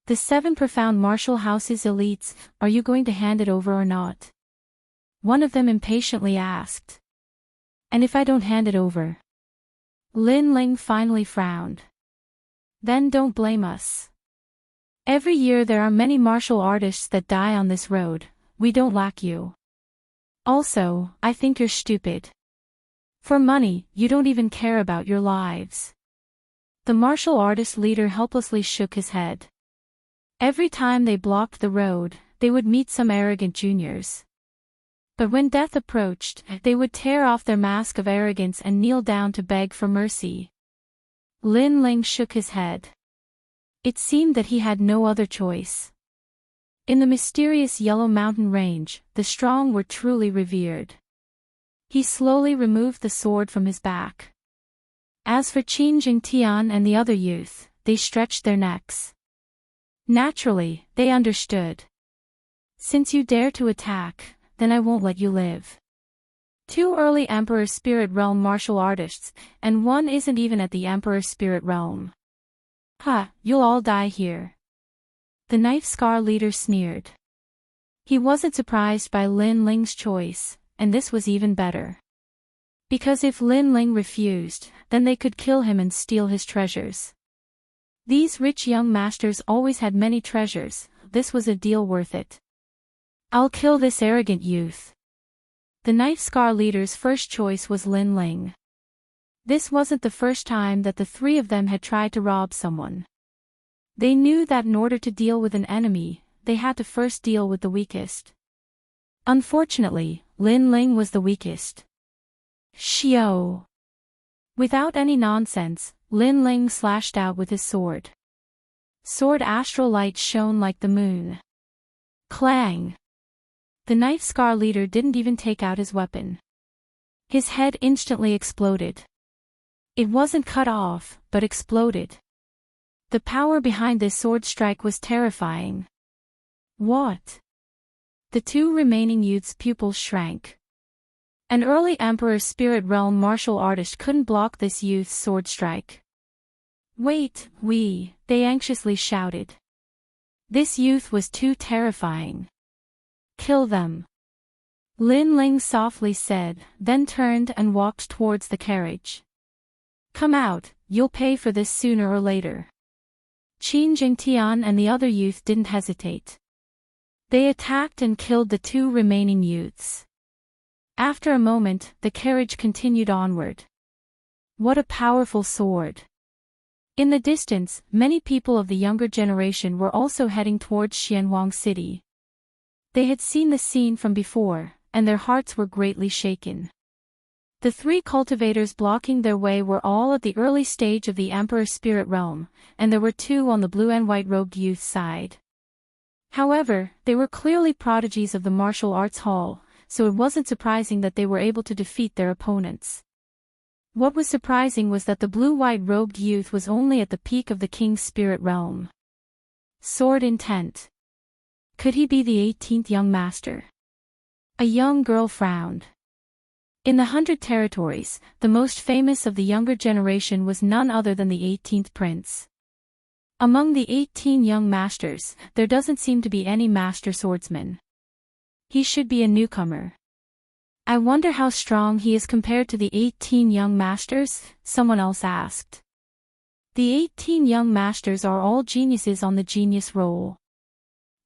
The 7 profound martial houses elites, are you going to hand it over or not? One of them impatiently asked. And if I don't hand it over? Lin Ling finally frowned. Then don't blame us. Every year there are many martial artists that die on this road, we don't lack you. Also, I think you're stupid. For money, you don't even care about your lives. The martial artist leader helplessly shook his head. Every time they blocked the road, they would meet some arrogant juniors. But when death approached, they would tear off their mask of arrogance and kneel down to beg for mercy. Lin Ling shook his head. It seemed that he had no other choice. In the mysterious Yellow Mountain Range, the strong were truly revered. He slowly removed the sword from his back. As for Qin Jingtian and the other youth, they stretched their necks. Naturally, they understood. Since you dare to attack, then I won't let you live. Two early Emperor Spirit Realm martial artists, and one isn't even at the Emperor Spirit Realm. Ha, you'll all die here. The Knife Scar leader sneered. He wasn't surprised by Lin Ling's choice, and this was even better. Because if Lin Ling refused, then they could kill him and steal his treasures. These rich young masters always had many treasures, this was a deal worth it. I'll kill this arrogant youth. The Knife Scar leader's first choice was Lin Ling. This wasn't the first time that the three of them had tried to rob someone. They knew that in order to deal with an enemy, they had to first deal with the weakest. Unfortunately, Lin Ling was the weakest. Xiao. Without any nonsense, Lin Ling slashed out with his sword. Sword astral light shone like the moon. Clang! The Knife Scar leader didn't even take out his weapon. His head instantly exploded. It wasn't cut off, but exploded. The power behind this sword strike was terrifying. What? The two remaining youths' pupils shrank. An early Emperor Spirit Realm martial artist couldn't block this youth's sword strike. Wait, they anxiously shouted. This youth was too terrifying. Kill them. Lin Ling softly said, then turned and walked towards the carriage. Come out, you'll pay for this sooner or later. Qin Jingtian and the other youth didn't hesitate. They attacked and killed the two remaining youths. After a moment, the carriage continued onward. What a powerful sword! In the distance, many people of the younger generation were also heading towards Xianhuang City. They had seen the scene from before, and their hearts were greatly shaken. The three cultivators blocking their way were all at the early stage of the Emperor Spirit Realm, and there were two on the blue and white-robed youth side. However, they were clearly prodigies of the martial arts hall, so it wasn't surprising that they were able to defeat their opponents. What was surprising was that the blue-white-robed youth was only at the peak of the King's Spirit Realm. Sword intent. Could he be the 18th young master? A young girl frowned. In the 100 territories, the most famous of the younger generation was none other than the 18th prince. Among the 18 young masters, there doesn't seem to be any master swordsman. He should be a newcomer. I wonder how strong he is compared to the 18 young masters, someone else asked. The 18 young masters are all geniuses on the genius roll.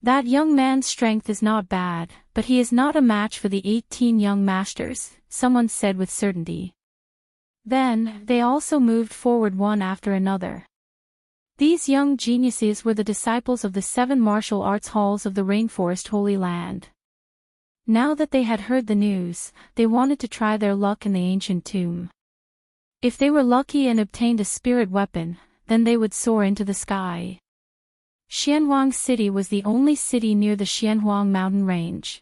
That young man's strength is not bad, but he is not a match for the 18 young masters, someone said with certainty. Then, they also moved forward one after another. These young geniuses were the disciples of the 7 martial arts halls of the Rainforest Holy Land. Now that they had heard the news, they wanted to try their luck in the ancient tomb. If they were lucky and obtained a spirit weapon, then they would soar into the sky. Xianhuang City was the only city near the Xianhuang mountain range.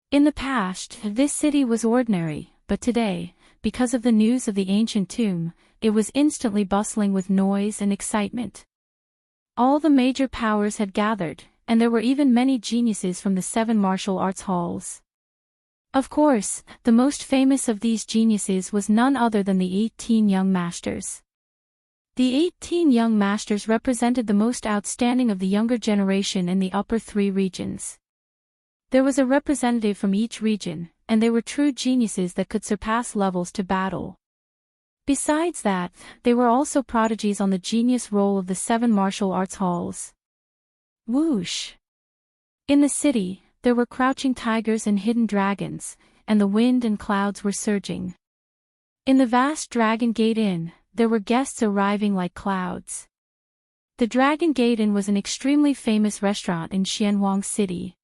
In the past, this city was ordinary, but today, because of the news of the ancient tomb, it was instantly bustling with noise and excitement. All the major powers had gathered, and there were even many geniuses from the 7 martial arts halls. Of course, the most famous of these geniuses was none other than the 18 young masters. The 18 young masters represented the most outstanding of the younger generation in the upper 3 regions. There was a representative from each region, and they were true geniuses that could surpass levels to battle. Besides that, they were also prodigies on the genius roll of the 7 martial arts halls. Whoosh! In the city, there were crouching tigers and hidden dragons, and the wind and clouds were surging. In the vast Dragon Gate Inn, there were guests arriving like clouds. The Dragon Gate Inn was an extremely famous restaurant in Xianhuang City.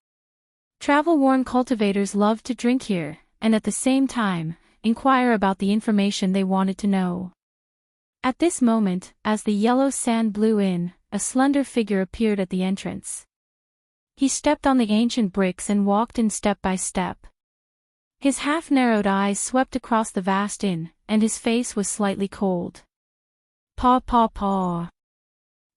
Travel-worn cultivators loved to drink here, and at the same time, inquire about the information they wanted to know. At this moment, as the yellow sand blew in, a slender figure appeared at the entrance. He stepped on the ancient bricks and walked in step by step. His half-narrowed eyes swept across the vast inn, and his face was slightly cold. Paw paw paw.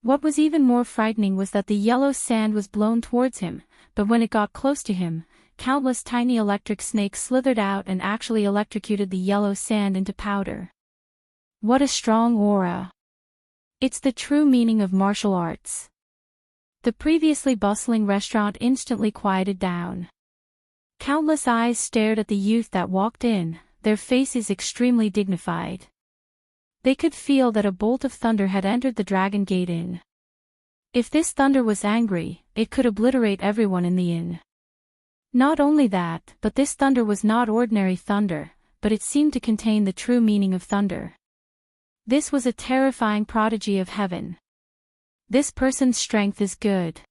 What was even more frightening was that the yellow sand was blown towards him, but when it got close to him, countless tiny electric snakes slithered out and actually electrocuted the yellow sand into powder. What a strong aura! It's the true meaning of martial arts. The previously bustling restaurant instantly quieted down. Countless eyes stared at the youth that walked in, their faces extremely dignified. They could feel that a bolt of thunder had entered the Dragon Gate Inn. If this thunder was angry, it could obliterate everyone in the inn. Not only that, but this thunder was not ordinary thunder, but it seemed to contain the true meaning of thunder. This was a terrifying prodigy of heaven. This person's strength is good.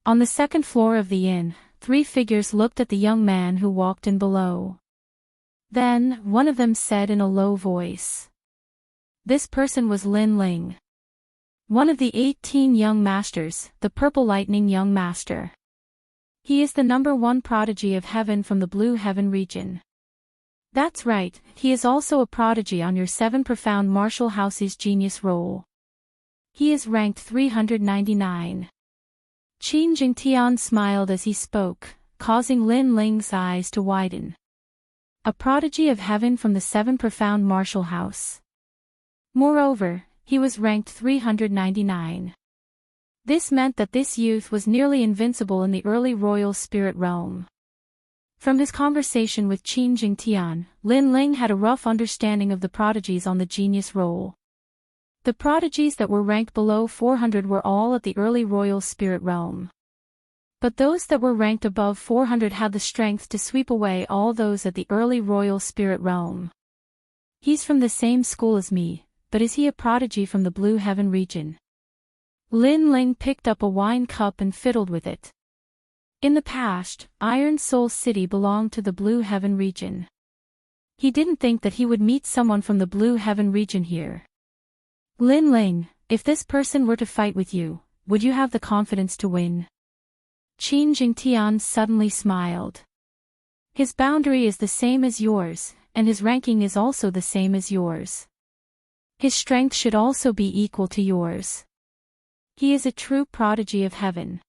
On the second floor of the inn, 3 figures looked at the young man who walked in below. Then, one of them said in a low voice. This person was Lin Ling. One of the 18 young masters, the Purple Lightning Young Master. He is the #1 prodigy of heaven from the Blue Heaven region. That's right, he is also a prodigy on your 7 profound martial house's genius roll. He is ranked 399. Qin Jingtian smiled as he spoke, causing Lin Ling's eyes to widen. A prodigy of heaven from the 7 profound martial house. Moreover, he was ranked 399. This meant that this youth was nearly invincible in the early royal spirit realm. From his conversation with Qin Jingtian, Lin Ling had a rough understanding of the prodigies on the genius roll. The prodigies that were ranked below 400 were all at the early royal spirit realm. But those that were ranked above 400 had the strength to sweep away all those at the early royal spirit realm. He's from the same school as me, but is he a prodigy from the Blue Heaven region? Lin Ling picked up a wine cup and fiddled with it. In the past, Iron Soul City belonged to the Blue Heaven region. He didn't think that he would meet someone from the Blue Heaven region here. Lin Ling, if this person were to fight with you, would you have the confidence to win? Qin Jingtian suddenly smiled. His boundary is the same as yours, and his ranking is also the same as yours. His strength should also be equal to yours. He is a true prodigy of heaven.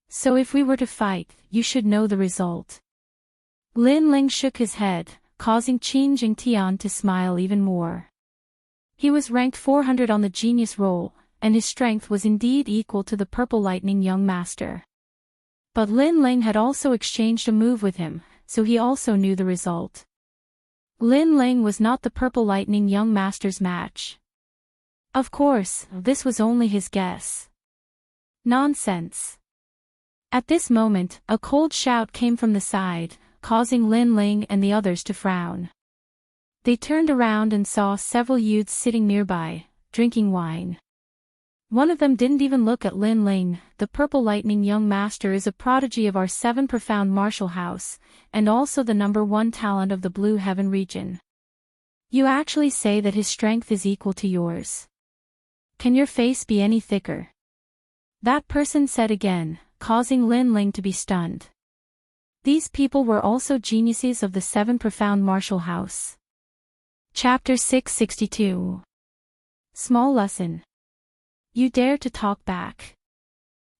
So if we were to fight, you should know the result. Lin Ling shook his head, causing Qin Jingtian to smile even more. He was ranked 400 on the genius roll, and his strength was indeed equal to the Purple Lightning Young Master. But Lin Ling had also exchanged a move with him, so he also knew the result. Lin Ling was not the Purple Lightning Young Master's match. Of course, this was only his guess. Nonsense. At this moment, a cold shout came from the side, causing Lin Ling and the others to frown. They turned around and saw several youths sitting nearby, drinking wine. One of them didn't even look at Lin Ling. The Purple Lightning Young Master is a prodigy of our 7 profound martial house, and also the #1 talent of the Blue Heaven region. You actually say that his strength is equal to yours. Can your face be any thicker? That person said again, causing Lin Ling to be stunned. These people were also geniuses of the 7 profound martial house. Chapter 662. Small lesson. You dare to talk back.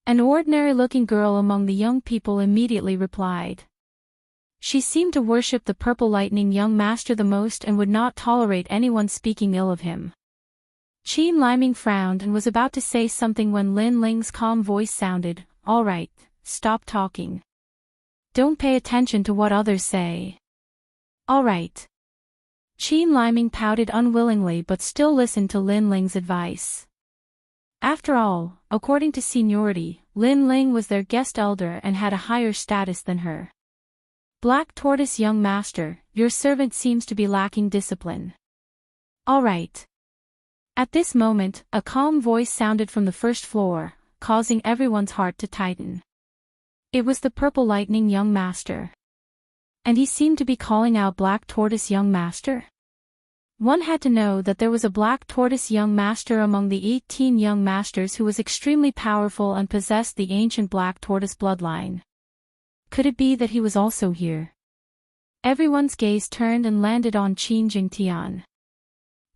An ordinary-looking girl among the young people immediately replied. She seemed to worship the Purple Lightning Young Master the most and would not tolerate anyone speaking ill of him. Qin Liming frowned and was about to say something when Lin Ling's calm voice sounded, "All right, stop talking. Don't pay attention to what others say." All right. Qin Liming pouted unwillingly but still listened to Lin Ling's advice. After all, according to seniority, Lin Ling was their guest elder and had a higher status than her. Black Tortoise Young Master, your servant seems to be lacking discipline. All right. At this moment, a calm voice sounded from the first floor, causing everyone's heart to tighten. It was the Purple Lightning Young Master. And he seemed to be calling out Black Tortoise Young Master? One had to know that there was a Black Tortoise Young Master among the 18 young masters who was extremely powerful and possessed the ancient Black Tortoise bloodline. Could it be that he was also here? Everyone's gaze turned and landed on Qin Jingtian.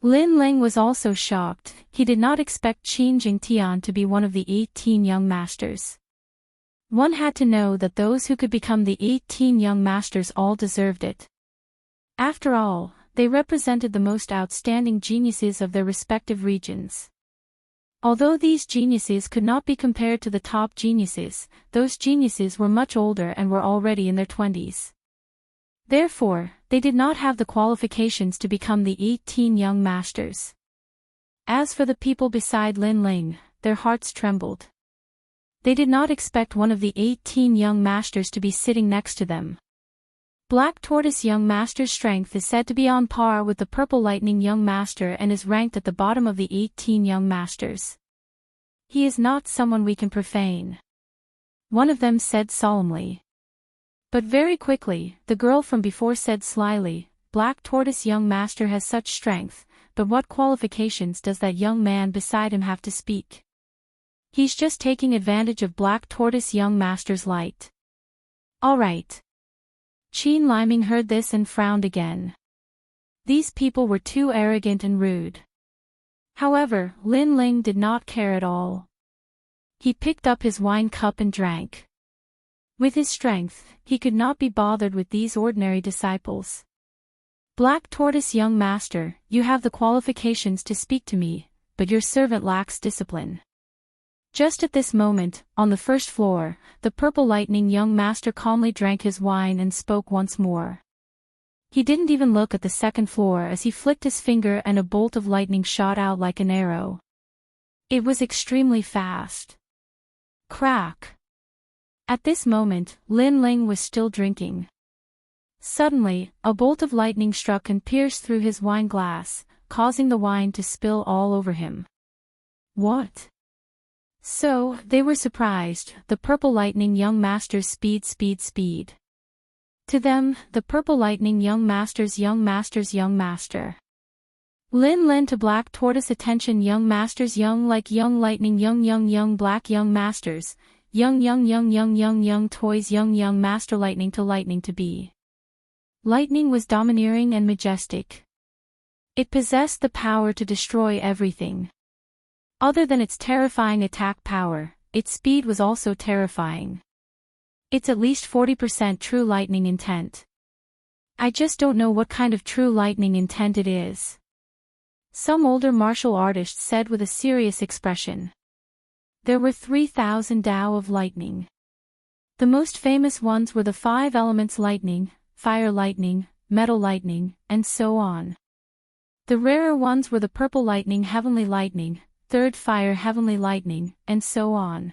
Lin Ling was also shocked. He did not expect Qin Jingtian to be one of the 18 young masters. One had to know that those who could become the 18 young masters all deserved it. After all, they represented the most outstanding geniuses of their respective regions. Although these geniuses could not be compared to the top geniuses, those geniuses were much older and were already in their 20s. Therefore, they did not have the qualifications to become the 18 young masters. As for the people beside Lin Ling, their hearts trembled. They did not expect one of the 18 young masters to be sitting next to them. Black Tortoise Young Master's strength is said to be on par with the Purple Lightning Young Master and is ranked at the bottom of the 18 young masters. He is not someone we can profane. One of them said solemnly. But very quickly, the girl from before said slyly, Black Tortoise Young Master has such strength, but what qualifications does that young man beside him have to speak? He's just taking advantage of Black Tortoise Young Master's light. All right. Qin Liming heard this and frowned again. These people were too arrogant and rude. However, Lin Ling did not care at all. He picked up his wine cup and drank. With his strength, he could not be bothered with these ordinary disciples. Black Tortoise Young Master, you have the qualifications to speak to me, but your servant lacks discipline. Just at this moment, on the first floor, the Purple Lightning Young Master calmly drank his wine and spoke once more. He didn't even look at the second floor as he flicked his finger and a bolt of lightning shot out like an arrow. It was extremely fast. Crack! At this moment, Lin Ling was still drinking. Suddenly, a bolt of lightning struck and pierced through his wine glass, causing the wine to spill all over him. What? So, they were surprised, the Purple Lightning Young Master's speed. To them, the Purple Lightning Young Master. Lin to Black Tortoise attention young masters young like young lightning young black young masters, young toys young master lightning to be. Lightning was domineering and majestic. It possessed the power to destroy everything. Other than its terrifying attack power, its speed was also terrifying. It's at least 40% true lightning intent. I just don't know what kind of true lightning intent it is. Some older martial artists said with a serious expression. There were 3,000 Tao of lightning. The most famous ones were the 5 elements lightning, fire lightning, metal lightning, and so on. The rarer ones were the purple lightning heavenly lightning, third fire heavenly lightning, and so on.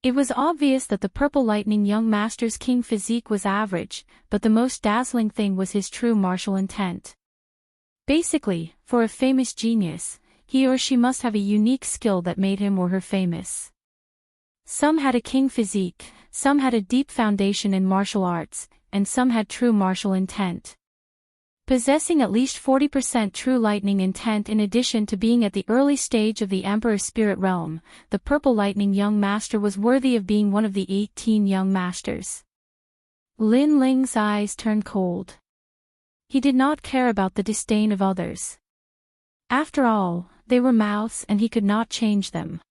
It was obvious that the Purple Lightning Young Master's king physique was average, but the most dazzling thing was his true martial intent. Basically, for a famous genius, he or she must have a unique skill that made him or her famous. Some had a king physique, some had a deep foundation in martial arts, and some had true martial intent. Possessing at least 40% true lightning intent in addition to being at the early stage of the Emperor's spirit realm, the Purple Lightning Young Master was worthy of being one of the 18 young masters. Lin Ling's eyes turned cold. He did not care about the disdain of others. After all, they were mouths and he could not change them.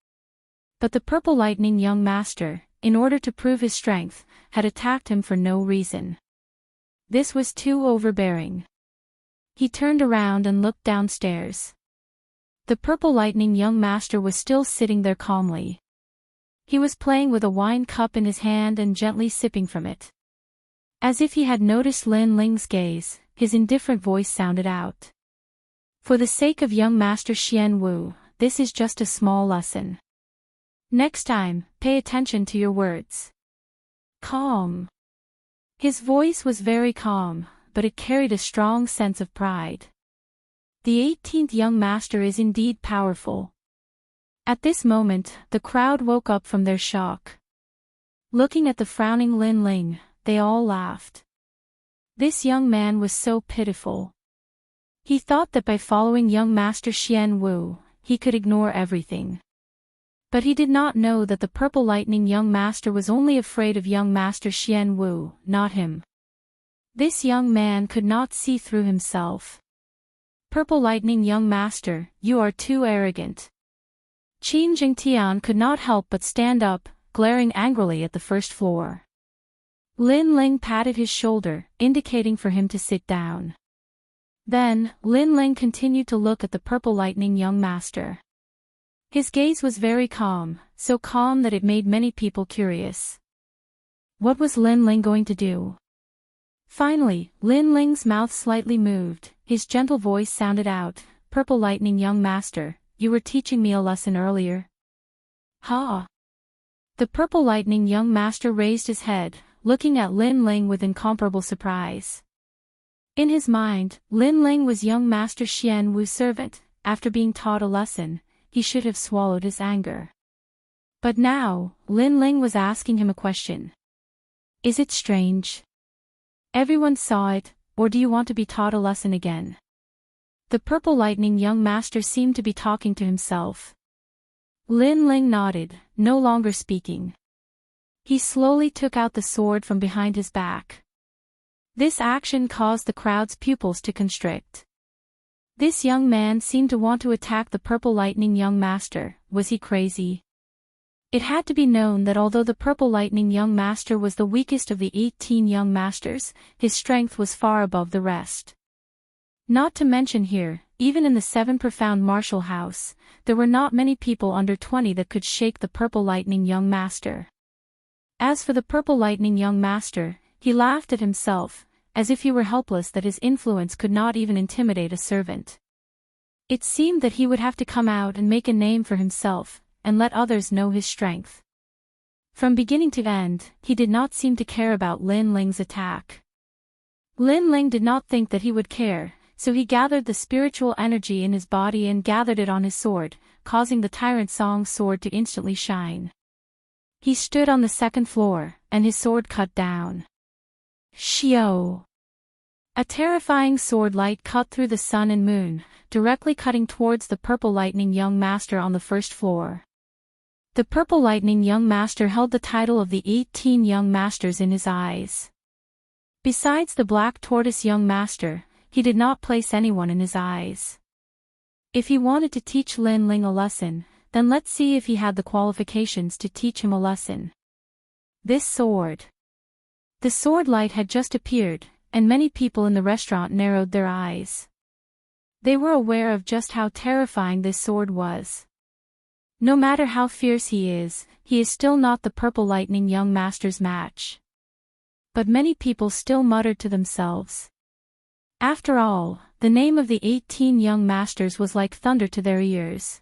But the Purple Lightning Young Master, in order to prove his strength, had attacked him for no reason. This was too overbearing. He turned around and looked downstairs. The Purple Lightning Young Master was still sitting there calmly. He was playing with a wine cup in his hand and gently sipping from it. As if he had noticed Lin Ling's gaze, his indifferent voice sounded out. For the sake of young Master Xian Wu, this is just a small lesson. Next time, pay attention to your words. Calm. His voice was very calm, but it carried a strong sense of pride. The 18th young master is indeed powerful. At this moment, the crowd woke up from their shock. Looking at the frowning Lin Ling, they all laughed. This young man was so pitiful. He thought that by following young Master Xian Wu, he could ignore everything. But he did not know that the Purple Lightning Young Master was only afraid of young Master Xian Wu, not him. This young man could not see through himself. Purple Lightning Young Master, you are too arrogant. Qin Jingtian could not help but stand up, glaring angrily at the first floor. Lin Ling patted his shoulder, indicating for him to sit down. Then, Lin Ling continued to look at the purple lightning young master. His gaze was very calm, so calm that it made many people curious. What was Lin Ling going to do? Finally, Lin Ling's mouth slightly moved, his gentle voice sounded out, "Purple lightning young master, you were teaching me a lesson earlier." "Ha!" The purple lightning young master raised his head, looking at Lin Ling with incomparable surprise. In his mind, Lin Ling was young Master Xian Wu's servant. After being taught a lesson, he should have swallowed his anger. But now, Lin Ling was asking him a question. Is it strange? Everyone saw it, or do you want to be taught a lesson again? The purple lightning young master seemed to be talking to himself. Lin Ling nodded, no longer speaking. He slowly took out the sword from behind his back. This action caused the crowd's pupils to constrict. This young man seemed to want to attack the purple lightning young master. Was he crazy? It had to be known that although the purple lightning young master was the weakest of the 18 young masters, his strength was far above the rest. Not to mention here, even in the 7 profound martial house, there were not many people under 20 that could shake the purple lightning young master. As for the purple lightning young master, he laughed at himself, as if he were helpless that his influence could not even intimidate a servant. It seemed that he would have to come out and make a name for himself, and let others know his strength. From beginning to end, he did not seem to care about Lin Ling's attack. Lin Ling did not think that he would care, so he gathered the spiritual energy in his body and gathered it on his sword, causing the Tyrant Song's sword to instantly shine. He stood on the 2nd floor, and his sword cut down. Shio! A terrifying sword light cut through the sun and moon, directly cutting towards the purple lightning young master on the 1st floor. The purple lightning young master held the title of the 18 young masters in his eyes. Besides the black tortoise young master, he did not place anyone in his eyes. If he wanted to teach Lin Ling a lesson, then let's see if he had the qualifications to teach him a lesson. This sword. The sword light had just appeared, and many people in the restaurant narrowed their eyes. They were aware of just how terrifying this sword was. No matter how fierce he is still not the purple lightning young master's match. But many people still muttered to themselves. After all, the name of the 18 young masters was like thunder to their ears.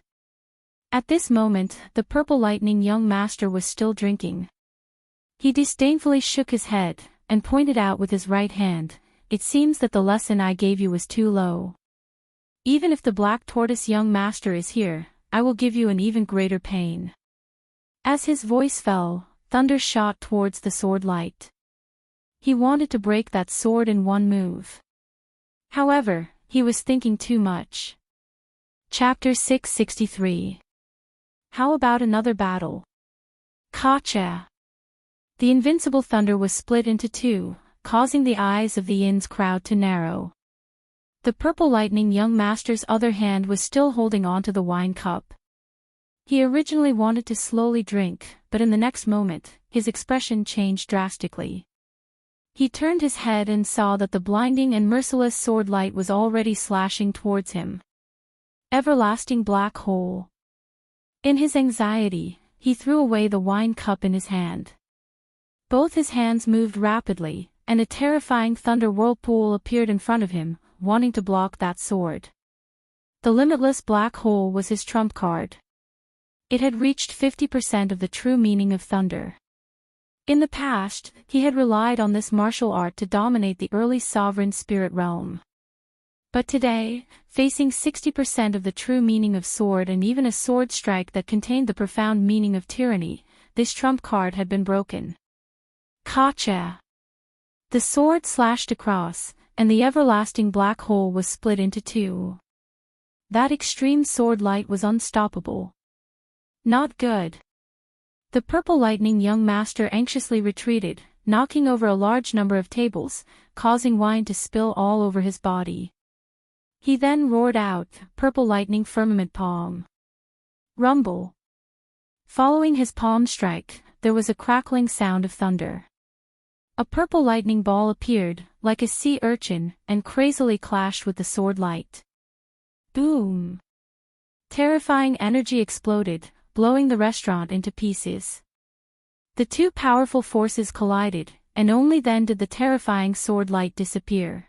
At this moment, the purple lightning young master was still drinking. He disdainfully shook his head, and pointed out with his right hand, "It seems that the lesson I gave you was too low. Even if the black tortoise young master is here, I will give you an even greater pain." As his voice fell, thunder shot towards the sword light. He wanted to break that sword in one move. However, he was thinking too much. Chapter 663. How about another battle? Kacha! The invincible thunder was split into two, causing the eyes of the inn's crowd to narrow. The purple lightning young master's other hand was still holding onto the wine cup. He originally wanted to slowly drink, but in the next moment, his expression changed drastically. He turned his head and saw that the blinding and merciless sword light was already slashing towards him. Everlasting black hole. In his anxiety, he threw away the wine cup in his hand. Both his hands moved rapidly, and a terrifying thunder whirlpool appeared in front of him, wanting to block that sword. The limitless black hole was his trump card. It had reached 50% of the true meaning of thunder. In the past, he had relied on this martial art to dominate the early sovereign spirit realm. But today, facing 60% of the true meaning of sword and even a sword strike that contained the profound meaning of tyranny, this trump card had been broken. Kacha! The sword slashed across, and the everlasting black hole was split into two. That extreme sword light was unstoppable. Not good. The purple lightning young master anxiously retreated, knocking over a large number of tables, causing wine to spill all over his body. He then roared out, "Purple lightning firmament palm." Rumble. Following his palm strike, there was a crackling sound of thunder. A purple lightning ball appeared, like a sea urchin, and crazily clashed with the sword light. Boom! Terrifying energy exploded, blowing the restaurant into pieces. The two powerful forces collided, and only then did the terrifying sword light disappear.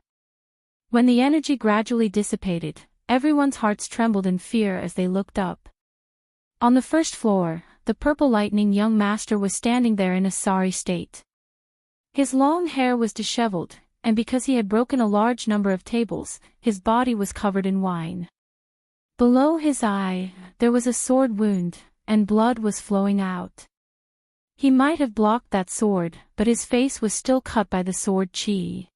When the energy gradually dissipated, everyone's hearts trembled in fear as they looked up. On the first floor, the purple lightning young master was standing there in a sorry state. His long hair was disheveled, and because he had broken a large number of tables, his body was covered in wine. Below his eye, there was a sword wound, and blood was flowing out. He might have blocked that sword, but his face was still cut by the sword chi.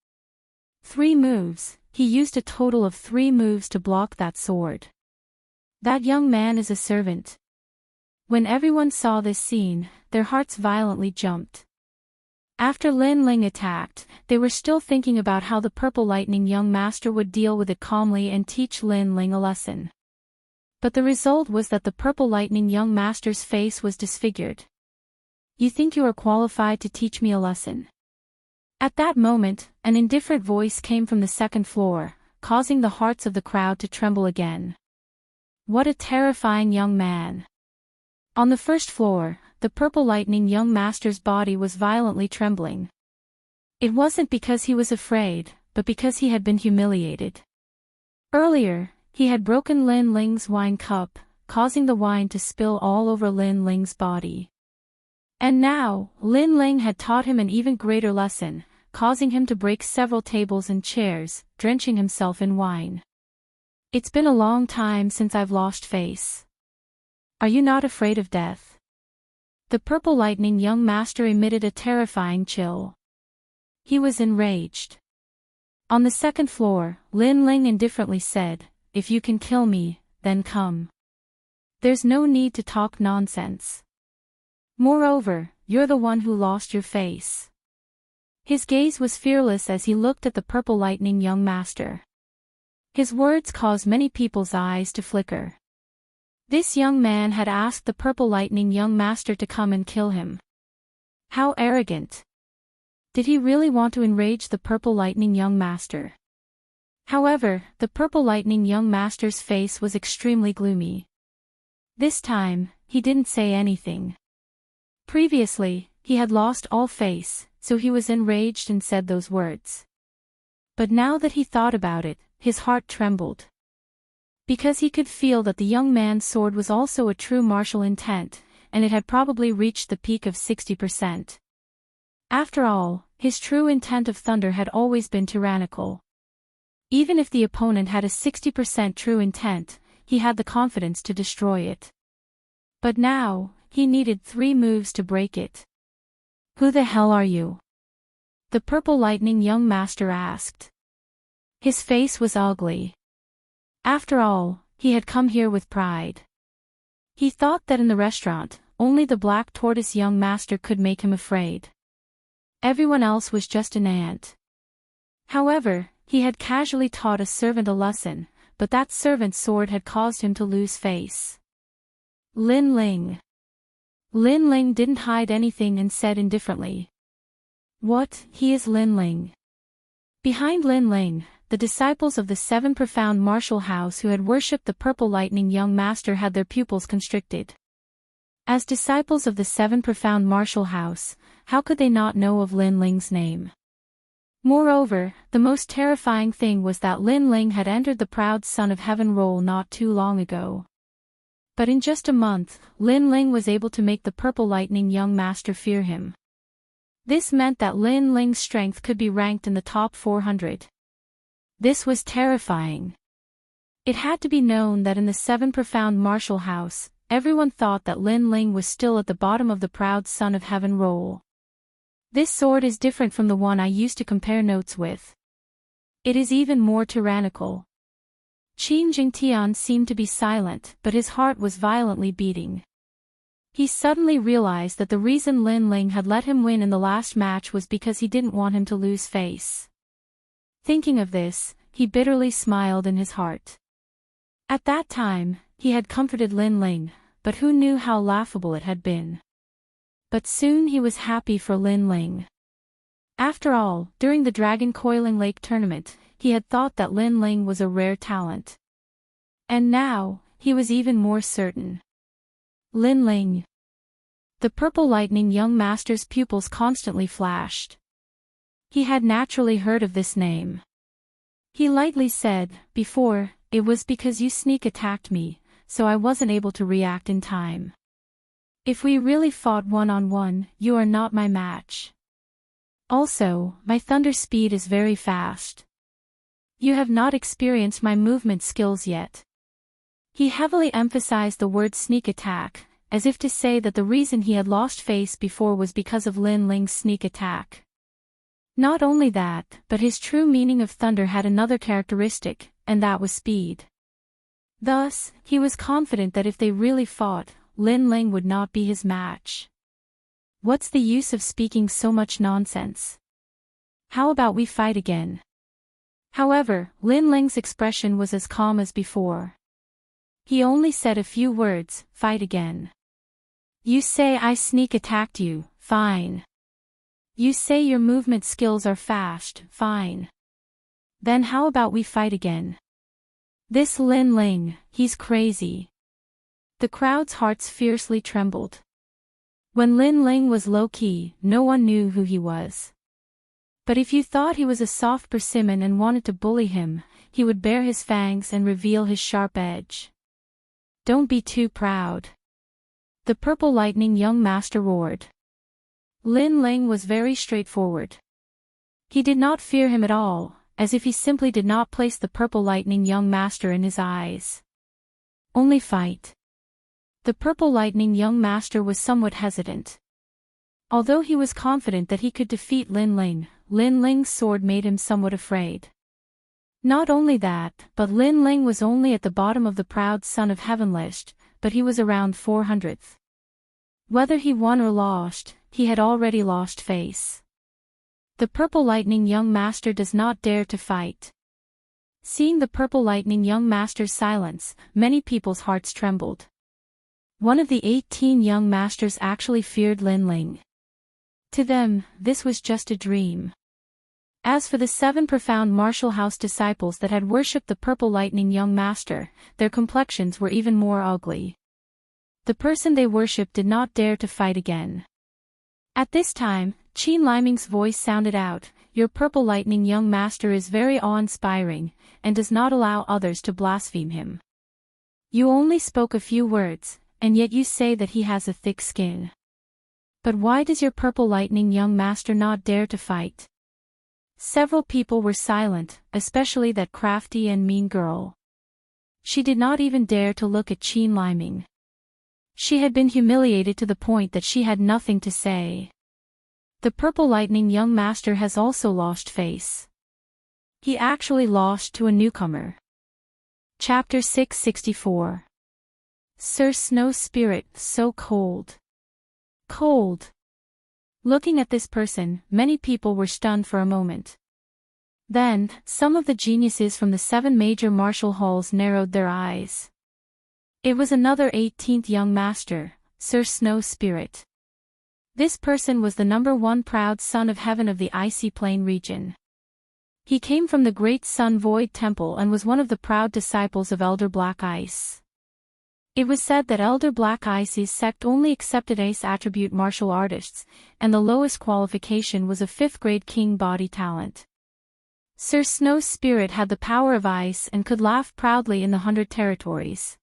3 moves, he used a total of 3 moves to block that sword. That young man is a servant. When everyone saw this scene, their hearts violently jumped. After Lin Ling attacked, they were still thinking about how the purple lightning young master would deal with it calmly and teach Lin Ling a lesson. But the result was that the purple lightning young master's face was disfigured. You think you are qualified to teach me a lesson? At that moment, an indifferent voice came from the second floor, causing the hearts of the crowd to tremble again. What a terrifying young man! On the first floor, the purple lightning young master's body was violently trembling. It wasn't because he was afraid, but because he had been humiliated. Earlier, he had broken Lin Ling's wine cup, causing the wine to spill all over Lin Ling's body. And now, Lin Ling had taught him an even greater lesson, causing him to break several tables and chairs, drenching himself in wine. It's been a long time since I've lost face. Are you not afraid of death? The purple lightning young master emitted a terrifying chill. He was enraged. On the second floor, Lin Ling indifferently said, "If you can kill me, then come. There's no need to talk nonsense. Moreover, you're the one who lost your face." His gaze was fearless as he looked at the purple lightning young master. His words caused many people's eyes to flicker. This young man had asked the purple lightning young master to come and kill him. How arrogant! Did he really want to enrage the purple lightning young master? However, the purple lightning young master's face was extremely gloomy. This time, he didn't say anything. Previously, he had lost all face, so he was enraged and said those words. But now that he thought about it, his heart trembled. Because he could feel that the young man's sword was also a true martial intent, and it had probably reached the peak of 60%. After all, his true intent of thunder had always been tyrannical. Even if the opponent had a 60% true intent, he had the confidence to destroy it. But now, he needed 3 moves to break it. Who the hell are you? The purple lightning young master asked. His face was ugly. After all, he had come here with pride. He thought that in the restaurant, only the black tortoise young master could make him afraid. Everyone else was just an ant. However, he had casually taught a servant a lesson, but that servant's sword had caused him to lose face. Lin Ling. Lin Ling didn't hide anything and said indifferently. What, he is Lin Ling. Behind Lin Ling, the disciples of the 7 profound martial house who had worshipped the purple lightning young master had their pupils constricted. As disciples of the 7 profound martial house, how could they not know of Lin Ling's name? Moreover, the most terrifying thing was that Lin Ling had entered the proud Son of Heaven role not too long ago. But in just a month, Lin Ling was able to make the purple lightning young master fear him. This meant that Lin Ling's strength could be ranked in the top 400. This was terrifying. It had to be known that in the 7 profound martial house, everyone thought that Lin Ling was still at the bottom of the proud Son of Heaven role. This sword is different from the one I used to compare notes with. It is even more tyrannical. Qin Jingtian seemed to be silent, but his heart was violently beating. He suddenly realized that the reason Lin Ling had let him win in the last match was because he didn't want him to lose face. Thinking of this, he bitterly smiled in his heart. At that time, he had comforted Lin Ling, but who knew how laughable it had been. But soon he was happy for Lin Ling. After all, during the Dragon Coiling Lake tournament, he had thought that Lin Ling was a rare talent. And now, he was even more certain. Lin Ling. The Purple Lightning young master's pupils constantly flashed. He had naturally heard of this name. He lightly said, "Before, it was because you sneak attacked me, so I wasn't able to react in time. If we really fought one-on-one, you are not my match. Also, my thunder speed is very fast. You have not experienced my movement skills yet." He heavily emphasized the word sneak attack, as if to say that the reason he had lost face before was because of Lin Ling's sneak attack. Not only that, but his true meaning of thunder had another characteristic, and that was speed. Thus, he was confident that if they really fought, Lin Ling would not be his match. What's the use of speaking so much nonsense? How about we fight again? However, Lin Ling's expression was as calm as before. He only said a few words, "Fight again." You say I sneak attacked you, fine. You say your movement skills are fast, fine. Then how about we fight again? This Lin Ling, he's crazy. The crowd's hearts fiercely trembled. When Lin Ling was low-key, no one knew who he was. But if you thought he was a soft persimmon and wanted to bully him, he would bare his fangs and reveal his sharp edge. Don't be too proud. The Purple Lightning young master roared. Lin Ling was very straightforward. He did not fear him at all, as if he simply did not place the Purple Lightning young master in his eyes. Only fight. The Purple Lightning young master was somewhat hesitant. Although he was confident that he could defeat Lin Ling's sword made him somewhat afraid. Not only that, but Lin Ling was only at the bottom of the proud Son of Heaven list, but he was around 400th. Whether he won or lost, he had already lost face. The Purple Lightning young master does not dare to fight. Seeing the Purple Lightning young master's silence, many people's hearts trembled. One of the 18 young masters actually feared Lin Ling. To them, this was just a dream. As for the 7 profound martial house disciples that had worshipped the Purple Lightning young master, their complexions were even more ugly. The person they worshipped did not dare to fight again. At this time, Qin Liming's voice sounded out, "Your Purple Lightning young master is very awe-inspiring, and does not allow others to blaspheme him. You only spoke a few words, and yet you say that he has a thick skin. But why does your Purple Lightning young master not dare to fight?" Several people were silent, especially that crafty and mean girl. She did not even dare to look at Qin Liming. She had been humiliated to the point that she had nothing to say. The Purple Lightning young master has also lost face. He actually lost to a newcomer. Chapter 664. Sir Snow Spirit, so cold. Cold. Looking at this person, many people were stunned for a moment. Then, some of the geniuses from the 7 major martial halls narrowed their eyes. It was another 18th young master, Sir Snow Spirit. This person was the #1 proud son of heaven of the Icy Plain region. He came from the Great Sun Void Temple and was one of the proud disciples of Elder Black Ice. It was said that Elder Black Ice's sect only accepted Ace attribute martial artists, and the lowest qualification was a 5th grade king body talent. Sir Snow Spirit had the power of ice and could laugh proudly in the 100 territories.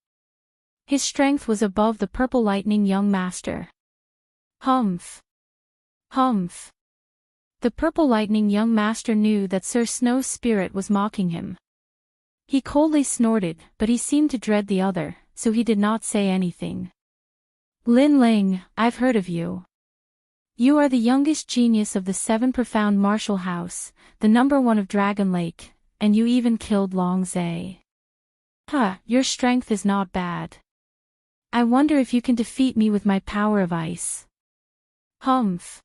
His strength was above the Purple Lightning young master. Humph. Humph. The Purple Lightning young master knew that Sir Snow Spirit was mocking him. He coldly snorted, but he seemed to dread the other, so he did not say anything. Lin Ling, I've heard of you. You are the youngest genius of the 7 profound martial house, the #1 of Dragon Lake, and you even killed Long Zai. Your strength is not bad. I wonder if you can defeat me with my power of ice. Humph.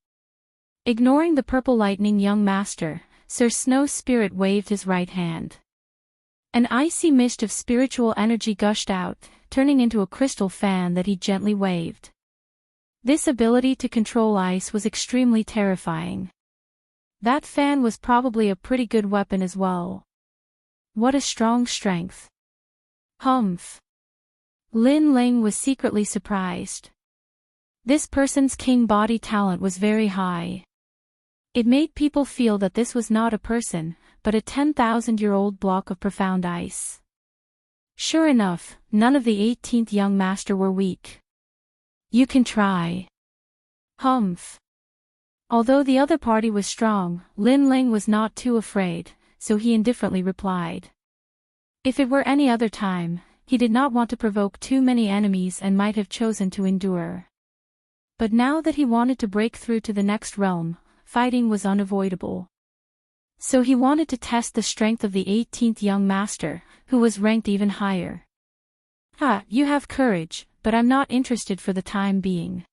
Ignoring the Purple Lightning young master, Sir Snow Spirit waved his right hand. An icy mist of spiritual energy gushed out, turning into a crystal fan that he gently waved. This ability to control ice was extremely terrifying. That fan was probably a pretty good weapon as well. What a strong strength. Humph. Lin Ling was secretly surprised. This person's king body talent was very high. It made people feel that this was not a person, but a 10,000-year-old block of profound ice. Sure enough, none of the 18th young master were weak. You can try. Humph. Although the other party was strong, Lin Ling was not too afraid, so he indifferently replied. If it were any other time, he did not want to provoke too many enemies and might have chosen to endure. But now that he wanted to break through to the next realm, fighting was unavoidable. So he wanted to test the strength of the 18th young master, who was ranked even higher. You have courage, but I'm not interested for the time being.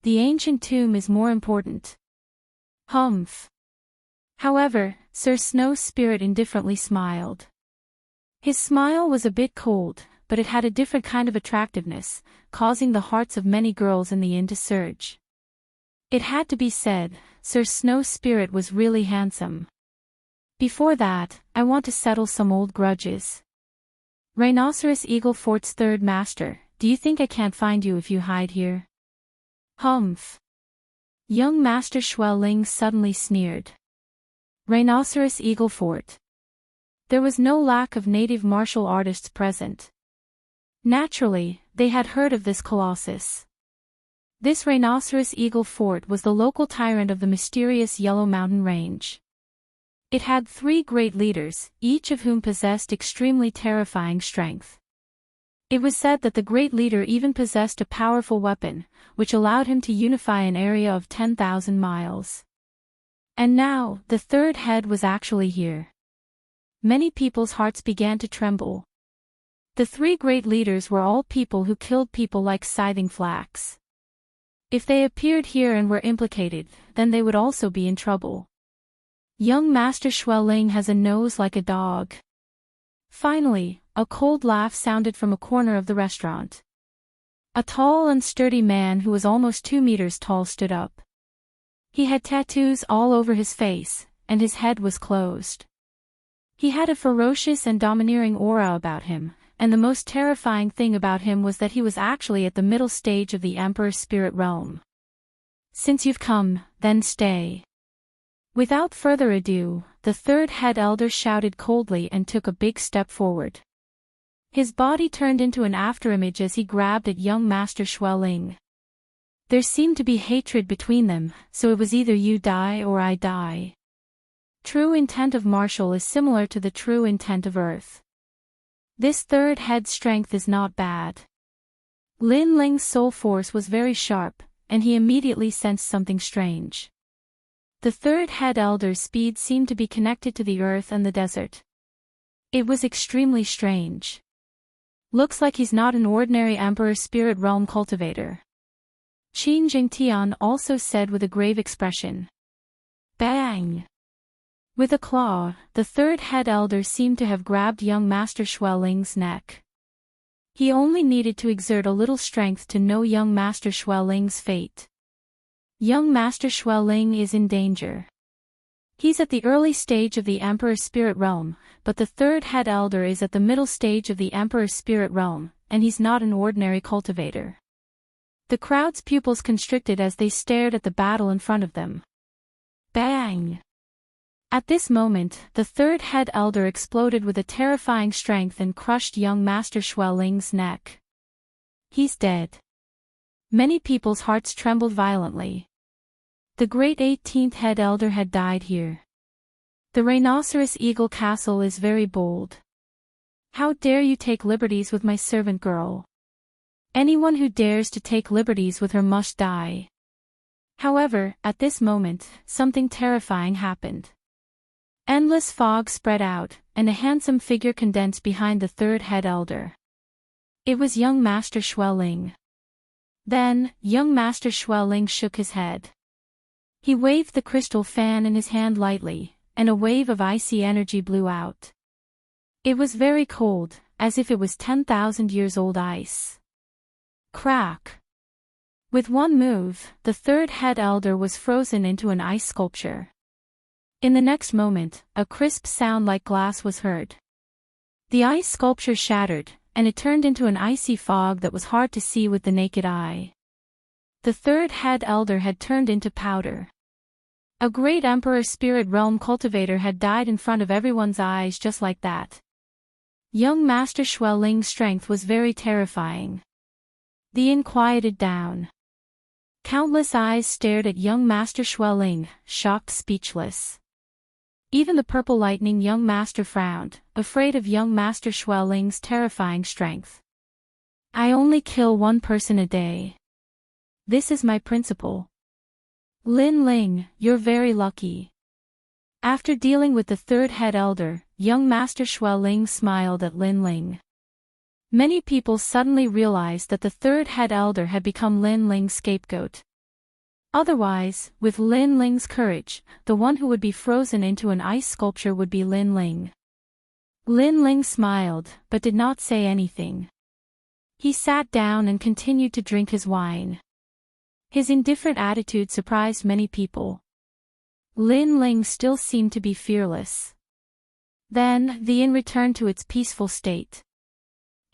The ancient tomb is more important. Humph. However, Sir Snow's spirit indifferently smiled. His smile was a bit cold, but it had a different kind of attractiveness, causing the hearts of many girls in the inn to surge. It had to be said, Sir Snow's spirit was really handsome. Before that, I want to settle some old grudges. Rhinoceros Eagle Fort's third master, do you think I can't find you if you hide here? Humph. Young Master Xueling suddenly sneered. Rhinoceros Eagle Fort. There was no lack of native martial artists present. Naturally, they had heard of this colossus. This Rhinoceros Eagle Fort was the local tyrant of the mysterious Yellow Mountain Range. It had 3 great leaders, each of whom possessed extremely terrifying strength. It was said that the great leader even possessed a powerful weapon, which allowed him to unify an area of 10,000 miles. And now, the third head was actually here. Many people's hearts began to tremble. The 3 great leaders were all people who killed people like scything flax. If they appeared here and were implicated, then they would also be in trouble. Young Master Xueling has a nose like a dog. Finally, a cold laugh sounded from a corner of the restaurant. A tall and sturdy man who was almost 2 meters tall stood up. He had tattoos all over his face, and his head was closed. He had a ferocious and domineering aura about him, and the most terrifying thing about him was that he was actually at the middle stage of the Emperor's spirit realm. Since you've come, then stay. Without further ado, the third head elder shouted coldly and took a big step forward. His body turned into an afterimage as he grabbed at young Master Xueling. There seemed to be hatred between them, so it was either you die or I die. True intent of martial is similar to the true intent of earth. This third head's strength is not bad. Lin Ling's soul force was very sharp, and he immediately sensed something strange. The third head elder's speed seemed to be connected to the earth and the desert. It was extremely strange. Looks like he's not an ordinary Emperor Spirit Realm cultivator. Qin Jingtian also said with a grave expression. Bang! With a claw, the third head elder seemed to have grabbed young Master Xueling's neck. He only needed to exert a little strength to know young Master Xueling's fate. Young Master Xueling is in danger. He's at the early stage of the Emperor's Spirit Realm, but the third head elder is at the middle stage of the Emperor's Spirit Realm, and he's not an ordinary cultivator. The crowd's pupils constricted as they stared at the battle in front of them. Bang! At this moment, the third head elder exploded with a terrifying strength and crushed young Master Xueling's neck. He's dead. Many people's hearts trembled violently. The great 18th head elder had died here. The Rhinoceros Eagle Castle is very bold. How dare you take liberties with my servant girl? Anyone who dares to take liberties with her must die. However, at this moment, something terrifying happened. Endless fog spread out, and a handsome figure condensed behind the third head elder. It was young Master Xueling. Then, young Master Xueling shook his head. He waved the crystal fan in his hand lightly, and a wave of icy energy blew out. It was very cold, as if it was 10,000 years old ice. Crack! With one move, the third head elder was frozen into an ice sculpture. In the next moment, a crisp sound like glass was heard. The ice sculpture shattered, and it turned into an icy fog that was hard to see with the naked eye. The third head elder had turned into powder. A great Emperor Spirit Realm cultivator had died in front of everyone's eyes just like that. Young Master Xueling's strength was very terrifying. The inn quieted down. Countless eyes stared at young Master Xueling, shocked, speechless. Even the purple lightning young master frowned, afraid of young Master Xueling's terrifying strength. I only kill one person a day. This is my principle. Lin Ling, you're very lucky. After dealing with the third head elder, young Master Xueling smiled at Lin Ling. Many people suddenly realized that the third head elder had become Lin Ling's scapegoat. Otherwise, with Lin Ling's courage, the one who would be frozen into an ice sculpture would be Lin Ling. Lin Ling smiled, but did not say anything. He sat down and continued to drink his wine. His indifferent attitude surprised many people. Lin Ling still seemed to be fearless. Then, the inn returned to its peaceful state.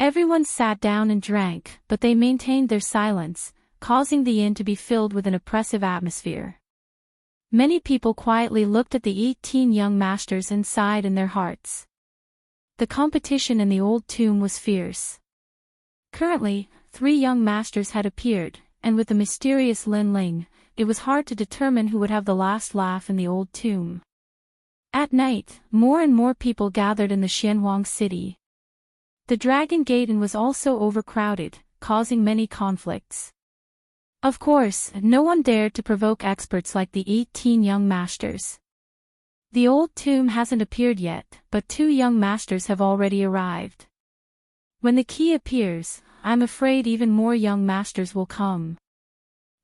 Everyone sat down and drank, but they maintained their silence, causing the inn to be filled with an oppressive atmosphere. Many people quietly looked at the 18 young masters and sighed in their hearts. The competition in the old tomb was fierce. Currently, 3 young masters had appeared, and with the mysterious Lin Ling, it was hard to determine who would have the last laugh in the old tomb. At night, more and more people gathered in the Xianhuang city. The Dragon Gate Inn was also overcrowded, causing many conflicts. Of course, no one dared to provoke experts like the 18 young masters. The old tomb hasn't appeared yet, but 2 young masters have already arrived. When the key appears, I'm afraid even more young masters will come.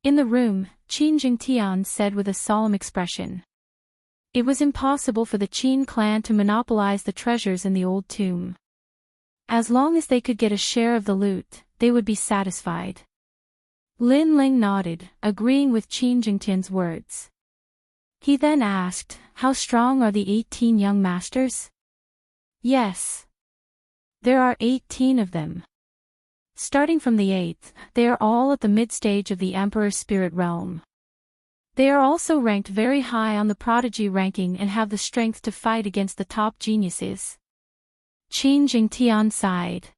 In the room, Qin Jingtian said with a solemn expression. It was impossible for the Qin clan to monopolize the treasures in the old tomb. As long as they could get a share of the loot, they would be satisfied. Lin Ling nodded, agreeing with Qin Jingtian's words. He then asked, how strong are the 18 young masters? Yes. There are 18 of them. Starting from the 8th, they are all at the mid-stage of the Emperor's Spirit Realm. They are also ranked very high on the prodigy ranking and have the strength to fight against the top geniuses. Qin Jingtian sighed.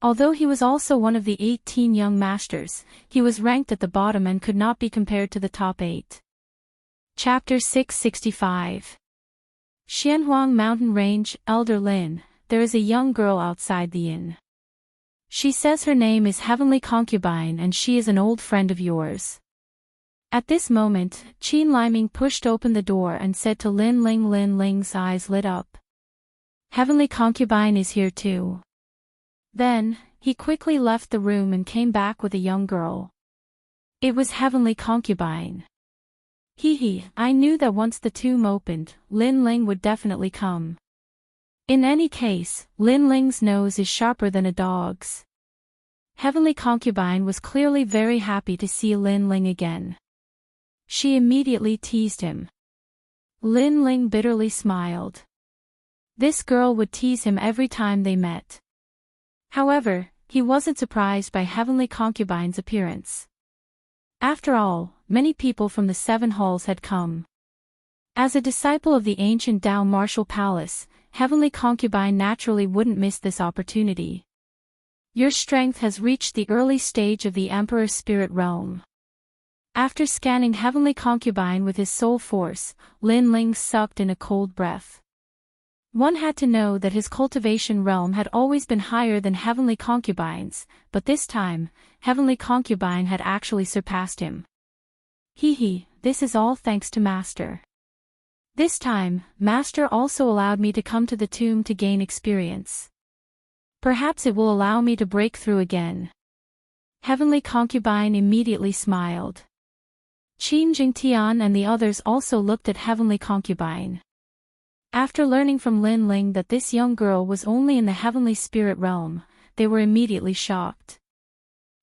Although he was also one of the 18 young masters, he was ranked at the bottom and could not be compared to the top 8. Chapter 665. Xianhuang Mountain Range, Elder Lin, there is a young girl outside the inn. She says her name is Heavenly Concubine and she is an old friend of yours. At this moment, Qin Liming pushed open the door and said to Lin Ling. Lin Ling's eyes lit up. Heavenly Concubine is here too. Then, he quickly left the room and came back with a young girl. It was Heavenly Concubine. I knew that once the tomb opened, Lin Ling would definitely come. In any case, Lin Ling's nose is sharper than a dog's. Heavenly Concubine was clearly very happy to see Lin Ling again. She immediately teased him. Lin Ling bitterly smiled. This girl would tease him every time they met. However, he wasn't surprised by Heavenly Concubine's appearance. After all, many people from the 7 halls had come. As a disciple of the ancient Dao Martial Palace, Heavenly Concubine naturally wouldn't miss this opportunity. Your strength has reached the early stage of the Emperor's Spirit Realm. After scanning Heavenly Concubine with his soul force, Lin Ling sucked in a cold breath. One had to know that his cultivation realm had always been higher than Heavenly Concubine's, but this time, Heavenly Concubine had actually surpassed him. This is all thanks to Master. This time, Master also allowed me to come to the tomb to gain experience. Perhaps it will allow me to break through again. Heavenly Concubine immediately smiled. Qin Jingtian and the others also looked at Heavenly Concubine. After learning from Lin Ling that this young girl was only in the Heavenly Spirit Realm, they were immediately shocked.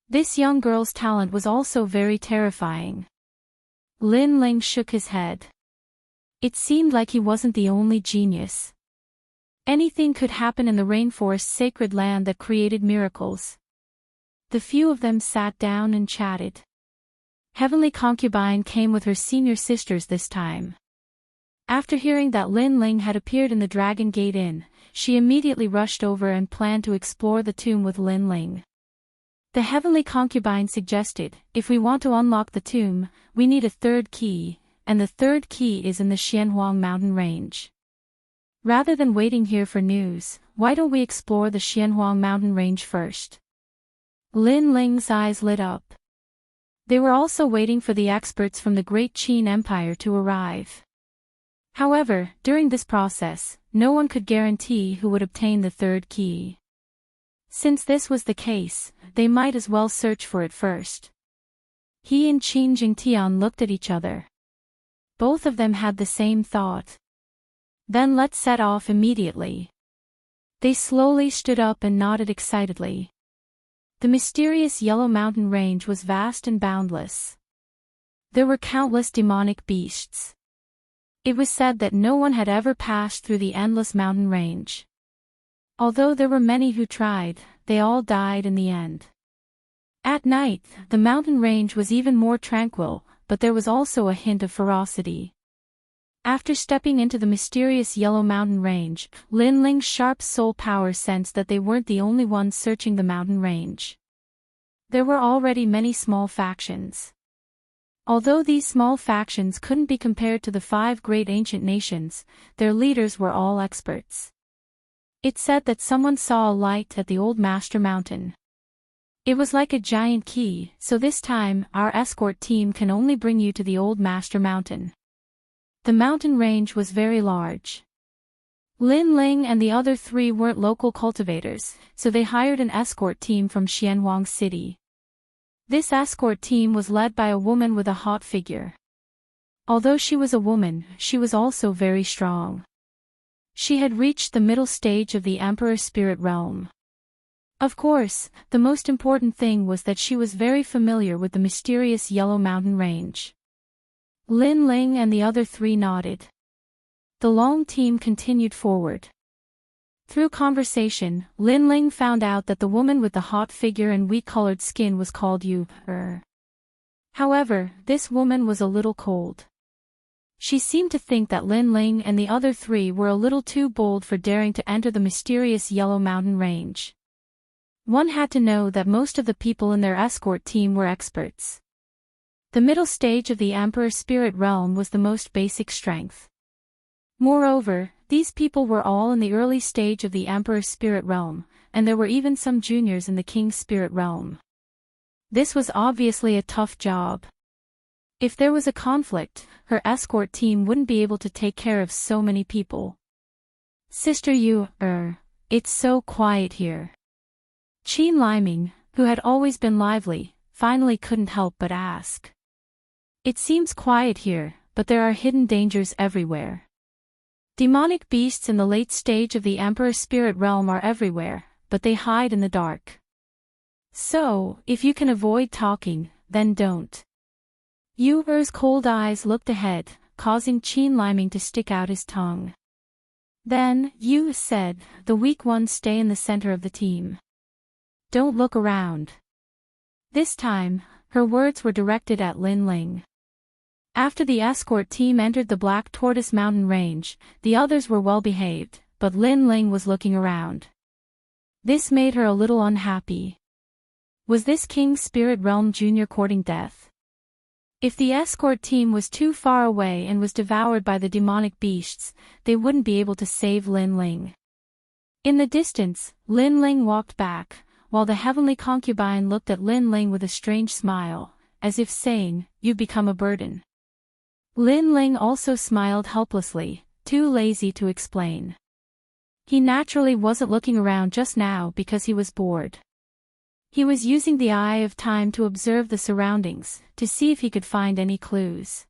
This young girl's talent was also very terrifying. Lin Ling shook his head. It seemed like he wasn't the only genius. Anything could happen in the rainforest's sacred land that created miracles. The few of them sat down and chatted. Heavenly Concubine came with her senior sisters this time. After hearing that Lin Ling had appeared in the Dragon Gate Inn, she immediately rushed over and planned to explore the tomb with Lin Ling. The Heavenly Concubine suggested, if we want to unlock the tomb, we need a third key, and the third key is in the Xianhuang mountain range. Rather than waiting here for news, why don't we explore the Xianhuang mountain range first? Lin Ling's eyes lit up. They were also waiting for the experts from the Great Qin Empire to arrive. However, during this process, no one could guarantee who would obtain the third key. Since this was the case, they might as well search for it first. He and Qin Jingtian looked at each other. Both of them had the same thought. Then let's set off immediately. They slowly stood up and nodded excitedly. The mysterious Yellow Mountain Range was vast and boundless. There were countless demonic beasts. It was said that no one had ever passed through the endless mountain range. Although there were many who tried, they all died in the end. At night, the mountain range was even more tranquil, but there was also a hint of ferocity. After stepping into the mysterious Yellow Mountain Range, Lin Ling's sharp soul power sensed that they weren't the only ones searching the mountain range. There were already many small factions. Although these small factions couldn't be compared to the 5 great ancient nations, their leaders were all experts. It said that someone saw a light at the Old Master Mountain. It was like a giant key, so this time, our escort team can only bring you to the Old Master Mountain. The mountain range was very large. Lin Ling and the other 3 weren't local cultivators, so they hired an escort team from Xianhuang City. This escort team was led by a woman with a hot figure. Although she was a woman, she was also very strong. She had reached the middle stage of the Emperor Spirit Realm. Of course, the most important thing was that she was very familiar with the mysterious Yellow Mountain Range. Lin Ling and the other 3 nodded. The long team continued forward. Through conversation, Lin Ling found out that the woman with the hot figure and wheat-colored skin was called Yu. However, this woman was a little cold. She seemed to think that Lin Ling and the other 3 were a little too bold for daring to enter the mysterious Yellow Mountain Range. One had to know that most of the people in their escort team were experts. The middle stage of the Emperor Spirit Realm was the most basic strength. Moreover, these people were all in the early stage of the Emperor Spirit Realm, and there were even some juniors in the King's Spirit Realm. This was obviously a tough job. If there was a conflict, her escort team wouldn't be able to take care of so many people. Sister Yu, it's so quiet here. Qin Liming, who had always been lively, finally couldn't help but ask. It seems quiet here, but there are hidden dangers everywhere. Demonic beasts in the late stage of the Emperor Spirit Realm are everywhere, but they hide in the dark. So, if you can avoid talking, then don't. Yu's cold eyes looked ahead, causing Qin Liming to stick out his tongue. Then, Yu said, the weak ones stay in the center of the team. Don't look around. This time, her words were directed at Lin Ling. After the escort team entered the Black Tortoise Mountain Range, the others were well behaved, but Lin Ling was looking around. This made her a little unhappy. Was this King's Spirit Realm Junior courting death? If the escort team was too far away and was devoured by the demonic beasts, they wouldn't be able to save Lin Ling. In the distance, Lin Ling walked back, while the Heavenly Concubine looked at Lin Ling with a strange smile, as if saying, "You've become a burden." Lin Ling also smiled helplessly, too lazy to explain. He naturally wasn't looking around just now because he was bored. He was using the eye of time to observe the surroundings, to see if he could find any clues.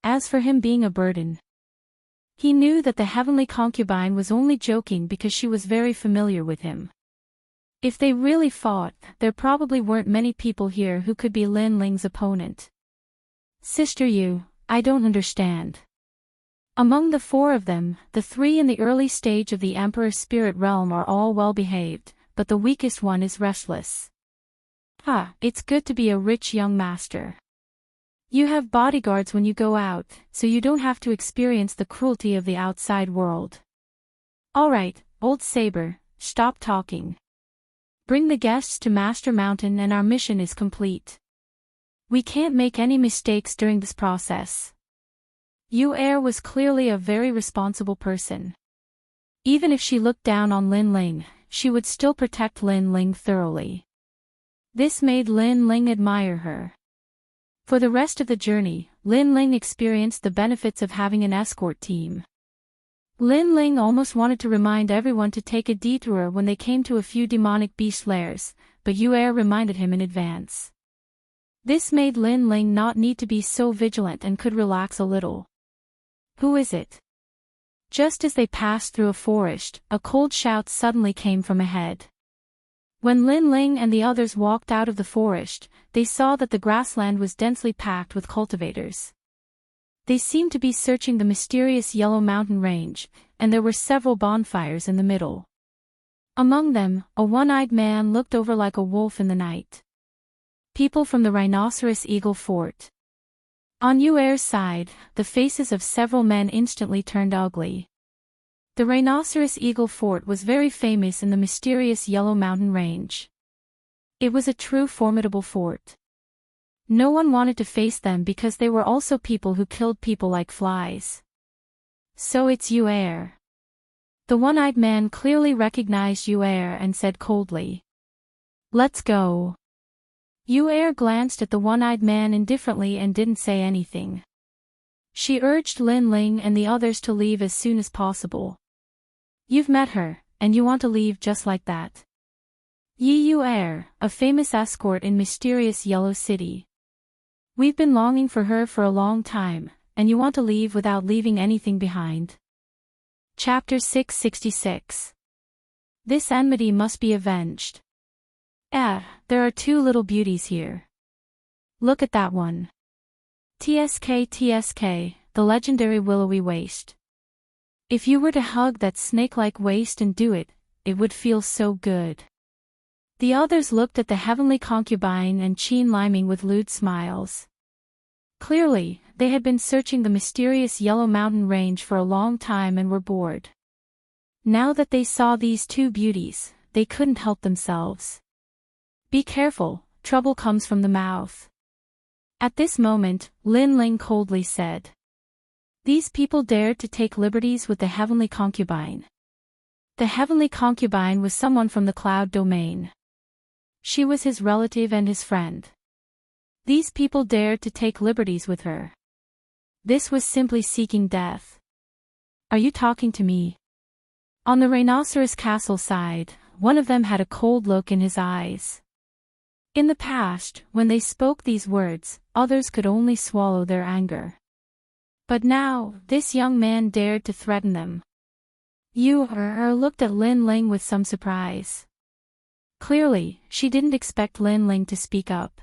As for him being a burden, he knew that the Heavenly Concubine was only joking because she was very familiar with him. If they really fought, there probably weren't many people here who could be Lin Ling's opponent. Sister Yu, I don't understand. Among the four of them, the three in the early stage of the Emperor's spirit realm are all well-behaved, but the weakest one is restless. It's good to be a rich young master. You have bodyguards when you go out, so you don't have to experience the cruelty of the outside world. Alright, Old Saber, stop talking. Bring the guests to Master Mountain and our mission is complete. We can't make any mistakes during this process. Yu Er was clearly a very responsible person. Even if she looked down on Lin Ling, she would still protect Lin Ling thoroughly. This made Lin Ling admire her. For the rest of the journey, Lin Ling experienced the benefits of having an escort team. Lin Ling almost wanted to remind everyone to take a detour when they came to a few demonic beast lairs, but Yu Er reminded him in advance. This made Lin Ling not need to be so vigilant and could relax a little. Who is it? Just as they passed through a forest, a cold shout suddenly came from ahead. When Lin Ling and the others walked out of the forest, they saw that the grassland was densely packed with cultivators. They seemed to be searching the mysterious Yellow Mountain Range, and there were several bonfires in the middle. Among them, a one-eyed man looked over like a wolf in the night. People from the Rhinoceros Eagle Fort. On Yu Er's side, the faces of several men instantly turned ugly. The Rhinoceros Eagle Fort was very famous in the mysterious Yellow Mountain Range. It was a true formidable fort. No one wanted to face them because they were also people who killed people like flies. So it's Yu Er. The one-eyed man clearly recognized Yu Er and said coldly. Let's go. Yu Er glanced at the one-eyed man indifferently and didn't say anything. She urged Lin Ling and the others to leave as soon as possible. You've met her, and you want to leave just like that. Yu Er, a famous escort in mysterious Yellow City. We've been longing for her for a long time, and you want to leave without leaving anything behind. Chapter 666. This enmity must be avenged. There are two little beauties here. Look at that one. TSK, the legendary willowy waist. If you were to hug that snake-like waist and do it, it would feel so good. The others looked at the heavenly concubine and Qin liming with lewd smiles. Clearly, they had been searching the mysterious Yellow Mountain Range for a long time and were bored. Now that they saw these two beauties, they couldn't help themselves. Be careful, trouble comes from the mouth. At this moment, Lin Ling coldly said. These people dared to take liberties with the heavenly concubine. The heavenly concubine was someone from the cloud domain. She was his relative and his friend. These people dared to take liberties with her. This was simply seeking death. Are you talking to me? On the Rhinoceros Castle side, one of them had a cold look in his eyes. In the past, when they spoke these words, others could only swallow their anger. But now, this young man dared to threaten them. Yu Er looked at Lin Ling with some surprise. Clearly, she didn't expect Lin Ling to speak up.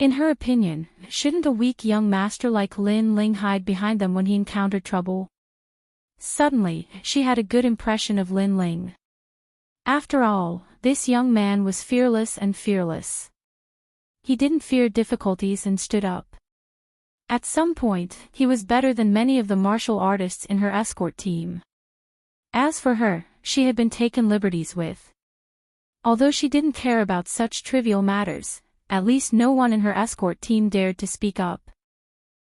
In her opinion, shouldn't a weak young master like Lin Ling hide behind them when he encountered trouble? Suddenly, she had a good impression of Lin Ling. After all, this young man was fearless and fearless. He didn't fear difficulties and stood up. At some point, he was better than many of the martial artists in her escort team. As for her, she had been taken liberties with. Although she didn't care about such trivial matters, at least no one in her escort team dared to speak up.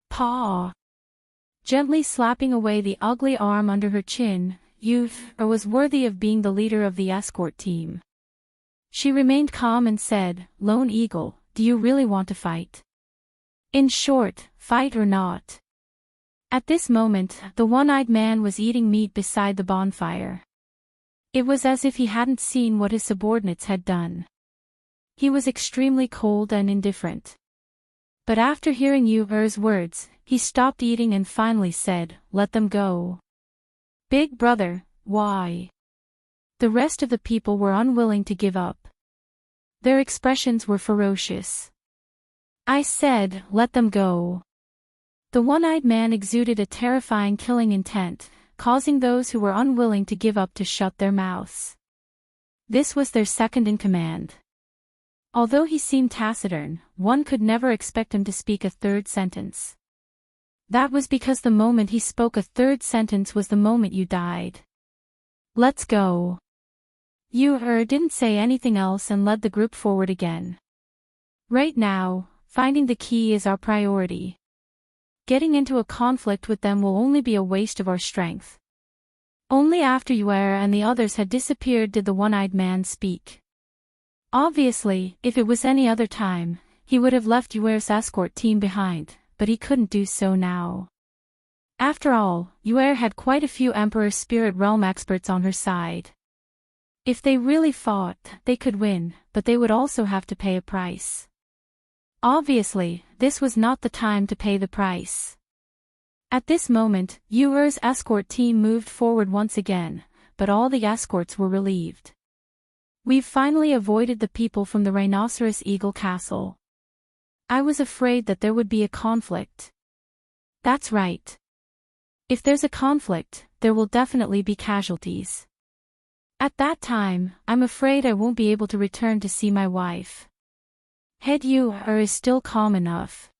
Paw! Gently slapping away the ugly arm under her chin, Yu Er was worthy of being the leader of the escort team. She remained calm and said, Lone Eagle, do you really want to fight? In short, fight or not. At this moment, the one-eyed man was eating meat beside the bonfire. It was as if he hadn't seen what his subordinates had done. He was extremely cold and indifferent. But after hearing Yu Er's words, he stopped eating and finally said, Let them go. Big brother, why? The rest of the people were unwilling to give up. Their expressions were ferocious. I said, let them go. The one-eyed man exuded a terrifying killing intent, causing those who were unwilling to give up to shut their mouths. This was their second in command. Although he seemed taciturn, one could never expect him to speak a third sentence. That was because the moment he spoke a third sentence was the moment you died. Let's go. You didn't say anything else and led the group forward again. Right now, finding the key is our priority. Getting into a conflict with them will only be a waste of our strength. Only after Yuer and the others had disappeared did the one-eyed man speak. Obviously, if it was any other time, he would have left Yuer's escort team behind, but he couldn't do so now. After all, Yuer had quite a few Emperor Spirit Realm experts on her side. If they really fought, they could win, but they would also have to pay a price. Obviously, this was not the time to pay the price. At this moment, Yuer's escort team moved forward once again, but all the escorts were relieved. We've finally avoided the people from the Rhinoceros Eagle Castle. I was afraid that there would be a conflict. That's right. If there's a conflict, there will definitely be casualties. At that time, I'm afraid I won't be able to return to see my wife. Head Yuer is still calm enough.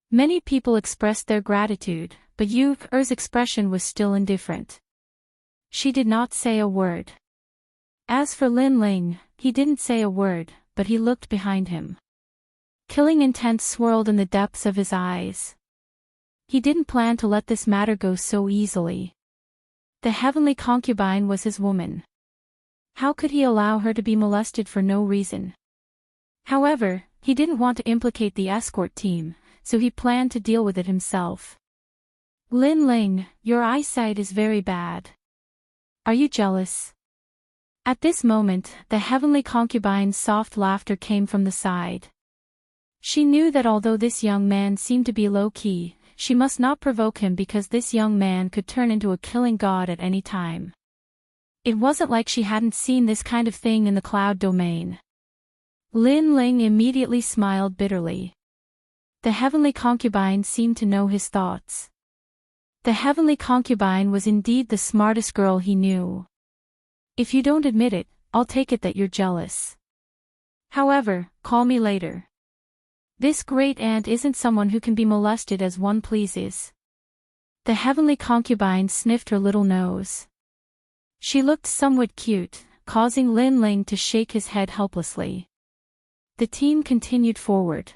Many people expressed their gratitude, but Yuer's expression was still indifferent. She did not say a word. As for Lin Ling, he didn't say a word, but he looked behind him. Killing intent swirled in the depths of his eyes. He didn't plan to let this matter go so easily. The heavenly concubine was his woman. How could he allow her to be molested for no reason? However, he didn't want to implicate the escort team, so he planned to deal with it himself. Lin Ling, your eyesight is very bad. Are you jealous? At this moment, the heavenly concubine's soft laughter came from the side. She knew that although this young man seemed to be low-key, she must not provoke him because this young man could turn into a killing god at any time. It wasn't like she hadn't seen this kind of thing in the cloud domain. Lin Ling immediately smiled bitterly. The heavenly concubine seemed to know his thoughts. The heavenly concubine was indeed the smartest girl he knew. If you don't admit it, I'll take it that you're jealous. However, call me later. This great aunt isn't someone who can be molested as one pleases. The heavenly concubine sniffed her little nose. She looked somewhat cute, causing Lin Ling to shake his head helplessly. The team continued forward.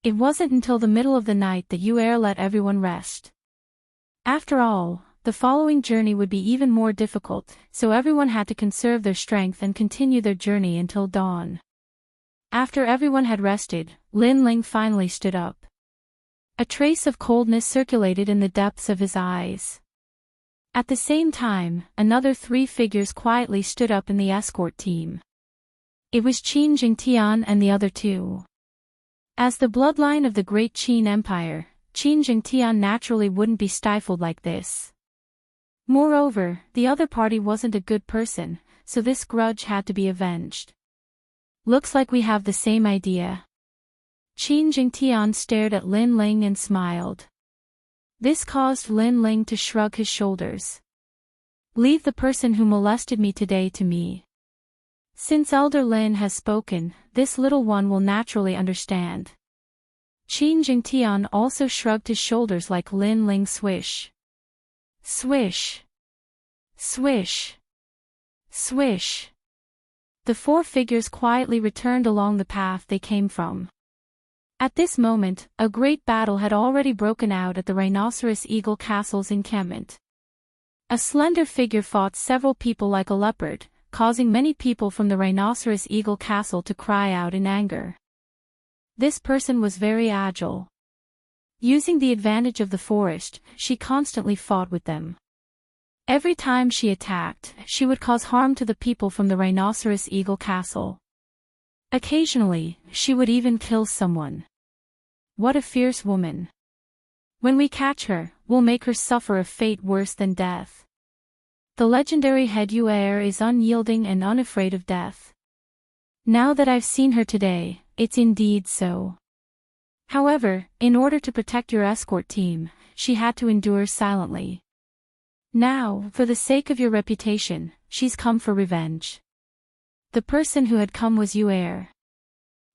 It wasn't until the middle of the night that Yuer let everyone rest. After all, the following journey would be even more difficult, so everyone had to conserve their strength and continue their journey until dawn. After everyone had rested, Lin Ling finally stood up. A trace of coldness circulated in the depths of his eyes. At the same time, another 3 figures quietly stood up in the escort team. It was Qin Jingtian and the other 2. As the bloodline of the great Qin Empire, Qin Jingtian naturally wouldn't be stifled like this. Moreover, the other party wasn't a good person, so this grudge had to be avenged. Looks like we have the same idea. Qin Jingtian stared at Lin Ling and smiled. This caused Lin Ling to shrug his shoulders. Leave the person who molested me today to me. Since Elder Lin has spoken, this little one will naturally understand. Qin Jingtian also shrugged his shoulders like Lin Ling swish. Swish. Swish. Swish. The 4 figures quietly returned along the path they came from. At this moment, a great battle had already broken out at the Rhinoceros Eagle Castle's encampment. A slender figure fought several people like a leopard, causing many people from the Rhinoceros Eagle Castle to cry out in anger. This person was very agile. Using the advantage of the forest, she constantly fought with them. Every time she attacked, she would cause harm to the people from the Rhinoceros Eagle Castle. Occasionally, she would even kill someone. What a fierce woman. When we catch her, we'll make her suffer a fate worse than death. The legendary head Yuer is unyielding and unafraid of death. Now that I've seen her today, it's indeed so. However, in order to protect your escort team, she had to endure silently. Now, for the sake of your reputation, she's come for revenge. The person who had come was Yuer.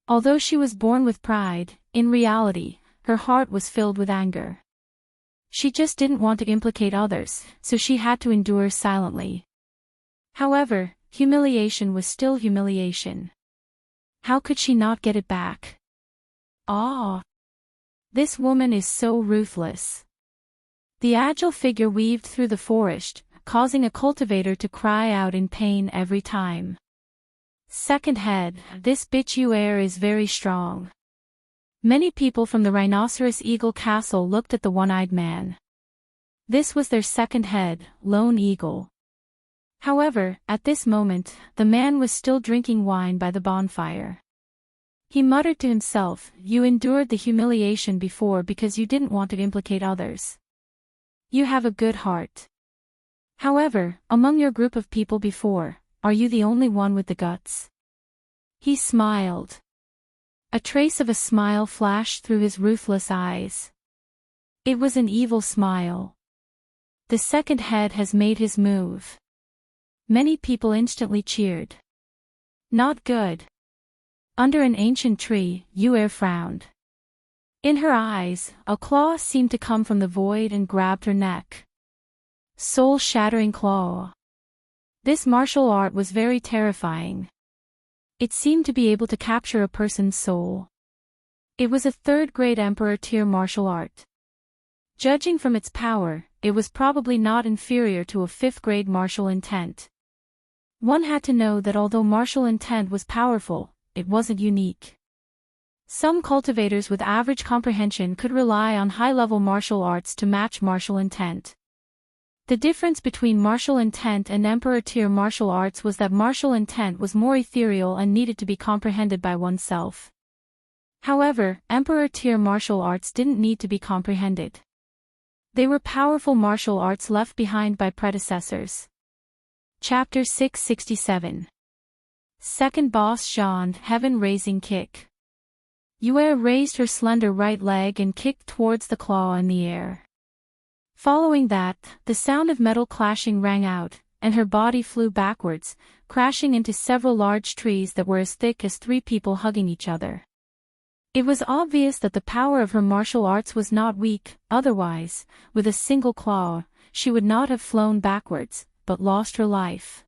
Although she was born with pride, in reality, her heart was filled with anger. She just didn't want to implicate others, so she had to endure silently. However, humiliation was still humiliation. How could she not get it back? Ah! This woman is so ruthless. The agile figure weaved through the forest, causing a cultivator to cry out in pain every time. Second head, this bitch Yuer is very strong. Many people from the Rhinoceros Eagle Castle looked at the one-eyed man. This was their second head, Lone Eagle. However, at this moment, the man was still drinking wine by the bonfire. He muttered to himself, "You endured the humiliation before because you didn't want to implicate others. You have a good heart. However, among your group of people before, are you the only one with the guts?" He smiled. A trace of a smile flashed through his ruthless eyes. It was an evil smile. The second head has made his move. Many people instantly cheered. Not good. Under an ancient tree, Yuer frowned. In her eyes, a claw seemed to come from the void and grabbed her neck. Soul-shattering claw. This martial art was very terrifying. It seemed to be able to capture a person's soul. It was a third-grade Emperor tier martial art. Judging from its power, it was probably not inferior to a fifth-grade martial intent. One had to know that although martial intent was powerful, it wasn't unique. Some cultivators with average comprehension could rely on high-level martial arts to match martial intent. The difference between martial intent and Emperor tier martial arts was that martial intent was more ethereal and needed to be comprehended by oneself. However, Emperor tier martial arts didn't need to be comprehended. They were powerful martial arts left behind by predecessors. Chapter 667. Second boss Jean, heaven-raising kick. Yuer raised her slender right leg and kicked towards the claw in the air. Following that, the sound of metal clashing rang out, and her body flew backwards, crashing into several large trees that were as thick as 3 people hugging each other. It was obvious that the power of her martial arts was not weak, otherwise, with a single claw, she would not have flown backwards, but lost her life.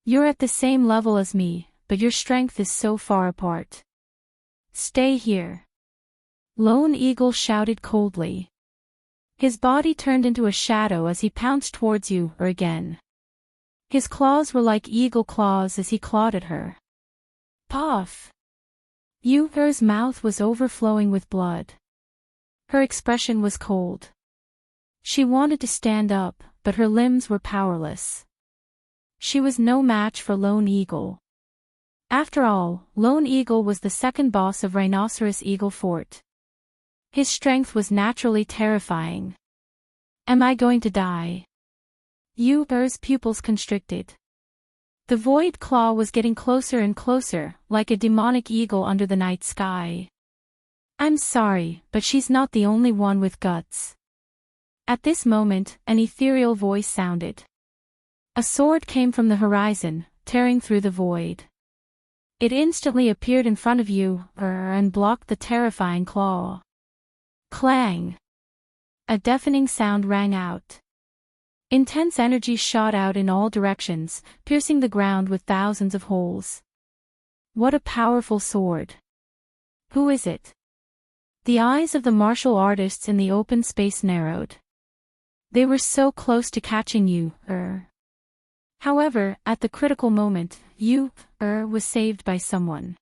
You're at the same level as me, but your strength is so far apart. Stay here. Lone Eagle shouted coldly. His body turned into a shadow as he pounced towards you, again. His claws were like eagle claws as he clawed at her. Puff! Yuer's mouth was overflowing with blood. Her expression was cold. She wanted to stand up, but her limbs were powerless. She was no match for Lone Eagle. After all, Lone Eagle was the second boss of Rhinoceros Eagle Fort. His strength was naturally terrifying. Am I going to die? Yuer's pupils constricted. The void claw was getting closer and closer, like a demonic eagle under the night sky. I'm sorry, but she's not the only one with guts. At this moment, an ethereal voice sounded. A sword came from the horizon, tearing through the void. It instantly appeared in front of you, and blocked the terrifying claw. Clang! A deafening sound rang out. Intense energy shot out in all directions, piercing the ground with thousands of holes. What a powerful sword! Who is it? The eyes of the martial artists in the open space narrowed. They were so close to catching you, However, at the critical moment, you, was saved by someone.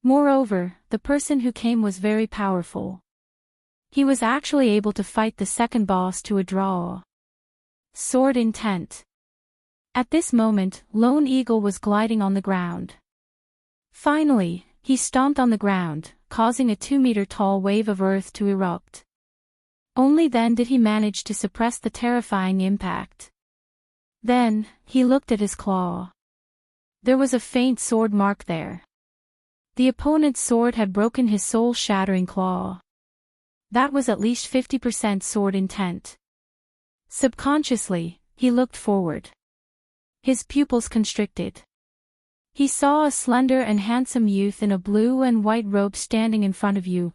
Moreover, the person who came was very powerful. He was actually able to fight the second boss to a draw. Sword intent. At this moment, Lone Eagle was gliding on the ground. Finally, he stomped on the ground, causing a 2-meter-tall wave of earth to erupt. Only then did he manage to suppress the terrifying impact. Then, he looked at his claw. There was a faint sword mark there. The opponent's sword had broken his soul-shattering claw. That was at least 50% sword intent. Subconsciously, he looked forward. His pupils constricted. He saw a slender and handsome youth in a blue and white robe standing in front of you.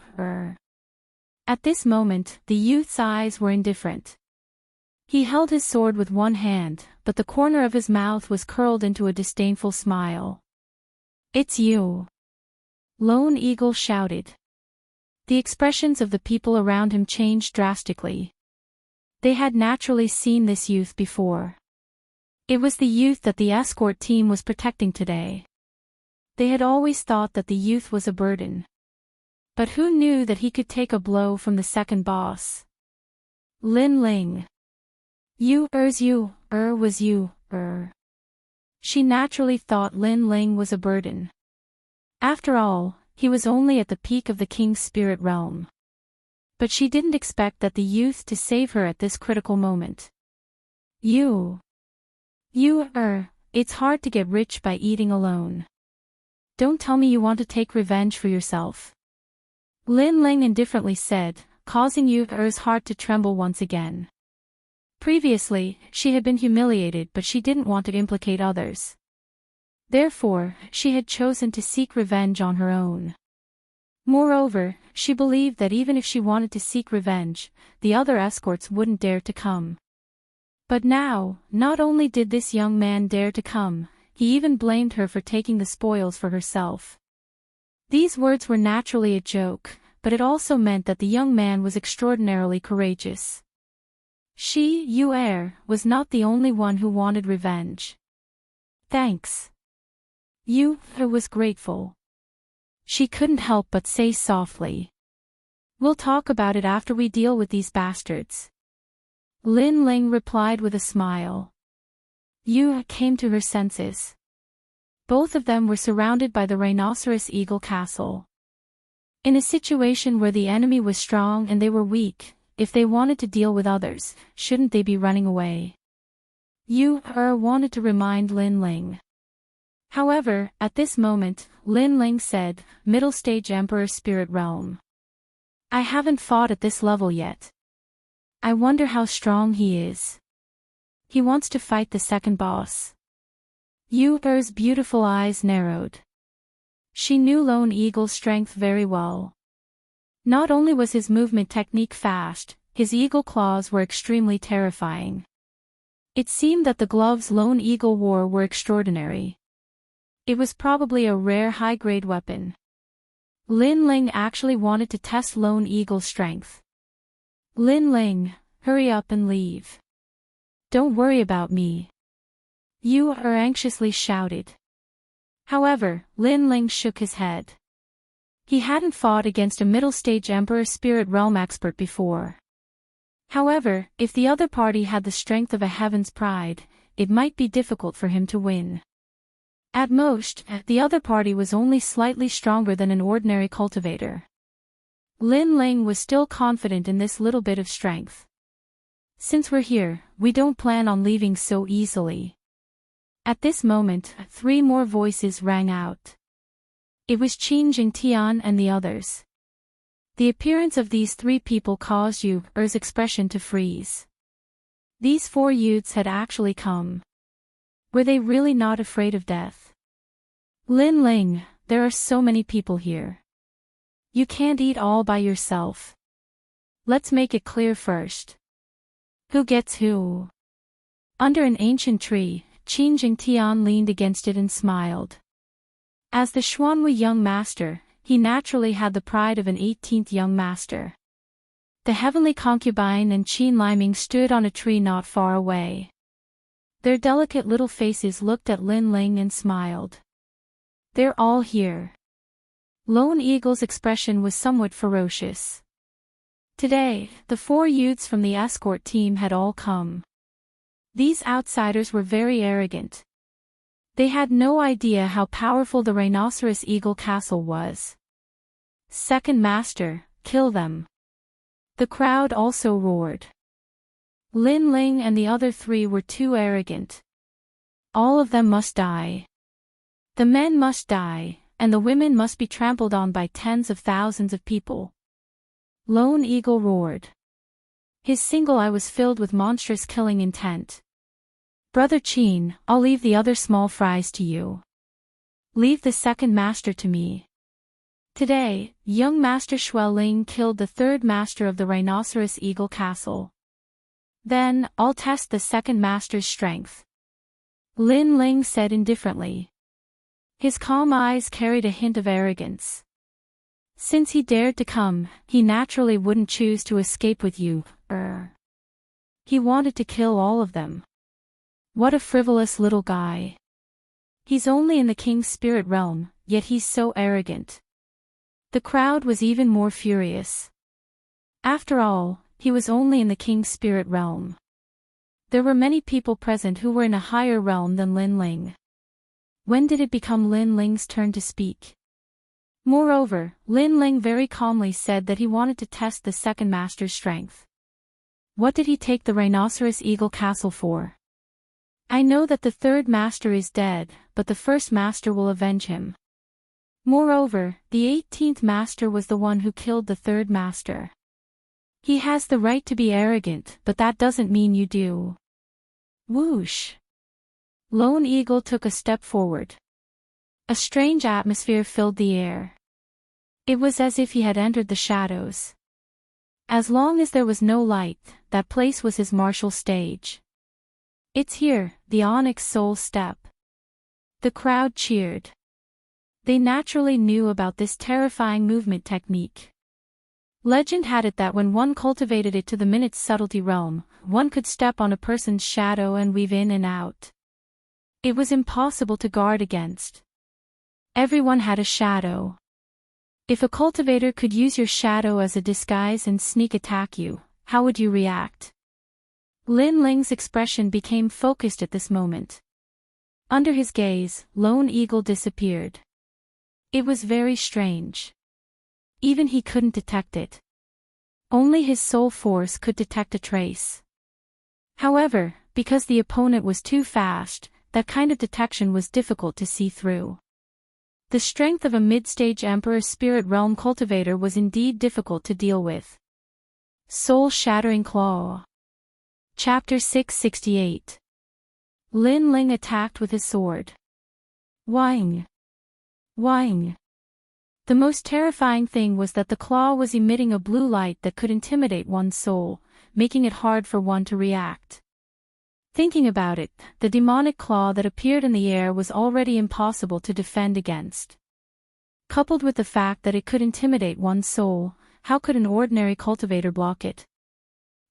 At this moment, the youth's eyes were indifferent. He held his sword with one hand, but the corner of his mouth was curled into a disdainful smile. "It's you!" Lone Eagle shouted. The expressions of the people around him changed drastically. They had naturally seen this youth before. It was the youth that the escort team was protecting today. They had always thought that the youth was a burden. But who knew that he could take a blow from the second boss? Lin Ling. Was you. She naturally thought Lin Ling was a burden. After all, he was only at the peak of the king's spirit realm. But she didn't expect that the youth to save her at this critical moment. It's hard to get rich by eating alone. Don't tell me you want to take revenge for yourself. Lin Ling indifferently said, causing Yu's heart to tremble once again. Previously, she had been humiliated, but she didn't want to implicate others. Therefore, she had chosen to seek revenge on her own. Moreover, she believed that even if she wanted to seek revenge, the other escorts wouldn't dare to come. But now, not only did this young man dare to come, he even blamed her for taking the spoils for herself. These words were naturally a joke, but it also meant that the young man was extraordinarily courageous. Yu'er was not the only one who wanted revenge. Thanks. Yu was grateful. She couldn't help but say softly. We'll talk about it after we deal with these bastards. Lin Ling replied with a smile. Yu came to her senses. Both of them were surrounded by the Rhinoceros Eagle Castle. In a situation where the enemy was strong and they were weak, if they wanted to deal with others, shouldn't they be running away? Yu wanted to remind Lin Ling. However, at this moment, Lin Ling said, Middle Stage Emperor Spirit Realm. I haven't fought at this level yet. I wonder how strong he is. He wants to fight the second boss. Yu's beautiful eyes narrowed. She knew Lone Eagle's strength very well. Not only was his movement technique fast, his eagle claws were extremely terrifying. It seemed that the gloves Lone Eagle wore were extraordinary. It was probably a rare high-grade weapon. Lin Ling actually wanted to test Lone Eagle's strength. Lin Ling, hurry up and leave. Don't worry about me. Yu anxiously shouted. However, Lin Ling shook his head. He hadn't fought against a middle-stage Emperor Spirit Realm expert before. However, if the other party had the strength of a Heaven's Pride, it might be difficult for him to win. At most, the other party was only slightly stronger than an ordinary cultivator. Lin Ling was still confident in this little bit of strength. Since we're here, we don't plan on leaving so easily. At this moment, 3 more voices rang out. It was Qin Jingtian and the others. The appearance of these 3 people caused Yu's expression to freeze. These 4 youths had actually come. Were they really not afraid of death? Lin Ling, there are so many people here. You can't eat all by yourself. Let's make it clear first. Who gets who? Under an ancient tree, Qin Jingtian leaned against it and smiled. As the Xuanwu young master, he naturally had the pride of an 18th young master. The heavenly concubine and Qin Liming stood on a tree not far away. Their delicate little faces looked at Lin Ling and smiled. They're all here. Lone Eagle's expression was somewhat ferocious. Today, the 4 youths from the escort team had all come. These outsiders were very arrogant. They had no idea how powerful the Rhinoceros Eagle Castle was. Second Master, kill them. The crowd also roared. Lin Ling and the other three were too arrogant. All of them must die. The men must die, and the women must be trampled on by tens of thousands of people. Lone Eagle roared. His single eye was filled with monstrous killing intent. Brother Qin, I'll leave the other small fries to you. Leave the second master to me. Today, young Master Xueling killed the third master of the Rhinoceros Eagle Castle. Then, I'll test the second master's strength. Lin Ling said indifferently. His calm eyes carried a hint of arrogance. Since he dared to come, he naturally wouldn't choose to escape with you, He wanted to kill all of them. What a frivolous little guy. He's only in the king's spirit realm, yet he's so arrogant. The crowd was even more furious. After all, he was only in the king's spirit realm. There were many people present who were in a higher realm than Lin Ling. When did it become Lin Ling's turn to speak? Moreover, Lin Ling very calmly said that he wanted to test the second master's strength. What did he take the Rhinoceros Eagle Castle for? I know that the third master is dead, but the first master will avenge him. Moreover, the 18th master was the one who killed the third master. He has the right to be arrogant, but that doesn't mean you do. Whoosh! Lone Eagle took a step forward. A strange atmosphere filled the air. It was as if he had entered the shadows. As long as there was no light, that place was his martial stage. It's here, the Onyx Soul Step. The crowd cheered. They naturally knew about this terrifying movement technique. Legend had it that when one cultivated it to the minute's subtlety realm, one could step on a person's shadow and weave in and out. It was impossible to guard against. Everyone had a shadow. If a cultivator could use your shadow as a disguise and sneak attack you, how would you react? Lin Ling's expression became focused at this moment. Under his gaze, Lone Eagle disappeared. It was very strange. Even he couldn't detect it. Only his soul force could detect a trace. However, because the opponent was too fast, that kind of detection was difficult to see through. The strength of a mid-stage Emperor Spirit Realm cultivator was indeed difficult to deal with. Soul-Shattering Claw. Chapter 668. Lin Ling attacked with his sword. Whing! Whing! The most terrifying thing was that the claw was emitting a blue light that could intimidate one's soul, making it hard for one to react. Thinking about it, the demonic claw that appeared in the air was already impossible to defend against. Coupled with the fact that it could intimidate one's soul, how could an ordinary cultivator block it?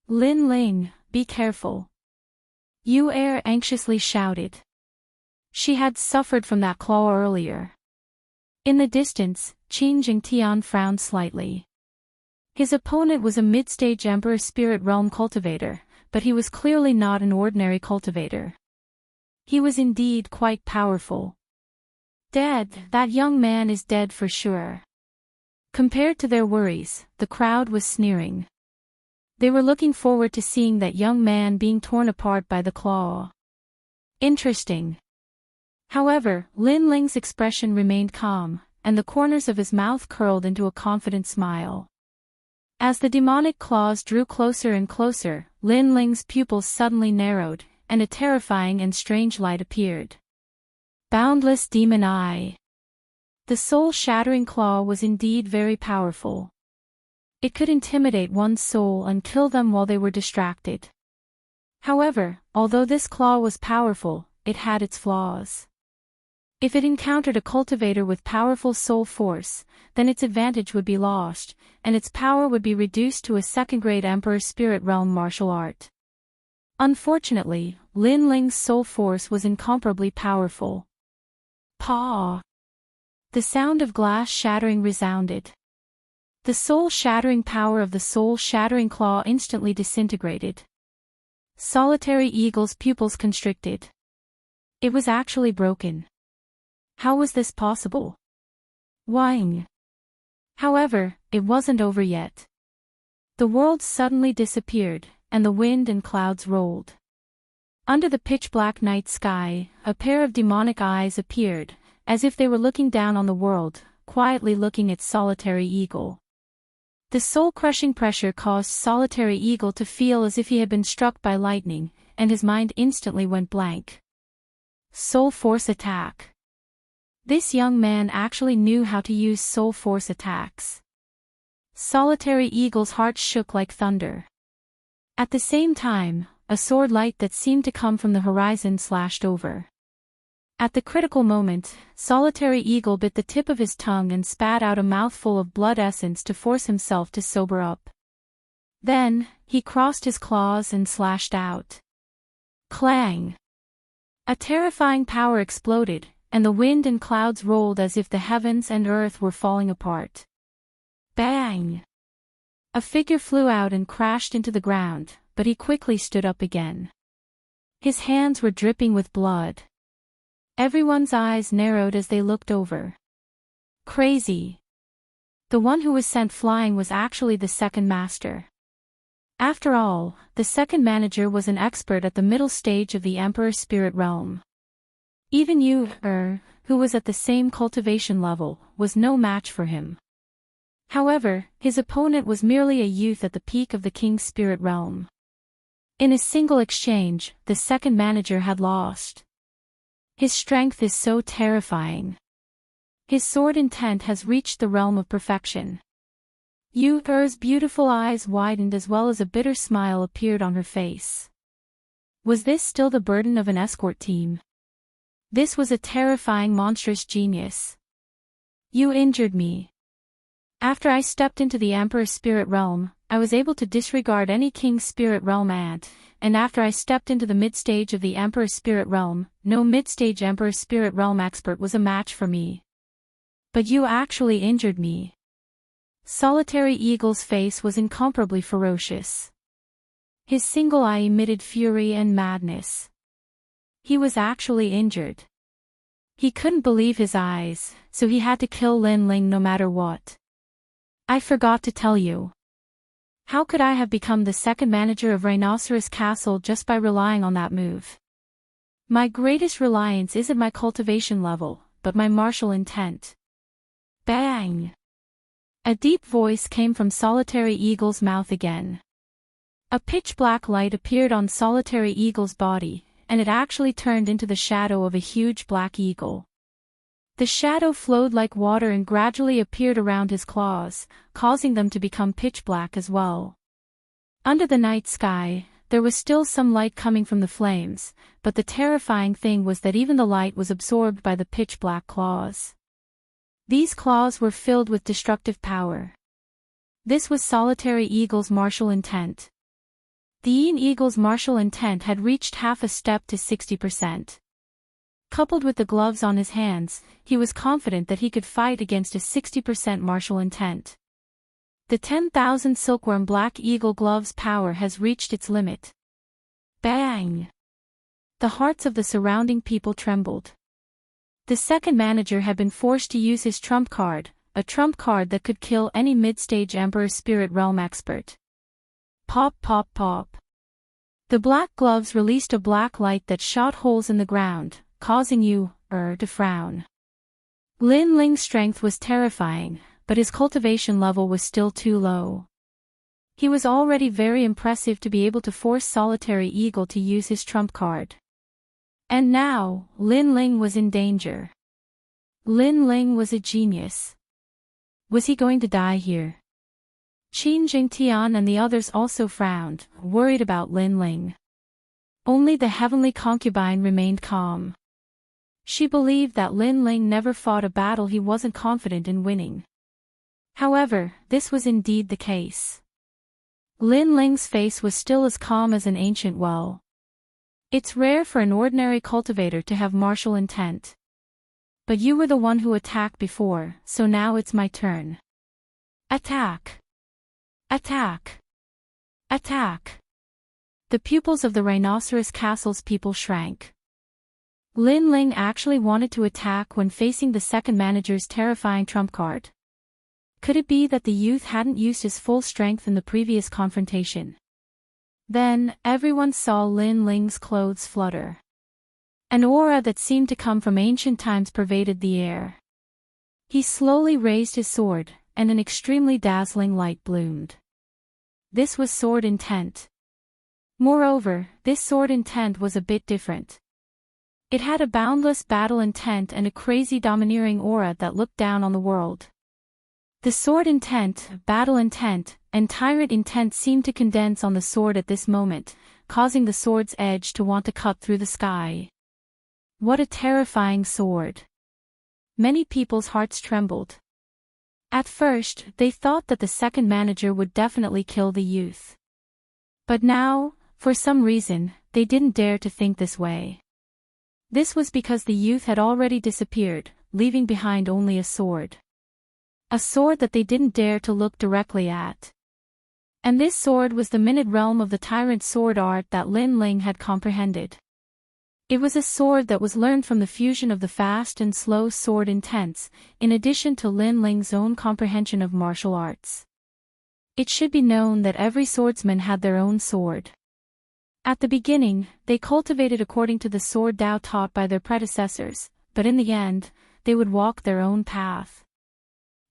Lin Ling, be careful. Yu Er anxiously shouted. She had suffered from that claw earlier. In the distance, Qin Jingtian frowned slightly. His opponent was a mid-stage Emperor Spirit Realm cultivator, but he was clearly not an ordinary cultivator. He was indeed quite powerful. Dead, that young man is dead for sure. Compared to their worries, the crowd was sneering. They were looking forward to seeing that young man being torn apart by the claw. Interesting. However, Lin Ling's expression remained calm, and the corners of his mouth curled into a confident smile. As the demonic claws drew closer and closer, Lin Ling's pupils suddenly narrowed, and a terrifying and strange light appeared. Boundless Demon Eye. The soul-shattering claw was indeed very powerful. It could intimidate one's soul and kill them while they were distracted. However, although this claw was powerful, it had its flaws. If it encountered a cultivator with powerful soul force, then its advantage would be lost, and its power would be reduced to a second-grade Emperor Spirit Realm martial art. Unfortunately, Lin Ling's soul force was incomparably powerful. Paw! The sound of glass shattering resounded. The soul-shattering power of the soul-shattering claw instantly disintegrated. Solitary Eagle's pupils constricted. It was actually broken. How was this possible? Whing! However, it wasn't over yet. The world suddenly disappeared, and the wind and clouds rolled. Under the pitch-black night sky, a pair of demonic eyes appeared, as if they were looking down on the world, quietly looking at Solitary Eagle. The soul-crushing pressure caused Solitary Eagle to feel as if he had been struck by lightning, and his mind instantly went blank. Soul Force attack. This young man actually knew how to use Soul Force attacks. Solitary Eagle's heart shook like thunder. At the same time, a sword light that seemed to come from the horizon slashed over. At the critical moment, Solitary Eagle bit the tip of his tongue and spat out a mouthful of blood essence to force himself to sober up. Then, he crossed his claws and slashed out. Clang! A terrifying power exploded, and the wind and clouds rolled as if the heavens and earth were falling apart. Bang! A figure flew out and crashed into the ground, but he quickly stood up again. His hands were dripping with blood. Everyone's eyes narrowed as they looked over. Crazy. The one who was sent flying was actually the second master. After all, the second manager was an expert at the middle stage of the Emperor's spirit realm. Even you, who was at the same cultivation level, was no match for him. However, his opponent was merely a youth at the peak of the king's spirit realm. In a single exchange, the second manager had lost. His strength is so terrifying. His sword intent has reached the realm of perfection. Yu's beautiful eyes widened as well as a bitter smile appeared on her face. Was this still the burden of an escort team? This was a terrifying monstrous genius. You injured me. After I stepped into the Emperor's spirit realm, I was able to disregard any king's spirit realm and after I stepped into the mid-stage of the Emperor's spirit realm, no mid-stage Emperor's spirit realm expert was a match for me. But you actually injured me. Solitary Eagle's face was incomparably ferocious. His single eye emitted fury and madness. He was actually injured. He couldn't believe his eyes, so he had to kill Lin Ling no matter what. I forgot to tell you. How could I have become the second manager of Rhinoceros Castle just by relying on that move? My greatest reliance isn't my cultivation level, but my martial intent. Bang! A deep voice came from Solitary Eagle's mouth again. A pitch-black light appeared on Solitary Eagle's body, and it actually turned into the shadow of a huge black eagle. The shadow flowed like water and gradually appeared around his claws, causing them to become pitch black as well. Under the night sky, there was still some light coming from the flames, but the terrifying thing was that even the light was absorbed by the pitch black claws. These claws were filled with destructive power. This was Solitary Eagle's martial intent. The Eagle's martial intent had reached half a step to 60%. Coupled with the gloves on his hands, he was confident that he could fight against a 60% martial intent. The 10,000 silkworm black eagle gloves power has reached its limit. Bang! The hearts of the surrounding people trembled. The second manager had been forced to use his trump card, a trump card that could kill any mid-stage Emperor's spirit realm expert. Pop pop pop. The black gloves released a black light that shot holes in the ground, causing you, to frown. Lin Ling's strength was terrifying, but his cultivation level was still too low. He was already very impressive to be able to force Solitary Eagle to use his trump card. And now, Lin Ling was in danger. Lin Ling was a genius. Was he going to die here? Qin Jingtian and the others also frowned, worried about Lin Ling. Only the heavenly concubine remained calm. She believed that Lin Ling never fought a battle he wasn't confident in winning. However, this was indeed the case. Lin Ling's face was still as calm as an ancient well. It's rare for an ordinary cultivator to have martial intent. But you were the one who attacked before, so now it's my turn. Attack! Attack! Attack! The pupils of the Rhinoceros Castle's people shrank. Lin Ling actually wanted to attack when facing the second manager's terrifying trump card. Could it be that the youth hadn't used his full strength in the previous confrontation? Then, everyone saw Lin Ling's clothes flutter. An aura that seemed to come from ancient times pervaded the air. He slowly raised his sword, and an extremely dazzling light bloomed. This was sword intent. Moreover, this sword intent was a bit different. It had a boundless battle intent and a crazy domineering aura that looked down on the world. The sword intent, battle intent, and tyrant intent seemed to condense on the sword at this moment, causing the sword's edge to want to cut through the sky. What a terrifying sword! Many people's hearts trembled. At first, they thought that the second manager would definitely kill the youth. But now, for some reason, they didn't dare to think this way. This was because the youth had already disappeared, leaving behind only a sword. A sword that they didn't dare to look directly at. And this sword was the minute realm of the tyrant sword art that Lin Ling had comprehended. It was a sword that was learned from the fusion of the fast and slow sword intents, in addition to Lin Ling's own comprehension of martial arts. It should be known that every swordsman had their own sword. At the beginning, they cultivated according to the sword Tao taught by their predecessors, but in the end, they would walk their own path.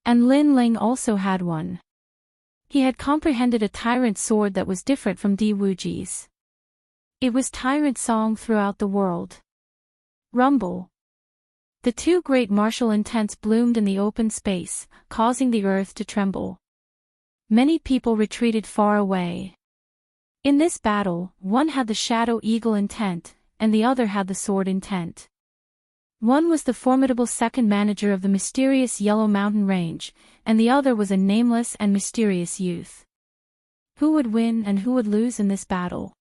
And Lin Ling also had one. He had comprehended a tyrant sword that was different from Di Wuji's. It was tyrant song throughout the world. Rumble. The two great martial intents bloomed in the open space, causing the earth to tremble. Many people retreated far away. In this battle, one had the shadow eagle intent, and the other had the sword intent. One was the formidable second manager of the mysterious Yellow Mountain Range, and the other was a nameless and mysterious youth. Who would win and who would lose in this battle?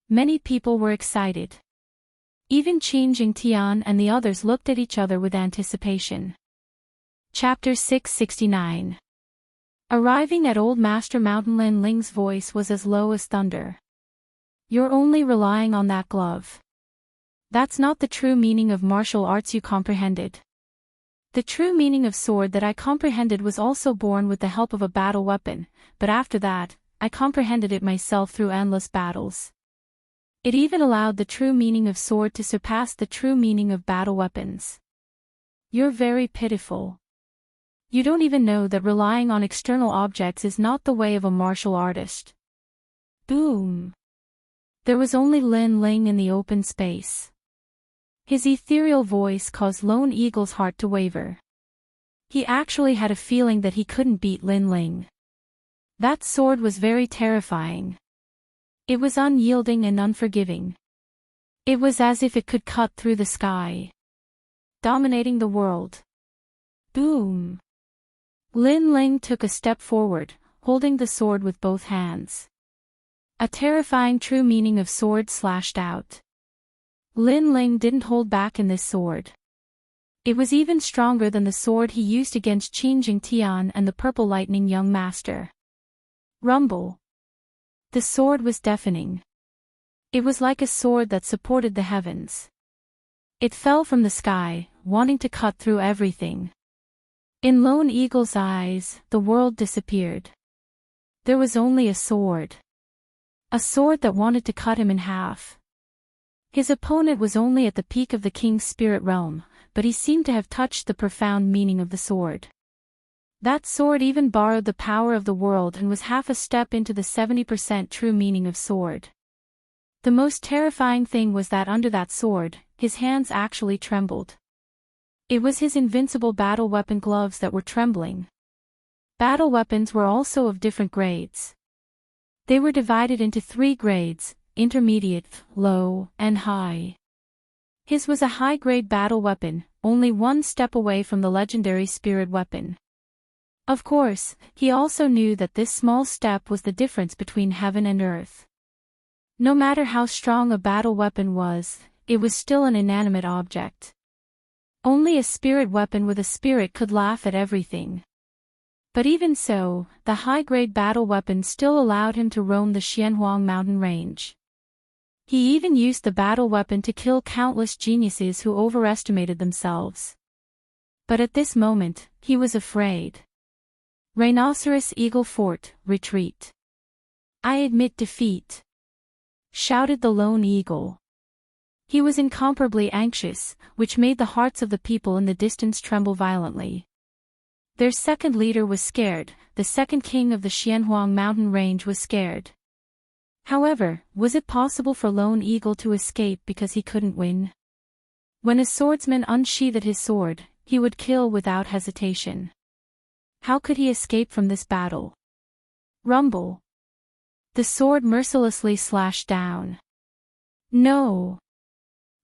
Many people were excited. Even Qin Jingtian and the others looked at each other with anticipation. Chapter 669. Arriving at Old Master Mountain, Lin Ling's voice was as low as thunder. You're only relying on that glove. That's not the true meaning of martial arts you comprehended. The true meaning of sword that I comprehended was also born with the help of a battle weapon, but after that, I comprehended it myself through endless battles. It even allowed the true meaning of sword to surpass the true meaning of battle weapons. You're very pitiful. You don't even know that relying on external objects is not the way of a martial artist. Boom! There was only Lin Ling in the open space. His ethereal voice caused Lone Eagle's heart to waver. He actually had a feeling that he couldn't beat Lin Ling. That sword was very terrifying. It was unyielding and unforgiving. It was as if it could cut through the sky, dominating the world. Boom! Lin Ling took a step forward, holding the sword with both hands. A terrifying true meaning of sword slashed out. Lin Ling didn't hold back in this sword. It was even stronger than the sword he used against Qin Jingtian and the Purple Lightning Young Master. Rumble. The sword was deafening. It was like a sword that supported the heavens. It fell from the sky, wanting to cut through everything. In Lone Eagle's eyes, the world disappeared. There was only a sword. A sword that wanted to cut him in half. His opponent was only at the peak of the king's spirit realm, but he seemed to have touched the profound meaning of the sword. That sword even borrowed the power of the world and was half a step into the 70% true meaning of sword. The most terrifying thing was that under that sword, his hands actually trembled. It was his invincible battle weapon gloves that were trembling. Battle weapons were also of different grades. They were divided into 3 grades, intermediate, low, and high. His was a high-grade battle weapon, only one step away from the legendary spirit weapon. Of course, he also knew that this small step was the difference between heaven and earth. No matter how strong a battle weapon was, it was still an inanimate object. Only a spirit weapon with a spirit could laugh at everything. But even so, the high-grade battle weapon still allowed him to roam the Xianhuang mountain range. He even used the battle weapon to kill countless geniuses who overestimated themselves. But at this moment, he was afraid. Rhinoceros Eagle Fort, retreat. I admit defeat. shouted the lone eagle. He was incomparably anxious, which made the hearts of the people in the distance tremble violently. Their second leader was scared, the second king of the Xianhuang mountain range was scared. However, was it possible for Lone Eagle to escape because he couldn't win? When a swordsman unsheathed his sword, he would kill without hesitation. How could he escape from this battle? Rumble. The sword mercilessly slashed down. No!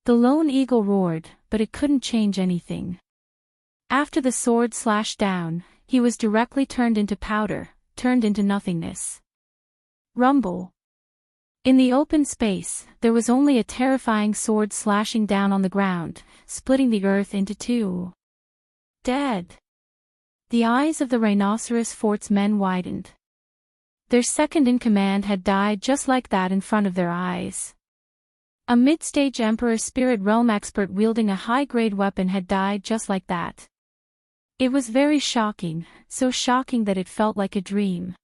The lone eagle roared, but it couldn't change anything. After the sword slashed down, he was directly turned into powder, turned into nothingness. Rumble. In the open space, there was only a terrifying sword slashing down on the ground, splitting the earth into two. Dead. The eyes of the Rhinoceros Fort's men widened. Their second-in-command had died just like that in front of their eyes. A mid-stage Emperor Spirit Realm expert wielding a high-grade weapon had died just like that. It was very shocking, so shocking that it felt like a dream.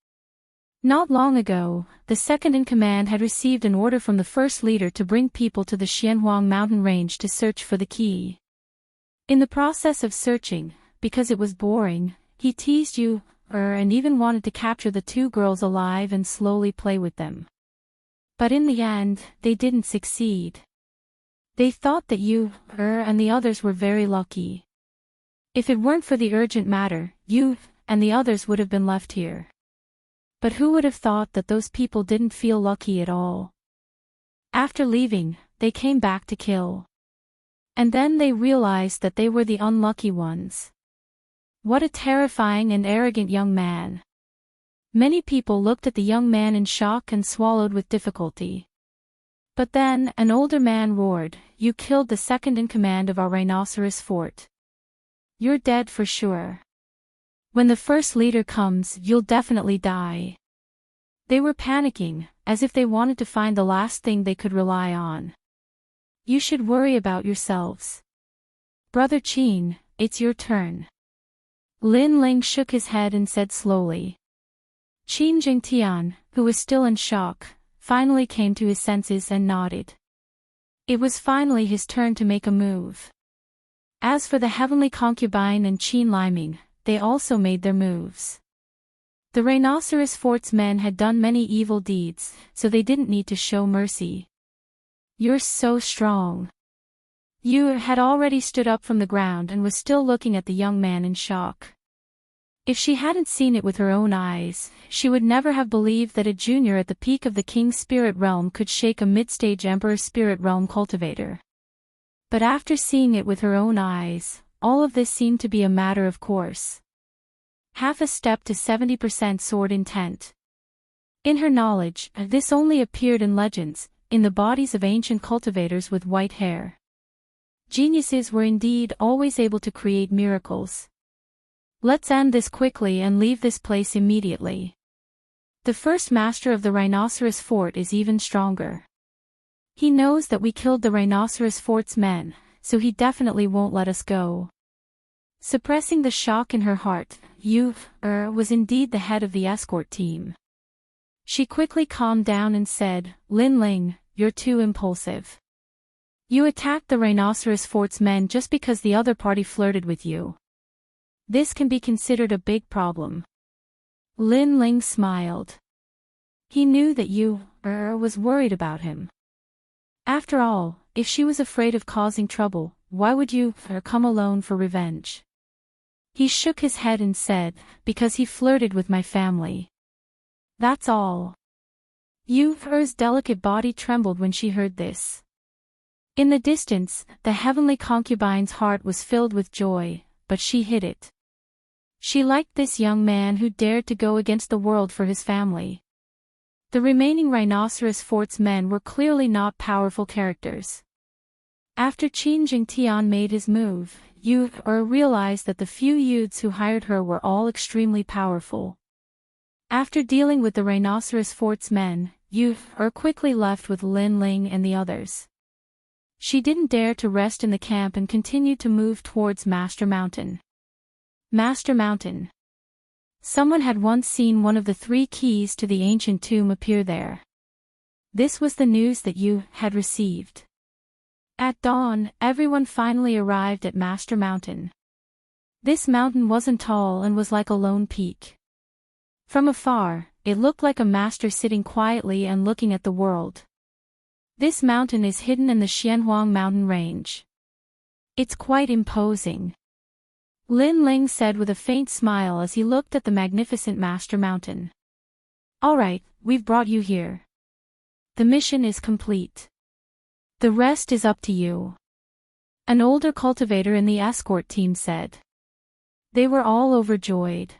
Not long ago, the second-in-command had received an order from the first leader to bring people to the Xianhuang mountain range to search for the key. In the process of searching, because it was boring, he teased you, and even wanted to capture the two girls alive and slowly play with them. But in the end, they didn't succeed. They thought that you, and the others were very lucky. If it weren't for the urgent matter, you, and the others would have been left here. But who would have thought that those people didn't feel lucky at all? After leaving, they came back to kill. And then they realized that they were the unlucky ones. What a terrifying and arrogant young man. Many people looked at the young man in shock and swallowed with difficulty. But then, an older man roared, "You killed the second-in-command of our Rhinoceros Fort. You're dead for sure. When the first leader comes, you'll definitely die." They were panicking, as if they wanted to find the last thing they could rely on. "You should worry about yourselves. Brother Qin, it's your turn." Lin Ling shook his head and said slowly. Qin Jingtian, who was still in shock, finally came to his senses and nodded. It was finally his turn to make a move. As for the heavenly concubine and Qin Liming, they also made their moves. The Rhinoceros Fort's men had done many evil deeds, so they didn't need to show mercy. "You're so strong." Yu had already stood up from the ground and was still looking at the young man in shock. If she hadn't seen it with her own eyes, she would never have believed that a junior at the peak of the King's Spirit Realm could shake a mid-stage Emperor Spirit Realm cultivator. But after seeing it with her own eyes, all of this seemed to be a matter of course. Half a step to 70% sword intent. In her knowledge, this only appeared in legends, in the bodies of ancient cultivators with white hair. Geniuses were indeed always able to create miracles. Let's end this quickly and leave this place immediately. The first master of the Rhinoceros Fort is even stronger. He knows that we killed the Rhinoceros Fort's men, so he definitely won't let us go. Suppressing the shock in her heart, Yu was indeed the head of the escort team. She quickly calmed down and said, "Lin Ling, you're too impulsive. You attacked the Rhinoceros Fort's men just because the other party flirted with you. This can be considered a big problem." Lin Ling smiled. He knew that Yu was worried about him. After all, if she was afraid of causing trouble, why would Yu come alone for revenge? He shook his head and said, "Because he flirted with my family. That's all." Yu's delicate body trembled when she heard this. In the distance, the heavenly concubine's heart was filled with joy, but she hid it. She liked this young man who dared to go against the world for his family. The remaining Rhinoceros Fort's men were clearly not powerful characters. After Qin Jingtian made his move, Yu realized that the few youths who hired her were all extremely powerful. After dealing with the Rhinoceros Fort's men, Yu quickly left with Lin Ling and the others. She didn't dare to rest in the camp and continued to move towards Master Mountain. Master Mountain. Someone had once seen one of the 3 keys to the ancient tomb appear there. This was the news that you had received. At dawn, everyone finally arrived at Master Mountain. This mountain wasn't tall and was like a lone peak. From afar, it looked like a master sitting quietly and looking at the world. This mountain is hidden in the Xianhuang mountain range. It's quite imposing. Lin Ling said with a faint smile as he looked at the magnificent Master Mountain. Alright, we've brought you here. The mission is complete. The rest is up to you. An older cultivator in the escort team said. They were all overjoyed.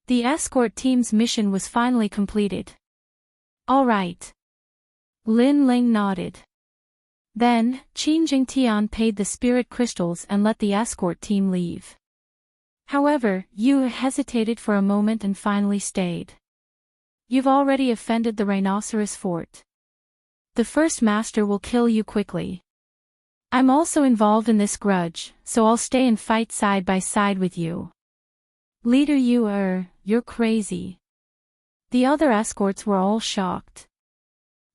The escort team's mission was finally completed. All right. Lin Ling nodded. Then, Qin Jingtian paid the spirit crystals and let the escort team leave. However, Yu hesitated for a moment and finally stayed. You've already offended the Rhinoceros Fort. The first master will kill you quickly. I'm also involved in this grudge, so I'll stay and fight side by side with you. Leader Yu, you're crazy. The other escorts were all shocked.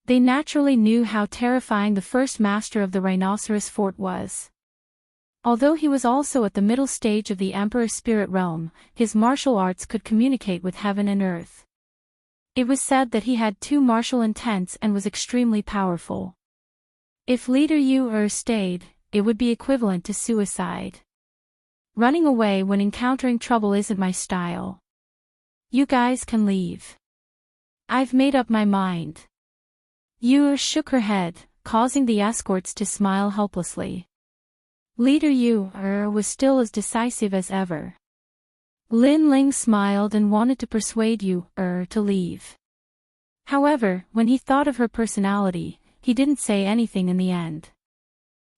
They naturally knew how terrifying the first master of the Rhinoceros Fort was. Although he was also at the middle stage of the Emperor's spirit realm, his martial arts could communicate with heaven and earth. It was said that he had 2 martial intents and was extremely powerful. If Leader Yu stayed, it would be equivalent to suicide. Running away when encountering trouble isn't my style. You guys can leave. I've made up my mind. Yu shook her head, causing the escorts to smile helplessly. Leader Yu was still as decisive as ever. Lin Ling smiled and wanted to persuade Yu to leave. However, when he thought of her personality, he didn't say anything in the end.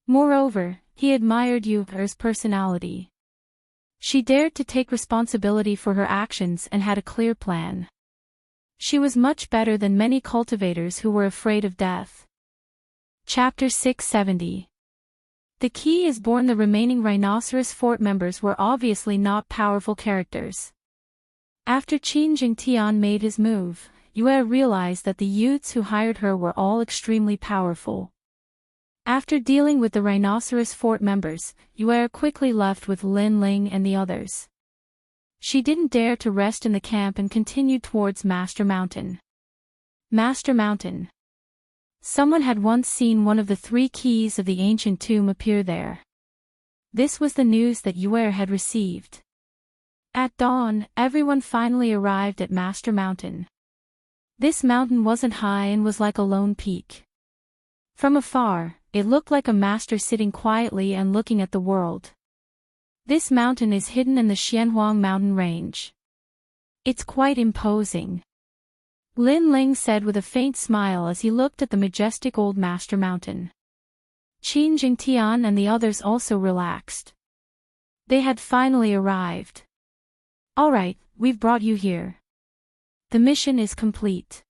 Moreover, he admired Yu's personality. She dared to take responsibility for her actions and had a clear plan. She was much better than many cultivators who were afraid of death. Chapter 670. The key is born. The remaining Rhinoceros Fort members were obviously not powerful characters. After Qin Jingtian made his move, Yue realized that the youths who hired her were all extremely powerful. After dealing with the Rhinoceros Fort members, Yue quickly left with Lin Ling and the others. She didn't dare to rest in the camp and continued towards Master Mountain. Master Mountain. Someone had once seen one of the 3 keys of the ancient tomb appear there. This was the news that Yue had received. At dawn, everyone finally arrived at Master Mountain. This mountain wasn't high and was like a lone peak. From afar, it looked like a master sitting quietly and looking at the world. This mountain is hidden in the Xianhuang mountain range. It's quite imposing. Lin Ling said with a faint smile as he looked at the majestic old Master Mountain. Qin Jingtian and the others also relaxed. They had finally arrived. Alright, we've brought you here. The mission is complete.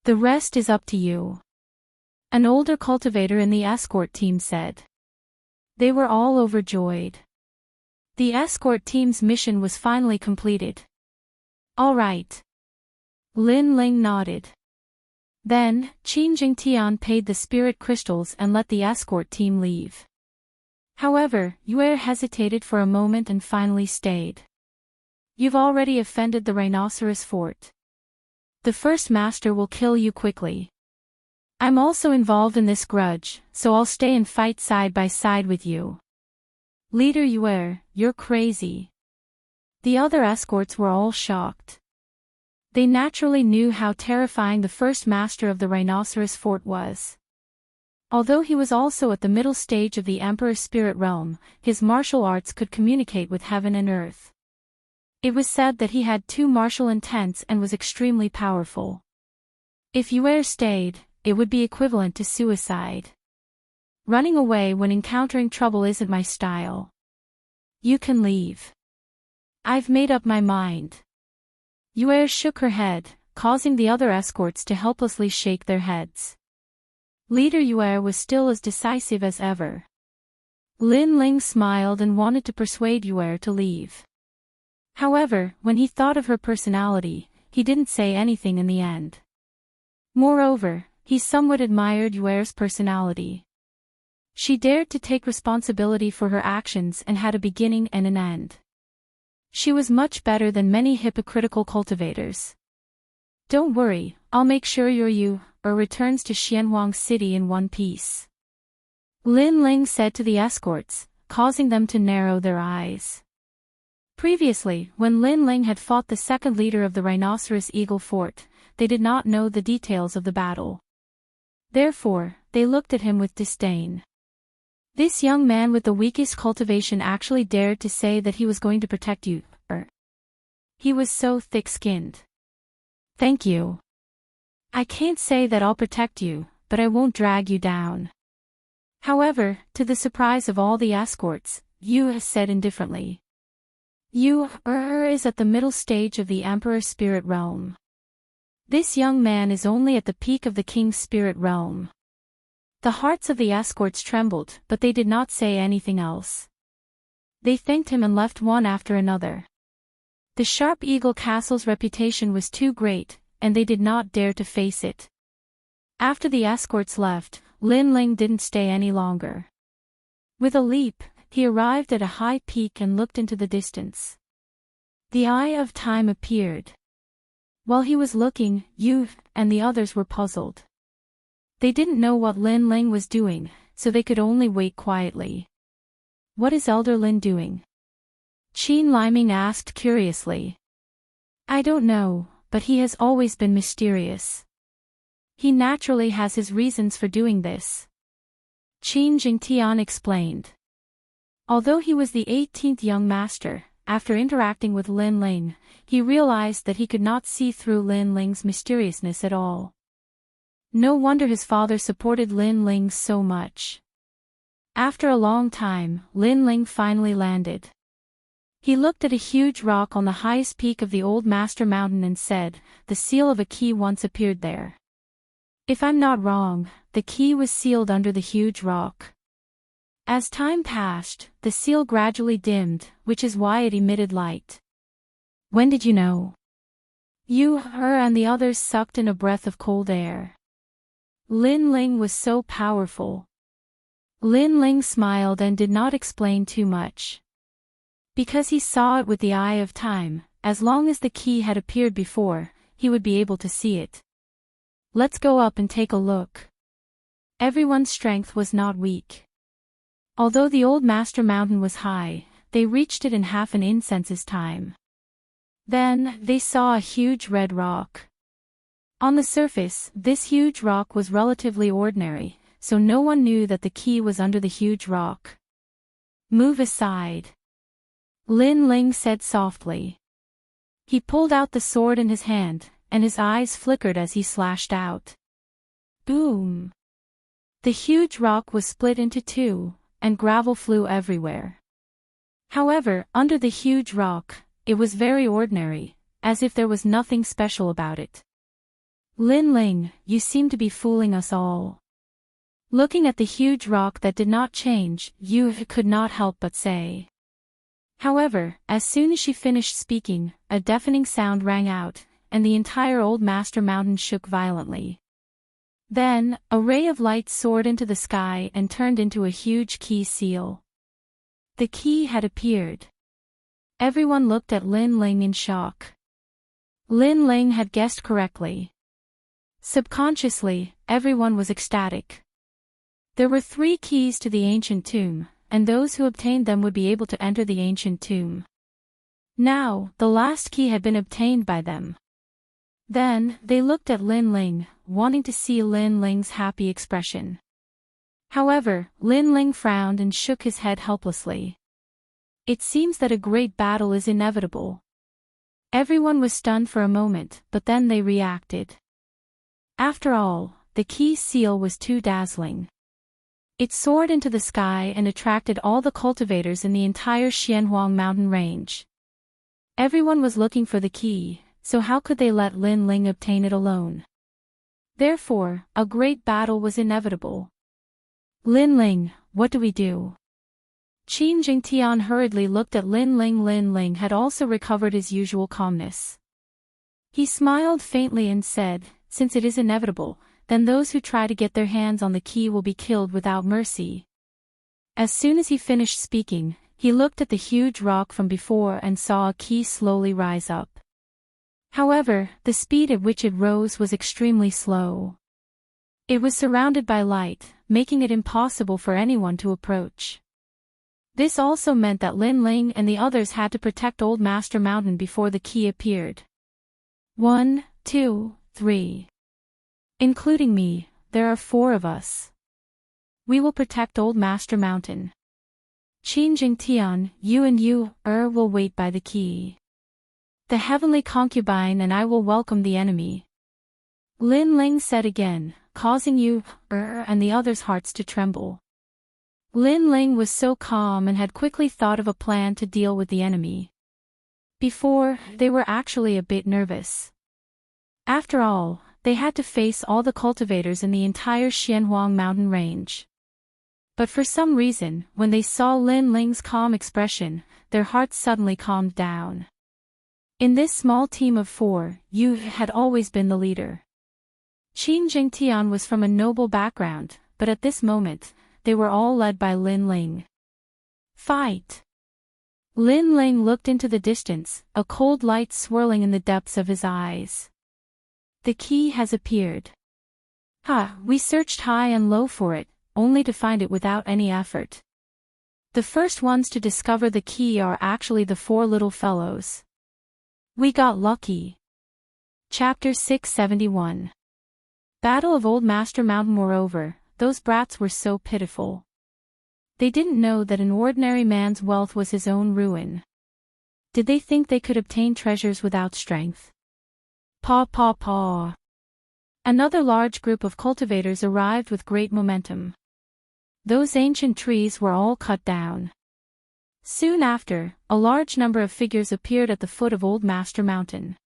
The rest is up to you. An older cultivator in the escort team said. They were all overjoyed. The escort team's mission was finally completed. Alright. Lin Ling nodded. Then, Qin Jingtian paid the spirit crystals and let the escort team leave. However, Yue hesitated for a moment and finally stayed. You've already offended the Rhinoceros Fort. The first master will kill you quickly. I'm also involved in this grudge, so I'll stay and fight side by side with you. Leader Yue, you're crazy. The other escorts were all shocked. They naturally knew how terrifying the first master of the Rhinoceros Fort was. Although he was also at the middle stage of the Emperor's spirit realm, his martial arts could communicate with heaven and earth. It was said that he had 2 martial intents and was extremely powerful. If Yue stayed, it would be equivalent to suicide. Running away when encountering trouble isn't my style. You can leave. I've made up my mind. Yue shook her head, causing the other escorts to helplessly shake their heads. Leader Yue was still as decisive as ever. Lin Ling smiled and wanted to persuade Yue to leave. However, when he thought of her personality, he didn't say anything in the end. Moreover, he somewhat admired Yuer's personality. She dared to take responsibility for her actions and had a beginning and an end. She was much better than many hypocritical cultivators. Don't worry, I'll make sure your Yuer returns to Xianhuang City in one piece. Lin Ling said to the escorts, causing them to narrow their eyes. Previously, when Lin Ling had fought the second leader of the Rhinoceros Eagle Fort, they did not know the details of the battle. Therefore, they looked at him with disdain. This young man with the weakest cultivation actually dared to say that he was going to protect you. He was so thick-skinned. Thank you. I can't say that I'll protect you, but I won't drag you down. However, to the surprise of all the escorts, Yuer said indifferently. Yuer is at the middle stage of the Emperor's spirit realm. This young man is only at the peak of the King's spirit realm. The hearts of the escorts trembled, but they did not say anything else. They thanked him and left one after another. The Sharp Eagle Castle's reputation was too great, and they did not dare to face it. After the escorts left, Lin Ling didn't stay any longer. With a leap, he arrived at a high peak and looked into the distance. The Eye of Time appeared. While he was looking, Yuer and the others were puzzled. They didn't know what Lin Ling was doing, so they could only wait quietly. What is Elder Lin doing? Qin Liming asked curiously. I don't know, but he has always been mysterious. He naturally has his reasons for doing this. Qin Jingtian explained. Although he was the 18th young master, after interacting with Lin Ling, he realized that he could not see through Lin Ling's mysteriousness at all. No wonder his father supported Lin Ling so much. After a long time, Lin Ling finally landed. He looked at a huge rock on the highest peak of the Old Master Mountain and said, the seal of a key once appeared there. If I'm not wrong, the key was sealed under the huge rock. As time passed, the seal gradually dimmed, which is why it emitted light. When did you know? Yuer and the others sucked in a breath of cold air. Lin Ling was so powerful. Lin Ling smiled and did not explain too much. Because he saw it with the Eye of Time, as long as the key had appeared before, he would be able to see it. Let's go up and take a look. Everyone's strength was not weak. Although the Old Master Mountain was high, they reached it in half an incense's time. Then, they saw a huge red rock. On the surface, this huge rock was relatively ordinary, so no one knew that the key was under the huge rock. Move aside. Lin Ling said softly. He pulled out the sword in his hand, and his eyes flickered as he slashed out. Boom! The huge rock was split into two, and gravel flew everywhere. However, under the huge rock, it was very ordinary, as if there was nothing special about it. Lin Ling, you seem to be fooling us all. Looking at the huge rock that did not change, Yuer could not help but say. However, as soon as she finished speaking, a deafening sound rang out, and the entire Old Master Mountain shook violently. Then, a ray of light soared into the sky and turned into a huge key seal. The key had appeared. Everyone looked at Lin Ling in shock. Lin Ling had guessed correctly. Subconsciously, everyone was ecstatic. There were 3 keys to the ancient tomb, and those who obtained them would be able to enter the ancient tomb. Now, the last key had been obtained by them. Then, they looked at Lin Ling, wanting to see Lin Ling's happy expression. However, Lin Ling frowned and shook his head helplessly. It seems that a great battle is inevitable. Everyone was stunned for a moment, but then they reacted. After all, the key seal was too dazzling. It soared into the sky and attracted all the cultivators in the entire Xianhuang mountain range. Everyone was looking for the key, so how could they let Lin Ling obtain it alone? Therefore, a great battle was inevitable. Lin Ling, what do we do? Qin Jingtian hurriedly looked at Lin Ling. Lin Ling had also recovered his usual calmness. He smiled faintly and said, since it is inevitable, then those who try to get their hands on the key will be killed without mercy." As soon as he finished speaking, he looked at the huge rock from before and saw a key slowly rise up. However, the speed at which it rose was extremely slow. It was surrounded by light, making it impossible for anyone to approach. This also meant that Lin Ling and the others had to protect Old Master Mountain before the key appeared. 1, 2, 3. Including me, there are 4 of us. We will protect Old Master Mountain. Qin Jingtian, you and you, will wait by the key. The heavenly concubine and I will welcome the enemy. Lin Ling said again, causing you, and the others' hearts to tremble. Lin Ling was so calm and had quickly thought of a plan to deal with the enemy. Before, they were actually a bit nervous. After all, they had to face all the cultivators in the entire Xianhuang mountain range. But for some reason, when they saw Lin Ling's calm expression, their hearts suddenly calmed down. In this small team of 4, Yu had always been the leader. Qin Jingtian was from a noble background, but at this moment, they were all led by Lin Ling. Fight! Lin Ling looked into the distance, a cold light swirling in the depths of his eyes. The key has appeared. We searched high and low for it, only to find it without any effort. The first ones to discover the key are actually the 4 little fellows. We got lucky. Chapter 671. Battle of Old Master Mountain. Moreover, those brats were so pitiful. They didn't know that an ordinary man's wealth was his own ruin. Did they think they could obtain treasures without strength? Paw paw paw. Another large group of cultivators arrived with great momentum. Those ancient trees were all cut down. Soon after, a large number of figures appeared at the foot of Old Master Mountain.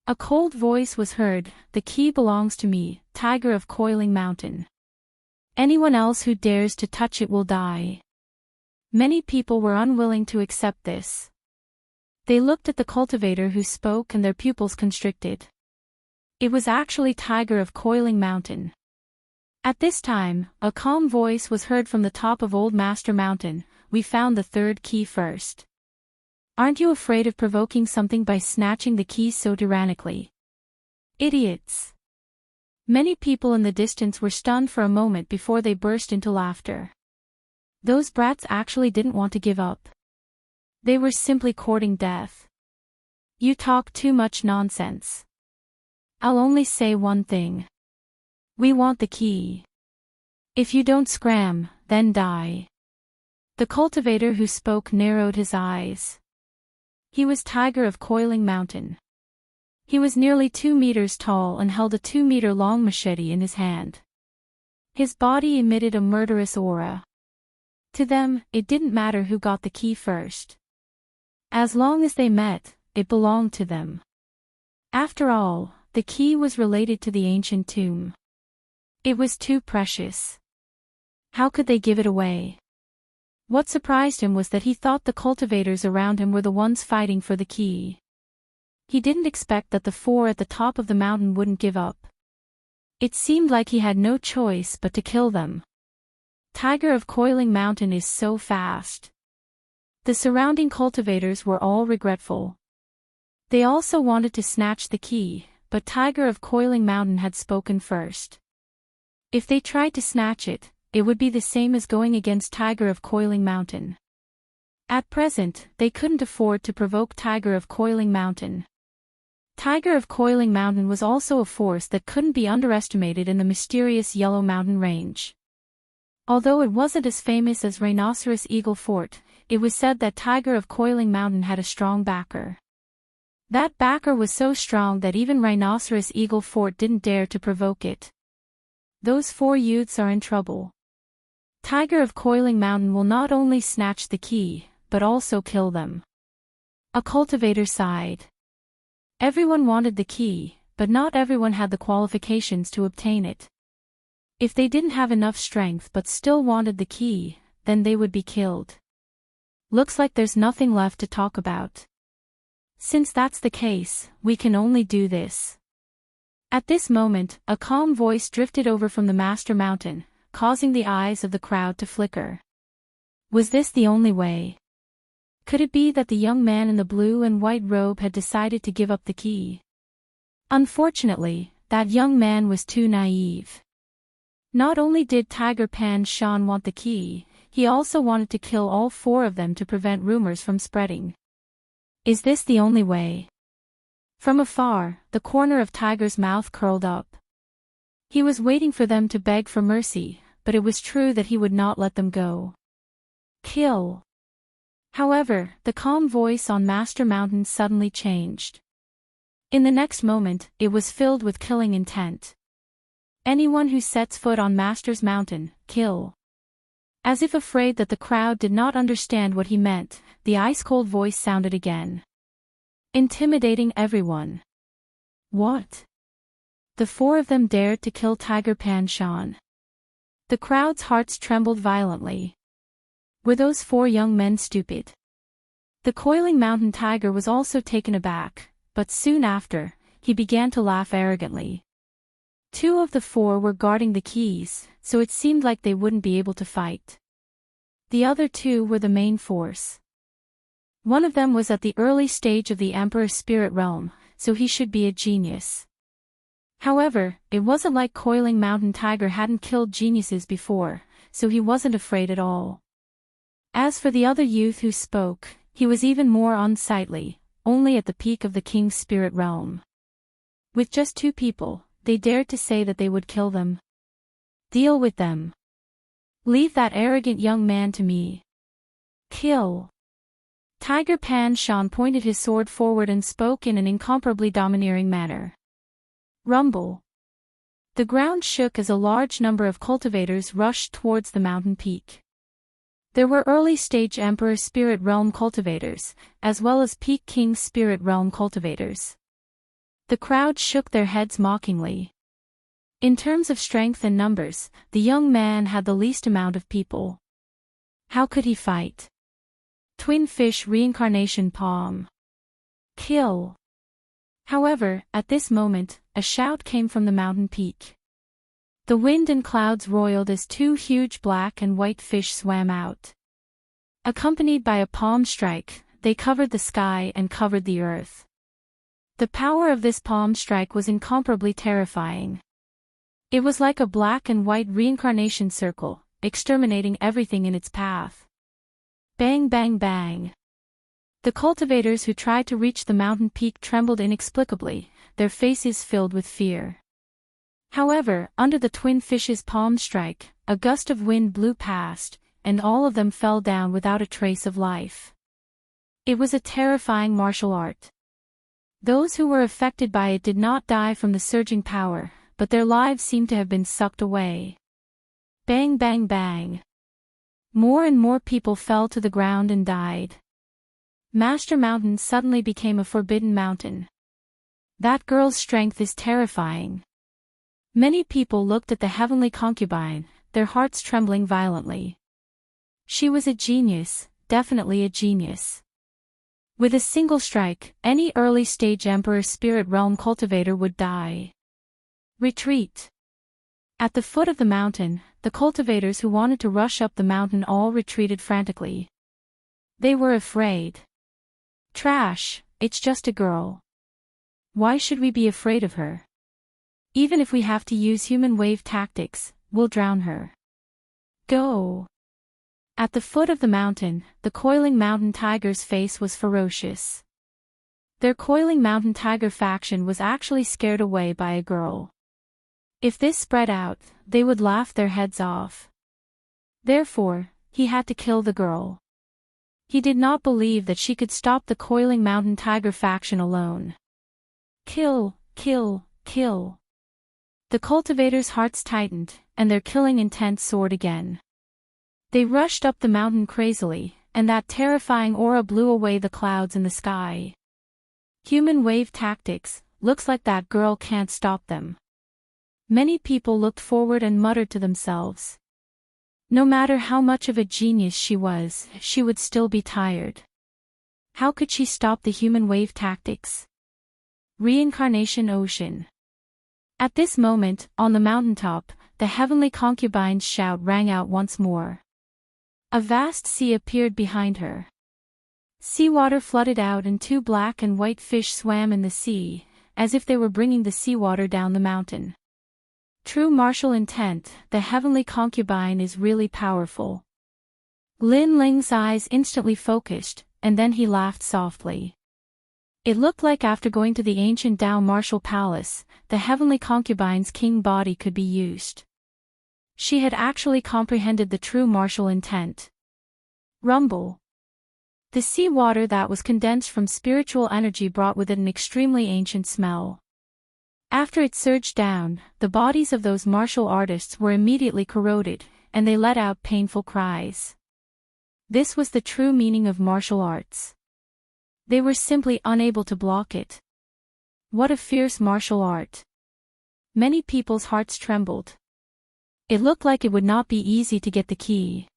A cold voice was heard, "The key belongs to me, Tiger of Coiling Mountain. Anyone else who dares to touch it will die." Many people were unwilling to accept this. They looked at the cultivator who spoke and their pupils constricted. It was actually Tiger of Coiling Mountain. At this time, a calm voice was heard from the top of Old Master Mountain, "We found the 3rd key first. Aren't you afraid of provoking something by snatching the key so tyrannically? Idiots!" Many people in the distance were stunned for a moment before they burst into laughter. Those brats actually didn't want to give up. They were simply courting death. You talk too much nonsense. I'll only say one thing. We want the key. If you don't scram, then die. The cultivator who spoke narrowed his eyes. He was Tiger of Coiling Mountain. He was nearly 2 meters tall and held a 2-meter-long machete in his hand. His body emitted a murderous aura. To them, it didn't matter who got the key first. As long as they met, it belonged to them. After all, the key was related to the ancient tomb. It was too precious. How could they give it away? What surprised him was that he thought the cultivators around him were the ones fighting for the key. He didn't expect that the 4 at the top of the mountain wouldn't give up. It seemed like he had no choice but to kill them. Tiger of Coiling Mountain is so fast. The surrounding cultivators were all regretful. They also wanted to snatch the key, but Tiger of Coiling Mountain had spoken first. If they tried to snatch it, it would be the same as going against Tiger of Coiling Mountain. At present, they couldn't afford to provoke Tiger of Coiling Mountain. Tiger of Coiling Mountain was also a force that couldn't be underestimated in the mysterious Yellow Mountain Range. Although it wasn't as famous as Rhinoceros Eagle Fort, it was said that Tiger of Coiling Mountain had a strong backer. That backer was so strong that even Rhinoceros Eagle Fort didn't dare to provoke it. Those 4 youths are in trouble. Tiger of Coiling Mountain will not only snatch the key, but also kill them. A cultivator sighed. Everyone wanted the key, but not everyone had the qualifications to obtain it. If they didn't have enough strength but still wanted the key, then they would be killed. Looks like there's nothing left to talk about. Since that's the case, we can only do this. At this moment, a calm voice drifted over from the master mountain, causing the eyes of the crowd to flicker. Was this the only way? Could it be that the young man in the blue and white robe had decided to give up the key? Unfortunately, that young man was too naive. Not only did Tiger Pan Shan want the key, he also wanted to kill all four of them to prevent rumors from spreading. Is this the only way? From afar, the corner of Tiger's mouth curled up. He was waiting for them to beg for mercy, but it was true that he would not let them go. Kill. However, the calm voice on Master Mountain suddenly changed. In the next moment, it was filled with killing intent. Anyone who sets foot on Master's Mountain, kill. As if afraid that the crowd did not understand what he meant, the ice-cold voice sounded again. Intimidating everyone. What? The four of them dared to kill Tiger Pan Shan. The crowd's hearts trembled violently. Were those four young men stupid? The coiling mountain tiger was also taken aback, but soon after, he began to laugh arrogantly. Two of the four were guarding the keys, so it seemed like they wouldn't be able to fight. The other two were the main force. One of them was at the early stage of the Emperor's spirit realm, so he should be a genius. However, it wasn't like Coiling Mountain Tiger hadn't killed geniuses before, so he wasn't afraid at all. As for the other youth who spoke, he was even more unsightly, only at the peak of the king's spirit realm. With just two people, they dared to say that they would kill them. Deal with them. Leave that arrogant young man to me. Kill. Tiger Pan Shan pointed his sword forward and spoke in an incomparably domineering manner. Rumble. The ground shook as a large number of cultivators rushed towards the mountain peak. There were early-stage Emperor Spirit Realm cultivators, as well as Peak King Spirit Realm cultivators. The crowd shook their heads mockingly. In terms of strength and numbers, the young man had the least amount of people. How could he fight? Twin Fish Reincarnation Palm. Kill. However, at this moment, a shout came from the mountain peak. The wind and clouds roiled as two huge black and white fish swam out. Accompanied by a palm strike, they covered the sky and covered the earth. The power of this palm strike was incomparably terrifying. It was like a black and white reincarnation circle, exterminating everything in its path. Bang bang bang. The cultivators who tried to reach the mountain peak trembled inexplicably, their faces filled with fear. However, under the twin fish's palm strike, a gust of wind blew past, and all of them fell down without a trace of life. It was a terrifying martial art. Those who were affected by it did not die from the surging power, but their lives seemed to have been sucked away. Bang bang bang. More and more people fell to the ground and died. Master Mountain suddenly became a forbidden mountain. That girl's strength is terrifying. Many people looked at the heavenly concubine, their hearts trembling violently. She was a genius, definitely a genius. With a single strike, any early-stage Emperor Spirit Realm cultivator would die. Retreat. At the foot of the mountain, the cultivators who wanted to rush up the mountain all retreated frantically. They were afraid. Trash, it's just a girl. Why should we be afraid of her? Even if we have to use human wave tactics, we'll drown her. Go. At the foot of the mountain, the Coiling Mountain Tiger's face was ferocious. Their Coiling Mountain Tiger faction was actually scared away by a girl. If this spread out, they would laugh their heads off. Therefore, he had to kill the girl. He did not believe that she could stop the Coiling Mountain Tiger faction alone. Kill, kill, kill. The cultivators' hearts tightened, and their killing intent soared again. They rushed up the mountain crazily, and that terrifying aura blew away the clouds in the sky. Human wave tactics, looks like that girl can't stop them. Many people looked forward and muttered to themselves. No matter how much of a genius she was, she would still be tired. How could she stop the human wave tactics? Reincarnation Ocean. At this moment, on the mountaintop, the heavenly concubine's shout rang out once more. A vast sea appeared behind her. Seawater flooded out and two black and white fish swam in the sea, as if they were bringing the seawater down the mountain. True martial intent, the heavenly concubine is really powerful. Lin Ling's eyes instantly focused, and then he laughed softly. It looked like after going to the ancient Dao martial palace, the heavenly concubine's king body could be used. She had actually comprehended the true martial intent. Rumble. The sea water that was condensed from spiritual energy brought with it an extremely ancient smell. After it surged down, the bodies of those martial artists were immediately corroded, and they let out painful cries. This was the true meaning of martial arts. They were simply unable to block it. What a fierce martial art. Many people's hearts trembled. It looked like it would not be easy to get the key.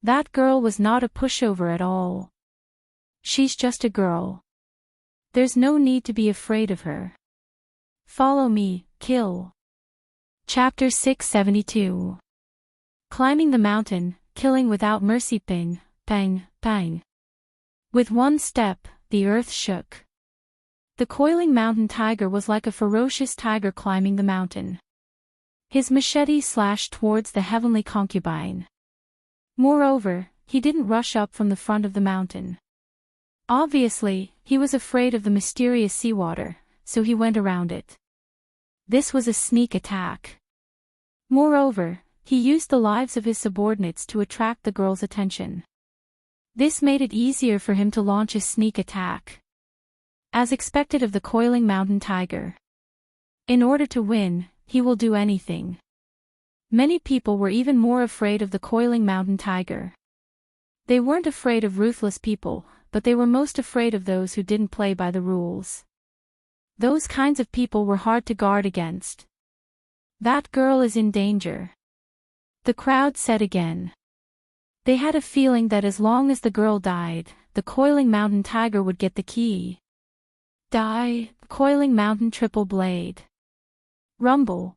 That girl was not a pushover at all. She's just a girl. There's no need to be afraid of her. Follow me, kill. Chapter 672. Climbing the mountain, killing without mercy. Ping, pang, pang. With one step, the earth shook. The coiling mountain tiger was like a ferocious tiger climbing the mountain. His machete slashed towards the heavenly concubine. Moreover, he didn't rush up from the front of the mountain. Obviously, he was afraid of the mysterious seawater, so he went around it. This was a sneak attack. Moreover, he used the lives of his subordinates to attract the girl's attention. This made it easier for him to launch a sneak attack. As expected of the coiling mountain tiger. In order to win, he will do anything. Many people were even more afraid of the coiling mountain tiger. They weren't afraid of ruthless people, but they were most afraid of those who didn't play by the rules. Those kinds of people were hard to guard against. That girl is in danger. The crowd said again. They had a feeling that as long as the girl died, the coiling mountain tiger would get the key. Die, coiling mountain triple blade. Rumble.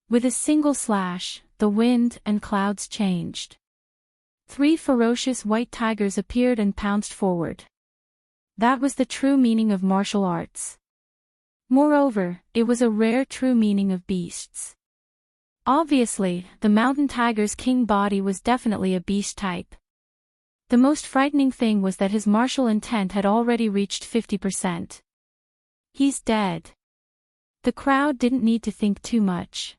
With a single slash, the wind and clouds changed. 3 ferocious white tigers appeared and pounced forward. That was the true meaning of martial arts. Moreover, it was a rare true meaning of beasts. Obviously, the mountain tiger's king body was definitely a beast type. The most frightening thing was that his martial intent had already reached 50%. He's dead. The crowd didn't need to think too much.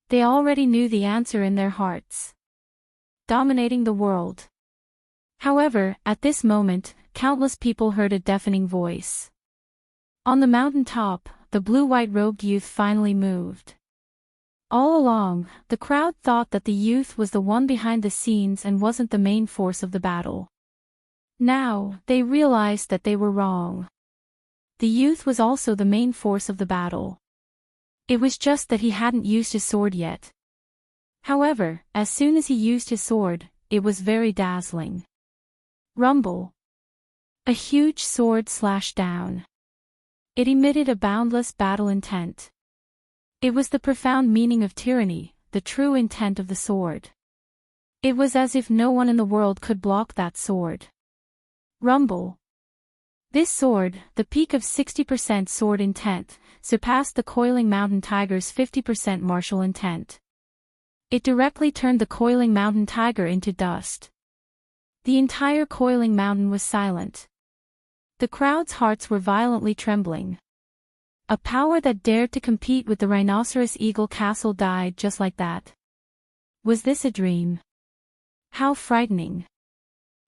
They already knew the answer in their hearts. Dominating the world. However, at this moment, countless people heard a deafening voice. On the mountain top, the blue-white robed youth finally moved. All along, the crowd thought that the youth was the one behind the scenes and wasn't the main force of the battle. Now, they realized that they were wrong. The youth was also the main force of the battle. It was just that he hadn't used his sword yet. However, as soon as he used his sword, it was very dazzling. Rumble. A huge sword slashed down. It emitted a boundless battle intent. It was the profound meaning of tyranny, the true intent of the sword. It was as if no one in the world could block that sword. Rumble. This sword, the peak of 60% sword intent, surpassed the coiling mountain tiger's 50% martial intent. It directly turned the coiling mountain tiger into dust. The entire coiling mountain was silent. The crowd's hearts were violently trembling. A power that dared to compete with the rhinoceros eagle castle died just like that. Was this a dream? How frightening.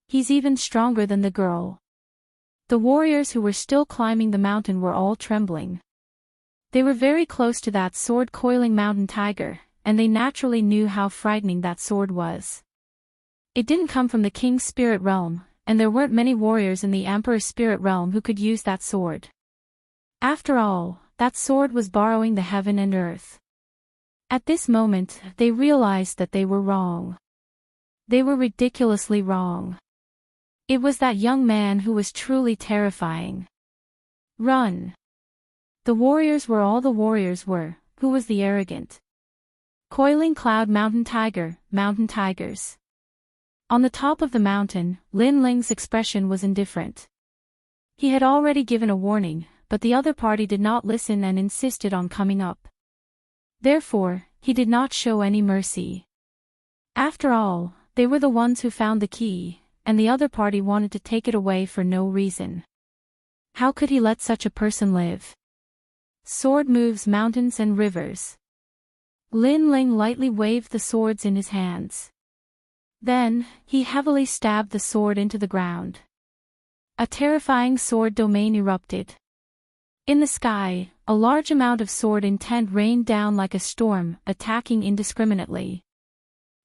He's even stronger than the girl. The warriors who were still climbing the mountain were all trembling. They were very close to that sword-coiling mountain tiger, and they naturally knew how frightening that sword was. It didn't come from the king's spirit realm, and there weren't many warriors in the emperor's spirit realm who could use that sword. After all, that sword was borrowing the heaven and earth. At this moment, they realized that they were wrong. They were ridiculously wrong. It was that young man who was truly terrifying. Run. The warriors were all the warriors were. Who was the arrogant? Coiling cloud mountain tiger, mountain tigers. On the top of the mountain, Lin Ling's expression was indifferent. He had already given a warning, but the other party did not listen and insisted on coming up. Therefore, he did not show any mercy. After all, they were the ones who found the key, and the other party wanted to take it away for no reason. How could he let such a person live? Sword moves mountains and rivers. Lin Ling lightly waved the swords in his hands. Then, he heavily stabbed the sword into the ground. A terrifying sword domain erupted. In the sky, a large amount of sword intent rained down like a storm, attacking indiscriminately.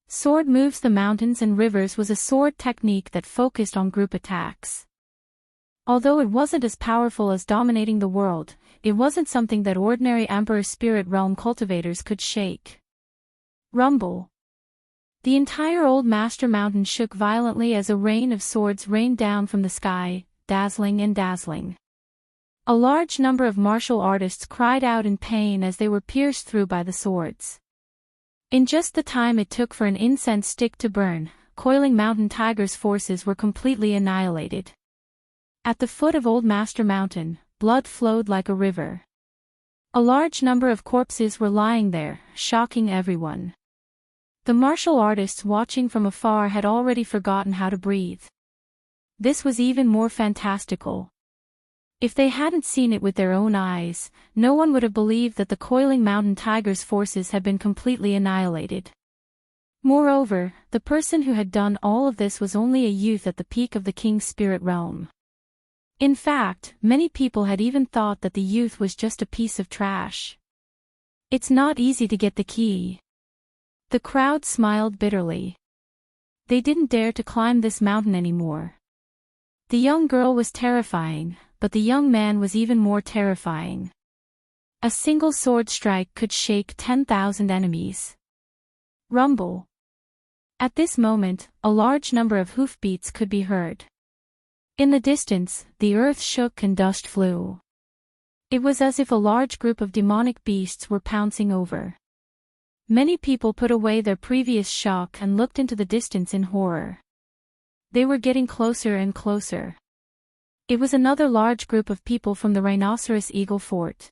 Sword moves the mountains and rivers was a sword technique that focused on group attacks. Although it wasn't as powerful as dominating the world, it wasn't something that ordinary Emperor Spirit Realm cultivators could shake. Rumble. The entire Old Master Mountain shook violently as a rain of swords rained down from the sky, dazzling and dazzling. A large number of martial artists cried out in pain as they were pierced through by the swords. In just the time it took for an incense stick to burn, Coiling Mountain Tiger's forces were completely annihilated. At the foot of Old Master Mountain, blood flowed like a river. A large number of corpses were lying there, shocking everyone. The martial artists watching from afar had already forgotten how to breathe. This was even more fantastical. If they hadn't seen it with their own eyes, no one would have believed that the Coiling Mountain Tiger's forces had been completely annihilated. Moreover, the person who had done all of this was only a youth at the peak of the King's Spirit Realm. In fact, many people had even thought that the youth was just a piece of trash. It's not easy to get the key. The crowd smiled bitterly. They didn't dare to climb this mountain anymore. The young girl was terrifying, but the young man was even more terrifying. A single sword strike could shake 10,000 enemies. Rumble. At this moment, a large number of hoofbeats could be heard. In the distance, the earth shook and dust flew. It was as if a large group of demonic beasts were pouncing over. Many people put away their previous shock and looked into the distance in horror. They were getting closer and closer. It was another large group of people from the Rhinoceros Eagle Fort.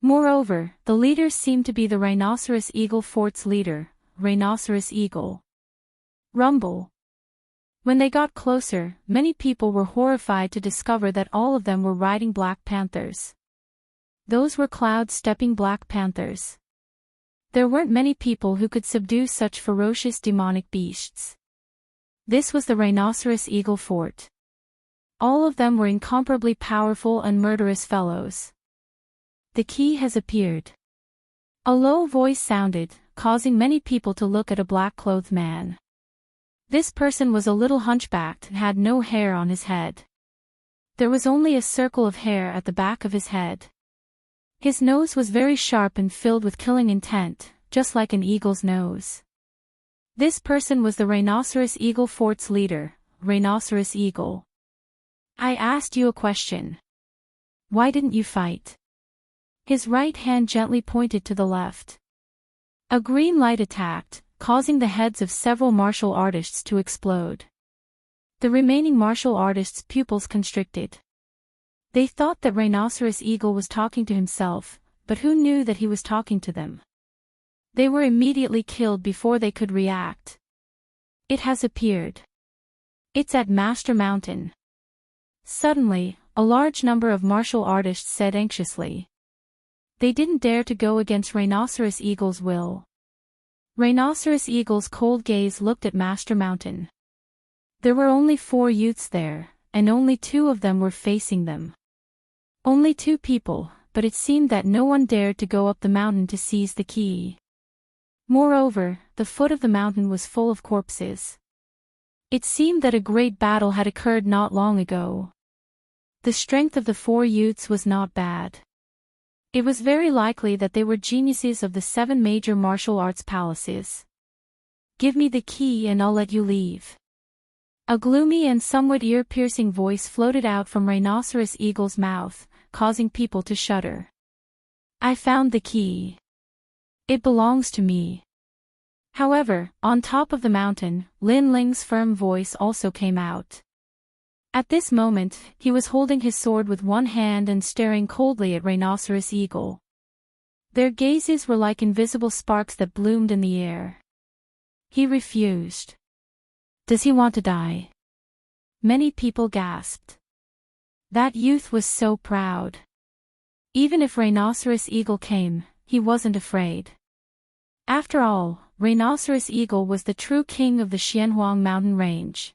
Moreover, the leaders seemed to be the Rhinoceros Eagle Fort's leader, Rhinoceros Eagle. Rumble. When they got closer, many people were horrified to discover that all of them were riding black panthers. Those were cloud-stepping black panthers. There weren't many people who could subdue such ferocious demonic beasts. This was the Rhinoceros Eagle Fort. All of them were incomparably powerful and murderous fellows. The key has appeared. A low voice sounded, causing many people to look at a black-clothed man. This person was a little hunchbacked and had no hair on his head. There was only a circle of hair at the back of his head. His nose was very sharp and filled with killing intent, just like an eagle's nose. This person was the Rhinoceros Eagle Fort's leader, Rhinoceros Eagle. I asked you a question. Why didn't you fight? His right hand gently pointed to the left. A green light attacked, causing the heads of several martial artists to explode. The remaining martial artists' pupils constricted. They thought that Rhinoceros Eagle was talking to himself, but who knew that he was talking to them? They were immediately killed before they could react. It has appeared. It's at Master Mountain. Suddenly, a large number of martial artists said anxiously. They didn't dare to go against Rhinoceros Eagle's will. Rhinoceros Eagle's cold gaze looked at Master Mountain. There were only 4 youths there, and only 2 of them were facing them. Only 2 people, but it seemed that no one dared to go up the mountain to seize the key. Moreover, the foot of the mountain was full of corpses. It seemed that a great battle had occurred not long ago. The strength of the 4 youths was not bad. It was very likely that they were geniuses of the 7 major martial arts palaces. Give me the key and I'll let you leave. A gloomy and somewhat ear-piercing voice floated out from Rhinoceros Eagle's mouth, causing people to shudder. I found the key. It belongs to me. However, on top of the mountain, Lin Ling's firm voice also came out. At this moment, he was holding his sword with one hand and staring coldly at Rhinoceros Eagle. Their gazes were like invisible sparks that bloomed in the air. He refused. Does he want to die? Many people gasped. That youth was so proud. Even if Rhinoceros Eagle came, he wasn't afraid. After all, Rhinoceros Eagle was the true king of the Xianhuang mountain range.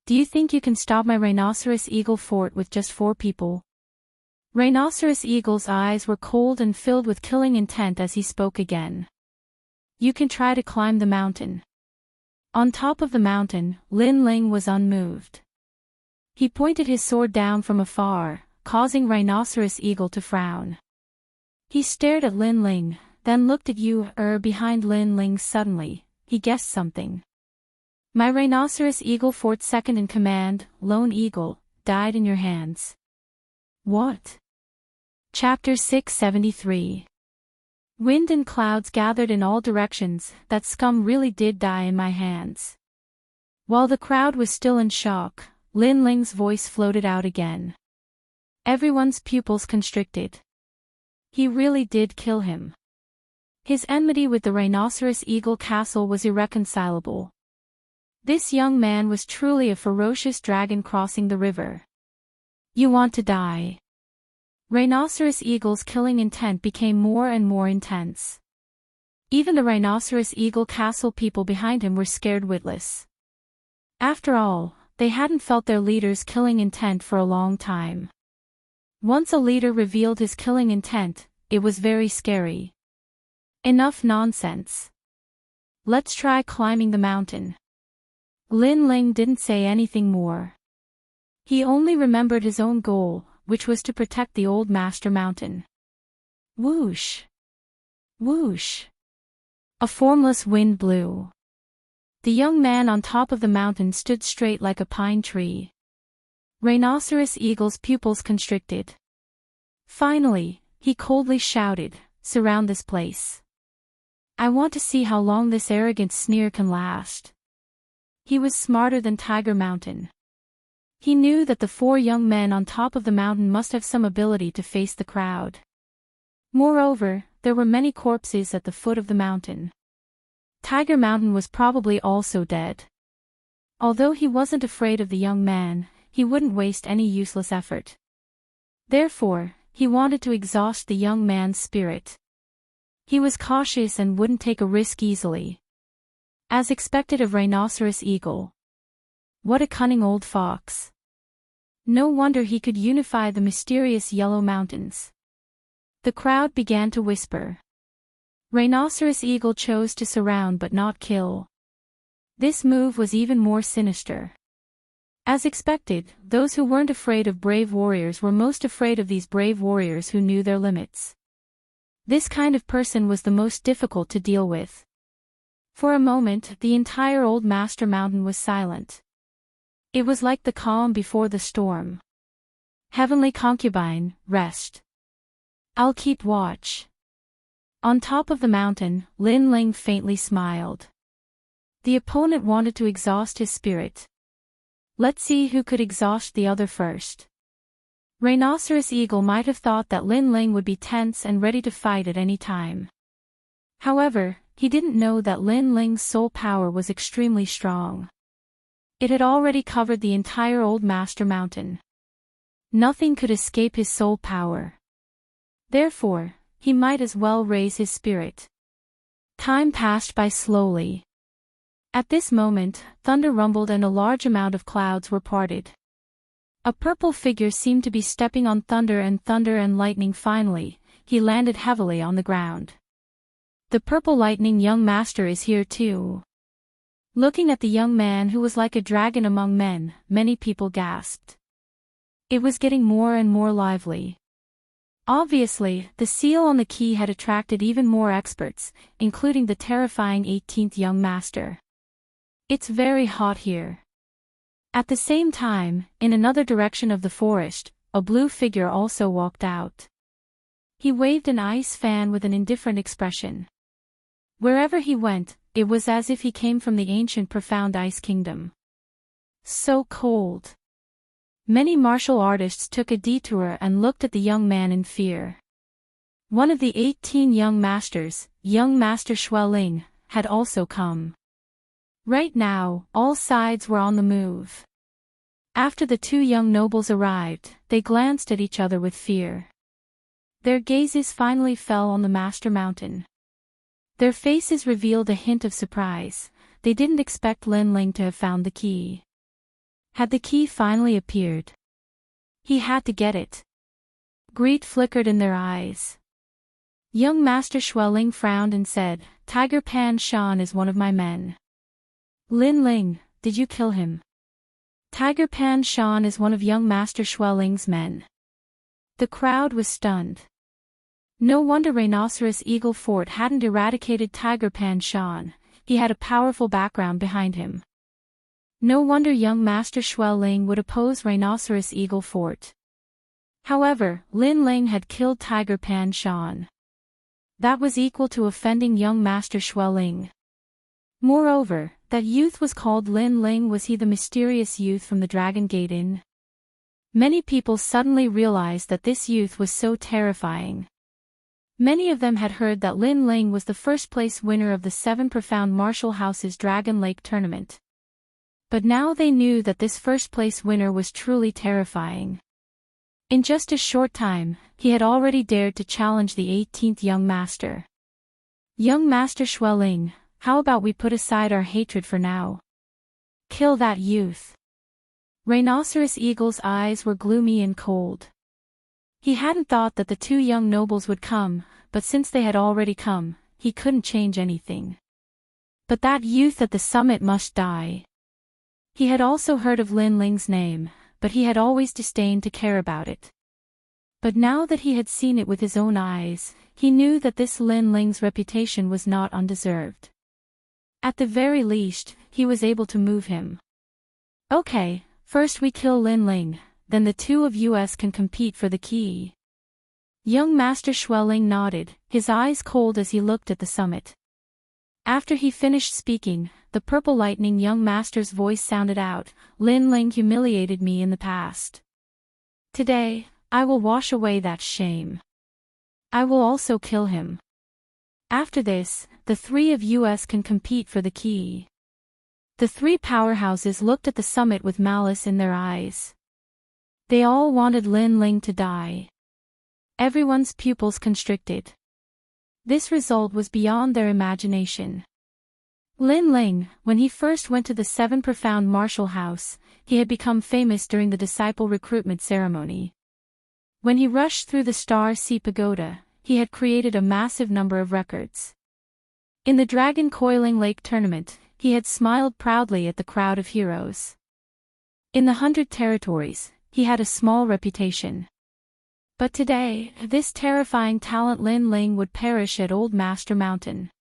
Do you think you can stop my Rhinoceros Eagle fort with just 4 people? Rhinoceros Eagle's eyes were cold and filled with killing intent as he spoke again. You can try to climb the mountain. On top of the mountain, Lin Ling was unmoved. He pointed his sword down from afar, causing Rhinoceros Eagle to frown. He stared at Lin Ling, then looked at you behind Lin Ling suddenly. He guessed something. My Rhinoceros Eagle fort second in command, Lone Eagle, died in your hands. What? Chapter 673. Wind and clouds gathered in all directions. That scum really did die in my hands. While the crowd was still in shock, Lin Ling's voice floated out again. Everyone's pupils constricted. He really did kill him. His enmity with the Rhinoceros Eagle Castle was irreconcilable. This young man was truly a ferocious dragon crossing the river. You want to die. Rhinoceros Eagle's killing intent became more and more intense. Even the Rhinoceros Eagle Castle people behind him were scared witless. After all, they hadn't felt their leader's killing intent for a long time. Once a leader revealed his killing intent, it was very scary. Enough nonsense. Let's try climbing the mountain. Lin Ling didn't say anything more. He only remembered his own goal, which was to protect the old master mountain. Whoosh! Whoosh! A formless wind blew. The young man on top of the mountain stood straight like a pine tree. Rhinoceros Eagle's pupils constricted. Finally, he coldly shouted, "Surround this place. I want to see how long this arrogant sneer can last." He was smarter than Tiger Mountain. He knew that the 4 young men on top of the mountain must have some ability to face the crowd. Moreover, there were many corpses at the foot of the mountain. Tiger Mountain was probably also dead. Although he wasn't afraid of the young man, he wouldn't waste any useless effort. Therefore, he wanted to exhaust the young man's spirit. He was cautious and wouldn't take a risk easily. As expected of Rhinoceros Eagle. What a cunning old fox. No wonder he could unify the mysterious Yellow Mountains. The crowd began to whisper. Rhinoceros Eagle chose to surround but not kill. This move was even more sinister. As expected, those who weren't afraid of brave warriors were most afraid of these brave warriors who knew their limits. This kind of person was the most difficult to deal with. For a moment, the entire old master mountain was silent. It was like the calm before the storm. Heavenly concubine, rest. I'll keep watch. On top of the mountain, Lin Ling faintly smiled. The opponent wanted to exhaust his spirit. Let's see who could exhaust the other first. Rhinoceros Eagle might have thought that Lin Ling would be tense and ready to fight at any time. However, he didn't know that Lin Ling's soul power was extremely strong. It had already covered the entire old master mountain. Nothing could escape his soul power. Therefore, he might as well raise his spirit. Time passed by slowly. At this moment, thunder rumbled and a large amount of clouds were parted. A purple figure seemed to be stepping on thunder and lightning. Finally, he landed heavily on the ground. The purple lightning young master is here too. Looking at the young man who was like a dragon among men, many people gasped. It was getting more and more lively. Obviously, the seal on the key had attracted even more experts, including the terrifying 18th young master. It's very hot here. At the same time, in another direction of the forest, a blue figure also walked out. He waved an ice fan with an indifferent expression. Wherever he went, it was as if he came from the ancient profound ice kingdom. So cold. Many martial artists took a detour and looked at the young man in fear. One of the 18 young masters, young Master Xueling, had also come. Right now, all sides were on the move. After the two young nobles arrived, they glanced at each other with fear. Their gazes finally fell on the Master Mountain. Their faces revealed a hint of surprise. They didn't expect Lin Ling to have found the key. Had the key finally appeared? He had to get it. Greed flickered in their eyes. Young Master Xueling frowned and said, "Tiger Pan Shan is one of my men." "Lin Ling, did you kill him?" "Tiger Pan Shan is one of young Master Xueling's men." The crowd was stunned. No wonder Rhinoceros Eagle Fort hadn't eradicated Tiger Pan Shan. He had a powerful background behind him. No wonder young Master Xueling would oppose Rhinoceros Eagle Fort. However, Lin Ling had killed Tiger Pan Shan. That was equal to offending young Master Xueling. Moreover, that youth was called Lin Ling. Was he the mysterious youth from the Dragon Gate Inn? Many people suddenly realized that this youth was so terrifying. Many of them had heard that Lin Ling was the first-place winner of the 7 Profound Martial House's Dragon Lake tournament. But now they knew that this first-place winner was truly terrifying. In just a short time, he had already dared to challenge the 18th young master. "Young Master Xueling, how about we put aside our hatred for now? Kill that youth." Rhinoceros Eagle's eyes were gloomy and cold. He hadn't thought that the two young nobles would come, but since they had already come, he couldn't change anything. But that youth at the summit must die. He had also heard of Lin Ling's name, but he had always disdained to care about it. But now that he had seen it with his own eyes, he knew that this Lin Ling's reputation was not undeserved. At the very least, he was able to move him. "Okay, first we kill Lin Ling, then the two of us can compete for the key." Young Master Xueling nodded, his eyes cold as he looked at the summit. After he finished speaking, the Purple Lightning young master's voice sounded out, "Lin Ling humiliated me in the past. Today, I will wash away that shame. I will also kill him. After this, the three of us can compete for the key." The 3 powerhouses looked at the summit with malice in their eyes. They all wanted Lin Ling to die. Everyone's pupils constricted. This result was beyond their imagination. Lin Ling, when he first went to the 7 Profound Martial House, he had become famous during the disciple recruitment ceremony. When he rushed through the Star Sea Pagoda, he had created a massive number of records. In the Dragon Coiling Lake tournament, he had smiled proudly at the crowd of heroes. In the 100 territories, he had a small reputation. But today, this terrifying talent Lin Ling would perish at Old Master Mountain.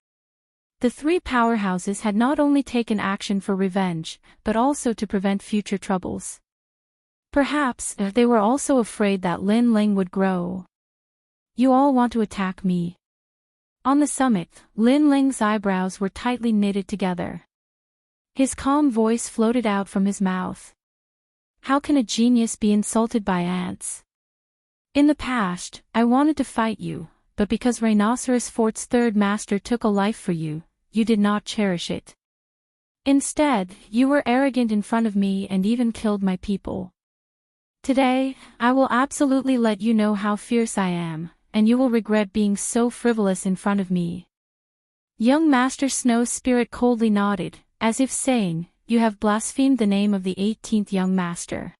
The 3 powerhouses had not only taken action for revenge, but also to prevent future troubles. Perhaps, they were also afraid that Lin Ling would grow. "You all want to attack me." On the summit, Lin Ling's eyebrows were tightly knitted together. His calm voice floated out from his mouth. "How can a genius be insulted by ants? In the past, I wanted to fight you, but because Rhinoceros Fort's 3rd master took a life for you, you did not cherish it. Instead, you were arrogant in front of me and even killed my people. Today, I will absolutely let you know how fierce I am, and you will regret being so frivolous in front of me." Young Master Snow Spirit coldly nodded, as if saying, "You have blasphemed the name of the 18th young master.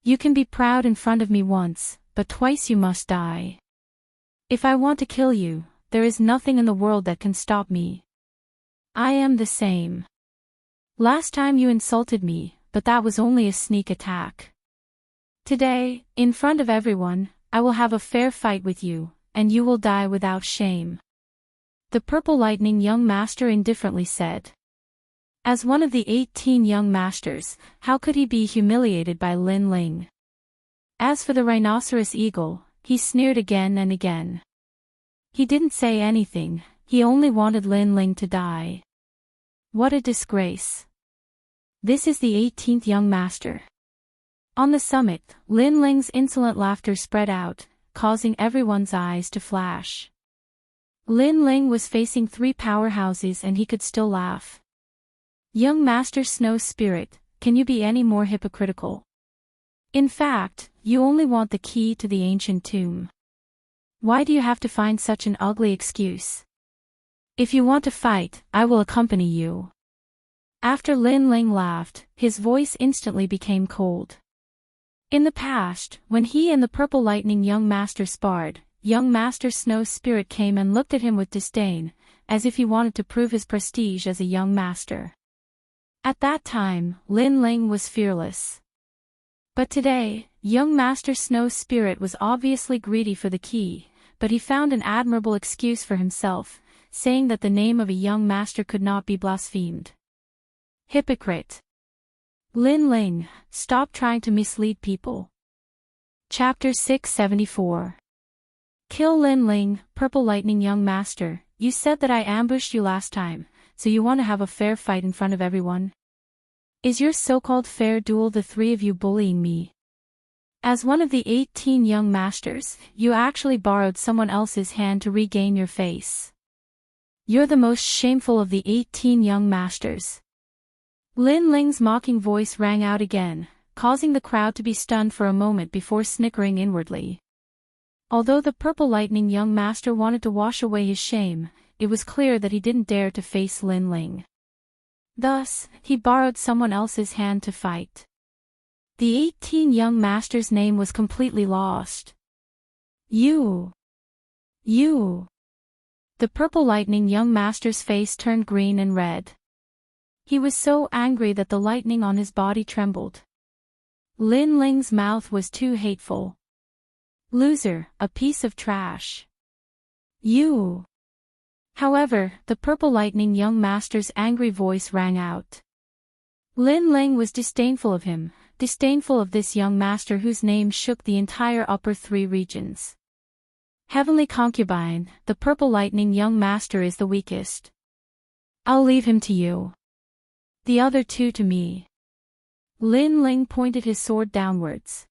You can be proud in front of me once, but twice you must die. If I want to kill you, there is nothing in the world that can stop me. I am the same. Last time you insulted me, but that was only a sneak attack. Today, in front of everyone, I will have a fair fight with you, and you will die without shame." The Purple Lightning young master indifferently said. As one of the 18 young masters, how could he be humiliated by Lin Ling? As for the rhinoceros eagle, he sneered again and again. He didn't say anything, he only wanted Lin Ling to die. What a disgrace. This is the 18th young master. On the summit, Lin Ling's insolent laughter spread out, causing everyone's eyes to flash. Lin Ling was facing 3 powerhouses and he could still laugh. Young Master Snow Spirit, can you be any more hypocritical? In fact, you only want the key to the ancient tomb. Why do you have to find such an ugly excuse? If you want to fight, I will accompany you. After Lin Ling laughed, his voice instantly became cold. In the past, when he and the Purple Lightning young master sparred, young Master Snow Spirit came and looked at him with disdain, as if he wanted to prove his prestige as a young master. At that time, Lin Ling was fearless. But today, young Master Snow Spirit was obviously greedy for the key, but he found an admirable excuse for himself, saying that the name of a young master could not be blasphemed. Hypocrite. Lin Ling, stop trying to mislead people. Chapter 674. Kill Lin Ling, Purple Lightning young master, you said that I ambushed you last time, so you want to have a fair fight in front of everyone? Is your so-called fair duel the 3 of you bullying me? As one of the 18 young masters, you actually borrowed someone else's hand to regain your face. You're the most shameful of the 18 young masters. Lin Ling's mocking voice rang out again, causing the crowd to be stunned for a moment before snickering inwardly. Although the Purple Lightning young master wanted to wash away his shame, it was clear that he didn't dare to face Lin Ling. Thus, he borrowed someone else's hand to fight. The 18 young master's name was completely lost. You! The Purple Lightning young master's face turned green and red. He was so angry that the lightning on his body trembled. Lin Ling's mouth was too hateful. Loser, a piece of trash. You! However, the Purple Lightning young master's angry voice rang out. Lin Ling was disdainful of him, disdainful of this young master whose name shook the entire upper 3 regions. Heavenly concubine, the Purple Lightning young master is the weakest. I'll leave him to you. The other 2 to me. Lin Ling pointed his sword downwards.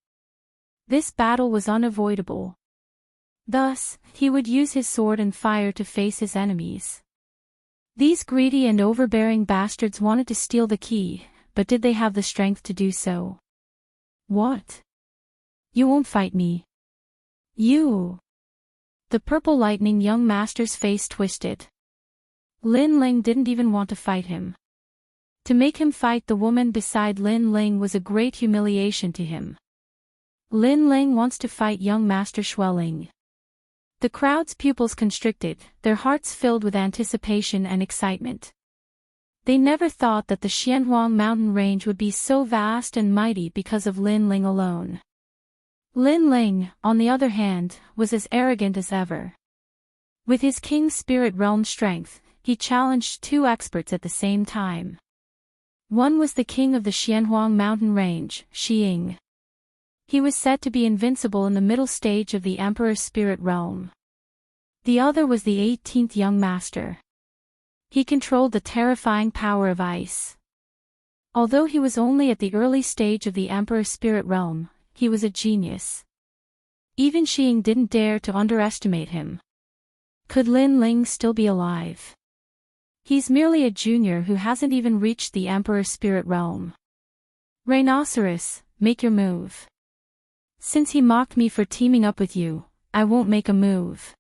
This battle was unavoidable. Thus, he would use his sword and fire to face his enemies. These greedy and overbearing bastards wanted to steal the key, but did they have the strength to do so? What? You won't fight me. You! The Purple Lightning young master's face twisted. Lin Ling didn't even want to fight him. To make him fight the woman beside Lin Ling was a great humiliation to him. Lin Ling wants to fight young Master Xueling. The crowd's pupils constricted, their hearts filled with anticipation and excitement. They never thought that the Xianhuang mountain range would be so vast and mighty because of Lin Ling alone. Lin Ling, on the other hand, was as arrogant as ever. With his King Spirit Realm strength, he challenged 2 experts at the same time. One was the king of the Xianhuang mountain range, Xiying. He was said to be invincible in the middle stage of the Emperor's Spirit Realm. The other was the 18th young master. He controlled the terrifying power of ice. Although he was only at the early stage of the Emperor's Spirit Realm, he was a genius. Even Xiying didn't dare to underestimate him. Could Lin Ling still be alive? He's merely a junior who hasn't even reached the Emperor's Spirit Realm. Rhinoceros, make your move. Since he mocked me for teaming up with you, I won't make a move.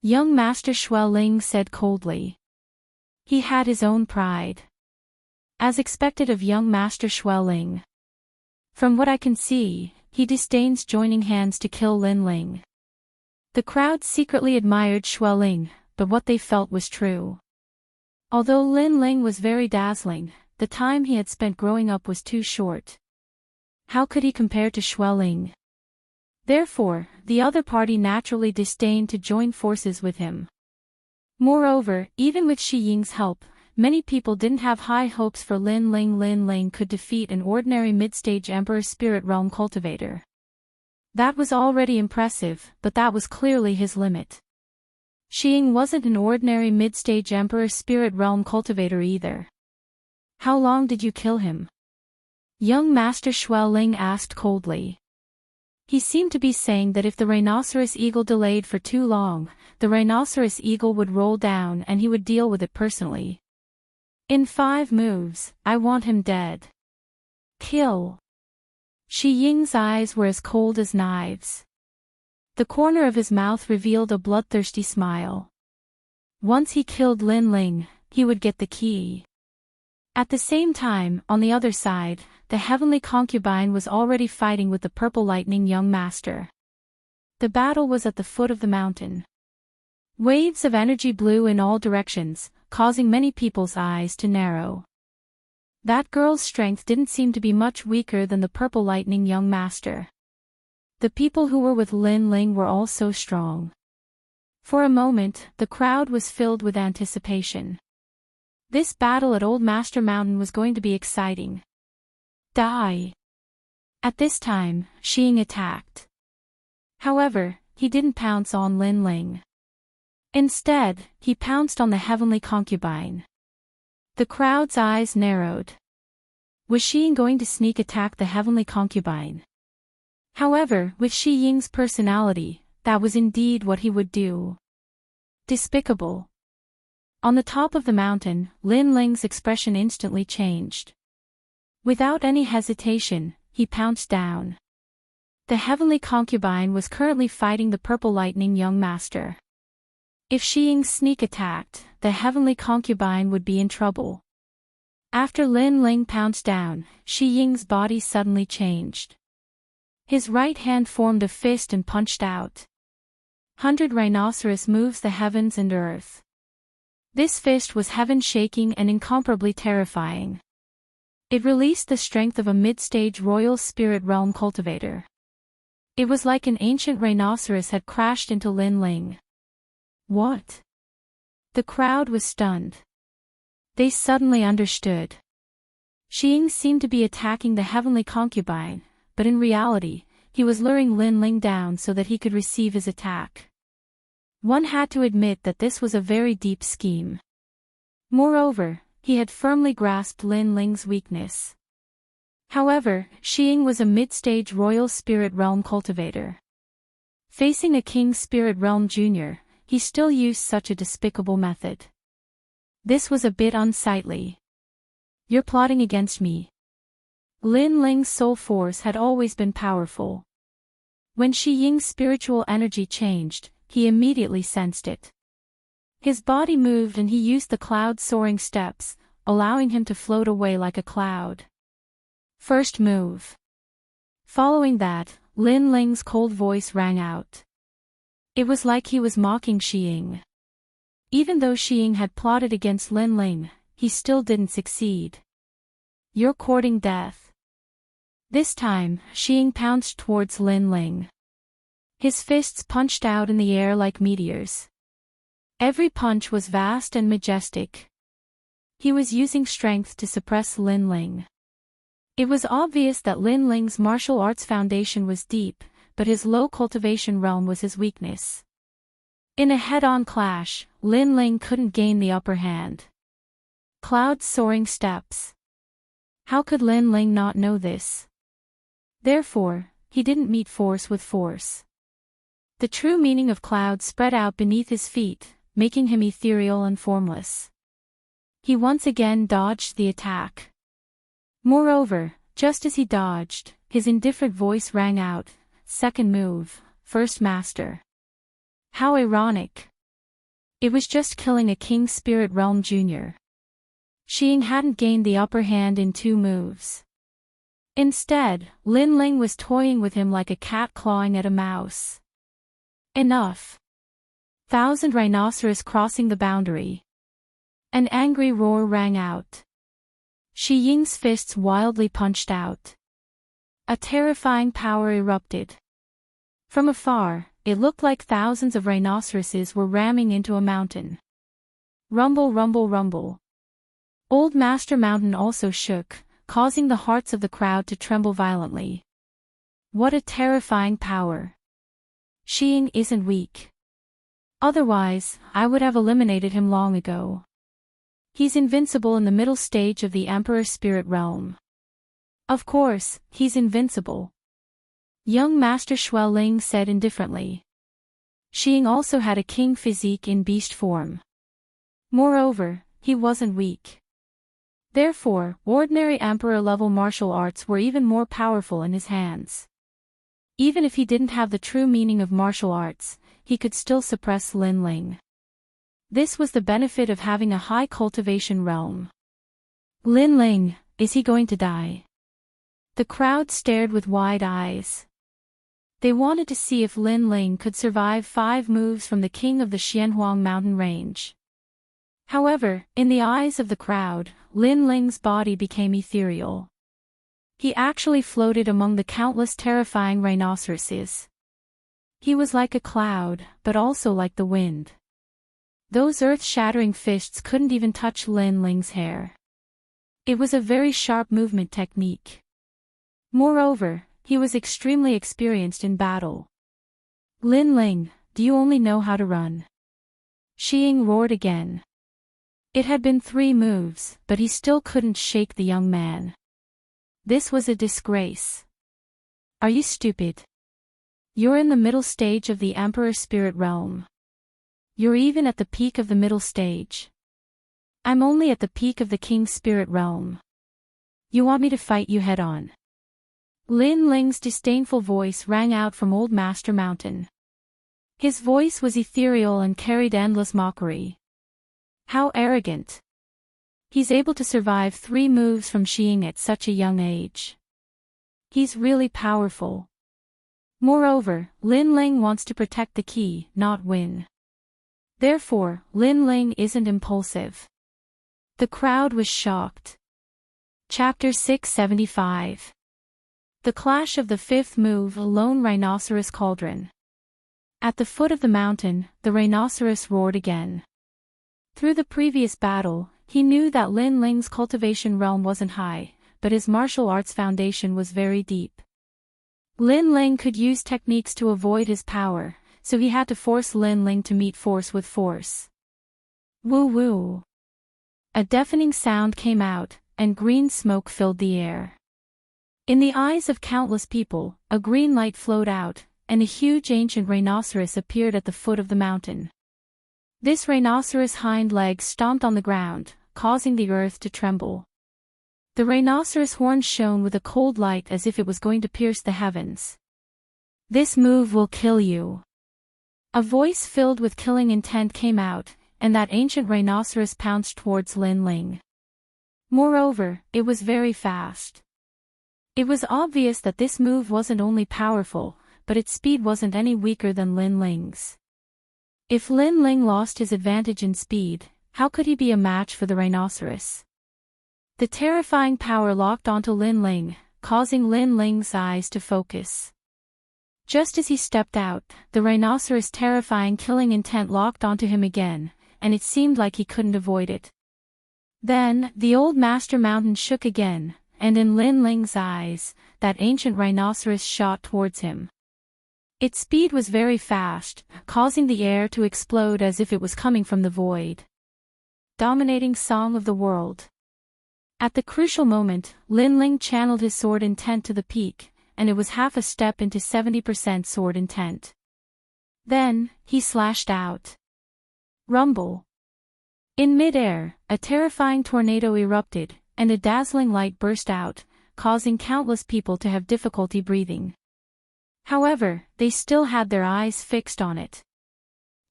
Young Master Xueling said coldly. He had his own pride. As expected of young Master Xueling. From what I can see, he disdains joining hands to kill Lin Ling. The crowd secretly admired Xueling, but what they felt was true. Although Lin Ling was very dazzling, the time he had spent growing up was too short. How could he compare to Xueling? Therefore, the other party naturally disdained to join forces with him. Moreover, even with Xiying's help, many people didn't have high hopes for Lin Ling. Lin Ling could defeat an ordinary mid-stage Emperor Spirit Realm cultivator. That was already impressive, but that was clearly his limit. Xiying wasn't an ordinary mid-stage Emperor Spirit Realm cultivator either. How long did you kill him? Young Master Xueling asked coldly. He seemed to be saying that if the rhinoceros eagle delayed for too long, the rhinoceros eagle would roll down and he would deal with it personally. In 5 moves, I want him dead. Kill. Shi Ying's eyes were as cold as knives. The corner of his mouth revealed a bloodthirsty smile. Once he killed Lin Ling, he would get the key. At the same time, on the other side, the heavenly concubine was already fighting with the purple lightning young master. The battle was at the foot of the mountain. Waves of energy blew in all directions, causing many people's eyes to narrow. That girl's strength didn't seem to be much weaker than the purple lightning young master. The people who were with Lin Ling were all so strong. For a moment, the crowd was filled with anticipation. This battle at Old Master Mountain was going to be exciting. Die! At this time, Xiying attacked. However, he didn't pounce on Lin Ling. Instead, he pounced on the heavenly concubine. The crowd's eyes narrowed. Was Xiying going to sneak attack the heavenly concubine? However, with Shi Ying's personality, that was indeed what he would do. Despicable. On the top of the mountain, Lin Ling's expression instantly changed. Without any hesitation, he pounced down. The heavenly concubine was currently fighting the purple lightning young master. If Shi Ying sneak attacked, the heavenly concubine would be in trouble. After Lin Ling pounced down, Shi Ying's body suddenly changed. His right hand formed a fist and punched out. 100 rhinoceros moves the heavens and earth. This fist was heaven-shaking and incomparably terrifying. It released the strength of a mid-stage royal spirit realm cultivator. It was like an ancient rhinoceros had crashed into Lin Ling. What? The crowd was stunned. They suddenly understood. Xiying seemed to be attacking the heavenly concubine, but in reality, he was luring Lin Ling down so that he could receive his attack. One had to admit that this was a very deep scheme. Moreover, he had firmly grasped Lin Ling's weakness. However, Xiying was a mid-stage royal spirit realm cultivator. Facing a king spirit realm junior, he still used such a despicable method. This was a bit unsightly. You're plotting against me. Lin Ling's soul force had always been powerful. When Shi Ying's spiritual energy changed, he immediately sensed it. His body moved and he used the cloud soaring steps, allowing him to float away like a cloud. First move. Following that, Lin Ling's cold voice rang out. It was like he was mocking Xiying. Even though Xiying had plotted against Lin Ling, he still didn't succeed. You're courting death. This time, Xiying pounced towards Lin Ling. His fists punched out in the air like meteors. Every punch was vast and majestic. He was using strength to suppress Lin Ling. It was obvious that Lin Ling's martial arts foundation was deep, but his low cultivation realm was his weakness. In a head-on clash, Lin Ling couldn't gain the upper hand. Cloud soaring steps. How could Lin Ling not know this? Therefore, he didn't meet force with force. The true meaning of clouds spread out beneath his feet, making him ethereal and formless. He once again dodged the attack. Moreover, just as he dodged, his indifferent voice rang out, "Second move, first master." How ironic. It was just killing a king spirit realm junior. Xiying hadn't gained the upper hand in 2 moves. Instead, Lin Ling was toying with him like a cat clawing at a mouse. Enough. 1,000 rhinoceros crossing the boundary. An angry roar rang out. Shi Ying's fists wildly punched out. A terrifying power erupted. From afar, it looked like thousands of rhinoceroses were ramming into a mountain. Rumble, rumble, rumble. Old Master Mountain also shook, causing the hearts of the crowd to tremble violently. What a terrifying power. Xiying isn't weak. Otherwise, I would have eliminated him long ago. He's invincible in the middle stage of the Emperor Spirit Realm. Of course, he's invincible. Young Master Xueling said indifferently. Xiying also had a king physique in beast form. Moreover, he wasn't weak. Therefore, ordinary Emperor-level martial arts were even more powerful in his hands. Even if he didn't have the true meaning of martial arts, he could still suppress Lin Ling. This was the benefit of having a high cultivation realm. Lin Ling, is he going to die? The crowd stared with wide eyes. They wanted to see if Lin Ling could survive 5 moves from the king of the Xianhuang mountain range. However, in the eyes of the crowd, Lin Ling's body became ethereal. He actually floated among the countless terrifying rhinoceroses. He was like a cloud, but also like the wind. Those earth-shattering fists couldn't even touch Lin Ling's hair. It was a very sharp movement technique. Moreover, he was extremely experienced in battle. Lin Ling, do you only know how to run? Xiying roared again. It had been 3 moves, but he still couldn't shake the young man. This was a disgrace. Are you stupid? You're in the middle stage of the Emperor Spirit Realm. You're even at the peak of the middle stage. I'm only at the peak of the King Spirit Realm. You want me to fight you head-on? Lin Ling's disdainful voice rang out from Old Master Mountain. His voice was ethereal and carried endless mockery. How arrogant. He's able to survive 3 moves from Xiying at such a young age. He's really powerful. Moreover, Lin Ling wants to protect the key, not win. Therefore, Lin Ling isn't impulsive. The crowd was shocked. Chapter 675. The Clash of the 5th Move. A Lone Rhinoceros Cauldron. At the foot of the mountain, the rhinoceros roared again. Through the previous battle, he knew that Lin Ling's cultivation realm wasn't high, but his martial arts foundation was very deep. Lin Ling could use techniques to avoid his power, so he had to force Lin Ling to meet force with force. Woo-woo. A deafening sound came out, and green smoke filled the air. In the eyes of countless people, a green light flowed out, and a huge ancient rhinoceros appeared at the foot of the mountain. This rhinoceros' hind legs stomped on the ground, causing the earth to tremble. The rhinoceros' horns shone with a cold light as if it was going to pierce the heavens. This move will kill you. A voice filled with killing intent came out, and that ancient rhinoceros pounced towards Lin Ling. Moreover, it was very fast. It was obvious that this move wasn't only powerful, but its speed wasn't any weaker than Lin Ling's. If Lin Ling lost his advantage in speed, how could he be a match for the rhinoceros? The terrifying power locked onto Lin Ling, causing Lin Ling's eyes to focus. Just as he stepped out, the rhinoceros' terrifying killing intent locked onto him again, and it seemed like he couldn't avoid it. Then, the Old Master Mountain shook again, and in Lin Ling's eyes, that ancient rhinoceros shot towards him. Its speed was very fast, causing the air to explode as if it was coming from the void. Dominating Song of the World. At the crucial moment, Lin Ling channeled his sword intent to the peak, and it was half a step into 70% sword intent. Then, he slashed out. Rumble. In mid-air, a terrifying tornado erupted, and a dazzling light burst out, causing countless people to have difficulty breathing. However, they still had their eyes fixed on it.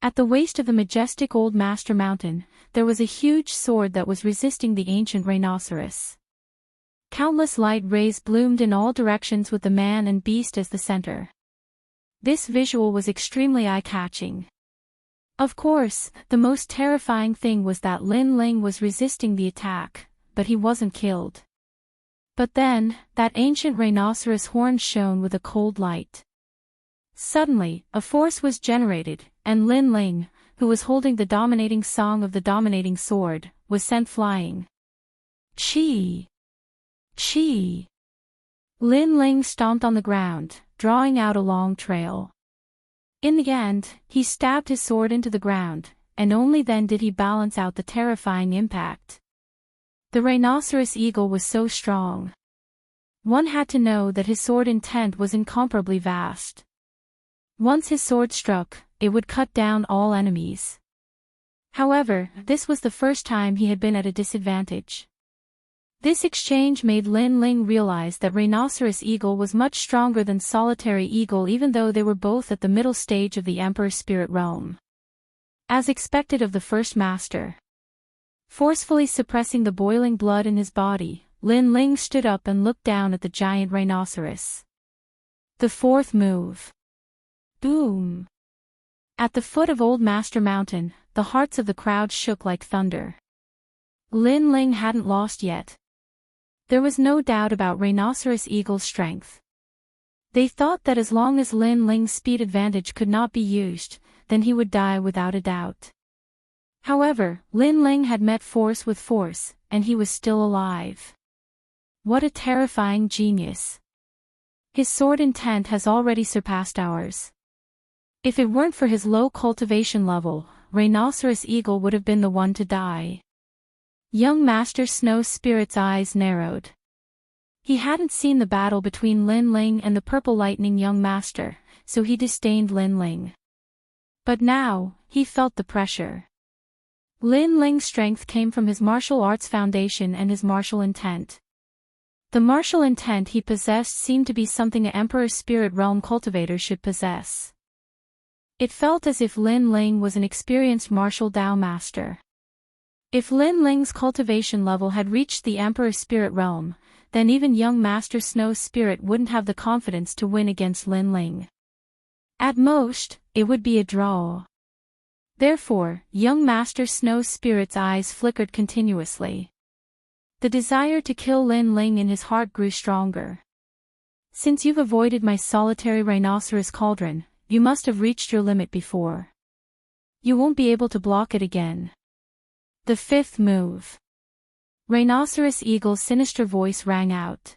At the waist of the majestic Old Master Mountain, there was a huge sword that was resisting the ancient rhinoceros. Countless light rays bloomed in all directions with the man and beast as the center. This visual was extremely eye-catching. Of course, the most terrifying thing was that Lin Ling was resisting the attack, but he wasn't killed. But then, that ancient rhinoceros horn shone with a cold light. Suddenly, a force was generated, and Lin Ling, who was holding the dominating song of the dominating sword, was sent flying. Chi! Chi! Lin Ling stomped on the ground, drawing out a long trail. In the end, he stabbed his sword into the ground, and only then did he balance out the terrifying impact. The rhinoceros eagle was so strong. One had to know that his sword intent was incomparably vast. Once his sword struck, it would cut down all enemies. However, this was the first time he had been at a disadvantage. This exchange made Lin Ling realize that Rhinoceros Eagle was much stronger than Solitary Eagle, even though they were both at the middle stage of the Emperor's spirit realm. As expected of the first master. Forcefully suppressing the boiling blood in his body, Lin Ling stood up and looked down at the giant rhinoceros. The fourth move. Boom! At the foot of Old Master Mountain, the hearts of the crowd shook like thunder. Lin Ling hadn't lost yet. There was no doubt about Rhinoceros Eagle's strength. They thought that as long as Lin Ling's speed advantage could not be used, then he would die without a doubt. However, Lin Ling had met force with force, and he was still alive. What a terrifying genius. His sword intent has already surpassed ours. If it weren't for his low cultivation level, Rhinoceros Eagle would have been the one to die. Young Master Snow Spirit's eyes narrowed. He hadn't seen the battle between Lin Ling and the Purple Lightning Young Master, so he disdained Lin Ling. But now, he felt the pressure. Lin Ling's strength came from his martial arts foundation and his martial intent. The martial intent he possessed seemed to be something an Emperor's Spirit Realm cultivator should possess. It felt as if Lin Ling was an experienced martial Dao master. If Lin Ling's cultivation level had reached the Emperor's Spirit Realm, then even young Master Snow Spirit wouldn't have the confidence to win against Lin Ling. At most, it would be a draw. Therefore, young Master Snow Spirit's eyes flickered continuously. The desire to kill Lin Ling in his heart grew stronger. Since you've avoided my solitary rhinoceros cauldron, you must have reached your limit before. You won't be able to block it again. The fifth move. Rhinoceros Eagle's sinister voice rang out.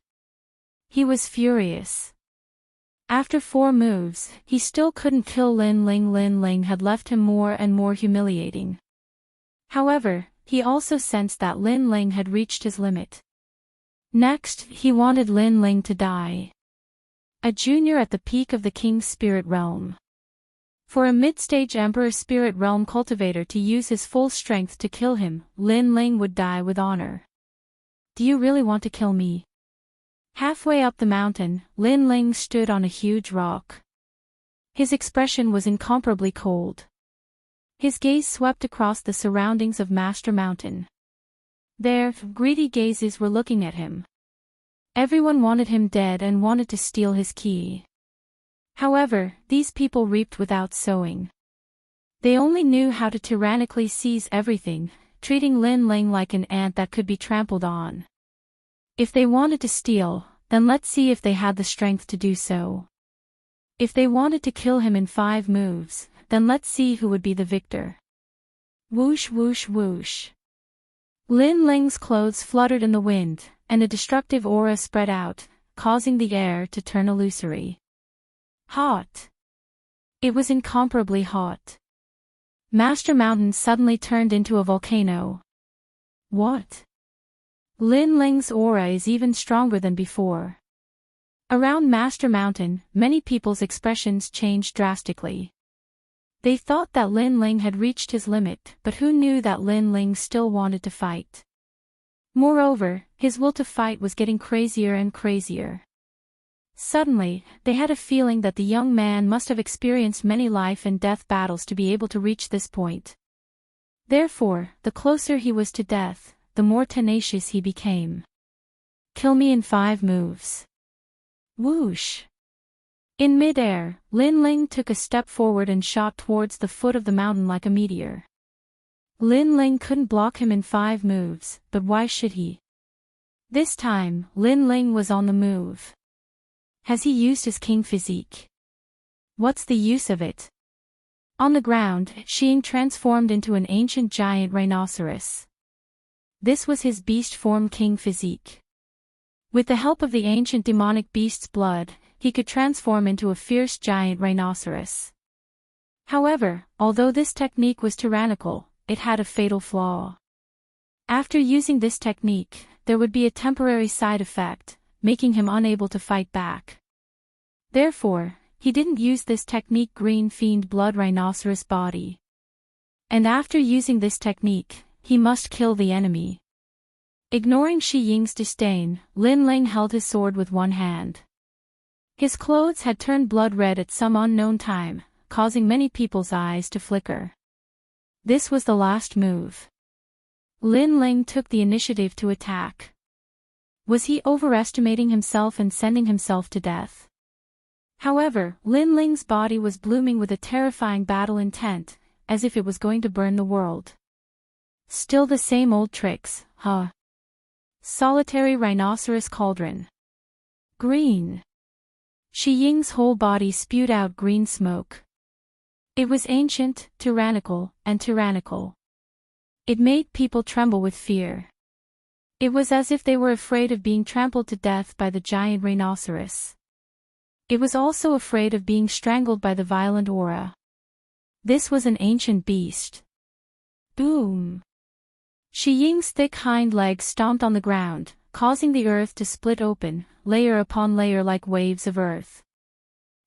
He was furious. After 4 moves, he still couldn't kill Lin Ling. Lin Ling had left him more and more humiliating. However, he also sensed that Lin Ling had reached his limit. Next, he wanted Lin Ling to die. A junior at the peak of the King's Spirit Realm. For a mid-stage Emperor Spirit Realm cultivator to use his full strength to kill him, Lin Ling would die with honor. Do you really want to kill me? Halfway up the mountain, Lin Ling stood on a huge rock. His expression was incomparably cold. His gaze swept across the surroundings of Master Mountain. There, greedy gazes were looking at him. Everyone wanted him dead and wanted to steal his key. However, these people reaped without sowing. They only knew how to tyrannically seize everything, treating Lin Ling like an ant that could be trampled on. If they wanted to steal, then let's see if they had the strength to do so. If they wanted to kill him in 5 moves, then let's see who would be the victor. Whoosh whoosh whoosh. Lin Ling's clothes fluttered in the wind, and a destructive aura spread out, causing the air to turn illusory. Hot. It was incomparably hot. Master Mountain suddenly turned into a volcano. What? Lin Ling's aura is even stronger than before. Around Master Mountain, many people's expressions changed drastically. They thought that Lin Ling had reached his limit, but who knew that Lin Ling still wanted to fight? Moreover, his will to fight was getting crazier and crazier. Suddenly, they had a feeling that the young man must have experienced many life and death battles to be able to reach this point. Therefore, the closer he was to death, the more tenacious he became. Kill me in 5 moves. Whoosh! In mid-air, Lin Ling took a step forward and shot towards the foot of the mountain like a meteor. Lin Ling couldn't block him in 5 moves, but why should he? This time, Lin Ling was on the move. Has he used his king physique? What's the use of it? On the ground, Xing transformed into an ancient giant rhinoceros. This was his beast form king physique. With the help of the ancient demonic beast's blood, he could transform into a fierce giant rhinoceros. However, although this technique was tyrannical, it had a fatal flaw. After using this technique, there would be a temporary side effect, making him unable to fight back. Therefore, he didn't use this technique green fiend blood rhinoceros body. And after using this technique, he must kill the enemy. Ignoring Shi Ying's disdain, Lin Ling held his sword with one hand. His clothes had turned blood red at some unknown time, causing many people's eyes to flicker. This was the last move. Lin Ling took the initiative to attack. Was he overestimating himself and sending himself to death? However, Lin Ling's body was blooming with a terrifying battle intent, as if it was going to burn the world. Still the same old tricks, huh? Solitary rhinoceros cauldron. Green. Shi Ying's whole body spewed out green smoke. It was ancient, tyrannical, and tyrannical. It made people tremble with fear. It was as if they were afraid of being trampled to death by the giant rhinoceros. It was also afraid of being strangled by the violent aura. This was an ancient beast. Boom! Shi Ying's thick hind legs stomped on the ground, causing the earth to split open, layer upon layer like waves of earth.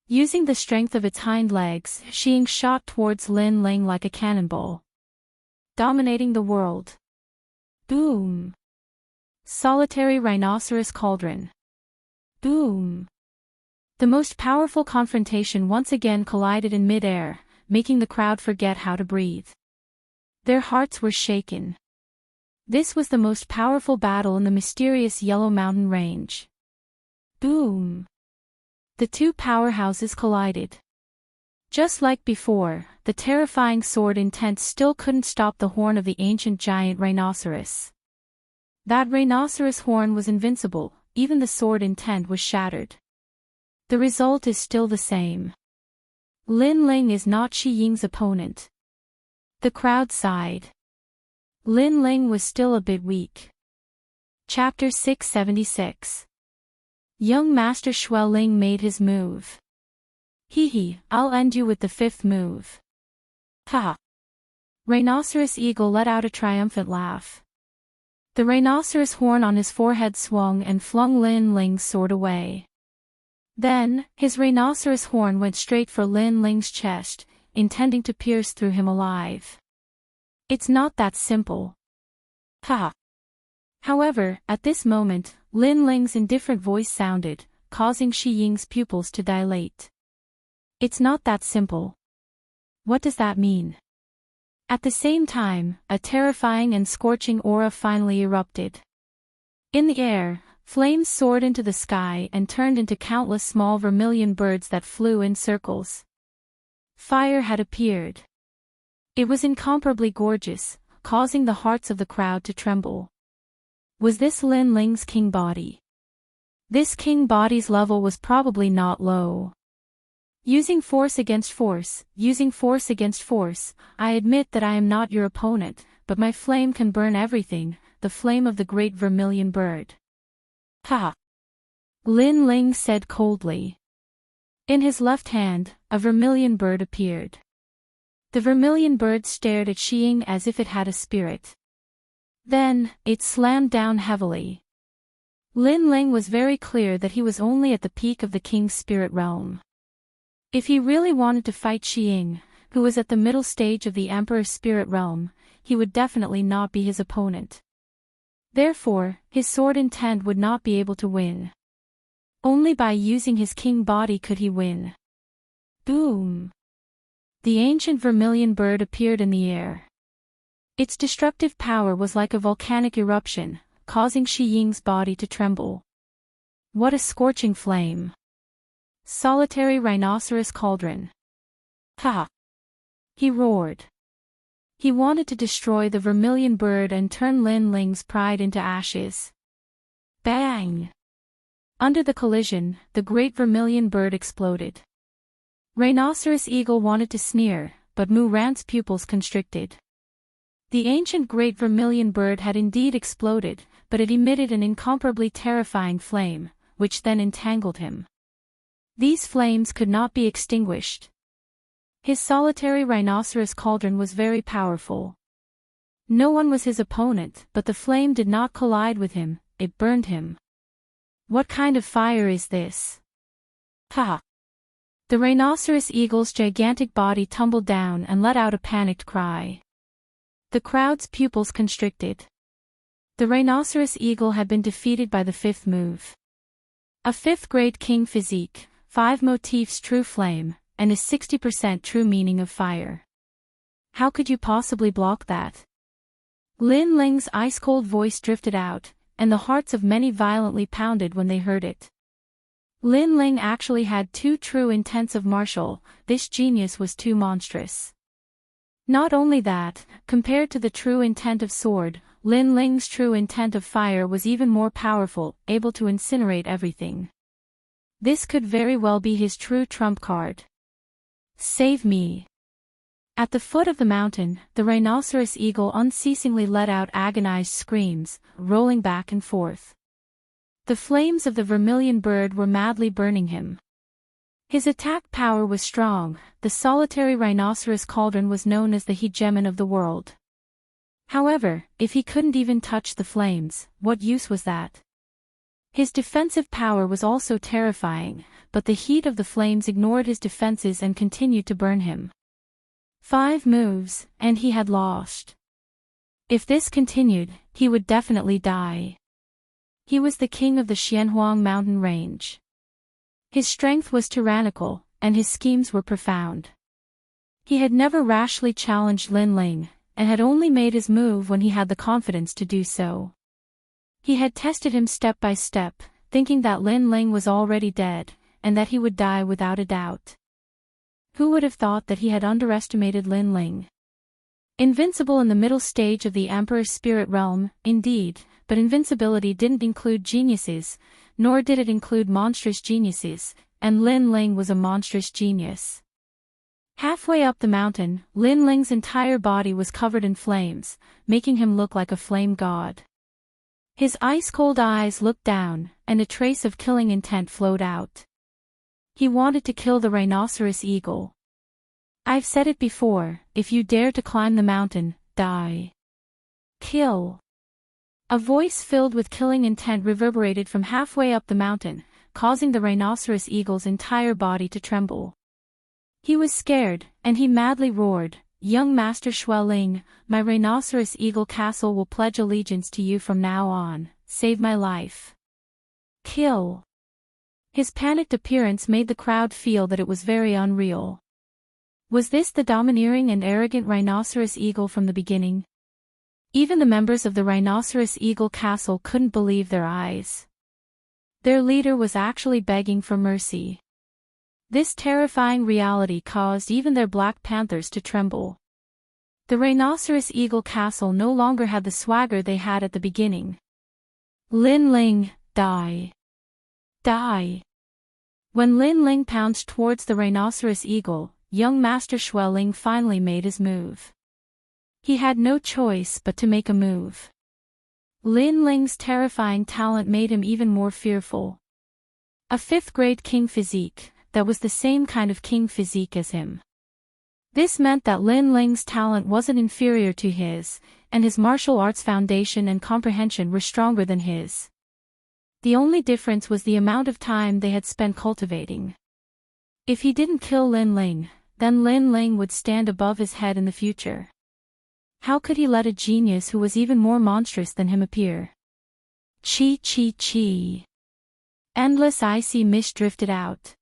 Using the strength of its hind legs, Shi Ying shot towards Lin Ling like a cannonball. Dominating the world. Boom! Solitary rhinoceros cauldron. Boom! The most powerful confrontation once again collided in mid-air, making the crowd forget how to breathe. Their hearts were shaken. This was the most powerful battle in the mysterious Yellow Mountain Range. Boom! The two powerhouses collided. Just like before, the terrifying sword intent still couldn't stop the horn of the ancient giant rhinoceros. That rhinoceros horn was invincible, even the sword intent was shattered. The result is still the same. Lin Ling is not Shi Ying's opponent. The crowd sighed. Lin Ling was still a bit weak. Chapter 676. Young Master Xueling made his move. Hee, I'll end you with the fifth move. Ha! Rhinoceros Eagle let out a triumphant laugh. The rhinoceros horn on his forehead swung and flung Lin Ling's sword away. Then, his rhinoceros horn went straight for Lin Ling's chest, intending to pierce through him alive. It's not that simple. Ha! However, at this moment, Lin Ling's indifferent voice sounded, causing Shi Ying's pupils to dilate. It's not that simple. What does that mean? At the same time, a terrifying and scorching aura finally erupted. In the air, flames soared into the sky and turned into countless small vermilion birds that flew in circles. Fire had appeared. It was incomparably gorgeous, causing the hearts of the crowd to tremble. Was this Lin Ling's king body? This king body's level was probably not low. Using force against force, I admit that I am not your opponent, but my flame can burn everything, the flame of the great vermilion bird. Ha! Lin Ling said coldly. In his left hand, a vermilion bird appeared. The vermilion bird stared at Shi Ying as if it had a spirit. Then, it slammed down heavily. Lin Ling was very clear that he was only at the peak of the king's spirit realm. If he really wanted to fight Shi Ying, who was at the middle stage of the emperor's spirit realm, he would definitely not be his opponent. Therefore, his sword intent would not be able to win. Only by using his king body could he win. Boom! The ancient vermilion bird appeared in the air. Its destructive power was like a volcanic eruption, causing Shi Ying's body to tremble. What a scorching flame! Solitary rhinoceros cauldron. Ha! He roared. He wanted to destroy the vermilion bird and turn Lin Ling's pride into ashes. Bang! Under the collision, the great vermilion bird exploded. Rhinoceros Eagle wanted to sneer, but Mu Rant's pupils constricted. The ancient great vermilion bird had indeed exploded, but it emitted an incomparably terrifying flame, which then entangled him. These flames could not be extinguished. His solitary rhinoceros cauldron was very powerful. No one was his opponent, but the flame did not collide with him, it burned him. What kind of fire is this? Ha! The rhinoceros eagle's gigantic body tumbled down and let out a panicked cry. The crowd's pupils constricted. The rhinoceros eagle had been defeated by the fifth move. A fifth grade king physique, 5 motifs true flame, and a 60% true meaning of fire. How could you possibly block that? Lin Ling's ice-cold voice drifted out, and the hearts of many violently pounded when they heard it. Lin Ling actually had 2 true intents of martial, this genius was too monstrous. Not only that, compared to the true intent of sword, Lin Ling's true intent of fire was even more powerful, able to incinerate everything. This could very well be his true trump card. Save me. At the foot of the mountain, the rhinoceros eagle unceasingly let out agonized screams, rolling back and forth. The flames of the vermilion bird were madly burning him. His attack power was strong, the solitary rhinoceros cauldron was known as the hegemon of the world. However, if he couldn't even touch the flames, what use was that? His defensive power was also terrifying, but the heat of the flames ignored his defenses and continued to burn him. 5 moves, and he had lost. If this continued, he would definitely die. He was the king of the Xianhuang mountain range. His strength was tyrannical, and his schemes were profound. He had never rashly challenged Lin Ling, and had only made his move when he had the confidence to do so. He had tested him step by step, thinking that Lin Ling was already dead, and that he would die without a doubt. Who would have thought that he had underestimated Lin Ling? Invincible in the middle stage of the Emperor's spirit realm, indeed, but invincibility didn't include geniuses, nor did it include monstrous geniuses, and Lin Ling was a monstrous genius. Halfway up the mountain, Lin Ling's entire body was covered in flames, making him look like a flame god. His ice-cold eyes looked down, and a trace of killing intent flowed out. He wanted to kill the rhinoceros eagle. I've said it before, if you dare to climb the mountain, die. Kill. A voice filled with killing intent reverberated from halfway up the mountain, causing the rhinoceros eagle's entire body to tremble. He was scared, and he madly roared, "Young Master Xueling, my rhinoceros eagle castle will pledge allegiance to you from now on, save my life. Kill." His panicked appearance made the crowd feel that it was very unreal. Was this the domineering and arrogant rhinoceros eagle from the beginning? Even the members of the rhinoceros eagle castle couldn't believe their eyes. Their leader was actually begging for mercy. This terrifying reality caused even their black panthers to tremble. The rhinoceros eagle castle no longer had the swagger they had at the beginning. Lin Ling, die. Die. When Lin Ling pounced towards the rhinoceros eagle, young Master Xueling finally made his move. He had no choice but to make a move. Lin Ling's terrifying talent made him even more fearful. A 5th grade king physique, that was the same kind of king physique as him. This meant that Lin Ling's talent wasn't inferior to his, and his martial arts foundation and comprehension were stronger than his. The only difference was the amount of time they had spent cultivating. If he didn't kill Lin Ling, then Lin Ling would stand above his head in the future. How could he let a genius who was even more monstrous than him appear? Chi chi chi. Endless icy mist drifted out.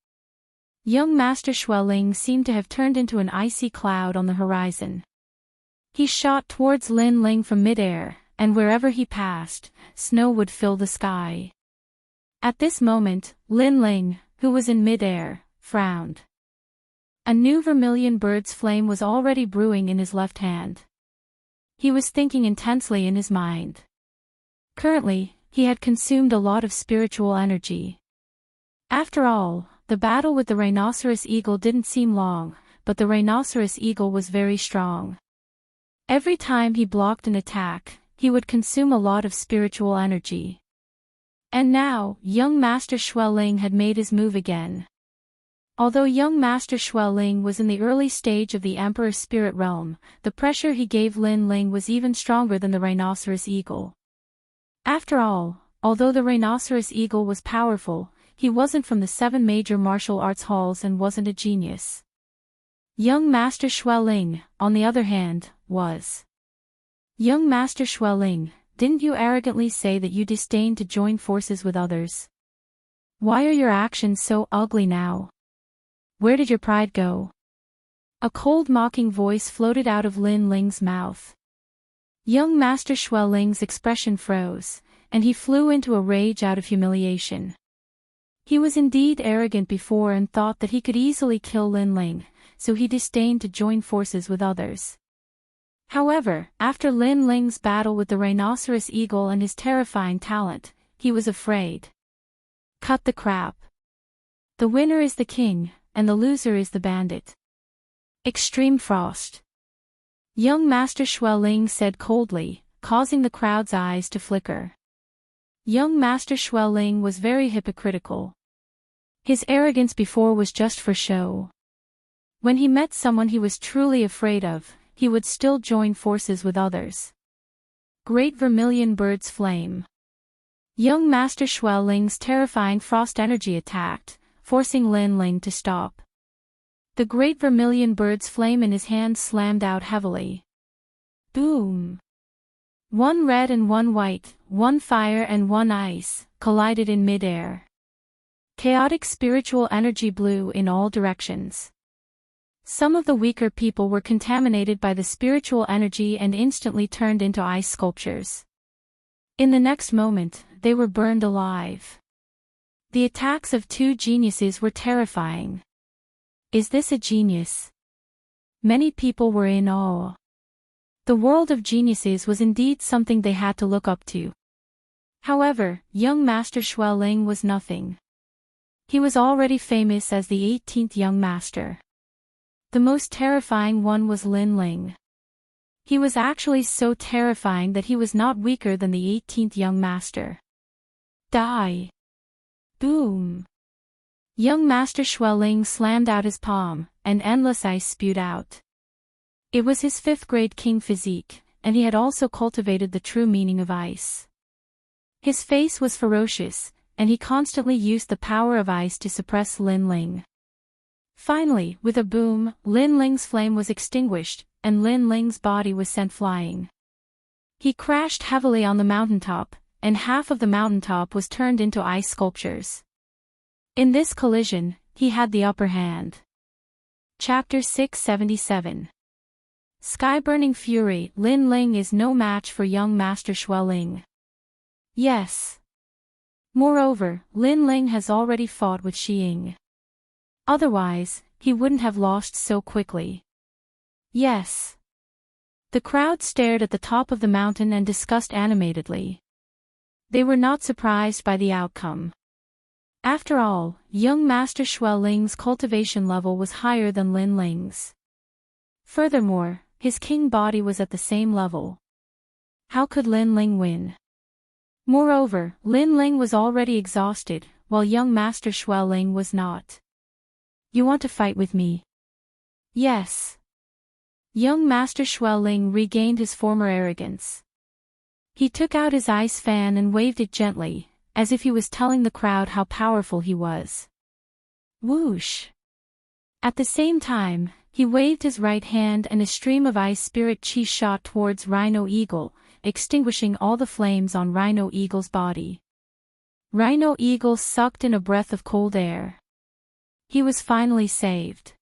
Young Master Xueling seemed to have turned into an icy cloud on the horizon. He shot towards Lin Ling from midair, and wherever he passed, snow would fill the sky. At this moment, Lin Ling, who was in midair, frowned. A new vermilion bird's flame was already brewing in his left hand. He was thinking intensely in his mind. Currently, he had consumed a lot of spiritual energy. After all, the battle with the rhinoceros eagle didn't seem long, but the rhinoceros eagle was very strong. Every time he blocked an attack, he would consume a lot of spiritual energy. And now, young Master Xueling had made his move again. Although young Master Xueling was in the early stage of the Emperor's spirit realm, the pressure he gave Lin Ling was even stronger than the rhinoceros eagle. After all, although the rhinoceros eagle was powerful, he wasn't from the 7 major martial arts halls and wasn't a genius. Young Master Xueling, on the other hand, was. Young Master Xueling, didn't you arrogantly say that you disdain to join forces with others? Why are your actions so ugly now? Where did your pride go? A cold mocking voice floated out of Lin Ling's mouth. Young Master Xueling's expression froze, and he flew into a rage out of humiliation. He was indeed arrogant before and thought that he could easily kill Lin Ling, so he disdained to join forces with others. However, after Lin Ling's battle with the rhinoceros eagle and his terrifying talent, he was afraid. Cut the crap. The winner is the king, and the loser is the bandit. Extreme frost. Young Master Xueling said coldly, causing the crowd's eyes to flicker. Young Master Xueling was very hypocritical. His arrogance before was just for show. When he met someone he was truly afraid of, he would still join forces with others. Great Vermilion Bird's Flame. Young Master Xueling's terrifying frost energy attacked, forcing Lin Ling to stop. The Great Vermilion Bird's Flame in his hand slammed out heavily. Boom! 1 red and 1 white, 1 fire and 1 ice, collided in mid-air. Chaotic spiritual energy blew in all directions. Some of the weaker people were contaminated by the spiritual energy and instantly turned into ice sculptures. In the next moment, they were burned alive. The attacks of 2 geniuses were terrifying. Is this a genius? Many people were in awe. The world of geniuses was indeed something they had to look up to. However, young Master Xueling was nothing. He was already famous as the 18th young master. The most terrifying one was Lin Ling. He was actually so terrifying that he was not weaker than the 18th young master. Die! Boom! Young Master Xueling slammed out his palm, and endless ice spewed out. It was his 5th grade king physique, and he had also cultivated the true meaning of ice. His face was ferocious, and he constantly used the power of ice to suppress Lin Ling. Finally, with a boom, Lin Ling's flame was extinguished, and Lin Ling's body was sent flying. He crashed heavily on the mountaintop, and half of the mountaintop was turned into ice sculptures. In this collision, he had the upper hand. Chapter 677. Sky-burning fury. Lin Ling is no match for young Master Xueling. Yes. Moreover, Lin Ling has already fought with Xiying. Otherwise, he wouldn't have lost so quickly. Yes. The crowd stared at the top of the mountain and discussed animatedly. They were not surprised by the outcome. After all, young Master Xueling's cultivation level was higher than Lin Ling's. Furthermore, his king body was at the same level. How could Lin Ling win? Moreover, Lin Ling was already exhausted, while young Master Xueling was not. You want to fight with me? Yes. Young Master Xueling regained his former arrogance. He took out his ice fan and waved it gently, as if he was telling the crowd how powerful he was. Whoosh! At the same time, he waved his right hand and a stream of ice spirit chi shot towards Rhino Eagle, extinguishing all the flames on Rhino Eagle's body. Rhino Eagle sucked in a breath of cold air. He was finally saved.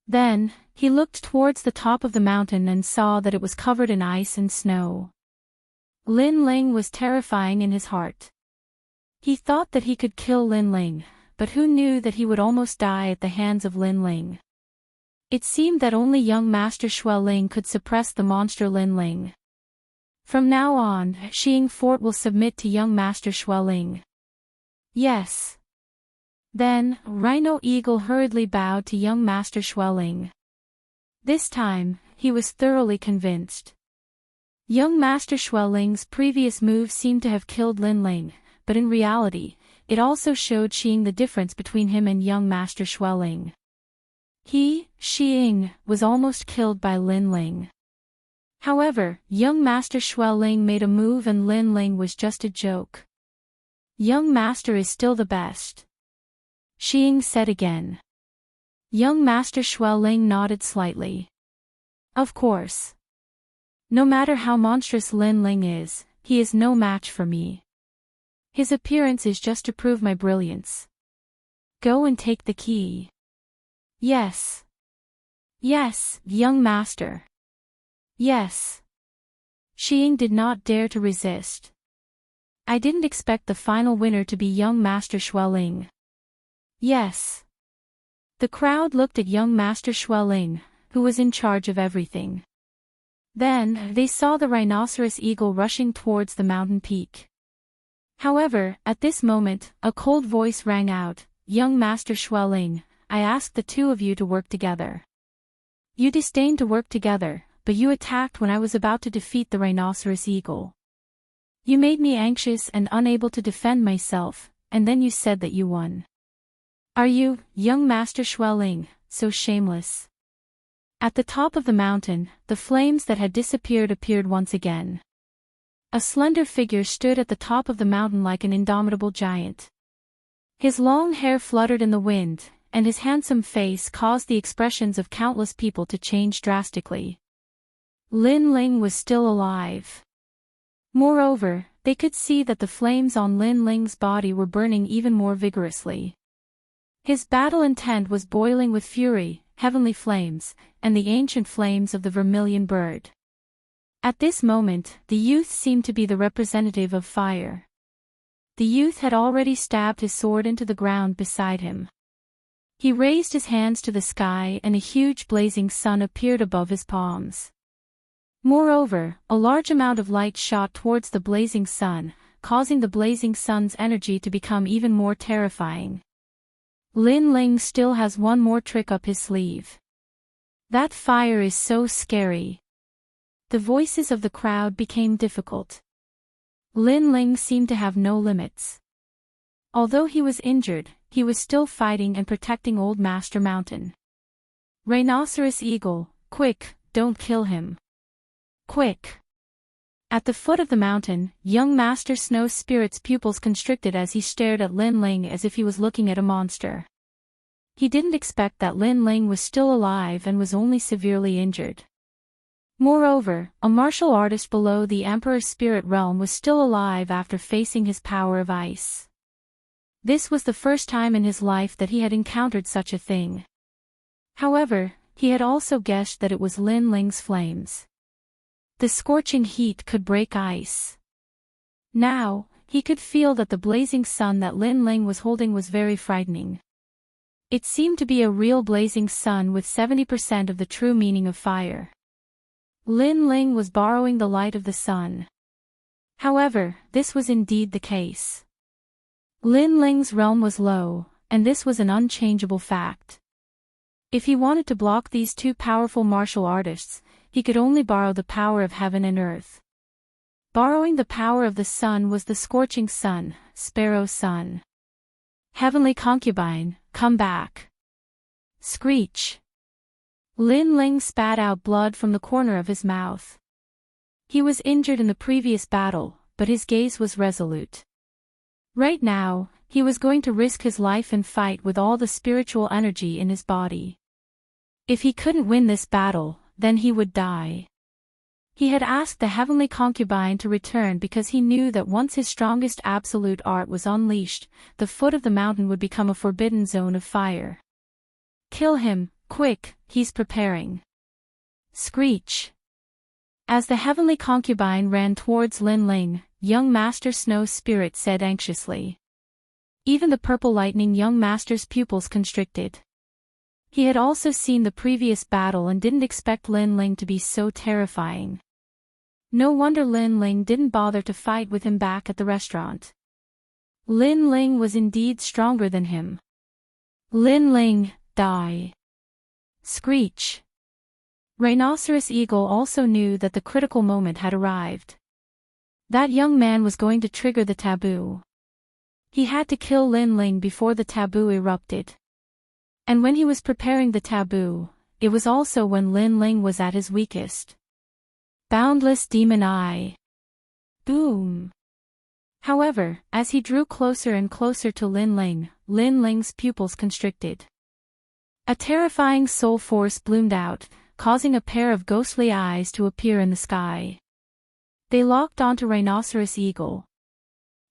Then, he looked towards the top of the mountain and saw that it was covered in ice and snow. Lin Ling was terrifying in his heart. He thought that he could kill Lin Ling, but who knew that he would almost die at the hands of Lin Ling. It seemed that only young Master Xueling could suppress the monster Lin Ling. From now on, Xiying Fort will submit to young Master Xueling. Yes. Then, Rhino Eagle hurriedly bowed to young Master Xueling. This time, he was thoroughly convinced. Young Master Xueling's previous move seemed to have killed Lin Ling, but in reality, it also showed Xing the difference between him and young Master Xueling. He, Xing, was almost killed by Lin Ling. However, young Master Xueling made a move and Lin Ling was just a joke. Young Master is still the best, Xing said again. Young Master Xueling nodded slightly. Of course. No matter how monstrous Lin Ling is, he is no match for me. His appearance is just to prove my brilliance. Go and take the key. Yes. Yes, young master. Yes. Xing did not dare to resist. I didn't expect the final winner to be young Master Xueling. Yes. The crowd looked at young Master Xueling, who was in charge of everything. Then, they saw the rhinoceros eagle rushing towards the mountain peak. However, at this moment, a cold voice rang out, "Young Master Xueling, I asked the two of you to work together. You disdained to work together, but you attacked when I was about to defeat the rhinoceros eagle. You made me anxious and unable to defend myself, and then you said that you won. Are you, young Master Xueling, so shameless?" At the top of the mountain, the flames that had disappeared appeared once again. A slender figure stood at the top of the mountain like an indomitable giant. His long hair fluttered in the wind, and his handsome face caused the expressions of countless people to change drastically. Lin Ling was still alive. Moreover, they could see that the flames on Lin Ling's body were burning even more vigorously. His battle intent was boiling with fury, heavenly flames, and the ancient flames of the vermilion bird. At this moment, the youth seemed to be the representative of fire. The youth had already stabbed his sword into the ground beside him. He raised his hands to the sky and a huge blazing sun appeared above his palms. Moreover, a large amount of light shot towards the blazing sun, causing the blazing sun's energy to become even more terrifying. Lin Ling still has one more trick up his sleeve. That fire is so scary. The voices of the crowd became difficult. Lin Ling seemed to have no limits. Although he was injured, he was still fighting and protecting Old Master Mountain. Rhinoceros Eagle, quick, don't kill him. Quick. At the foot of the mountain, young Master Snow Spirit's pupils constricted as he stared at Lin Ling as if he was looking at a monster. He didn't expect that Lin Ling was still alive and was only severely injured. Moreover, a martial artist below the Emperor's spirit realm was still alive after facing his power of ice. This was the first time in his life that he had encountered such a thing. However, he had also guessed that it was Lin Ling's flames. The scorching heat could break ice. Now, he could feel that the blazing sun that Lin Ling was holding was very frightening. It seemed to be a real blazing sun with 70% of the true meaning of fire. Lin Ling was borrowing the light of the sun. However, this was indeed the case. Lin Ling's realm was low, and this was an unchangeable fact. If he wanted to block these two powerful martial artists, he could only borrow the power of heaven and earth. Borrowing the power of the sun was the scorching sun, Sparrow Sun. Heavenly concubine, come back. Screech. Lin Ling spat out blood from the corner of his mouth. He was injured in the previous battle, but his gaze was resolute. Right now, he was going to risk his life and fight with all the spiritual energy in his body. If he couldn't win this battle, then he would die. He had asked the heavenly concubine to return because he knew that once his strongest absolute art was unleashed, the foot of the mountain would become a forbidden zone of fire. Kill him, quick, he's preparing. Screech. As the heavenly concubine ran towards Lin Ling, young Master Snow Spirit said anxiously. Even the purple lightning young master's pupils constricted. He had also seen the previous battle and didn't expect Lin Ling to be so terrifying. No wonder Lin Ling didn't bother to fight with him back at the restaurant. Lin Ling was indeed stronger than him. Lin Ling, die. Screech. Rhinoceros Eagle also knew that the critical moment had arrived. That young man was going to trigger the taboo. He had to kill Lin Ling before the taboo erupted. And when he was preparing the taboo, it was also when Lin Ling was at his weakest. Boundless demon eye. Boom. However, as he drew closer and closer to Lin Ling's pupils constricted. A terrifying soul force bloomed out, causing a pair of ghostly eyes to appear in the sky. They locked onto Rhinoceros Eagle.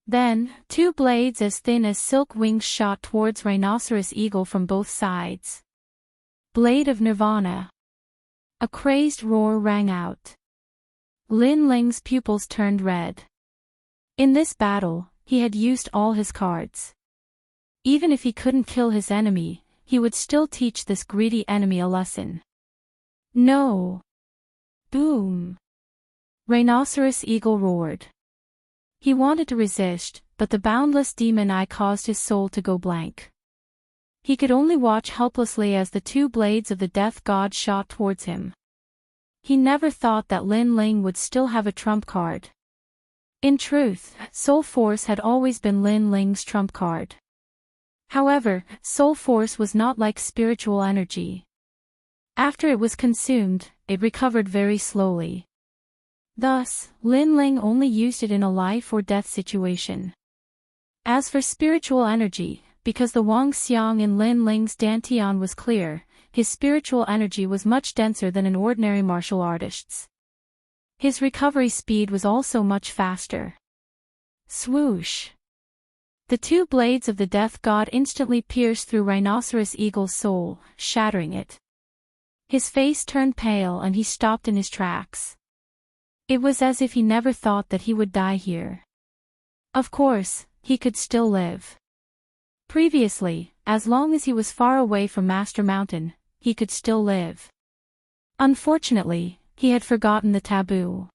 Then, two blades as thin as silk wings shot towards Rhinoceros Eagle from both sides. Blade of Nirvana. A crazed roar rang out. Lin Ling's pupils turned red. In this battle, he had used all his cards. Even if he couldn't kill his enemy, he would still teach this greedy enemy a lesson. No! Boom! Rhinoceros Eagle roared. He wanted to resist, but the boundless demon eye caused his soul to go blank. He could only watch helplessly as the two blades of the death god shot towards him. He never thought that Lin Ling would still have a trump card. In truth, Soul Force had always been Lin Ling's trump card. However, Soul Force was not like spiritual energy. After it was consumed, it recovered very slowly. Thus, Lin Ling only used it in a life or death situation. As for spiritual energy, because the Wang Xiang in Lin Ling's dantian was clear, his spiritual energy was much denser than an ordinary martial artist's. His recovery speed was also much faster. Swoosh! The two blades of the death god instantly pierced through Rhinoceros Eagle's soul, shattering it. His face turned pale and he stopped in his tracks. It was as if he never thought that he would die here. Of course, he could still live. Previously, as long as he was far away from Master Mountain, he could still live. Unfortunately, he had forgotten the taboo.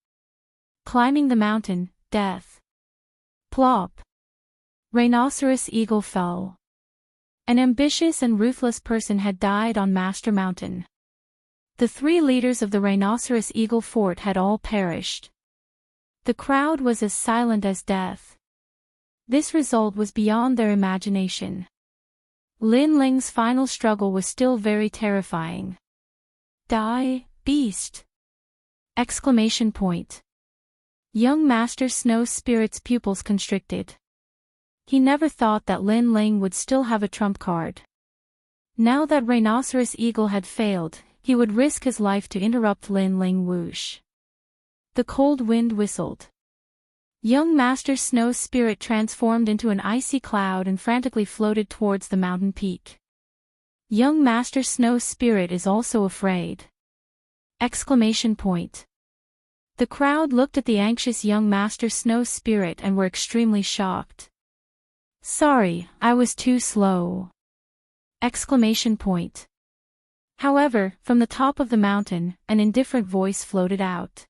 Climbing the mountain, death. Plop. Rhinoceros Eagle fell. An ambitious and ruthless person had died on Master Mountain. The three leaders of the Rhinoceros Eagle fort had all perished. The crowd was as silent as death. This result was beyond their imagination. Lin Ling's final struggle was still very terrifying. Die, beast! Exclamation point. Young Master Snow Spirit's pupils constricted. He never thought that Lin Ling would still have a trump card. Now that Rhinoceros Eagle had failed, he would risk his life to interrupt Lin Ling. Whoosh. The cold wind whistled. Young Master Snow Spirit transformed into an icy cloud and frantically floated towards the mountain peak. Young Master Snow Spirit is also afraid. Exclamation point. The crowd looked at the anxious young Master Snow Spirit and were extremely shocked. Sorry, I was too slow. Exclamation point. However, from the top of the mountain, an indifferent voice floated out.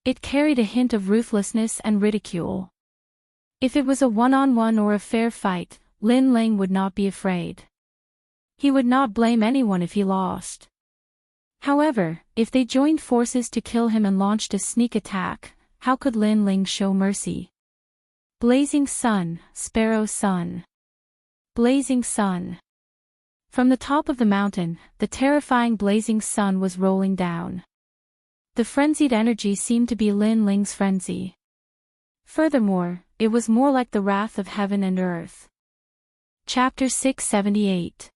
It carried a hint of ruthlessness and ridicule. If it was a one-on-one or a fair fight, Lin Ling would not be afraid. He would not blame anyone if he lost. However, if they joined forces to kill him and launched a sneak attack, how could Lin Ling show mercy? Blazing Sun, Sparrow Sun. Blazing Sun. From the top of the mountain, the terrifying blazing sun was rolling down. The frenzied energy seemed to be Lin Ling's frenzy. Furthermore, it was more like the wrath of heaven and earth. Chapter 678.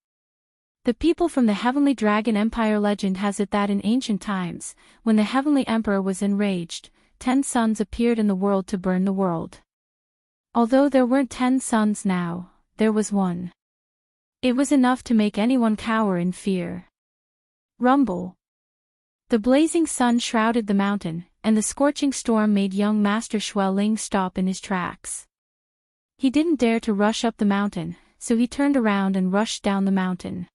The people from the Heavenly Dragon Empire legend has it that in ancient times, when the Heavenly Emperor was enraged, 10 suns appeared in the world to burn the world. Although there weren't 10 suns now, there was one. It was enough to make anyone cower in fear. Rumble. The blazing sun shrouded the mountain, and the scorching storm made young Master Xueling stop in his tracks. He didn't dare to rush up the mountain, so he turned around and rushed down the mountain.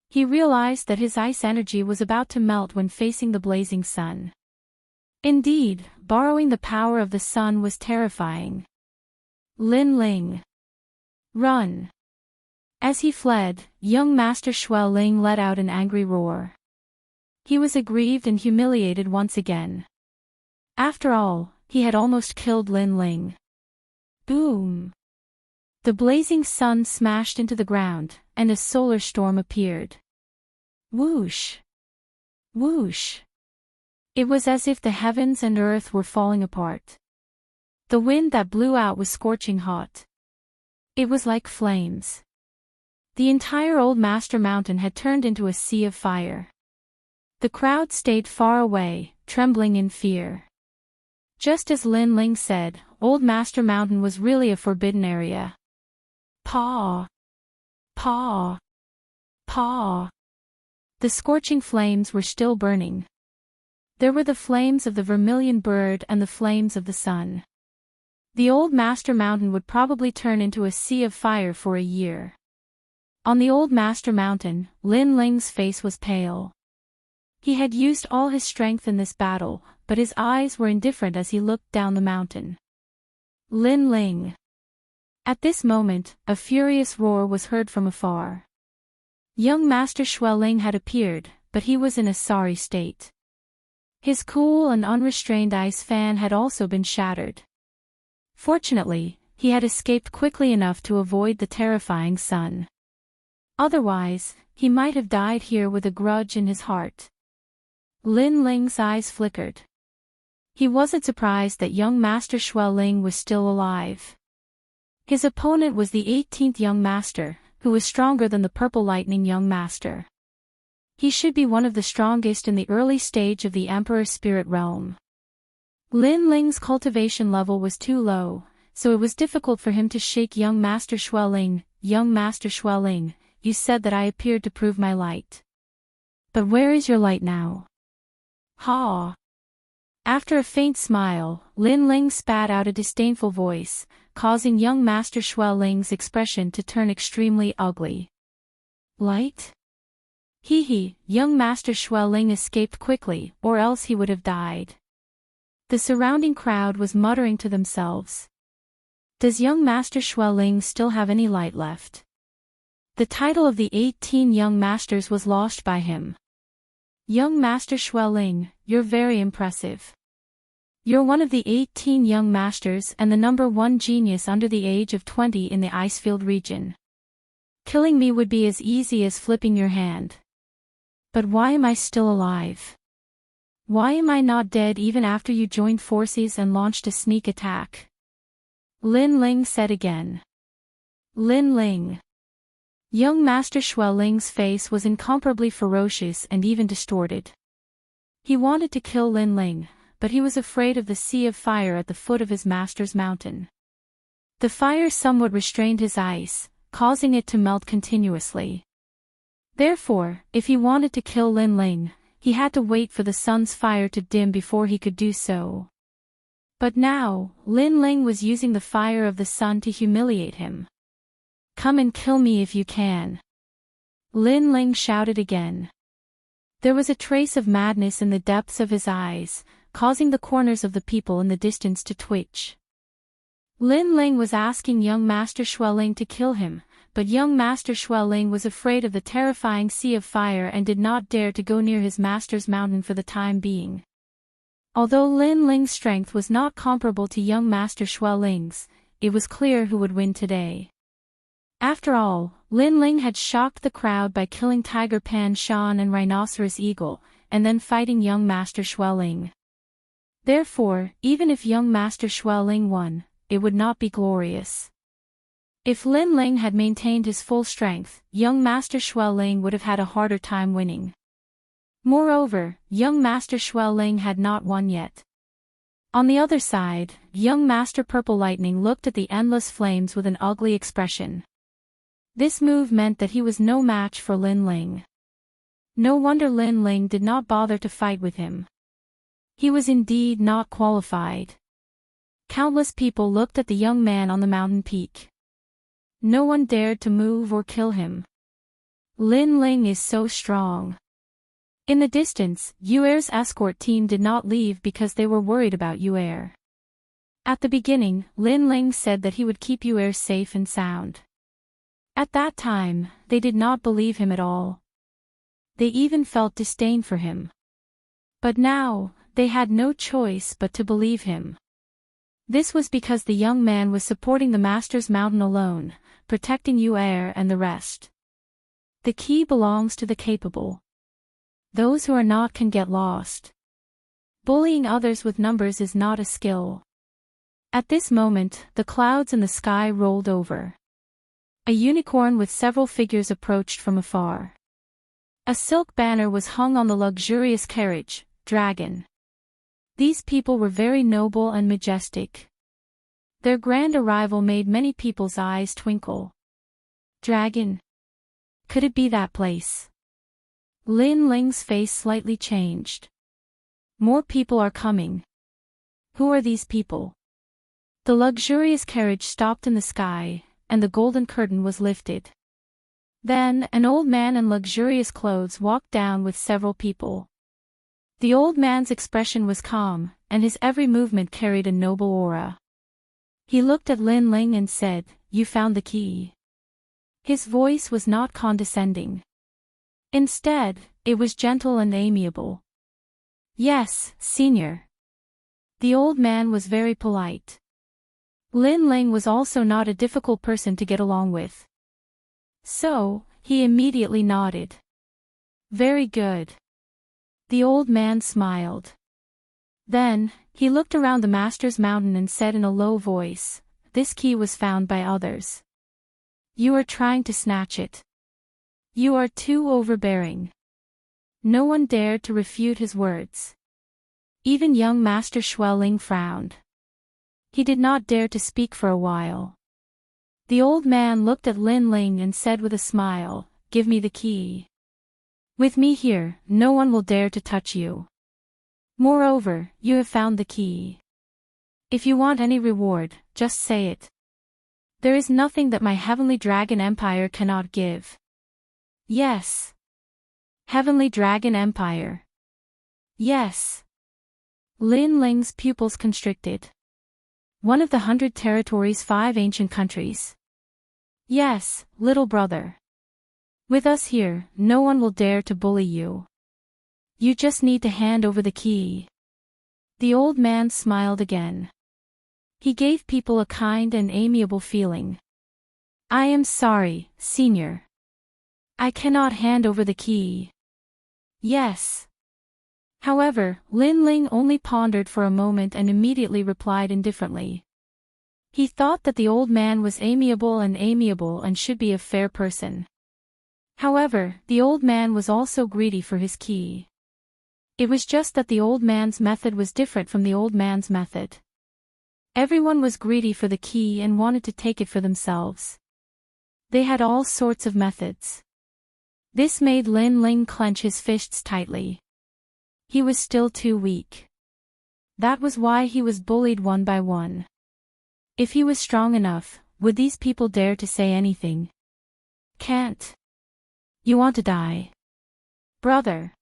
He realized that his ice energy was about to melt when facing the blazing sun. Indeed, borrowing the power of the sun was terrifying. Lin Ling. Run! As he fled, young Master Xueling let out an angry roar. He was aggrieved and humiliated once again. After all, he had almost killed Lin Ling. Boom! The blazing sun smashed into the ground, and a solar storm appeared. Whoosh! Whoosh! It was as if the heavens and earth were falling apart. The wind that blew out was scorching hot. It was like flames. The entire Old Master Mountain had turned into a sea of fire. The crowd stayed far away, trembling in fear. Just as Lin Ling said, Old Master Mountain was really a forbidden area. Paw! Paw! Paw! The scorching flames were still burning. There were the flames of the vermilion bird and the flames of the sun. The Old Master Mountain would probably turn into a sea of fire for a year. On the Old Master Mountain, Lin Ling's face was pale. He had used all his strength in this battle, but his eyes were indifferent as he looked down the mountain. Lin Ling! At this moment, a furious roar was heard from afar. Young Master Xueling had appeared, but he was in a sorry state. His cool and unrestrained ice fan had also been shattered. Fortunately, he had escaped quickly enough to avoid the terrifying sun. Otherwise, he might have died here with a grudge in his heart. Lin Ling's eyes flickered. He wasn't surprised that young Master Xueling was still alive. His opponent was the 18th young master, who was stronger than the Purple Lightning young master. He should be one of the strongest in the early stage of the Emperor Spirit Realm. Lin Ling's cultivation level was too low, so it was difficult for him to shake young Master Xueling. Young Master Xueling, you said that I appeared to prove my light. But where is your light now? Ha! After a faint smile, Lin Ling spat out a disdainful voice, causing young Master Xueling's expression to turn extremely ugly. Light? Hee hee, young Master Xueling escaped quickly, or else he would have died. The surrounding crowd was muttering to themselves. Does young Master Xueling still have any light left? The title of the 18 young masters was lost by him. Young Master Xueling, you're very impressive. You're one of the 18 young masters and the #1 genius under the age of 20 in the Icefield region. Killing me would be as easy as flipping your hand. But why am I still alive? Why am I not dead even after you joined forces and launched a sneak attack? Lin Ling said again. Lin Ling. Young Master Xueling's face was incomparably ferocious and even distorted. He wanted to kill Lin Ling, but he was afraid of the sea of fire at the foot of his master's mountain. The fire somewhat restrained his ice, causing it to melt continuously. Therefore, if he wanted to kill Lin Ling, he had to wait for the sun's fire to dim before he could do so. But now, Lin Ling was using the fire of the sun to humiliate him. Come and kill me if you can. Lin Ling shouted again. There was a trace of madness in the depths of his eyes, causing the corners of the people in the distance to twitch. Lin Ling was asking young Master Xueling to kill him, but young Master Xueling was afraid of the terrifying sea of fire and did not dare to go near his master's mountain for the time being. Although Lin Ling's strength was not comparable to young Master Xueling's, it was clear who would win today. After all, Lin Ling had shocked the crowd by killing Tiger Pan Shan and Rhinoceros Eagle, and then fighting young Master Xueling. Therefore, even if young Master Xueling won, it would not be glorious. If Lin Ling had maintained his full strength, young Master Xueling would have had a harder time winning. Moreover, young Master Xueling had not won yet. On the other side, young Master Purple Lightning looked at the endless flames with an ugly expression. This move meant that he was no match for Lin Ling. No wonder Lin Ling did not bother to fight with him. He was indeed not qualified. Countless people looked at the young man on the mountain peak. No one dared to move or kill him. Lin Ling is so strong. In the distance, Yuer's escort team did not leave because they were worried about Yuer. At the beginning, Lin Ling said that he would keep Yuer safe and sound. At that time, they did not believe him at all. They even felt disdain for him. But now, they had no choice but to believe him. This was because the young man was supporting the Master's mountain alone, protecting Uair and the rest. The key belongs to the capable. Those who are not can get lost. Bullying others with numbers is not a skill. At this moment, the clouds in the sky rolled over. A unicorn with several figures approached from afar. A silk banner was hung on the luxurious carriage, dragon. These people were very noble and majestic. Their grand arrival made many people's eyes twinkle. Dragon? Could it be that place? Lin Ling's face slightly changed. More people are coming. Who are these people? The luxurious carriage stopped in the sky, and the golden curtain was lifted. Then, an old man in luxurious clothes walked down with several people. The old man's expression was calm, and his every movement carried a noble aura. He looked at Lin Ling and said, "You found the key." His voice was not condescending. Instead, it was gentle and amiable. "Yes, senior." The old man was very polite. Lin Ling was also not a difficult person to get along with. So, he immediately nodded. "Very good." The old man smiled. Then, he looked around the Master's mountain and said in a low voice, "This key was found by others. You are trying to snatch it. You are too overbearing." No one dared to refute his words. Even young Master Xueling frowned. He did not dare to speak for a while. The old man looked at Lin Ling and said with a smile, "Give me the key. With me here, no one will dare to touch you. Moreover, you have found the key. If you want any reward, just say it. There is nothing that my Heavenly Dragon Empire cannot give." "Yes." Heavenly Dragon Empire. "Yes." Lin Ling's pupils constricted. "One of the 100 territories, 5 ancient countries." "Yes, little brother. With us here, no one will dare to bully you. You just need to hand over the key." The old man smiled again. He gave people a kind and amiable feeling. "I am sorry, senior. I cannot hand over the key." "Yes." However, Lin Ling only pondered for a moment and immediately replied indifferently. He thought that the old man was amiable and should be a fair person. However, the old man was also greedy for his key. It was just that the old man's method was different from the old man's method. Everyone was greedy for the key and wanted to take it for themselves. They had all sorts of methods. This made Lin Ling clench his fists tightly. He was still too weak. That was why he was bullied one by one. If he was strong enough, would these people dare to say anything? Can't. You want to die? Brother.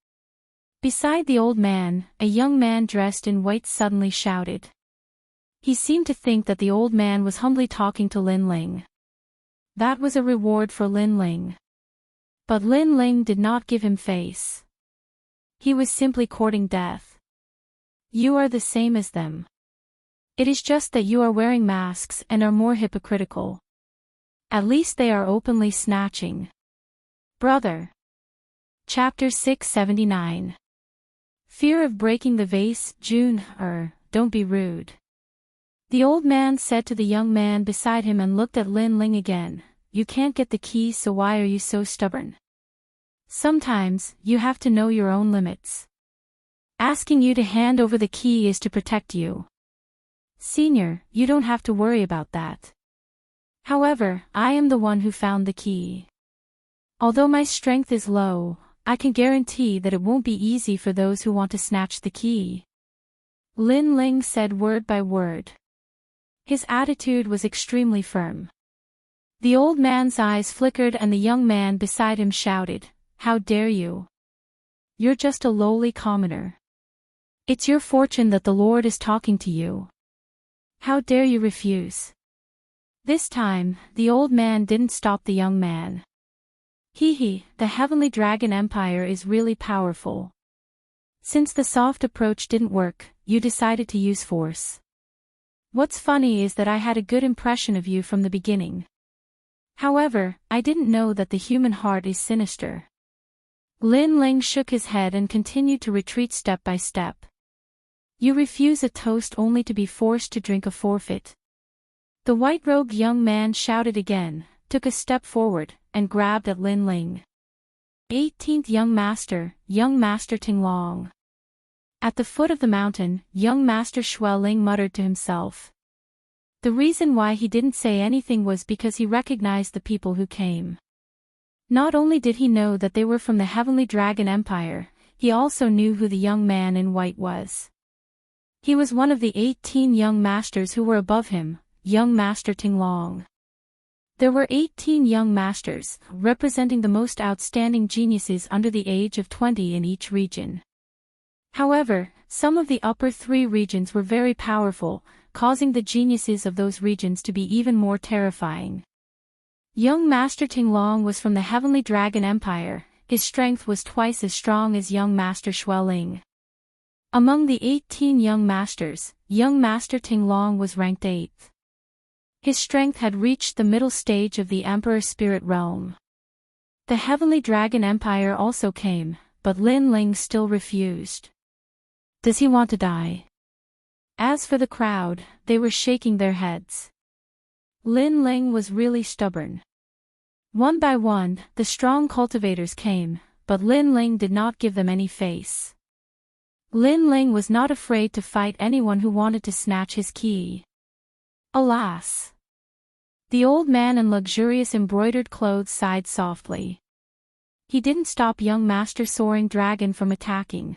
Beside the old man, a young man dressed in white suddenly shouted. He seemed to think that the old man was humbly talking to Lin Ling. That was a reward for Lin Ling. But Lin Ling did not give him face. He was simply courting death. You are the same as them. It is just that you are wearing masks and are more hypocritical. At least they are openly snatching. Brother. Chapter 679. Fear of breaking the vase. June, don't be rude. The old man said to the young man beside him and looked at Lin Ling again. You can't get the key, so why are you so stubborn? Sometimes, you have to know your own limits. Asking you to hand over the key is to protect you. Senior, you don't have to worry about that. However, I am the one who found the key. Although my strength is low, I can guarantee that it won't be easy for those who want to snatch the key. Lin Ling said word by word. His attitude was extremely firm. The old man's eyes flickered and the young man beside him shouted, How dare you? You're just a lowly commoner. It's your fortune that the Lord is talking to you. How dare you refuse? This time, the old man didn't stop the young man. The Heavenly Dragon Empire is really powerful. Since the soft approach didn't work, you decided to use force. What's funny is that I had a good impression of you from the beginning. However, I didn't know that the human heart is sinister. Lin Ling shook his head and continued to retreat step by step. You refuse a toast only to be forced to drink a forfeit. The white-robed young man shouted again, took a step forward, and grabbed at Lin Ling. 18th Young Master Tinglong. At the foot of the mountain, young Master Xueling muttered to himself. The reason why he didn't say anything was because he recognized the people who came. Not only did he know that they were from the Heavenly Dragon Empire, he also knew who the young man in white was. He was one of the 18 young masters who were above him, young Master Tinglong. There were 18 young masters, representing the most outstanding geniuses under the age of 20 in each region. However, some of the upper 3 regions were very powerful, causing the geniuses of those regions to be even more terrifying. Young Master Tinglong was from the Heavenly Dragon Empire. His strength was twice as strong as young Master Xueling. Among the 18 young masters, young Master Tinglong was ranked 8th. His strength had reached the middle stage of the Emperor Spirit Realm. The Heavenly Dragon Empire also came, but Lin Ling still refused. Does he want to die? As for the crowd, they were shaking their heads. Lin Ling was really stubborn. One by one, the strong cultivators came, but Lin Ling did not give them any face. Lin Ling was not afraid to fight anyone who wanted to snatch his key. Alas! The old man in luxurious embroidered clothes sighed softly. He didn't stop young Master Soaring Dragon from attacking.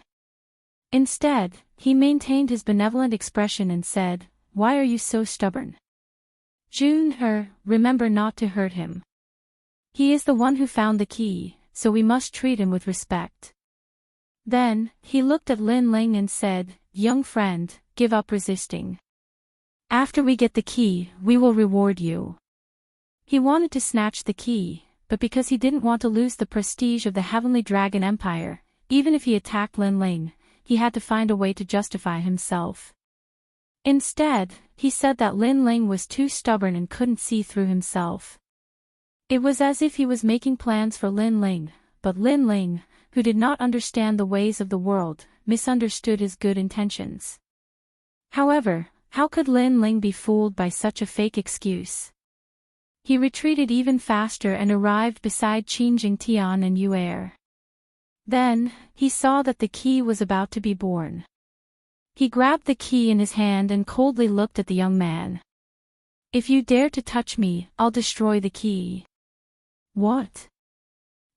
Instead, he maintained his benevolent expression and said, "Why are you so stubborn? Remember not to hurt him. He is the one who found the key, so we must treat him with respect." Then, he looked at Lin Ling and said, "Young friend, give up resisting. After we get the key, we will reward you." He wanted to snatch the key, but because he didn't want to lose the prestige of the Heavenly Dragon Empire, even if he attacked Lin Ling, he had to find a way to justify himself. Instead, he said that Lin Ling was too stubborn and couldn't see through himself. It was as if he was making plans for Lin Ling, but Lin Ling, who did not understand the ways of the world, misunderstood his good intentions. However, how could Lin Ling be fooled by such a fake excuse? He retreated even faster and arrived beside Qin Jingtian and Yu'er. Then, he saw that the key was about to be born. He grabbed the key in his hand and coldly looked at the young man. "If you dare to touch me, I'll destroy the key." "What?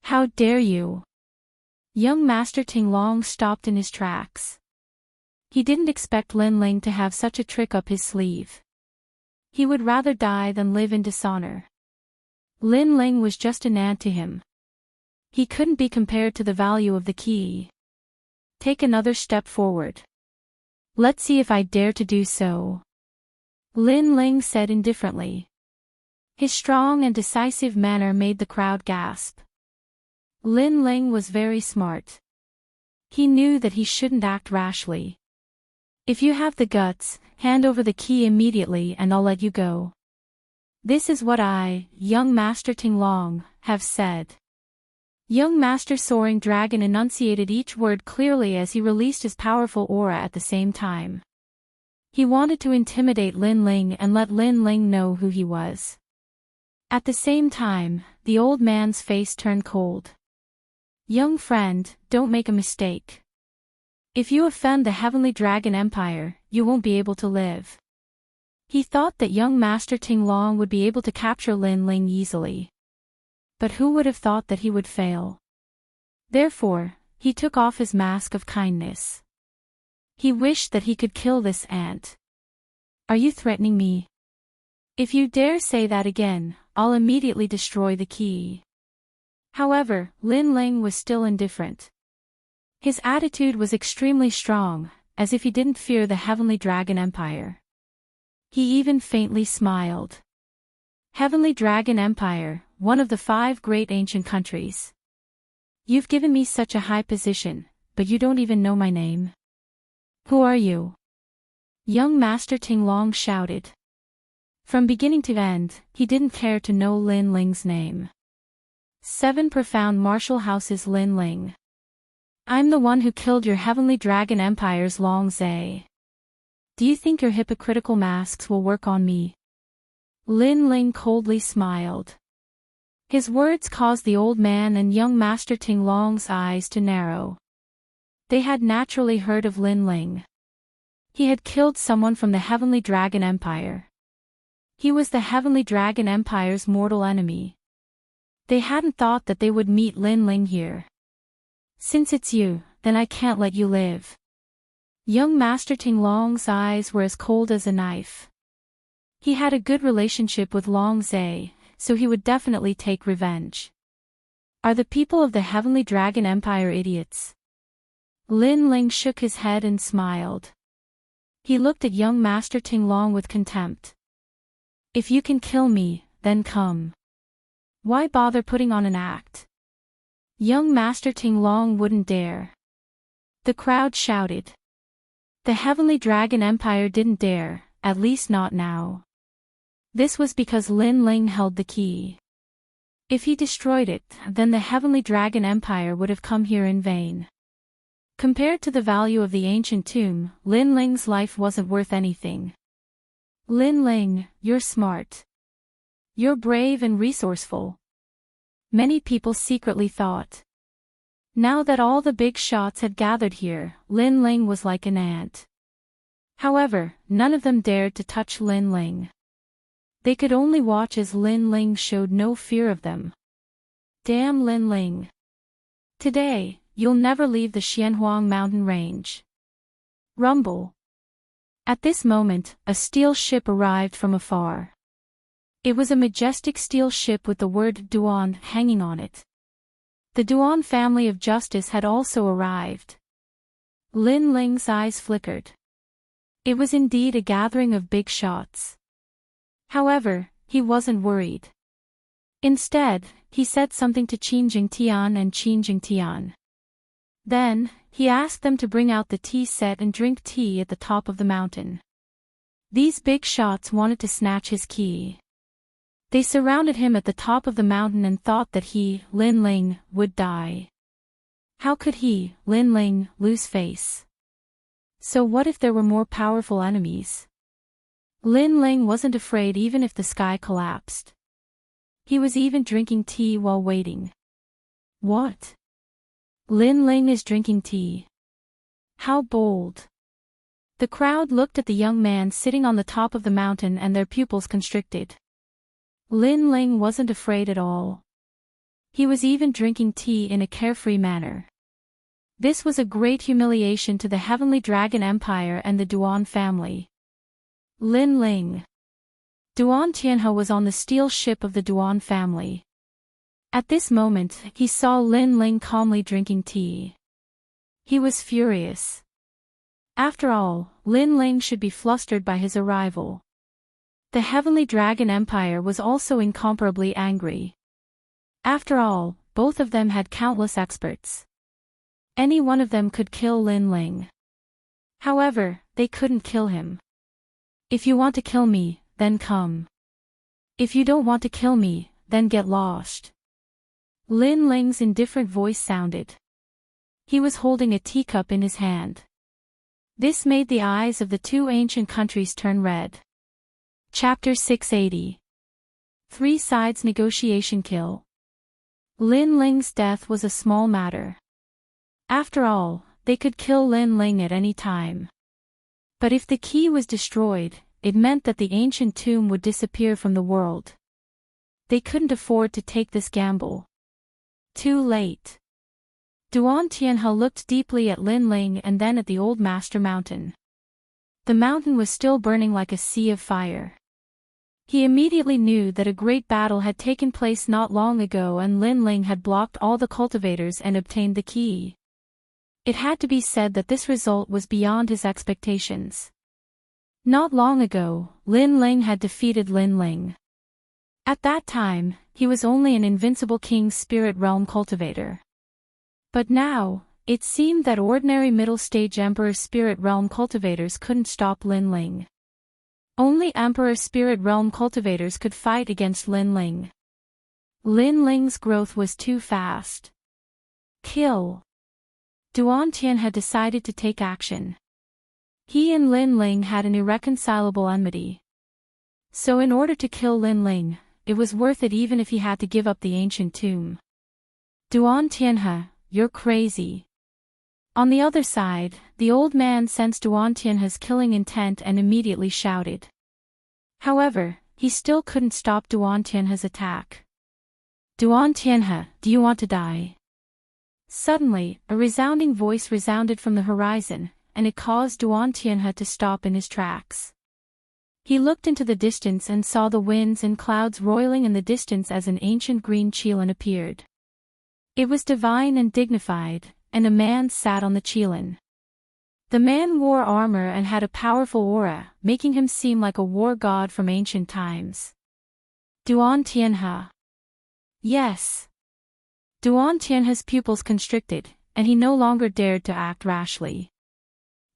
How dare you?" Young Master Tinglong stopped in his tracks. He didn't expect Lin Ling to have such a trick up his sleeve. He would rather die than live in dishonor. Lin Ling was just an ant to him. He couldn't be compared to the value of the key. "Take another step forward. Let's see if I dare to do so," Lin Ling said indifferently. His strong and decisive manner made the crowd gasp. Lin Ling was very smart. He knew that he shouldn't act rashly. "If you have the guts, hand over the key immediately and I'll let you go. This is what I, young Master Tinglong, have said." Young Master Soaring Dragon enunciated each word clearly as he released his powerful aura at the same time. He wanted to intimidate Lin Ling and let Lin Ling know who he was. At the same time, the old man's face turned cold. "Young friend, don't make a mistake. If you offend the Heavenly Dragon Empire, you won't be able to live." He thought that young Master Tinglong would be able to capture Lin Ling easily. But who would have thought that he would fail? Therefore, he took off his mask of kindness. He wished that he could kill this ant. "Are you threatening me? If you dare say that again, I'll immediately destroy the key." However, Lin Ling was still indifferent. His attitude was extremely strong, as if he didn't fear the Heavenly Dragon Empire. He even faintly smiled. "Heavenly Dragon Empire, one of the 5 great ancient countries. You've given me such a high position, but you don't even know my name. Who are you? Young Master Tinglong shouted. From beginning to end, he didn't care to know Lin Ling's name. 7 profound martial houses. Lin Ling. I'm the one who killed your heavenly dragon empire's Long Zhe. Do you think your hypocritical masks will work on me? Lin Ling coldly smiled. His words caused the old man and young Master Tinglong's eyes to narrow. They had naturally heard of Lin Ling. He had killed someone from the Heavenly Dragon Empire. He was the Heavenly Dragon Empire's mortal enemy. They hadn't thought that they would meet Lin Ling here. Since it's you, then I can't let you live. Young Master Tinglong's eyes were as cold as a knife. He had a good relationship with Long Zhe, so he would definitely take revenge. Are the people of the Heavenly Dragon Empire idiots? Lin Ling shook his head and smiled. He looked at young Master Tinglong with contempt. If you can kill me, then come. Why bother putting on an act? Young Master Tinglong wouldn't dare. The crowd shouted. The Heavenly Dragon Empire didn't dare, at least not now. This was because Lin Ling held the key. If he destroyed it, then the Heavenly Dragon Empire would have come here in vain. Compared to the value of the ancient tomb, Lin Ling's life wasn't worth anything. Lin Ling, you're smart. You're brave and resourceful. Many people secretly thought. Now that all the big shots had gathered here, Lin Ling was like an ant. However, none of them dared to touch Lin Ling. They could only watch as Lin Ling showed no fear of them. Damn Lin Ling. Today, you'll never leave the Xianhuang mountain range. Rumble. At this moment, a steel ship arrived from afar. It was a majestic steel ship with the word Duan hanging on it. The Duan family of justice had also arrived. Lin Ling's eyes flickered. It was indeed a gathering of big shots. However, he wasn't worried. Instead, he said something to Qin Jingtian and Qin Jingtian. Then, he asked them to bring out the tea set and drink tea at the top of the mountain. These big shots wanted to snatch his key. They surrounded him at the top of the mountain and thought that he, Lin Ling, would die. How could he, Lin Ling, lose face? So what if there were more powerful enemies? Lin Ling wasn't afraid even if the sky collapsed. He was even drinking tea while waiting. What? Lin Ling is drinking tea. How bold. The crowd looked at the young man sitting on the top of the mountain and their pupils constricted. Lin Ling wasn't afraid at all. He was even drinking tea in a carefree manner. This was a great humiliation to the Heavenly Dragon Empire and the Duan family. Lin Ling. Duan Tianhe was on the steel ship of the Duan family. At this moment, he saw Lin Ling calmly drinking tea. He was furious. After all, Lin Ling should be flustered by his arrival. The Heavenly Dragon Empire was also incomparably angry. After all, both of them had countless experts. Any one of them could kill Lin Ling. However, they couldn't kill him. If you want to kill me, then come. If you don't want to kill me, then get lost. Lin Ling's indifferent voice sounded. He was holding a teacup in his hand. This made the eyes of the 2 ancient countries turn red. Chapter 680. 3 Sides Negotiation Kill. Lin Ling's death was a small matter. After all, they could kill Lin Ling at any time. But if the key was destroyed, it meant that the ancient tomb would disappear from the world. They couldn't afford to take this gamble. Too late. Duan Tianhe looked deeply at Lin Ling and then at the old master mountain. The mountain was still burning like a sea of fire. He immediately knew that a great battle had taken place not long ago and Lin Ling had blocked all the cultivators and obtained the key. It had to be said that this result was beyond his expectations. Not long ago, Lin Ling had defeated Lin Ling. At that time, he was only an invincible king's spirit realm cultivator. But now, it seemed that ordinary middle-stage Emperor spirit realm cultivators couldn't stop Lin Ling. Only Emperor spirit realm cultivators could fight against Lin Ling. Lin Ling's growth was too fast. Kill. Duan Tian had decided to take action. He and Lin Ling had an irreconcilable enmity. So in order to kill Lin Ling, it was worth it even if he had to give up the ancient tomb. Duan Tianhe, you're crazy. On the other side, the old man sensed Duan Tianhe's killing intent and immediately shouted. However, he still couldn't stop Duan Tianhe's attack. Duan Tianhe, do you want to die? Suddenly, a resounding voice resounded from the horizon, and it caused Duan Tianhe to stop in his tracks. He looked into the distance and saw the winds and clouds roiling in the distance as an ancient green qilin appeared. It was divine and dignified, and a man sat on the qilin. The man wore armor and had a powerful aura, making him seem like a war god from ancient times. Duan Tianhe. Yes. Duan Tianhe's pupils constricted, and he no longer dared to act rashly.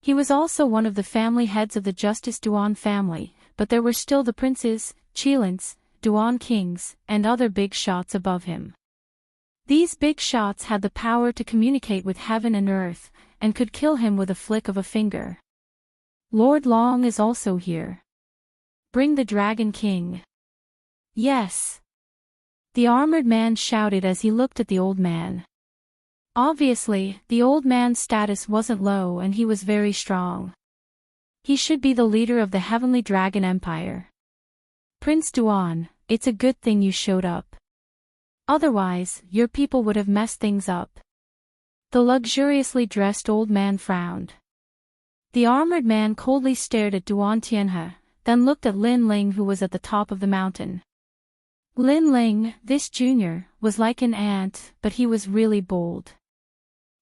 He was also one of the family heads of the Justice Duan family, but there were still the princes, qilins, Duan kings, and other big shots above him. These big shots had the power to communicate with heaven and earth, and could kill him with a flick of a finger. Lord Long is also here. Bring the Dragon King. Yes. The armored man shouted as he looked at the old man. Obviously, the old man's status wasn't low and he was very strong. He should be the leader of the Heavenly Dragon Empire. Prince Duan, it's a good thing you showed up. Otherwise, your people would have messed things up. The luxuriously dressed old man frowned. The armored man coldly stared at Duan Tianhe, then looked at Lin Ling who was at the top of the mountain. Lin Ling, this junior, was like an ant, but he was really bold.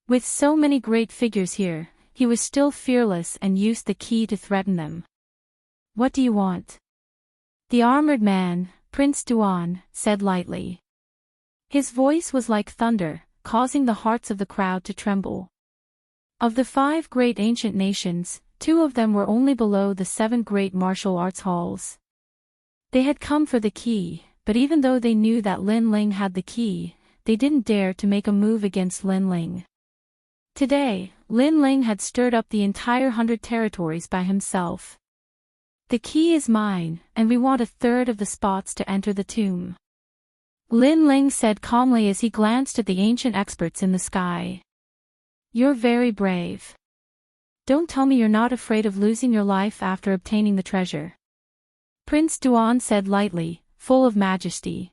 With so many great figures here, he was still fearless and used the key to threaten them. What do you want? The armored man, Prince Duan, said lightly. His voice was like thunder, causing the hearts of the crowd to tremble. Of the 5 great ancient nations, 2 of them were only below the 7 great martial arts halls. They had come for the key, but even though they knew that Lin Ling had the key, they didn't dare to make a move against Lin Ling. Today, Lin Ling had stirred up the entire 100 territories by himself. The key is mine, and we want 1/3 of the spots to enter the tomb. Lin Ling said calmly as he glanced at the ancient experts in the sky. You're very brave. Don't tell me you're not afraid of losing your life after obtaining the treasure. Prince Duan said lightly, full of majesty.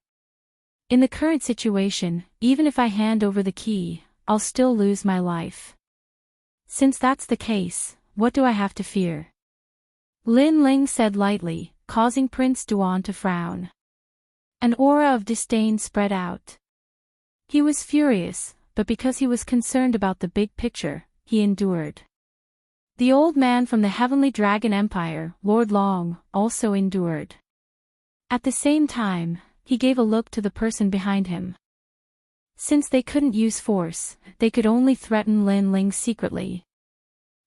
In the current situation, even if I hand over the key, I'll still lose my life. Since that's the case, what do I have to fear? Lin Ling said lightly, causing Prince Duan to frown. An aura of disdain spread out. He was furious, but because he was concerned about the big picture, he endured. The old man from the Heavenly Dragon Empire, Lord Long, also endured. At the same time, he gave a look to the person behind him. Since they couldn't use force, they could only threaten Lin Ling secretly.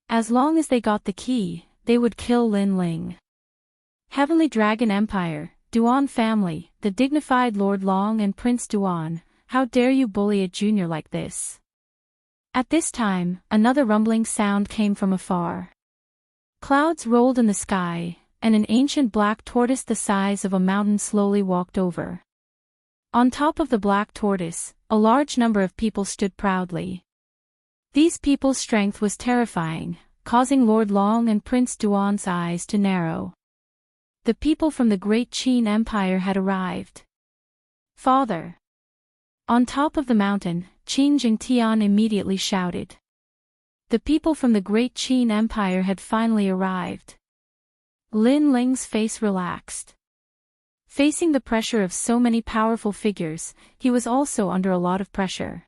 As long as they got the key, they would kill Lin Ling. Heavenly Dragon Empire, Duan family, the dignified Lord Long and Prince Duan, how dare you bully a junior like this? At this time, another rumbling sound came from afar. Clouds rolled in the sky, and an ancient black tortoise the size of a mountain slowly walked over. On top of the black tortoise, a large number of people stood proudly. These people's strength was terrifying, causing Lord Long and Prince Duan's eyes to narrow. The people from the Great Qin Empire had arrived. Father! On top of the mountain, Qin Jingtian immediately shouted. The people from the Great Qin Empire had finally arrived. Lin Ling's face relaxed. Facing the pressure of so many powerful figures, he was also under a lot of pressure.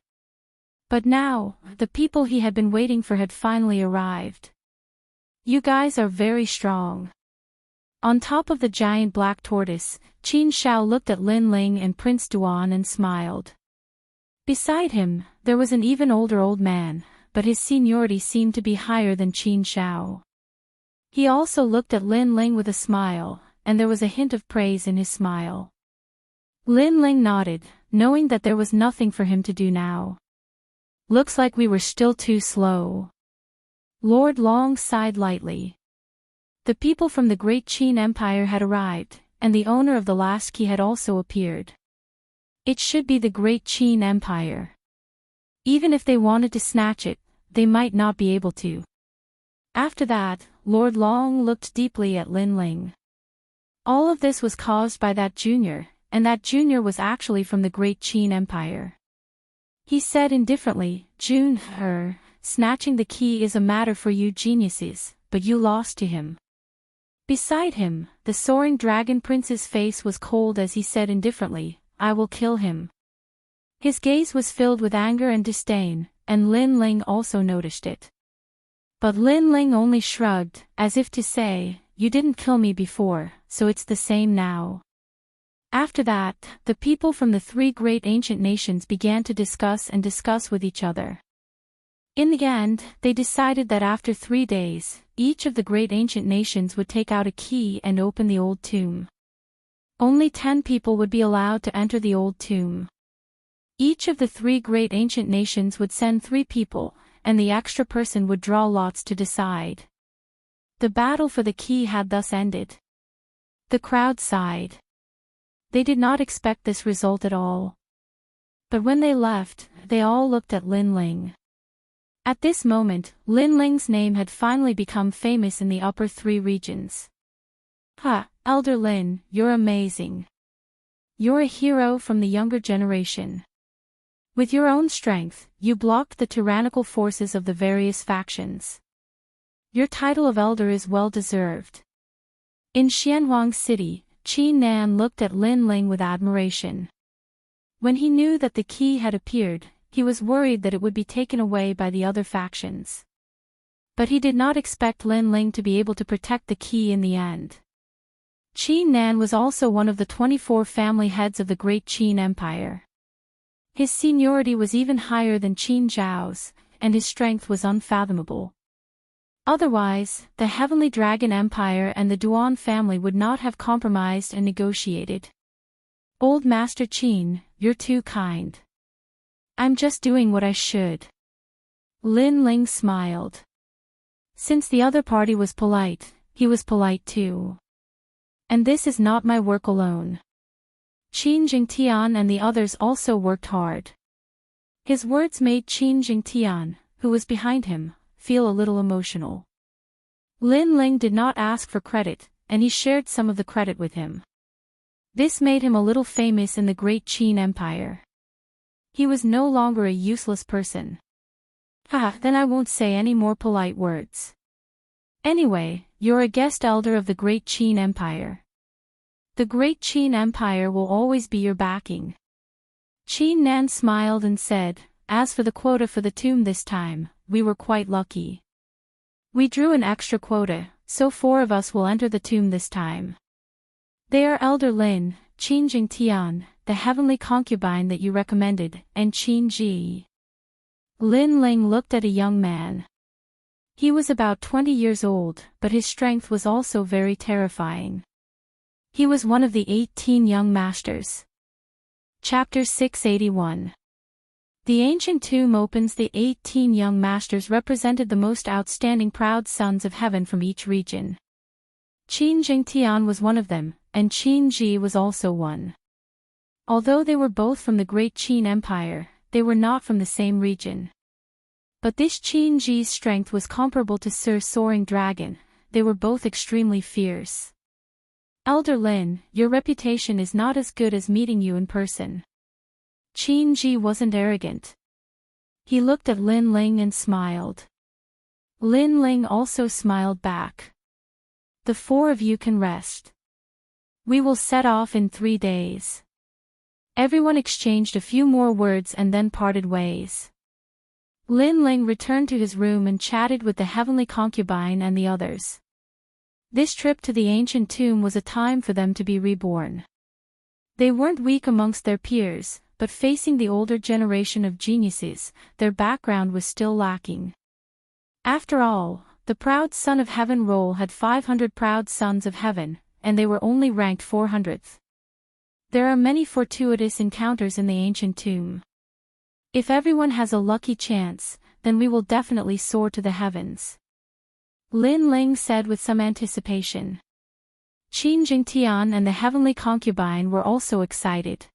But now, the people he had been waiting for had finally arrived. You guys are very strong. On top of the giant black tortoise, Qin Shao looked at Lin Ling and Prince Duan and smiled. Beside him, there was an even older old man, but his seniority seemed to be higher than Qin Shao. He also looked at Lin Ling with a smile, and there was a hint of praise in his smile. Lin Ling nodded, knowing that there was nothing for him to do now. Looks like we were still too slow. Lord Long sighed lightly. The people from the Great Qin Empire had arrived, and the owner of the last key had also appeared. It should be the Great Qin Empire. Even if they wanted to snatch it, they might not be able to. After that, Lord Long looked deeply at Lin Ling. All of this was caused by that junior, and that junior was actually from the Great Qin Empire. He said indifferently, snatching the key is a matter for you geniuses, but you lost to him. Beside him, the soaring dragon prince's face was cold as he said indifferently, I will kill him. His gaze was filled with anger and disdain, and Lin Ling also noticed it. But Lin Ling only shrugged, as if to say, you didn't kill me before, so it's the same now. After that, the people from the three great ancient nations began to discuss with each other. In the end, they decided that after 3 days, each of the great ancient nations would take out a key and open the old tomb. Only 10 people would be allowed to enter the old tomb. Each of the 3 great ancient nations would send 3 people, and the extra person would draw lots to decide. The battle for the key had thus ended. The crowd sighed. They did not expect this result at all. But when they left, they all looked at Lin Ling. At this moment, Lin Ling's name had finally become famous in the upper 3 regions. Elder Lin, you're amazing. You're a hero from the younger generation. With your own strength, you blocked the tyrannical forces of the various factions. Your title of elder is well deserved. In Xianhuang City, Qin Nan looked at Lin Ling with admiration. When he knew that the key had appeared, he was worried that it would be taken away by the other factions. But he did not expect Lin Ling to be able to protect the key in the end. Qin Nan was also one of the 24 family heads of the Great Qin Empire. His seniority was even higher than Qin Zhao's, and his strength was unfathomable. Otherwise, the Heavenly Dragon Empire and the Duan family would not have compromised and negotiated. Old Master Qin, you're too kind. I'm just doing what I should. Lin Ling smiled. Since the other party was polite, he was polite too. And this is not my work alone. Qin Jingtian and the others also worked hard. His words made Qin Jingtian, who was behind him, feel a little emotional. Lin Ling did not ask for credit, and he shared some of the credit with him. This made him a little famous in the Great Qin Empire. He was no longer a useless person. Then I won't say any more polite words. Anyway, you're a guest elder of the Great Qin Empire. The Great Qin Empire will always be your backing. Qin Nan smiled and said, as for the quota for the tomb this time, we were quite lucky. We drew an extra quota, so 4 of us will enter the tomb this time. They are Elder Lin, Qin Jingtian, the heavenly concubine that you recommended, and Qin Ji. Lin Ling looked at a young man. He was about 20 years old, but his strength was also very terrifying. He was one of the 18 young masters. Chapter 681. The ancient tomb opens. The 18 young masters represented the most outstanding proud sons of heaven from each region. Qin Jingtian was one of them, and Qin Ji was also one. Although they were both from the Great Qin Empire, they were not from the same region. But this Qin Ji's strength was comparable to Sir Soaring Dragon. They were both extremely fierce. Elder Lin, your reputation is not as good as meeting you in person. Qin Ji wasn't arrogant. He looked at Lin Ling and smiled. Lin Ling also smiled back. The 4 of you can rest. We will set off in 3 days. Everyone exchanged a few more words and then parted ways. Lin Ling returned to his room and chatted with the heavenly concubine and the others. This trip to the ancient tomb was a time for them to be reborn. They weren't weak amongst their peers, but facing the older generation of geniuses, their background was still lacking. After all, the proud son of heaven roll had 500 proud sons of heaven, and they were only ranked 400th. There are many fortuitous encounters in the ancient tomb. If everyone has a lucky chance, then we will definitely soar to the heavens. Lin Ling said with some anticipation. Qin Jingtian and the heavenly concubine were also excited.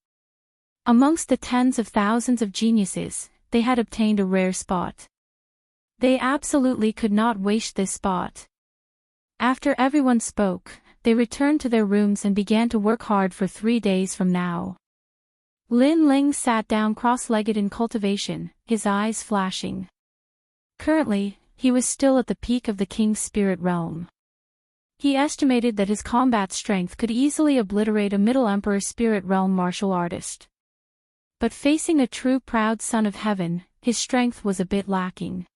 Amongst the tens of thousands of geniuses, they had obtained a rare spot. They absolutely could not waste this spot. After everyone spoke, they returned to their rooms and began to work hard for 3 days from now. Lin Ling sat down cross-legged in cultivation, his eyes flashing. Currently, he was still at the peak of the king's spirit realm. He estimated that his combat strength could easily obliterate a Middle Emperor spirit realm martial artist. But facing a true proud son of heaven, his strength was a bit lacking.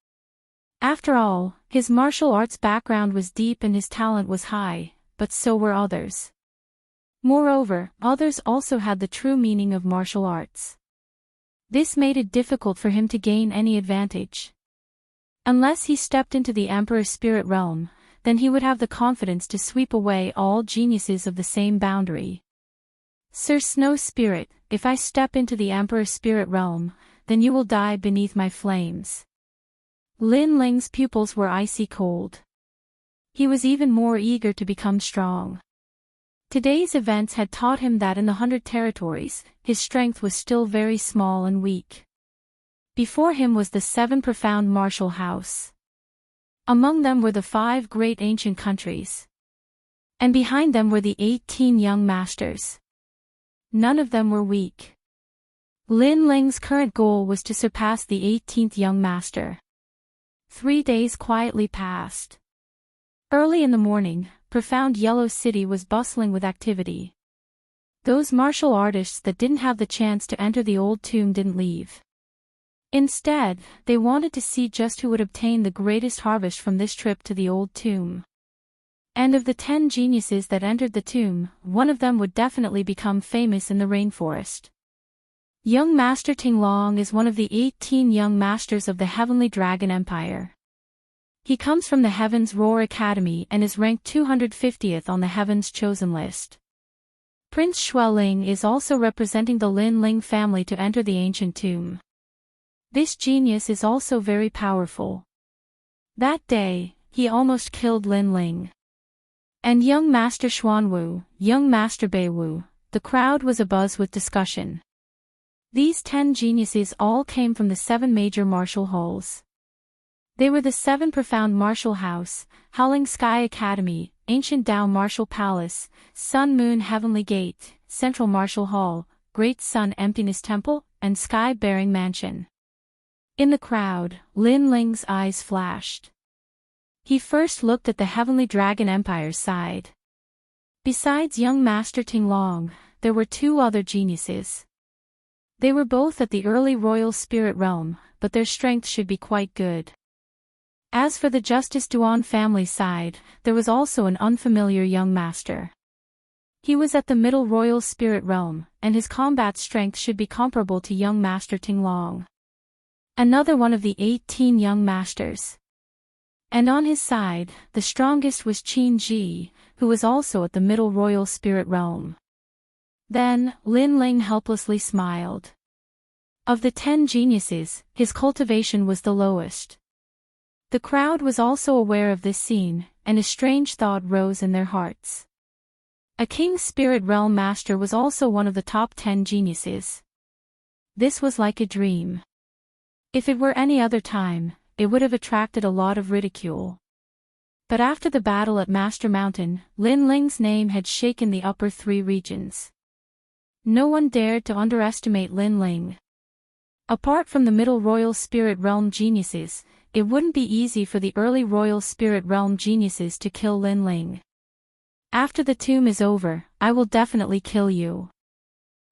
After all, his martial arts background was deep and his talent was high, but so were others. Moreover, others also had the true meaning of martial arts. This made it difficult for him to gain any advantage. Unless he stepped into the Emperor's spirit realm, then he would have the confidence to sweep away all geniuses of the same boundary. Sir Snow Spirit, if I step into the Emperor's spirit realm, then you will die beneath my flames. Lin Ling's pupils were icy cold. He was even more eager to become strong. Today's events had taught him that in the 100 territories, his strength was still very small and weak. Before him was the 7 profound martial house. Among them were the 5 great ancient countries. And behind them were the 18 young masters. None of them were weak. Lin Ling's current goal was to surpass the 18th young master. 3 days quietly passed. Early in the morning, profound Yellow City was bustling with activity. Those martial artists that didn't have the chance to enter the old tomb didn't leave. Instead, they wanted to see just who would obtain the greatest harvest from this trip to the old tomb. And of the 10 geniuses that entered the tomb, one of them would definitely become famous in the rainforest. Young Master Tinglong is one of the 18 young masters of the Heavenly Dragon Empire. He comes from the Heaven's Roar Academy and is ranked 250th on the Heaven's Chosen list. Prince Xueling is also representing the Lin Ling family to enter the ancient tomb. This genius is also very powerful. That day, he almost killed Lin Ling. And young Master Xuanwu, young Master Beiwu, the crowd was abuzz with discussion. These 10 geniuses all came from the 7 major martial halls. They were the 7 profound martial house, Howling Sky Academy, Ancient Tao Martial Palace, Sun Moon Heavenly Gate, Central Martial Hall, Great Sun Emptiness Temple, and Sky Bearing Mansion. In the crowd, Lin Ling's eyes flashed. He first looked at the Heavenly Dragon Empire's side. Besides young Master Tinglong, there were 2 other geniuses. They were both at the early royal spirit realm, but their strength should be quite good. As for the Justice Duan family side, there was also an unfamiliar young master. He was at the middle royal spirit realm, and his combat strength should be comparable to young Master Tinglong. Another one of the 18 young masters. And on his side, the strongest was Qin Ji, who was also at the middle royal spirit realm. Then, Lin Ling helplessly smiled. Of the 10 geniuses, his cultivation was the lowest. The crowd was also aware of this scene, and a strange thought rose in their hearts. A king's spirit realm master was also one of the top 10 geniuses. This was like a dream. If it were any other time, it would have attracted a lot of ridicule. But after the battle at Master Mountain, Lin Ling's name had shaken the upper 3 regions. No one dared to underestimate Lin Ling. Apart from the middle royal spirit realm geniuses, it wouldn't be easy for the early royal spirit realm geniuses to kill Lin Ling. After the tomb is over, I will definitely kill you.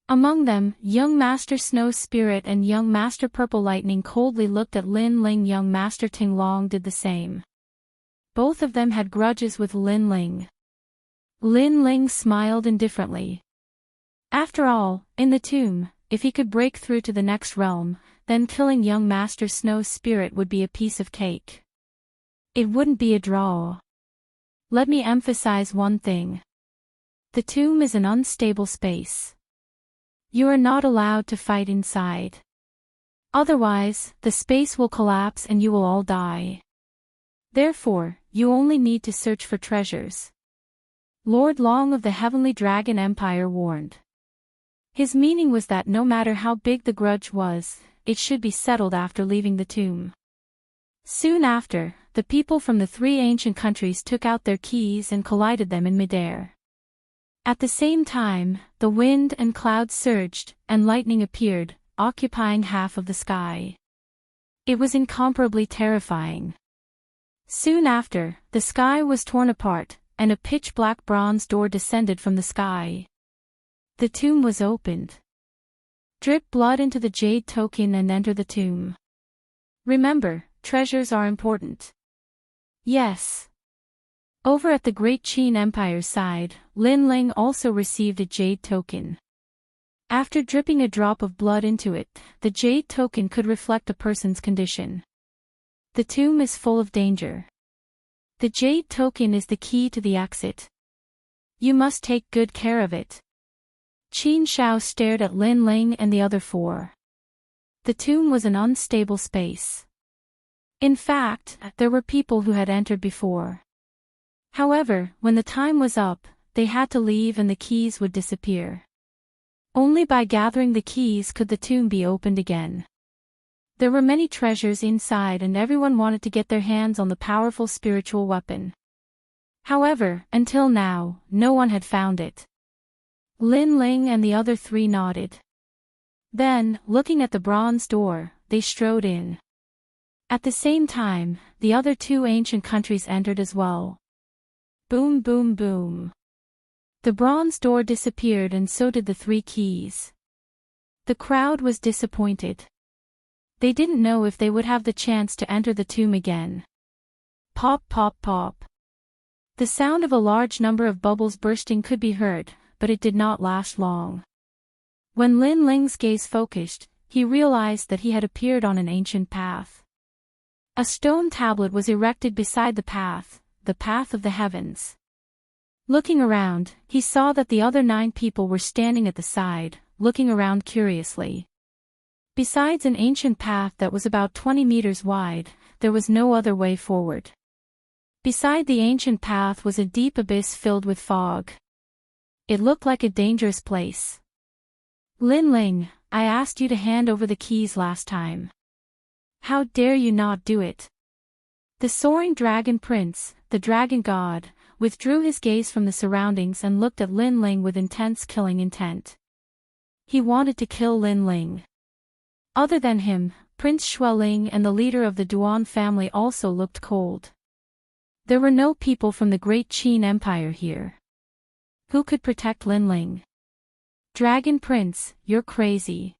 Among them, young Master Snow Spirit and young Master Purple Lightning coldly looked at Lin Ling. Young Master Tinglong did the same. both of them had grudges with Lin Ling. Lin Ling smiled indifferently. After all, in the tomb, if he could break through to the next realm, then killing young Master Snow's spirit would be a piece of cake. It wouldn't be a draw. Let me emphasize one thing. The tomb is an unstable space. You are not allowed to fight inside. Otherwise, the space will collapse and you will all die. Therefore, you only need to search for treasures. Lord Long of the Heavenly Dragon Empire warned. His meaning was that no matter how big the grudge was, it should be settled after leaving the tomb. Soon after, the people from the three ancient countries took out their keys and collided them in midair. At the same time, the wind and clouds surged, and lightning appeared, occupying half of the sky. It was incomparably terrifying. Soon after, the sky was torn apart, and a pitch-black bronze door descended from the sky. The tomb was opened. Drip blood into the jade token and enter the tomb. Remember, treasures are important. Yes. Over at the Great Qin Empire's side, Lin Ling also received a jade token. After dripping a drop of blood into it, the jade token could reflect a person's condition. The tomb is full of danger. The jade token is the key to the exit. You must take good care of it. Qin Shao stared at Lin Ling and the other four. The tomb was an unstable space. In fact, there were people who had entered before. However, when the time was up, they had to leave and the keys would disappear. Only by gathering the keys could the tomb be opened again. There were many treasures inside and everyone wanted to get their hands on the powerful spiritual weapon. However, until now, no one had found it. Lin Ling and the other three nodded. Then, looking at the bronze door, they strode in. At the same time, the other two ancient countries entered as well. Boom boom boom. The bronze door disappeared and so did the three keys. The crowd was disappointed. They didn't know if they would have the chance to enter the tomb again. Pop pop pop. The sound of a large number of bubbles bursting could be heard, but it did not last long. When Lin Ling's gaze focused, he realized that he had appeared on an ancient path. A stone tablet was erected beside the path of the heavens. Looking around, he saw that the other 9 people were standing at the side, looking around curiously. Besides an ancient path that was about 20 meters wide, there was no other way forward. Beside the ancient path was a deep abyss filled with fog. It looked like a dangerous place. Lin Ling, I asked you to hand over the keys last time. How dare you not do it? The soaring dragon prince, the dragon god, withdrew his gaze from the surroundings and looked at Lin Ling with intense killing intent. He wanted to kill Lin Ling. Other than him, Prince Xueling and the leader of the Duan family also looked cold. There were no people from the Great Qin Empire here. Who could protect Lin Ling? Dragon Prince, you're crazy.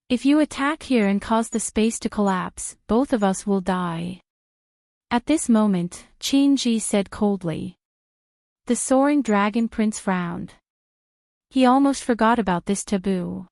If you attack here and cause the space to collapse, both of us will die. At this moment, Qin Ji said coldly. The soaring dragon prince frowned. He almost forgot about this taboo.